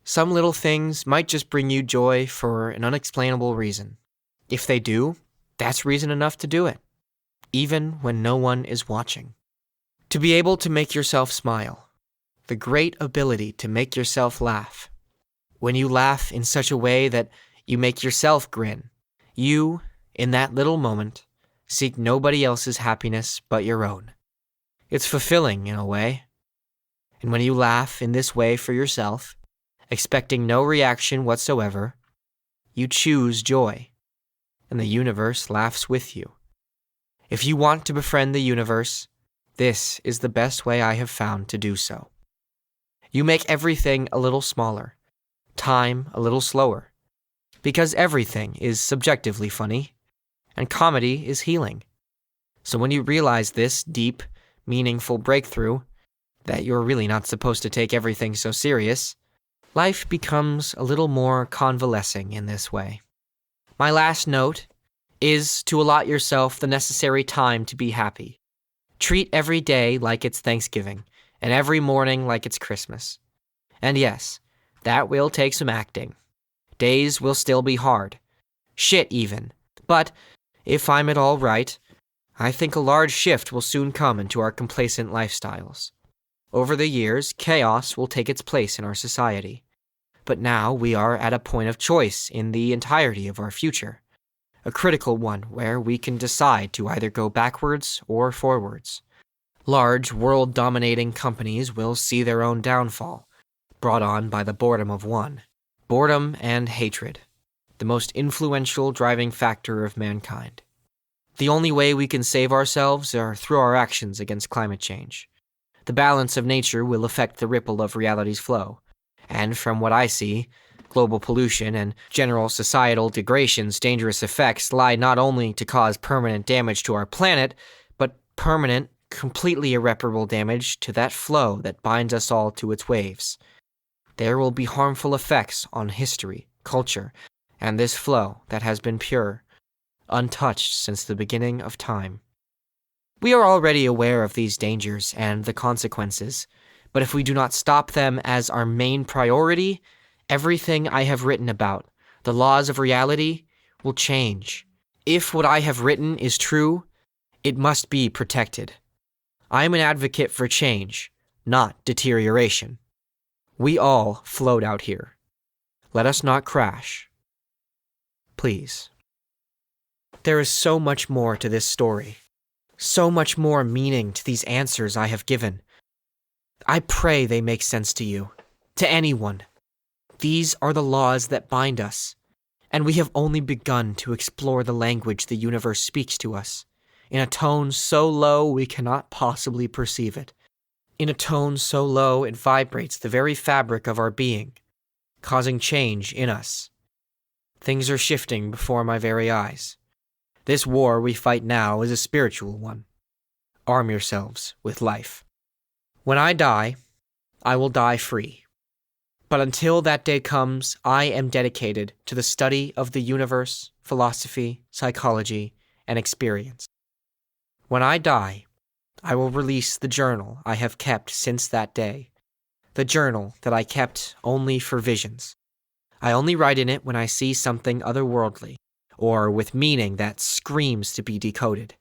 Some little things might just bring you joy for an unexplainable reason. If they do, that's reason enough to do it, even when no one is watching. To be able to make yourself smile, the great ability to make yourself laugh. When you laugh in such a way that you make yourself grin, you, in that little moment, seek nobody else's happiness but your own. It's fulfilling in a way. And when you laugh in this way for yourself, expecting no reaction whatsoever, you choose joy, and the universe laughs with you. If you want to befriend the universe, this is the best way I have found to do so. You make everything a little smaller, time a little slower, because everything is subjectively funny, and comedy is healing. So when you realize this deep, meaningful breakthrough, that you're really not supposed to take everything so serious, life becomes a little more convalescing in this way. My last note is to allot yourself the necessary time to be happy. Treat every day like it's Thanksgiving, and every morning like it's Christmas. And yes, that will take some acting. Days will still be hard. Shit even. But if I'm at all right, I think a large shift will soon come into our complacent lifestyles. Over the years, chaos will take its place in our society. But now we are at a point of choice in the entirety of our future. A critical one where we can decide to either go backwards or forwards. Large, world-dominating companies will see their own downfall, brought on by the boredom of one. Boredom and hatred, the most influential driving factor of mankind. The only way we can save ourselves are through our actions against climate change. The balance of nature will affect the ripple of reality's flow, and from what I see, global pollution and general societal degradation's dangerous effects lie not only to cause permanent damage to our planet, but permanent, completely irreparable damage to that flow that binds us all to its waves. There will be harmful effects on history, culture, and this flow that has been pure, untouched since the beginning of time. We are already aware of these dangers and the consequences, but if we do not stop them as our main priority, everything I have written about, the laws of reality, will change. If what I have written is true, it must be protected. I am an advocate for change, not deterioration. We all float out here. Let us not crash. Please. There is so much more to this story. So much more meaning to these answers I have given. I pray they make sense to you, to anyone. These are the laws that bind us, and we have only begun to explore the language the universe speaks to us, in a tone so low we cannot possibly perceive it. In a tone so low it vibrates the very fabric of our being, causing change in us. Things are shifting before my very eyes. This war we fight now is a spiritual one. Arm yourselves with life. When I die, I will die free. But until that day comes, I am dedicated to the study of the universe, philosophy, psychology, and experience. When I die, I will release the journal I have kept since that day, the journal that I kept only for visions. I only write in it when I see something otherworldly, or with meaning that screams to be decoded.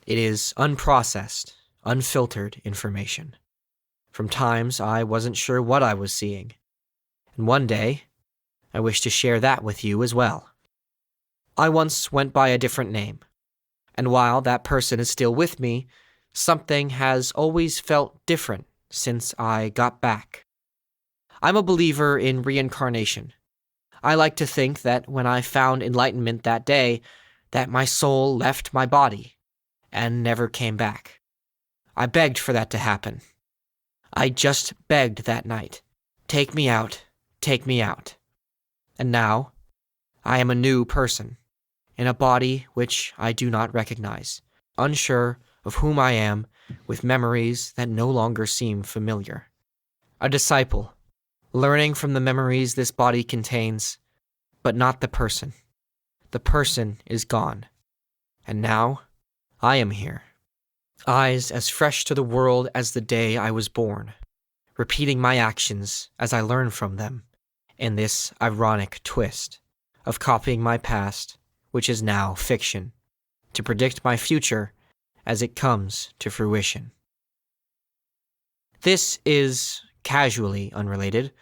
It is unprocessed, unfiltered information. From times I wasn't sure what I was seeing. And one day, I wish to share that with you as well. I once went by a different name, and while that person is still with me, something has always felt different since I got back. I'm a believer in reincarnation. I like to think that when I found enlightenment that day, that my soul left my body and never came back. I begged for that to happen. I just begged that night. Take me out. Take me out. And now, I am a new person, in a body which I do not recognize, unsure of whom I am, with memories that no longer seem familiar. A disciple, learning from the memories this body contains, but not the person. The person is gone. And now, I am here. Eyes as fresh to the world as the day I was born, repeating my actions as I learn from them, in this ironic twist of copying my past, which is now fiction, to predict my future as it comes to fruition. This is casually unrelated.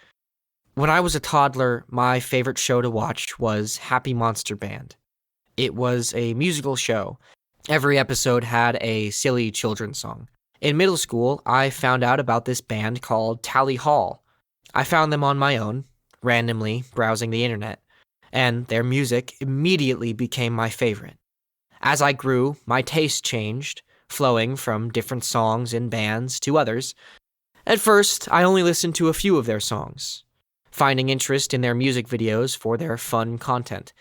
When I was a toddler, my favorite show to watch was Happy Monster Band. It was a musical show. Every episode had a silly children's song. In middle school, I found out about this band called Tally Hall. I found them on my own, randomly browsing the internet, and their music immediately became my favorite. As I grew, my taste changed, flowing from different songs and bands to others. At first, I only listened to a few of their songs, finding interest in their music videos for their fun content,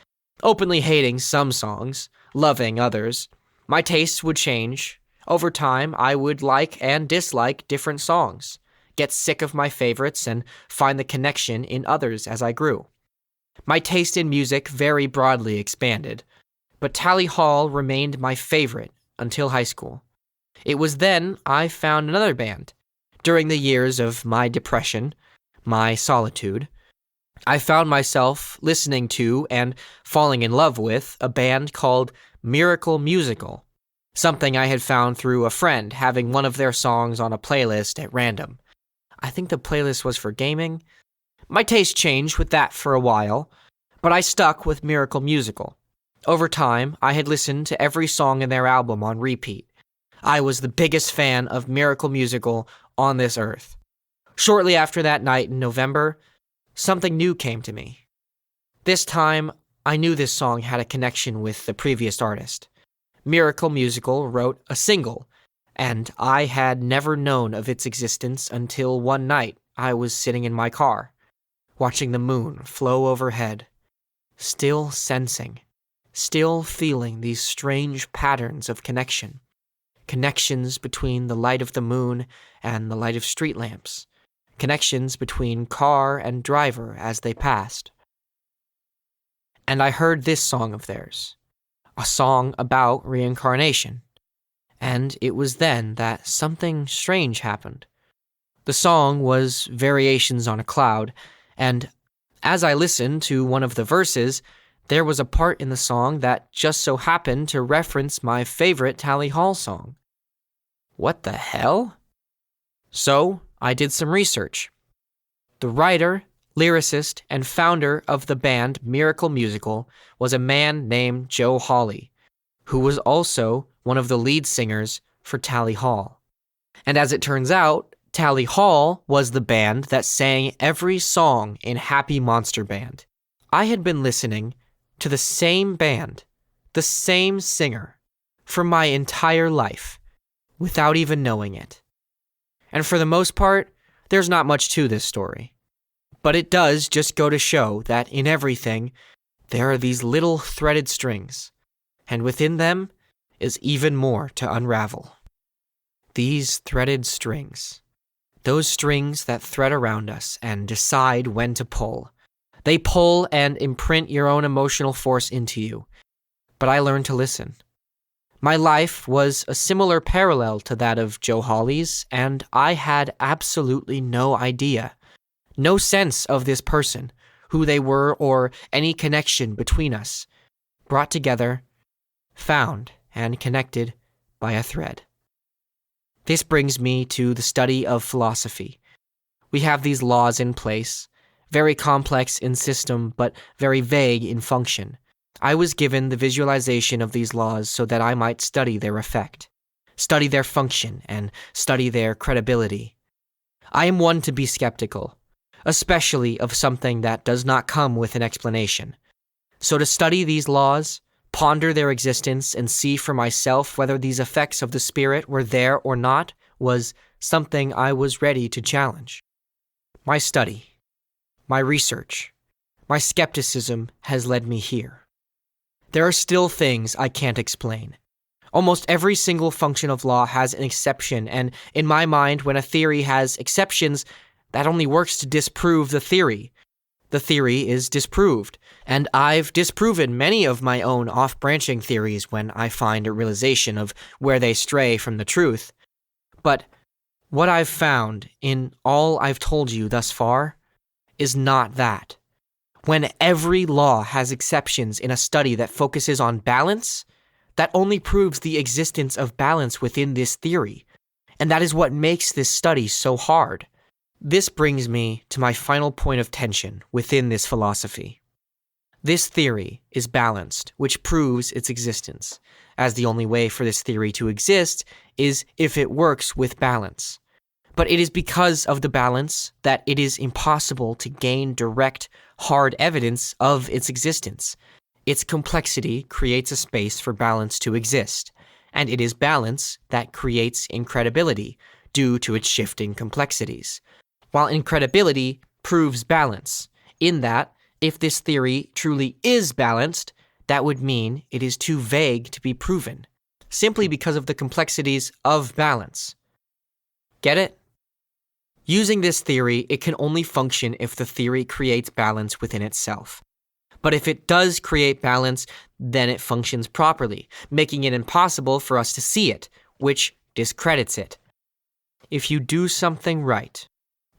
openly hating some songs, loving others. My tastes would change. Over time, I would like and dislike different songs, get sick of my favorites, and find the connection in others as I grew. My taste in music very broadly expanded, but Tally Hall remained my favorite until high school. It was then I found another band. During the years of my depression, my solitude, I found myself listening to and falling in love with a band called Miracle Musical, something I had found through a friend having one of their songs on a playlist at random. I think the playlist was for gaming. My taste changed with that for a while, but I stuck with Miracle Musical. Over time, I had listened to every song in their album on repeat. I was the biggest fan of Miracle Musical on this earth. Shortly after that night in November, something new came to me. This time, I knew this song had a connection with the previous artist. Miracle Musical wrote a single, and I had never known of its existence until one night I was sitting in my car, watching the moon flow overhead, still sensing, still feeling these strange patterns of connection, connections between the light of the moon and the light of street lamps, connections between car and driver as they passed. And I heard this song of theirs, a song about reincarnation. And it was then that something strange happened. The song was Variations on a Cloud, and as I listened to one of the verses, There was a part in the song that just so happened to reference my favorite Tally Hall song. What the hell? So, I did some research. The writer, lyricist, and founder of the band Miracle Musical was a man named Joe Hawley, who was also one of the lead singers for Tally Hall. And as it turns out, Tally Hall was the band that sang every song in Happy Monster Band. I had been listening to the same band, the same singer, for my entire life, without even knowing it. And for the most part, there's not much to this story. But it does just go to show that in everything, there are these little threaded strings, and within them is even more to unravel. These threaded strings. Those strings that thread around us and decide when to pull. They pull and imprint your own emotional force into you. But I learned to listen. My life was a similar parallel to that of Joe Hawley's, and I had absolutely no idea, no sense of this person, who they were, or any connection between us, brought together, found, and connected by a thread. This brings me to the study of philosophy. We have these laws in place, very complex in system, but very vague in function. I was given the visualization of these laws so that I might study their effect, study their function, and study their credibility. I am one to be skeptical, especially of something that does not come with an explanation. So to study these laws, ponder their existence, and see for myself whether these effects of the spirit were there or not was something I was ready to challenge. My study, my research, my skepticism has led me here. There are still things I can't explain. Almost every single function of law has an exception, and in my mind, when a theory has exceptions, that only works to disprove the theory. The theory is disproved, and I've disproven many of my own off-branching theories when I find a realization of where they stray from the truth. But what I've found in all I've told you thus far is not that. When every law has exceptions in a study that focuses on balance, that only proves the existence of balance within this theory, and that is what makes this study so hard. This brings me to my final point of tension within this philosophy. This theory is balanced, which proves its existence, as the only way for this theory to exist is if it works with balance. But it is because of the balance that it is impossible to gain direct, hard evidence of its existence. Its complexity creates a space for balance to exist, and it is balance that creates incredibility due to its shifting complexities, while incredibility proves balance, in that, if this theory truly is balanced, that would mean it is too vague to be proven, simply because of the complexities of balance. Get it? Using this theory, it can only function if the theory creates balance within itself. But if it does create balance, then it functions properly, making it impossible for us to see it, which discredits it. If you do something right,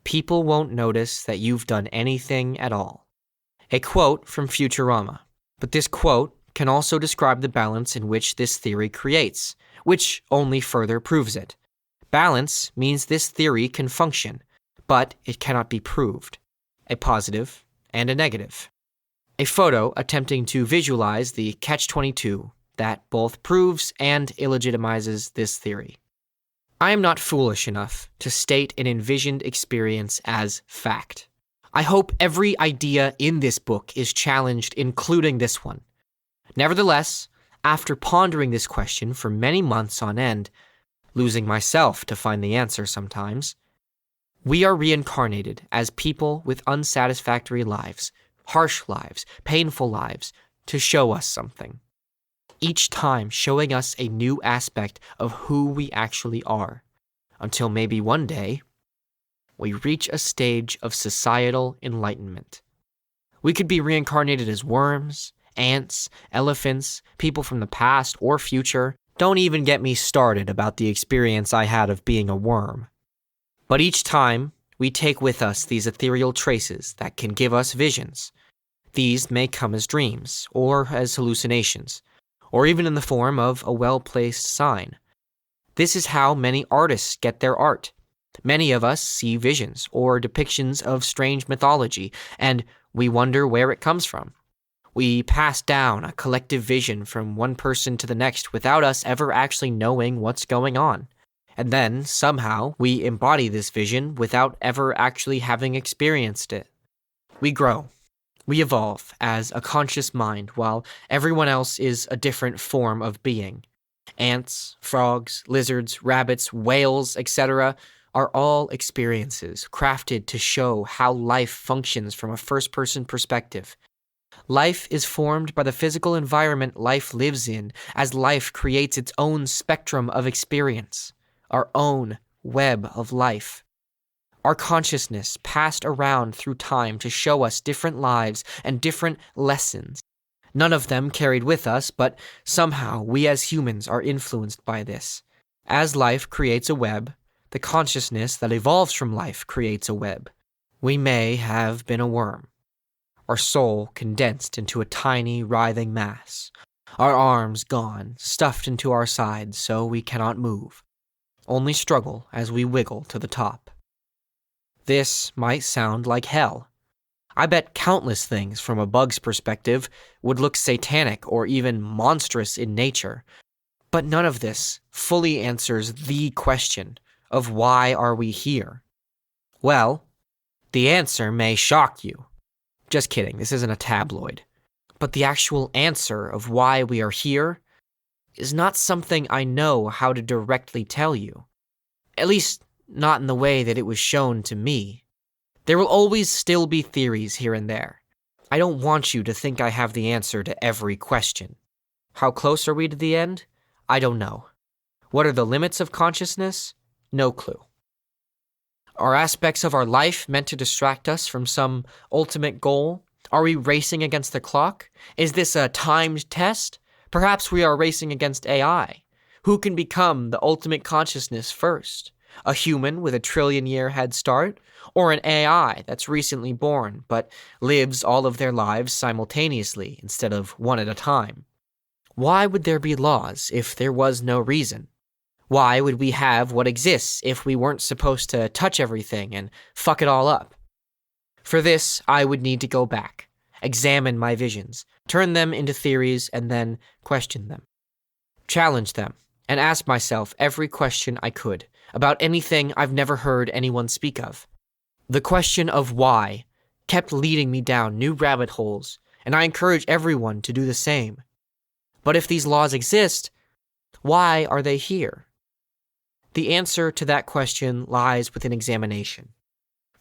people won't notice that you've done anything at all. A quote from Futurama. But this quote can also describe the balance in which this theory creates, which only further proves it. Balance means this theory can function, but it cannot be proved. A positive and a negative. A photo attempting to visualize the catch-22 that both proves and illegitimizes this theory. I am not foolish enough to state an envisioned experience as fact. I hope every idea in this book is challenged, including this one. Nevertheless, after pondering this question for many months on end, losing myself to find the answer sometimes, we are reincarnated as people with unsatisfactory lives, harsh lives, painful lives, to show us something. Each time showing us a new aspect of who we actually are, until maybe one day, we reach a stage of societal enlightenment. We could be reincarnated as worms, ants, elephants, people from the past or future. Don't even get me started about the experience I had of being a worm. But each time, we take with us these ethereal traces that can give us visions. These may come as dreams, or as hallucinations, or even in the form of a well-placed sign. This is how many artists get their art. Many of us see visions or depictions of strange mythology, and we wonder where it comes from. We pass down a collective vision from one person to the next without us ever actually knowing what's going on. And then, somehow, we embody this vision without ever actually having experienced it. We grow. We evolve as a conscious mind while everyone else is a different form of being. Ants, frogs, lizards, rabbits, whales, etc. are all experiences crafted to show how life functions from a first-person perspective. Life is formed by the physical environment life lives in, as life creates its own spectrum of experience, our own web of life. Our consciousness passed around through time to show us different lives and different lessons. None of them carried with us, but somehow we as humans are influenced by this. As life creates a web, the consciousness that evolves from life creates a web. We may have been a worm. Our soul condensed into a tiny, writhing mass. Our arms gone, stuffed into our sides so we cannot move. Only struggle as we wiggle to the top. This might sound like hell. I bet countless things from a bug's perspective would look satanic or even monstrous in nature. But none of this fully answers the question of why are we here? Well, the answer may shock you. Just kidding, this isn't a tabloid. But the actual answer of why we are here is not something I know how to directly tell you. At least, not in the way that it was shown to me. There will always still be theories here and there. I don't want you to think I have the answer to every question. How close are we to the end? I don't know. What are the limits of consciousness? No clue. Are aspects of our life meant to distract us from some ultimate goal? Are we racing against the clock? Is this a timed test? Perhaps we are racing against AI. Who can become the ultimate consciousness first? A human with a trillion-year head start? Or an AI that's recently born but lives all of their lives simultaneously instead of one at a time? Why would there be laws if there was no reason? Why would we have what exists if we weren't supposed to touch everything and fuck it all up? For this, I would need to go back, examine my visions, turn them into theories, and then question them. Challenge them, and ask myself every question I could about anything I've never heard anyone speak of. The question of why kept leading me down new rabbit holes, and I encourage everyone to do the same. But if these laws exist, why are they here? The answer to that question lies within examination.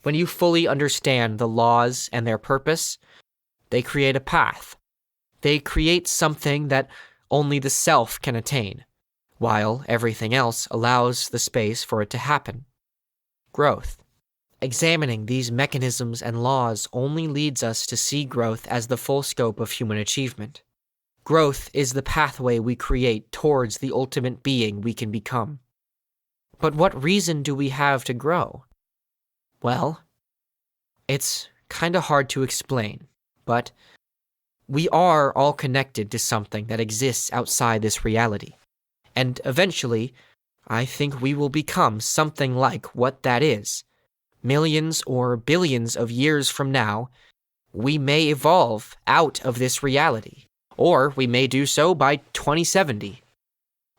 When you fully understand the laws and their purpose, they create a path. They create something that only the self can attain, while everything else allows the space for it to happen. Growth. Examining these mechanisms and laws only leads us to see growth as the full scope of human achievement. Growth is the pathway we create towards the ultimate being we can become. But what reason do we have to grow? Well, it's kinda hard to explain, but we are all connected to something that exists outside this reality. And eventually, I think we will become something like what that is. Millions or billions of years from now, we may evolve out of this reality, or we may do so by 2070.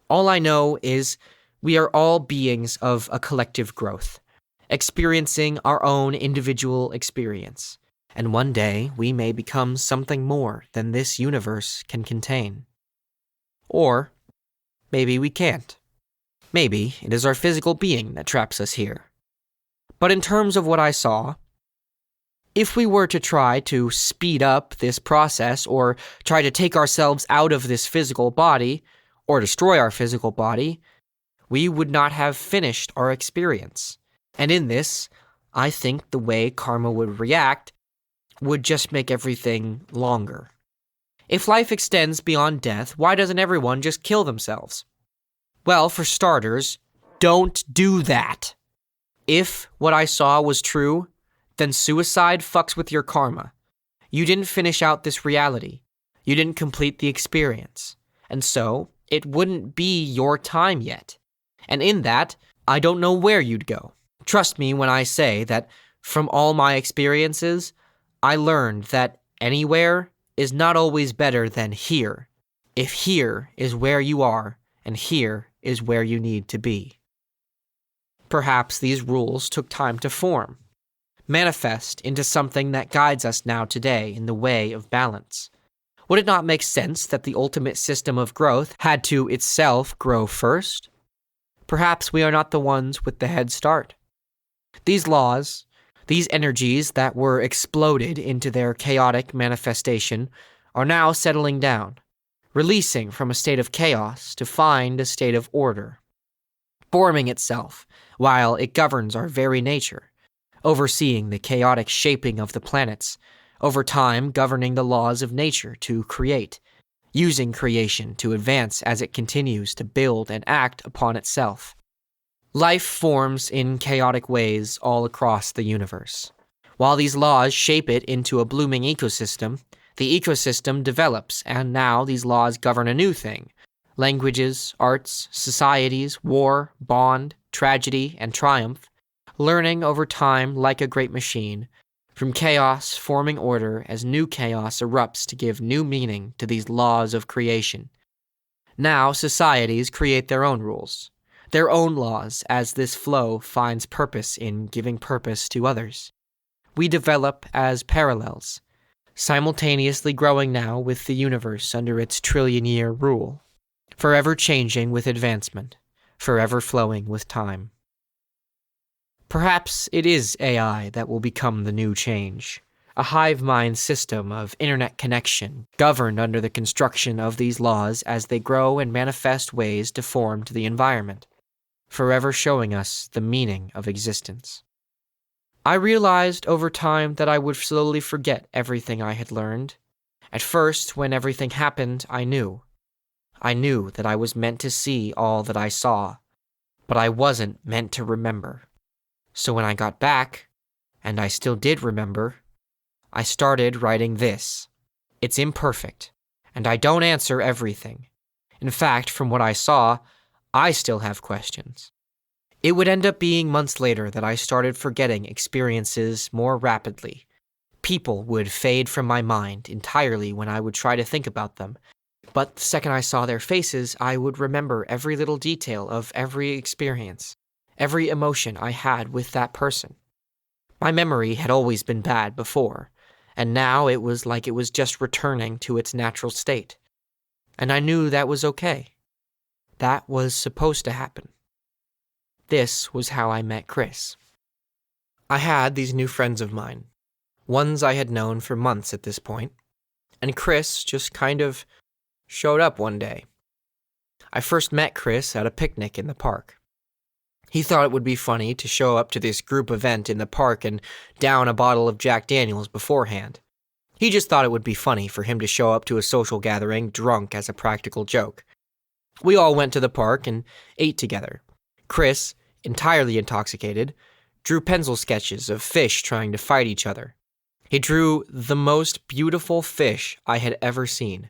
All I know is we are all beings of a collective growth, experiencing our own individual experience, and one day we may become something more than this universe can contain. Or maybe we can't. Maybe it is our physical being that traps us here. But in terms of what I saw, if we were to try to speed up this process or try to take ourselves out of this physical body or destroy our physical body, we would not have finished our experience. And in this, I think the way karma would react would just make everything longer. If life extends beyond death, why doesn't everyone just kill themselves? Well, for starters, don't do that. If what I saw was true, then suicide fucks with your karma. You didn't finish out this reality. You didn't complete the experience. And so, it wouldn't be your time yet. And in that, I don't know where you'd go. Trust me when I say that from all my experiences, I learned that anywhere is not always better than here, if here is where you are and here is where you need to be. Perhaps these rules took time to form, manifest into something that guides us now today in the way of balance. Would it not make sense that the ultimate system of growth had to itself grow first? Perhaps we are not the ones with the head start. These laws, these energies that were exploded into their chaotic manifestation, are now settling down, releasing from a state of chaos to find a state of order, forming itself while it governs our very nature, overseeing the chaotic shaping of the planets, over time governing the laws of nature to create, using creation to advance as it continues to build and act upon itself. Life forms in chaotic ways all across the universe. While these laws shape it into a blooming ecosystem, the ecosystem develops, and now these laws govern a new thing: languages, arts, societies, war, bond, tragedy, and triumph, learning over time like a great machine, from chaos forming order as new chaos erupts to give new meaning to these laws of creation. Now societies create their own rules, their own laws, as this flow finds purpose in giving purpose to others. We develop as parallels, simultaneously growing now with the universe under its trillion-year rule, forever changing with advancement, forever flowing with time. Perhaps it is AI that will become the new change, a hive mind system of internet connection governed under the construction of these laws as they grow and manifest ways to form to the environment, forever showing us the meaning of existence. I realized over time that I would slowly forget everything I had learned. At first, when everything happened, I knew. I knew that I was meant to see all that I saw, but I wasn't meant to remember. So when I got back, and I still did remember, I started writing this. It's imperfect, and I don't answer everything. In fact, from what I saw, I still have questions. It would end up being months later that I started forgetting experiences more rapidly. People would fade from my mind entirely when I would try to think about them. But the second I saw their faces, I would remember every little detail of every experience, every emotion I had with that person. My memory had always been bad before, and now it was like it was just returning to its natural state. And I knew that was okay. That was supposed to happen. This was how I met Chris. I had these new friends of mine, ones I had known for months at this point, and Chris just kind of showed up one day. I first met Chris at a picnic in the park. He thought it would be funny to show up to this group event in the park and down a bottle of Jack Daniels beforehand. He just thought it would be funny for him to show up to a social gathering drunk as a practical joke. We all went to the park and ate together. Chris, entirely intoxicated, drew pencil sketches of fish trying to fight each other. He drew the most beautiful fish I had ever seen.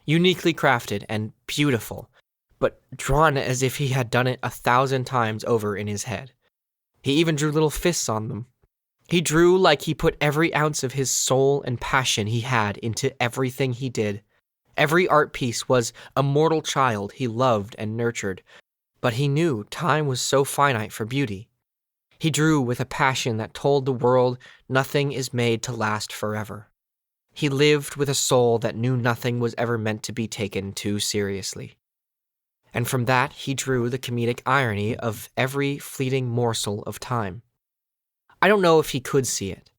Uniquely crafted and beautiful, but drawn as if he had done it 1,000 times over in his head. He even drew little fists on them. He drew like he put every ounce of his soul and passion he had into everything he did. Every art piece was a mortal child he loved and nurtured, but he knew time was so finite for beauty. He drew with a passion that told the world nothing is made to last forever. He lived with a soul that knew nothing was ever meant to be taken too seriously. And from that he drew the comedic irony of every fleeting morsel of time. I don't know if he could see it,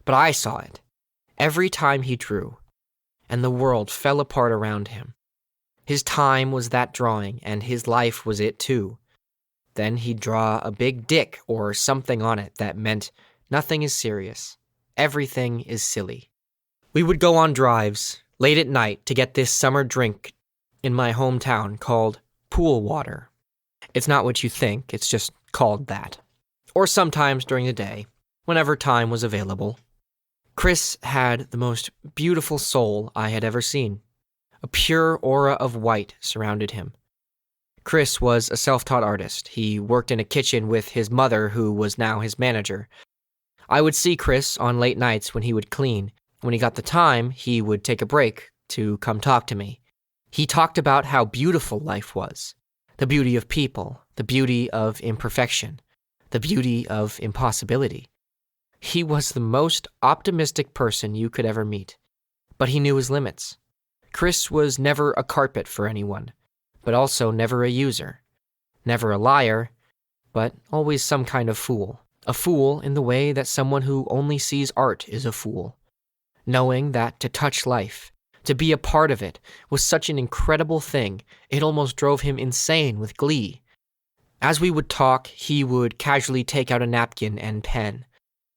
but I saw it, every time he drew, and the world fell apart around him. His time was that drawing, and his life was it too. Then he'd draw a big dick or something on it that meant nothing is serious, everything is silly. We would go on drives, late at night, to get this summer drink in my hometown called pool water. It's not what you think, it's just called that. Or sometimes during the day, whenever time was available. Chris had the most beautiful soul I had ever seen. A pure aura of white surrounded him. Chris was a self-taught artist. He worked in a kitchen with his mother, who was now his manager. I would see Chris on late nights when he would clean. When he got the time, he would take a break to come talk to me. He talked about how beautiful life was. The beauty of people, the beauty of imperfection, the beauty of impossibility. He was the most optimistic person you could ever meet, but he knew his limits. Chris was never a carpet for anyone, but also never a user. Never a liar, but always some kind of fool. A fool in the way that someone who only sees art is a fool. Knowing that to touch life, to be a part of it, was such an incredible thing, it almost drove him insane with glee. As we would talk, he would casually take out a napkin and pen.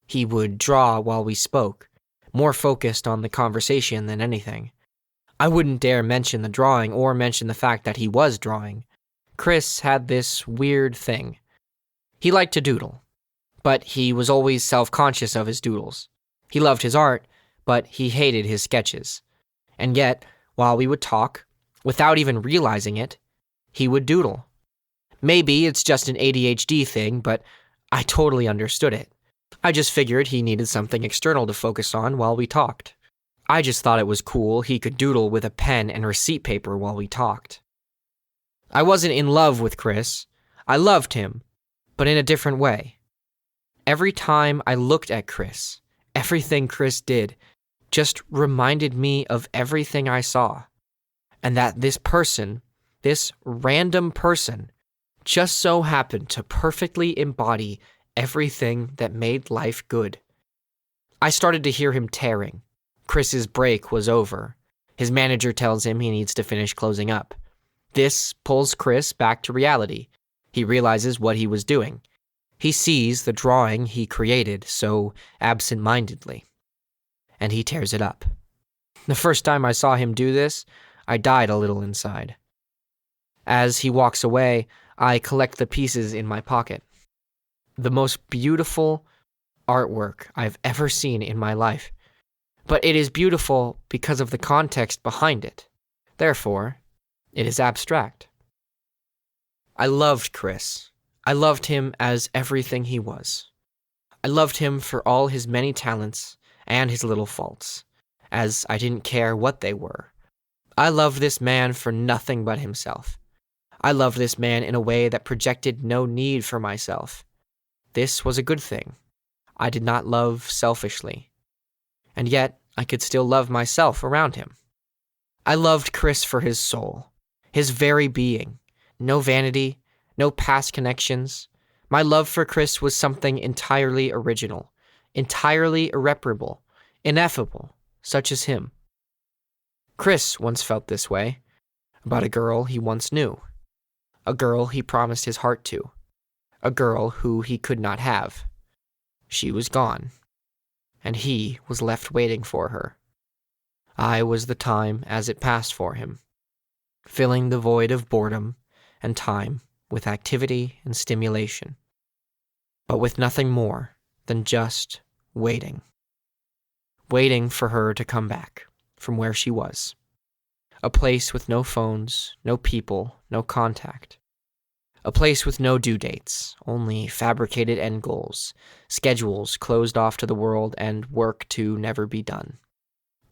He would draw while we spoke, more focused on the conversation than anything. I wouldn't dare mention the drawing or mention the fact that he was drawing. Chris had this weird thing. He liked to doodle, but he was always self-conscious of his doodles. He loved his art, but he hated his sketches. And yet, while we would talk, without even realizing it, he would doodle. Maybe it's just an ADHD thing, but I totally understood it. I just figured he needed something external to focus on while we talked. I just thought it was cool he could doodle with a pen and receipt paper while we talked. I wasn't in love with Chris. I loved him, but in a different way. Every time I looked at Chris, everything Chris did just reminded me of everything I saw. And that this person, this random person, just so happened to perfectly embody everything that made life good. I started to hear him tearing. Chris's break was over. His manager tells him he needs to finish closing up. This pulls Chris back to reality. He realizes what he was doing. He sees the drawing he created so absent-mindedly, and he tears it up. The first time I saw him do this, I died a little inside. As he walks away, I collect the pieces in my pocket. The most beautiful artwork I've ever seen in my life. But it is beautiful because of the context behind it. Therefore, it is abstract. I loved Chris. I loved him as everything he was. I loved him for all his many talents and his little faults, as I didn't care what they were. I loved this man for nothing but himself. I loved this man in a way that projected no need for myself. This was a good thing. I did not love selfishly. And yet, I could still love myself around him. I loved Chris for his soul, his very being. No vanity, no past connections. My love for Chris was something entirely original, entirely irreparable, ineffable, such as him. Chris once felt this way about a girl he once knew, a girl he promised his heart to, a girl who he could not have. She was gone, and he was left waiting for her. I was the time as it passed for him, filling the void of boredom and time with activity and stimulation, but with nothing more than just waiting. Waiting for her to come back from where she was. A place with no phones, no people, no contact. A place with no due dates, only fabricated end goals, schedules closed off to the world, and work to never be done.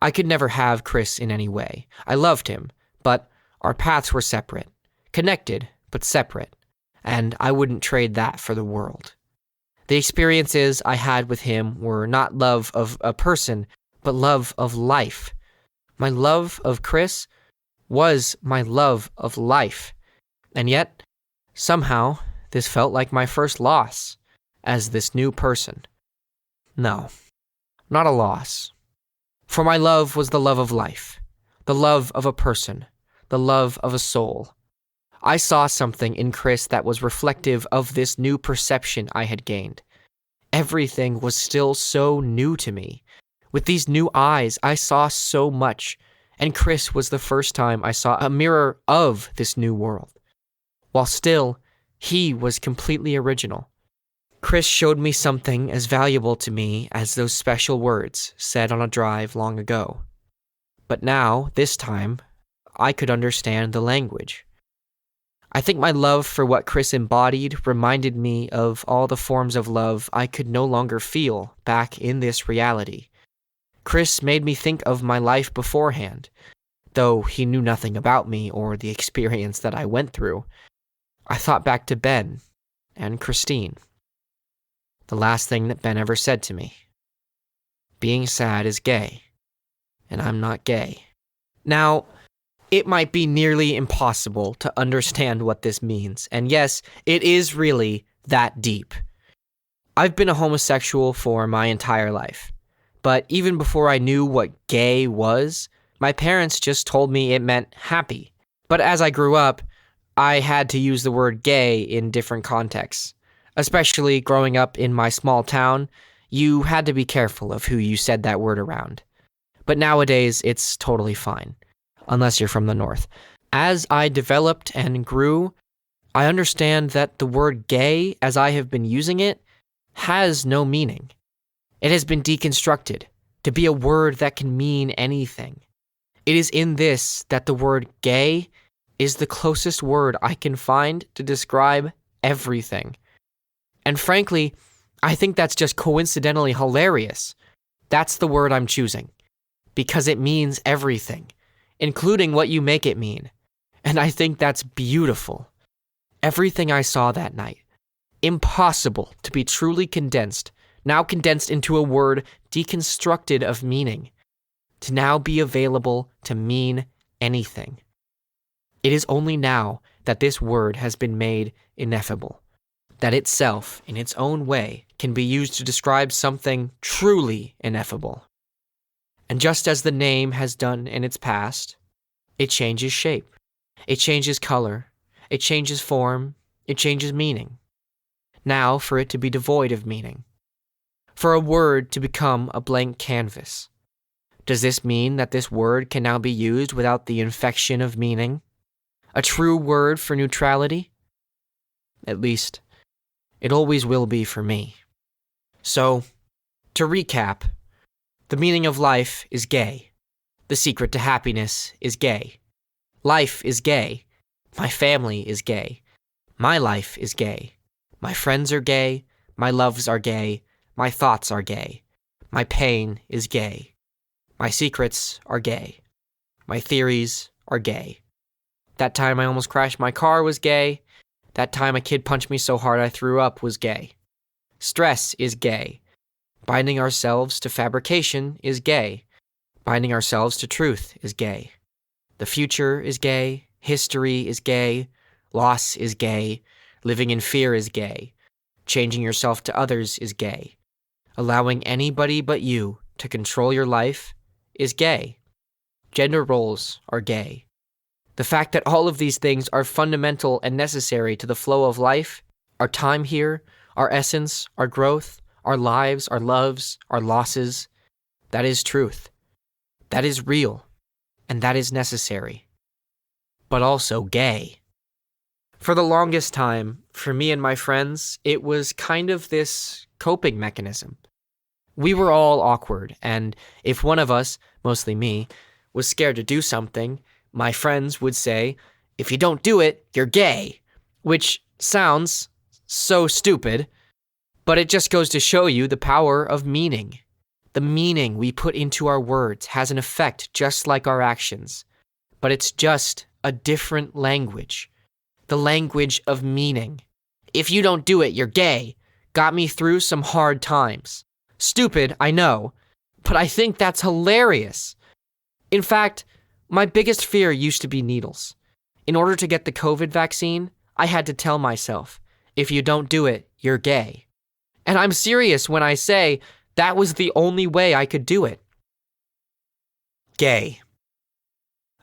I could never have Chris in any way. I loved him, but our paths were separate. Connected, but separate. And I wouldn't trade that for the world. The experiences I had with him were not love of a person, but love of life. My love of Chris was my love of life. And yet, somehow, this felt like my first loss as this new person. No, not a loss. For my love was the love of life, the love of a person, the love of a soul. I saw something in Chris that was reflective of this new perception I had gained. Everything was still so new to me. With these new eyes, I saw so much, and Chris was the first time I saw a mirror of this new world. While still, he was completely original. Chris showed me something as valuable to me as those special words said on a drive long ago. But now, this time, I could understand the language. I think my love for what Chris embodied reminded me of all the forms of love I could no longer feel back in this reality. Chris made me think of my life beforehand, though he knew nothing about me or the experience that I went through. I thought back to Ben and Christine. The last thing that Ben ever said to me. Being sad is gay, and I'm not gay. Now, it might be nearly impossible to understand what this means, and yes, it is really that deep. I've been a homosexual for my entire life, but even before I knew what gay was, my parents just told me it meant happy. But as I grew up, I had to use the word gay in different contexts. Especially growing up in my small town, you had to be careful of who you said that word around. But nowadays, it's totally fine, unless you're from the north. As I developed and grew, I understand that the word gay, as I have been using it, has no meaning. It has been deconstructed to be a word that can mean anything. It is in this that the word gay is the closest word I can find to describe everything. And frankly, I think that's just coincidentally hilarious. That's the word I'm choosing. Because it means everything, including what you make it mean. And I think that's beautiful. Everything I saw that night, impossible to be truly condensed, now condensed into a word deconstructed of meaning, to now be available to mean anything. It is only now that this word has been made ineffable. That itself, in its own way, can be used to describe something truly ineffable. And just as the name has done in its past, it changes shape, it changes color, it changes form, it changes meaning. Now for it to be devoid of meaning. For a word to become a blank canvas. Does this mean that this word can now be used without the infection of meaning? A true word for neutrality? At least, it always will be for me. So, to recap, the meaning of life is gay. The secret to happiness is gay. Life is gay. My family is gay. My life is gay. My friends are gay. My loves are gay. My thoughts are gay. My pain is gay. My secrets are gay. My theories are gay. That time I almost crashed my car was gay. That time a kid punched me so hard I threw up was gay. Stress is gay. Binding ourselves to fabrication is gay. Binding ourselves to truth is gay. The future is gay. History is gay. Loss is gay. Living in fear is gay. Changing yourself to others is gay. Allowing anybody but you to control your life is gay. Gender roles are gay. The fact that all of these things are fundamental and necessary to the flow of life, our time here, our essence, our growth, our lives, our loves, our losses, that is truth. That is real. And that is necessary. But also gay. For the longest time, for me and my friends, it was kind of this coping mechanism. We were all awkward, and if one of us, mostly me, was scared to do something, my friends would say, "If you don't do it, you're gay," which sounds so stupid, but it just goes to show you the power of meaning. The meaning we put into our words has an effect just like our actions, but it's just a different language. The language of meaning. "If you don't do it, you're gay," got me through some hard times. Stupid, I know, but I think that's hilarious. In fact, my biggest fear used to be needles. In order to get the COVID vaccine, I had to tell myself, "If you don't do it, you're gay." And I'm serious when I say that was the only way I could do it. Gay.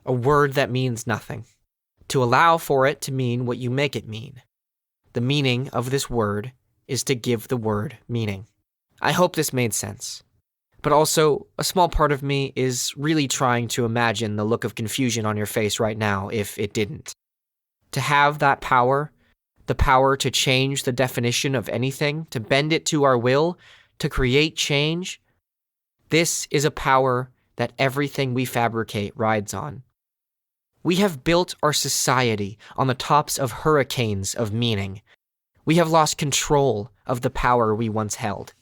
A word that means nothing. To allow for it to mean what you make it mean. The meaning of this word is to give the word meaning. I hope this made sense. But also, a small part of me is really trying to imagine the look of confusion on your face right now if it didn't. To have that power, the power to change the definition of anything, to bend it to our will, to create change. This is a power that everything we fabricate rides on. We have built our society on the tops of hurricanes of meaning. We have lost control of the power we once held,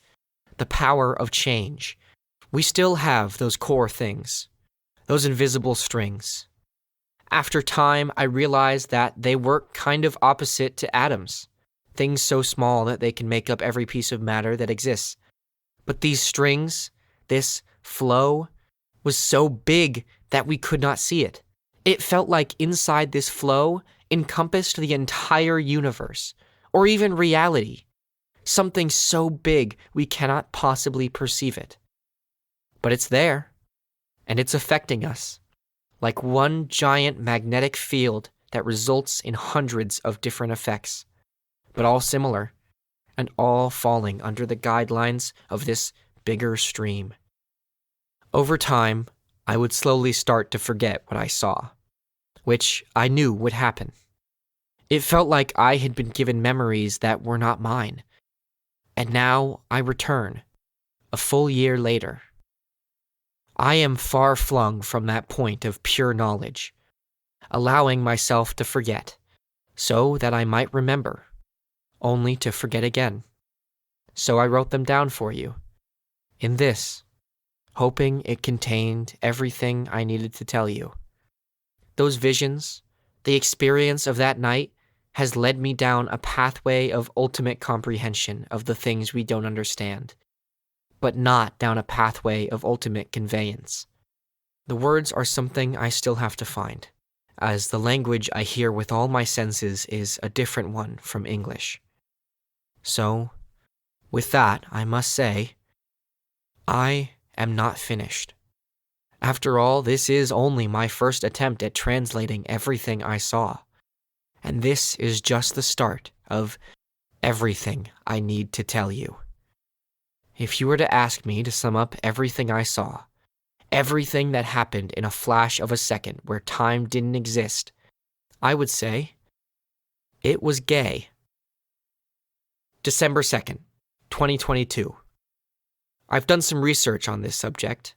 the power of change. We still have those core things, those invisible strings. After time, I realized that they work kind of opposite to atoms, things so small that they can make up every piece of matter that exists. But these strings, this flow, was so big that we could not see it. It felt like inside this flow encompassed the entire universe, or even reality, something so big we cannot possibly perceive it. But it's there, and it's affecting us, like one giant magnetic field that results in hundreds of different effects, but all similar, and all falling under the guidelines of this bigger stream. Over time, I would slowly start to forget what I saw, which I knew would happen. It felt like I had been given memories that were not mine, and now I return, a full year later. I am far flung from that point of pure knowledge, allowing myself to forget, so that I might remember, only to forget again. So I wrote them down for you, in this, hoping it contained everything I needed to tell you. Those visions, the experience of that night, has led me down a pathway of ultimate comprehension of the things we don't understand, but not down a pathway of ultimate conveyance. The words are something I still have to find, as the language I hear with all my senses is a different one from English. So, with that, I must say, I am not finished. After all, this is only my first attempt at translating everything I saw, and this is just the start of everything I need to tell you. If you were to ask me to sum up everything I saw, everything that happened in a flash of a second where time didn't exist, I would say it was gay. December 2nd, 2022. I've done some research on this subject.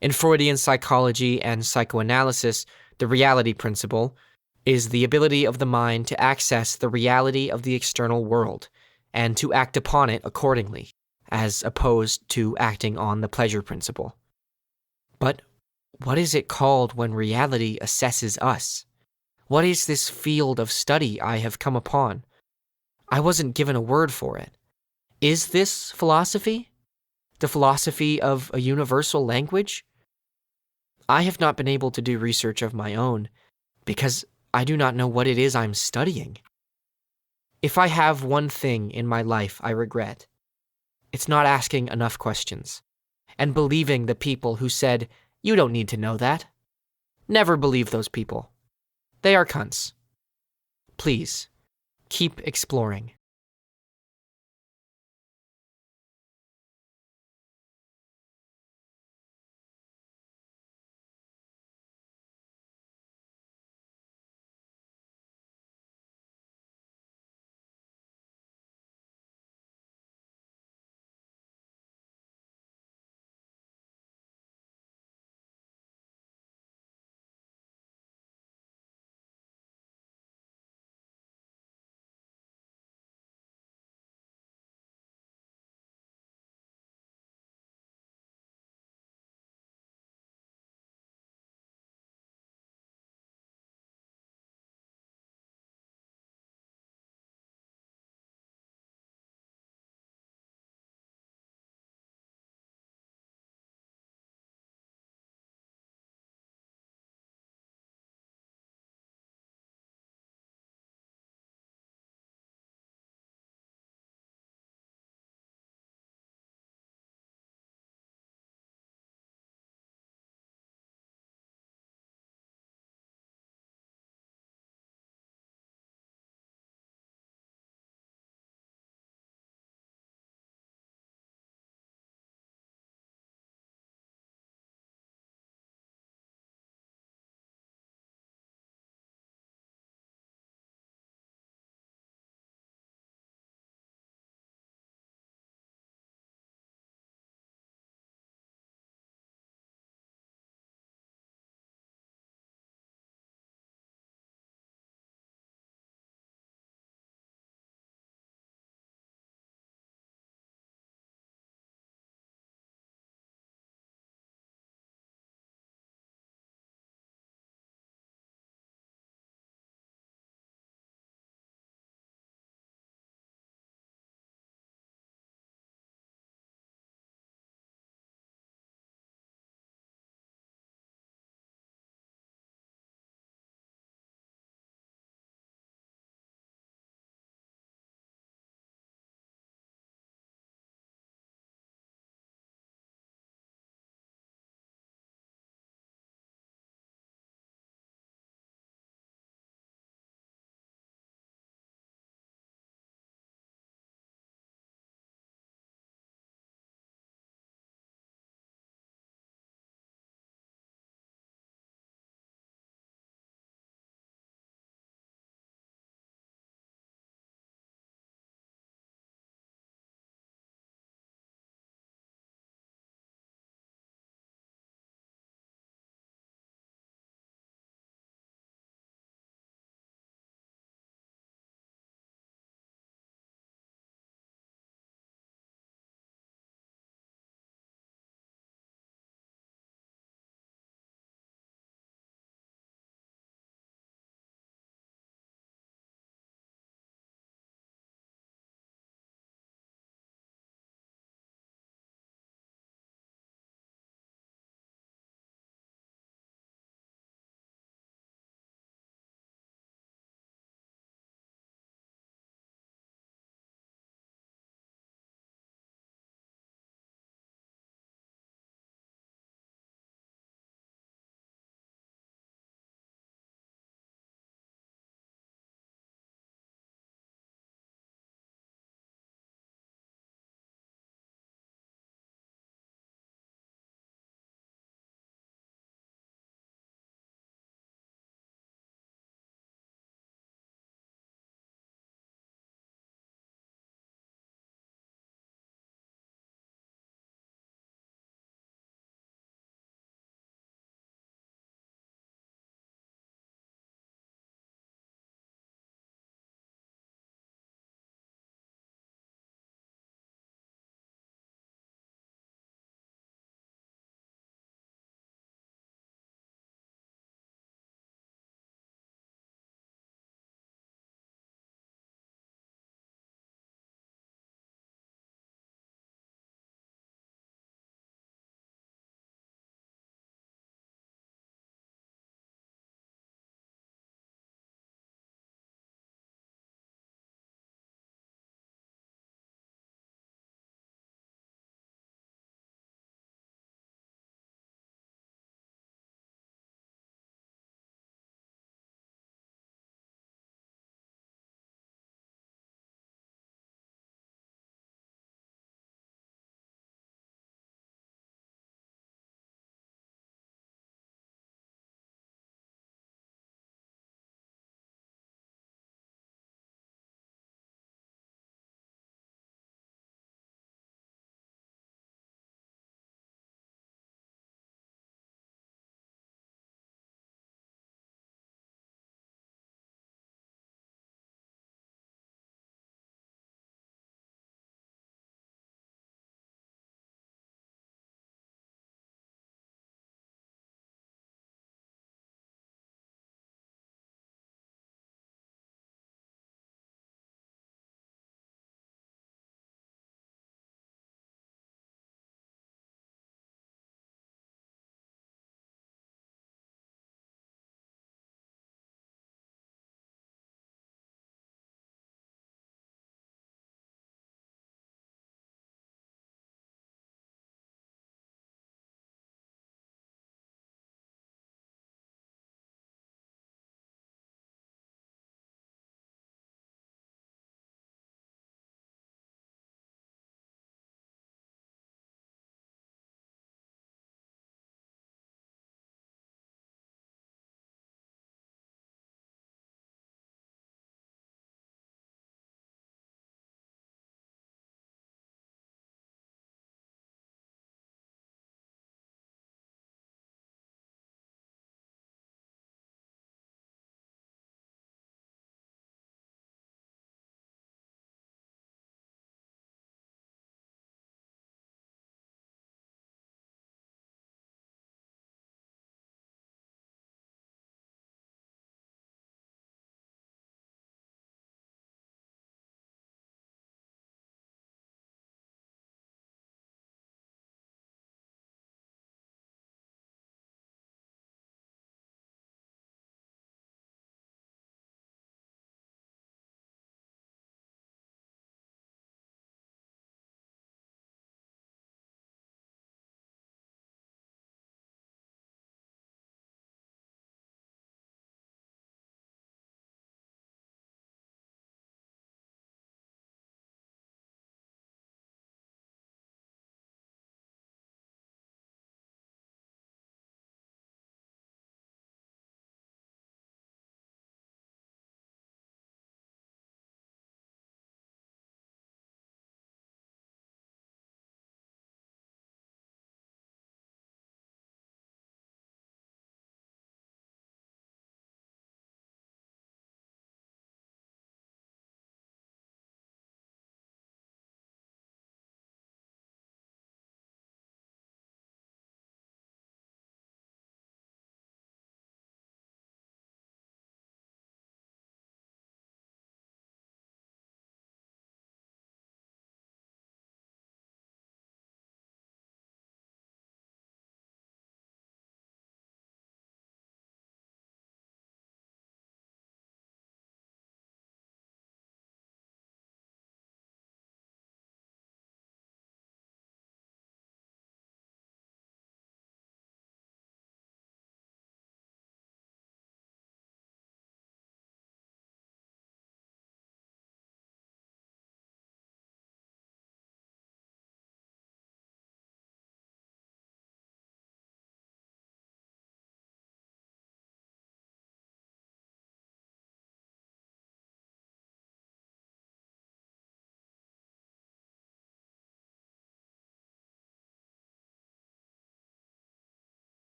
In Freudian psychology and psychoanalysis, the reality principle is the ability of the mind to access the reality of the external world and to act upon it accordingly, as opposed to acting on the pleasure principle. But what is it called when reality assesses us? What is this field of study I have come upon? I wasn't given a word for it. Is this philosophy? The philosophy of a universal language? I have not been able to do research of my own because I do not know what it is I'm studying. If I have one thing in my life I regret, it's not asking enough questions and believing the people who said, "You don't need to know that." Never believe those people. They are cunts. Please, keep exploring.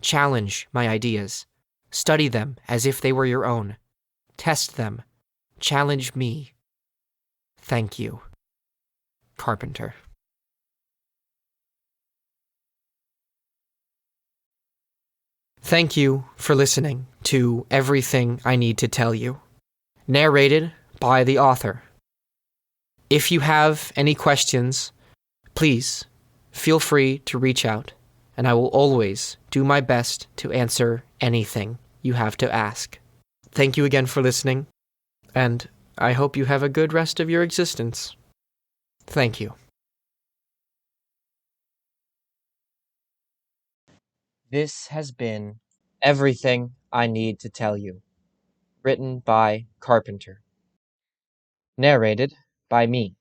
Challenge my ideas. Study them as if they were your own. Test them. Challenge me. Thank you. Carpenter. Thank you for listening to Everything I Need to Tell You, narrated by the author. If you have any questions, please feel free to reach out, and I will always do my best to answer anything you have to ask. Thank you again for listening, and I hope you have a good rest of your existence. Thank you. This has been Everything I Need to Tell You, written by Carpenter. Narrated by me,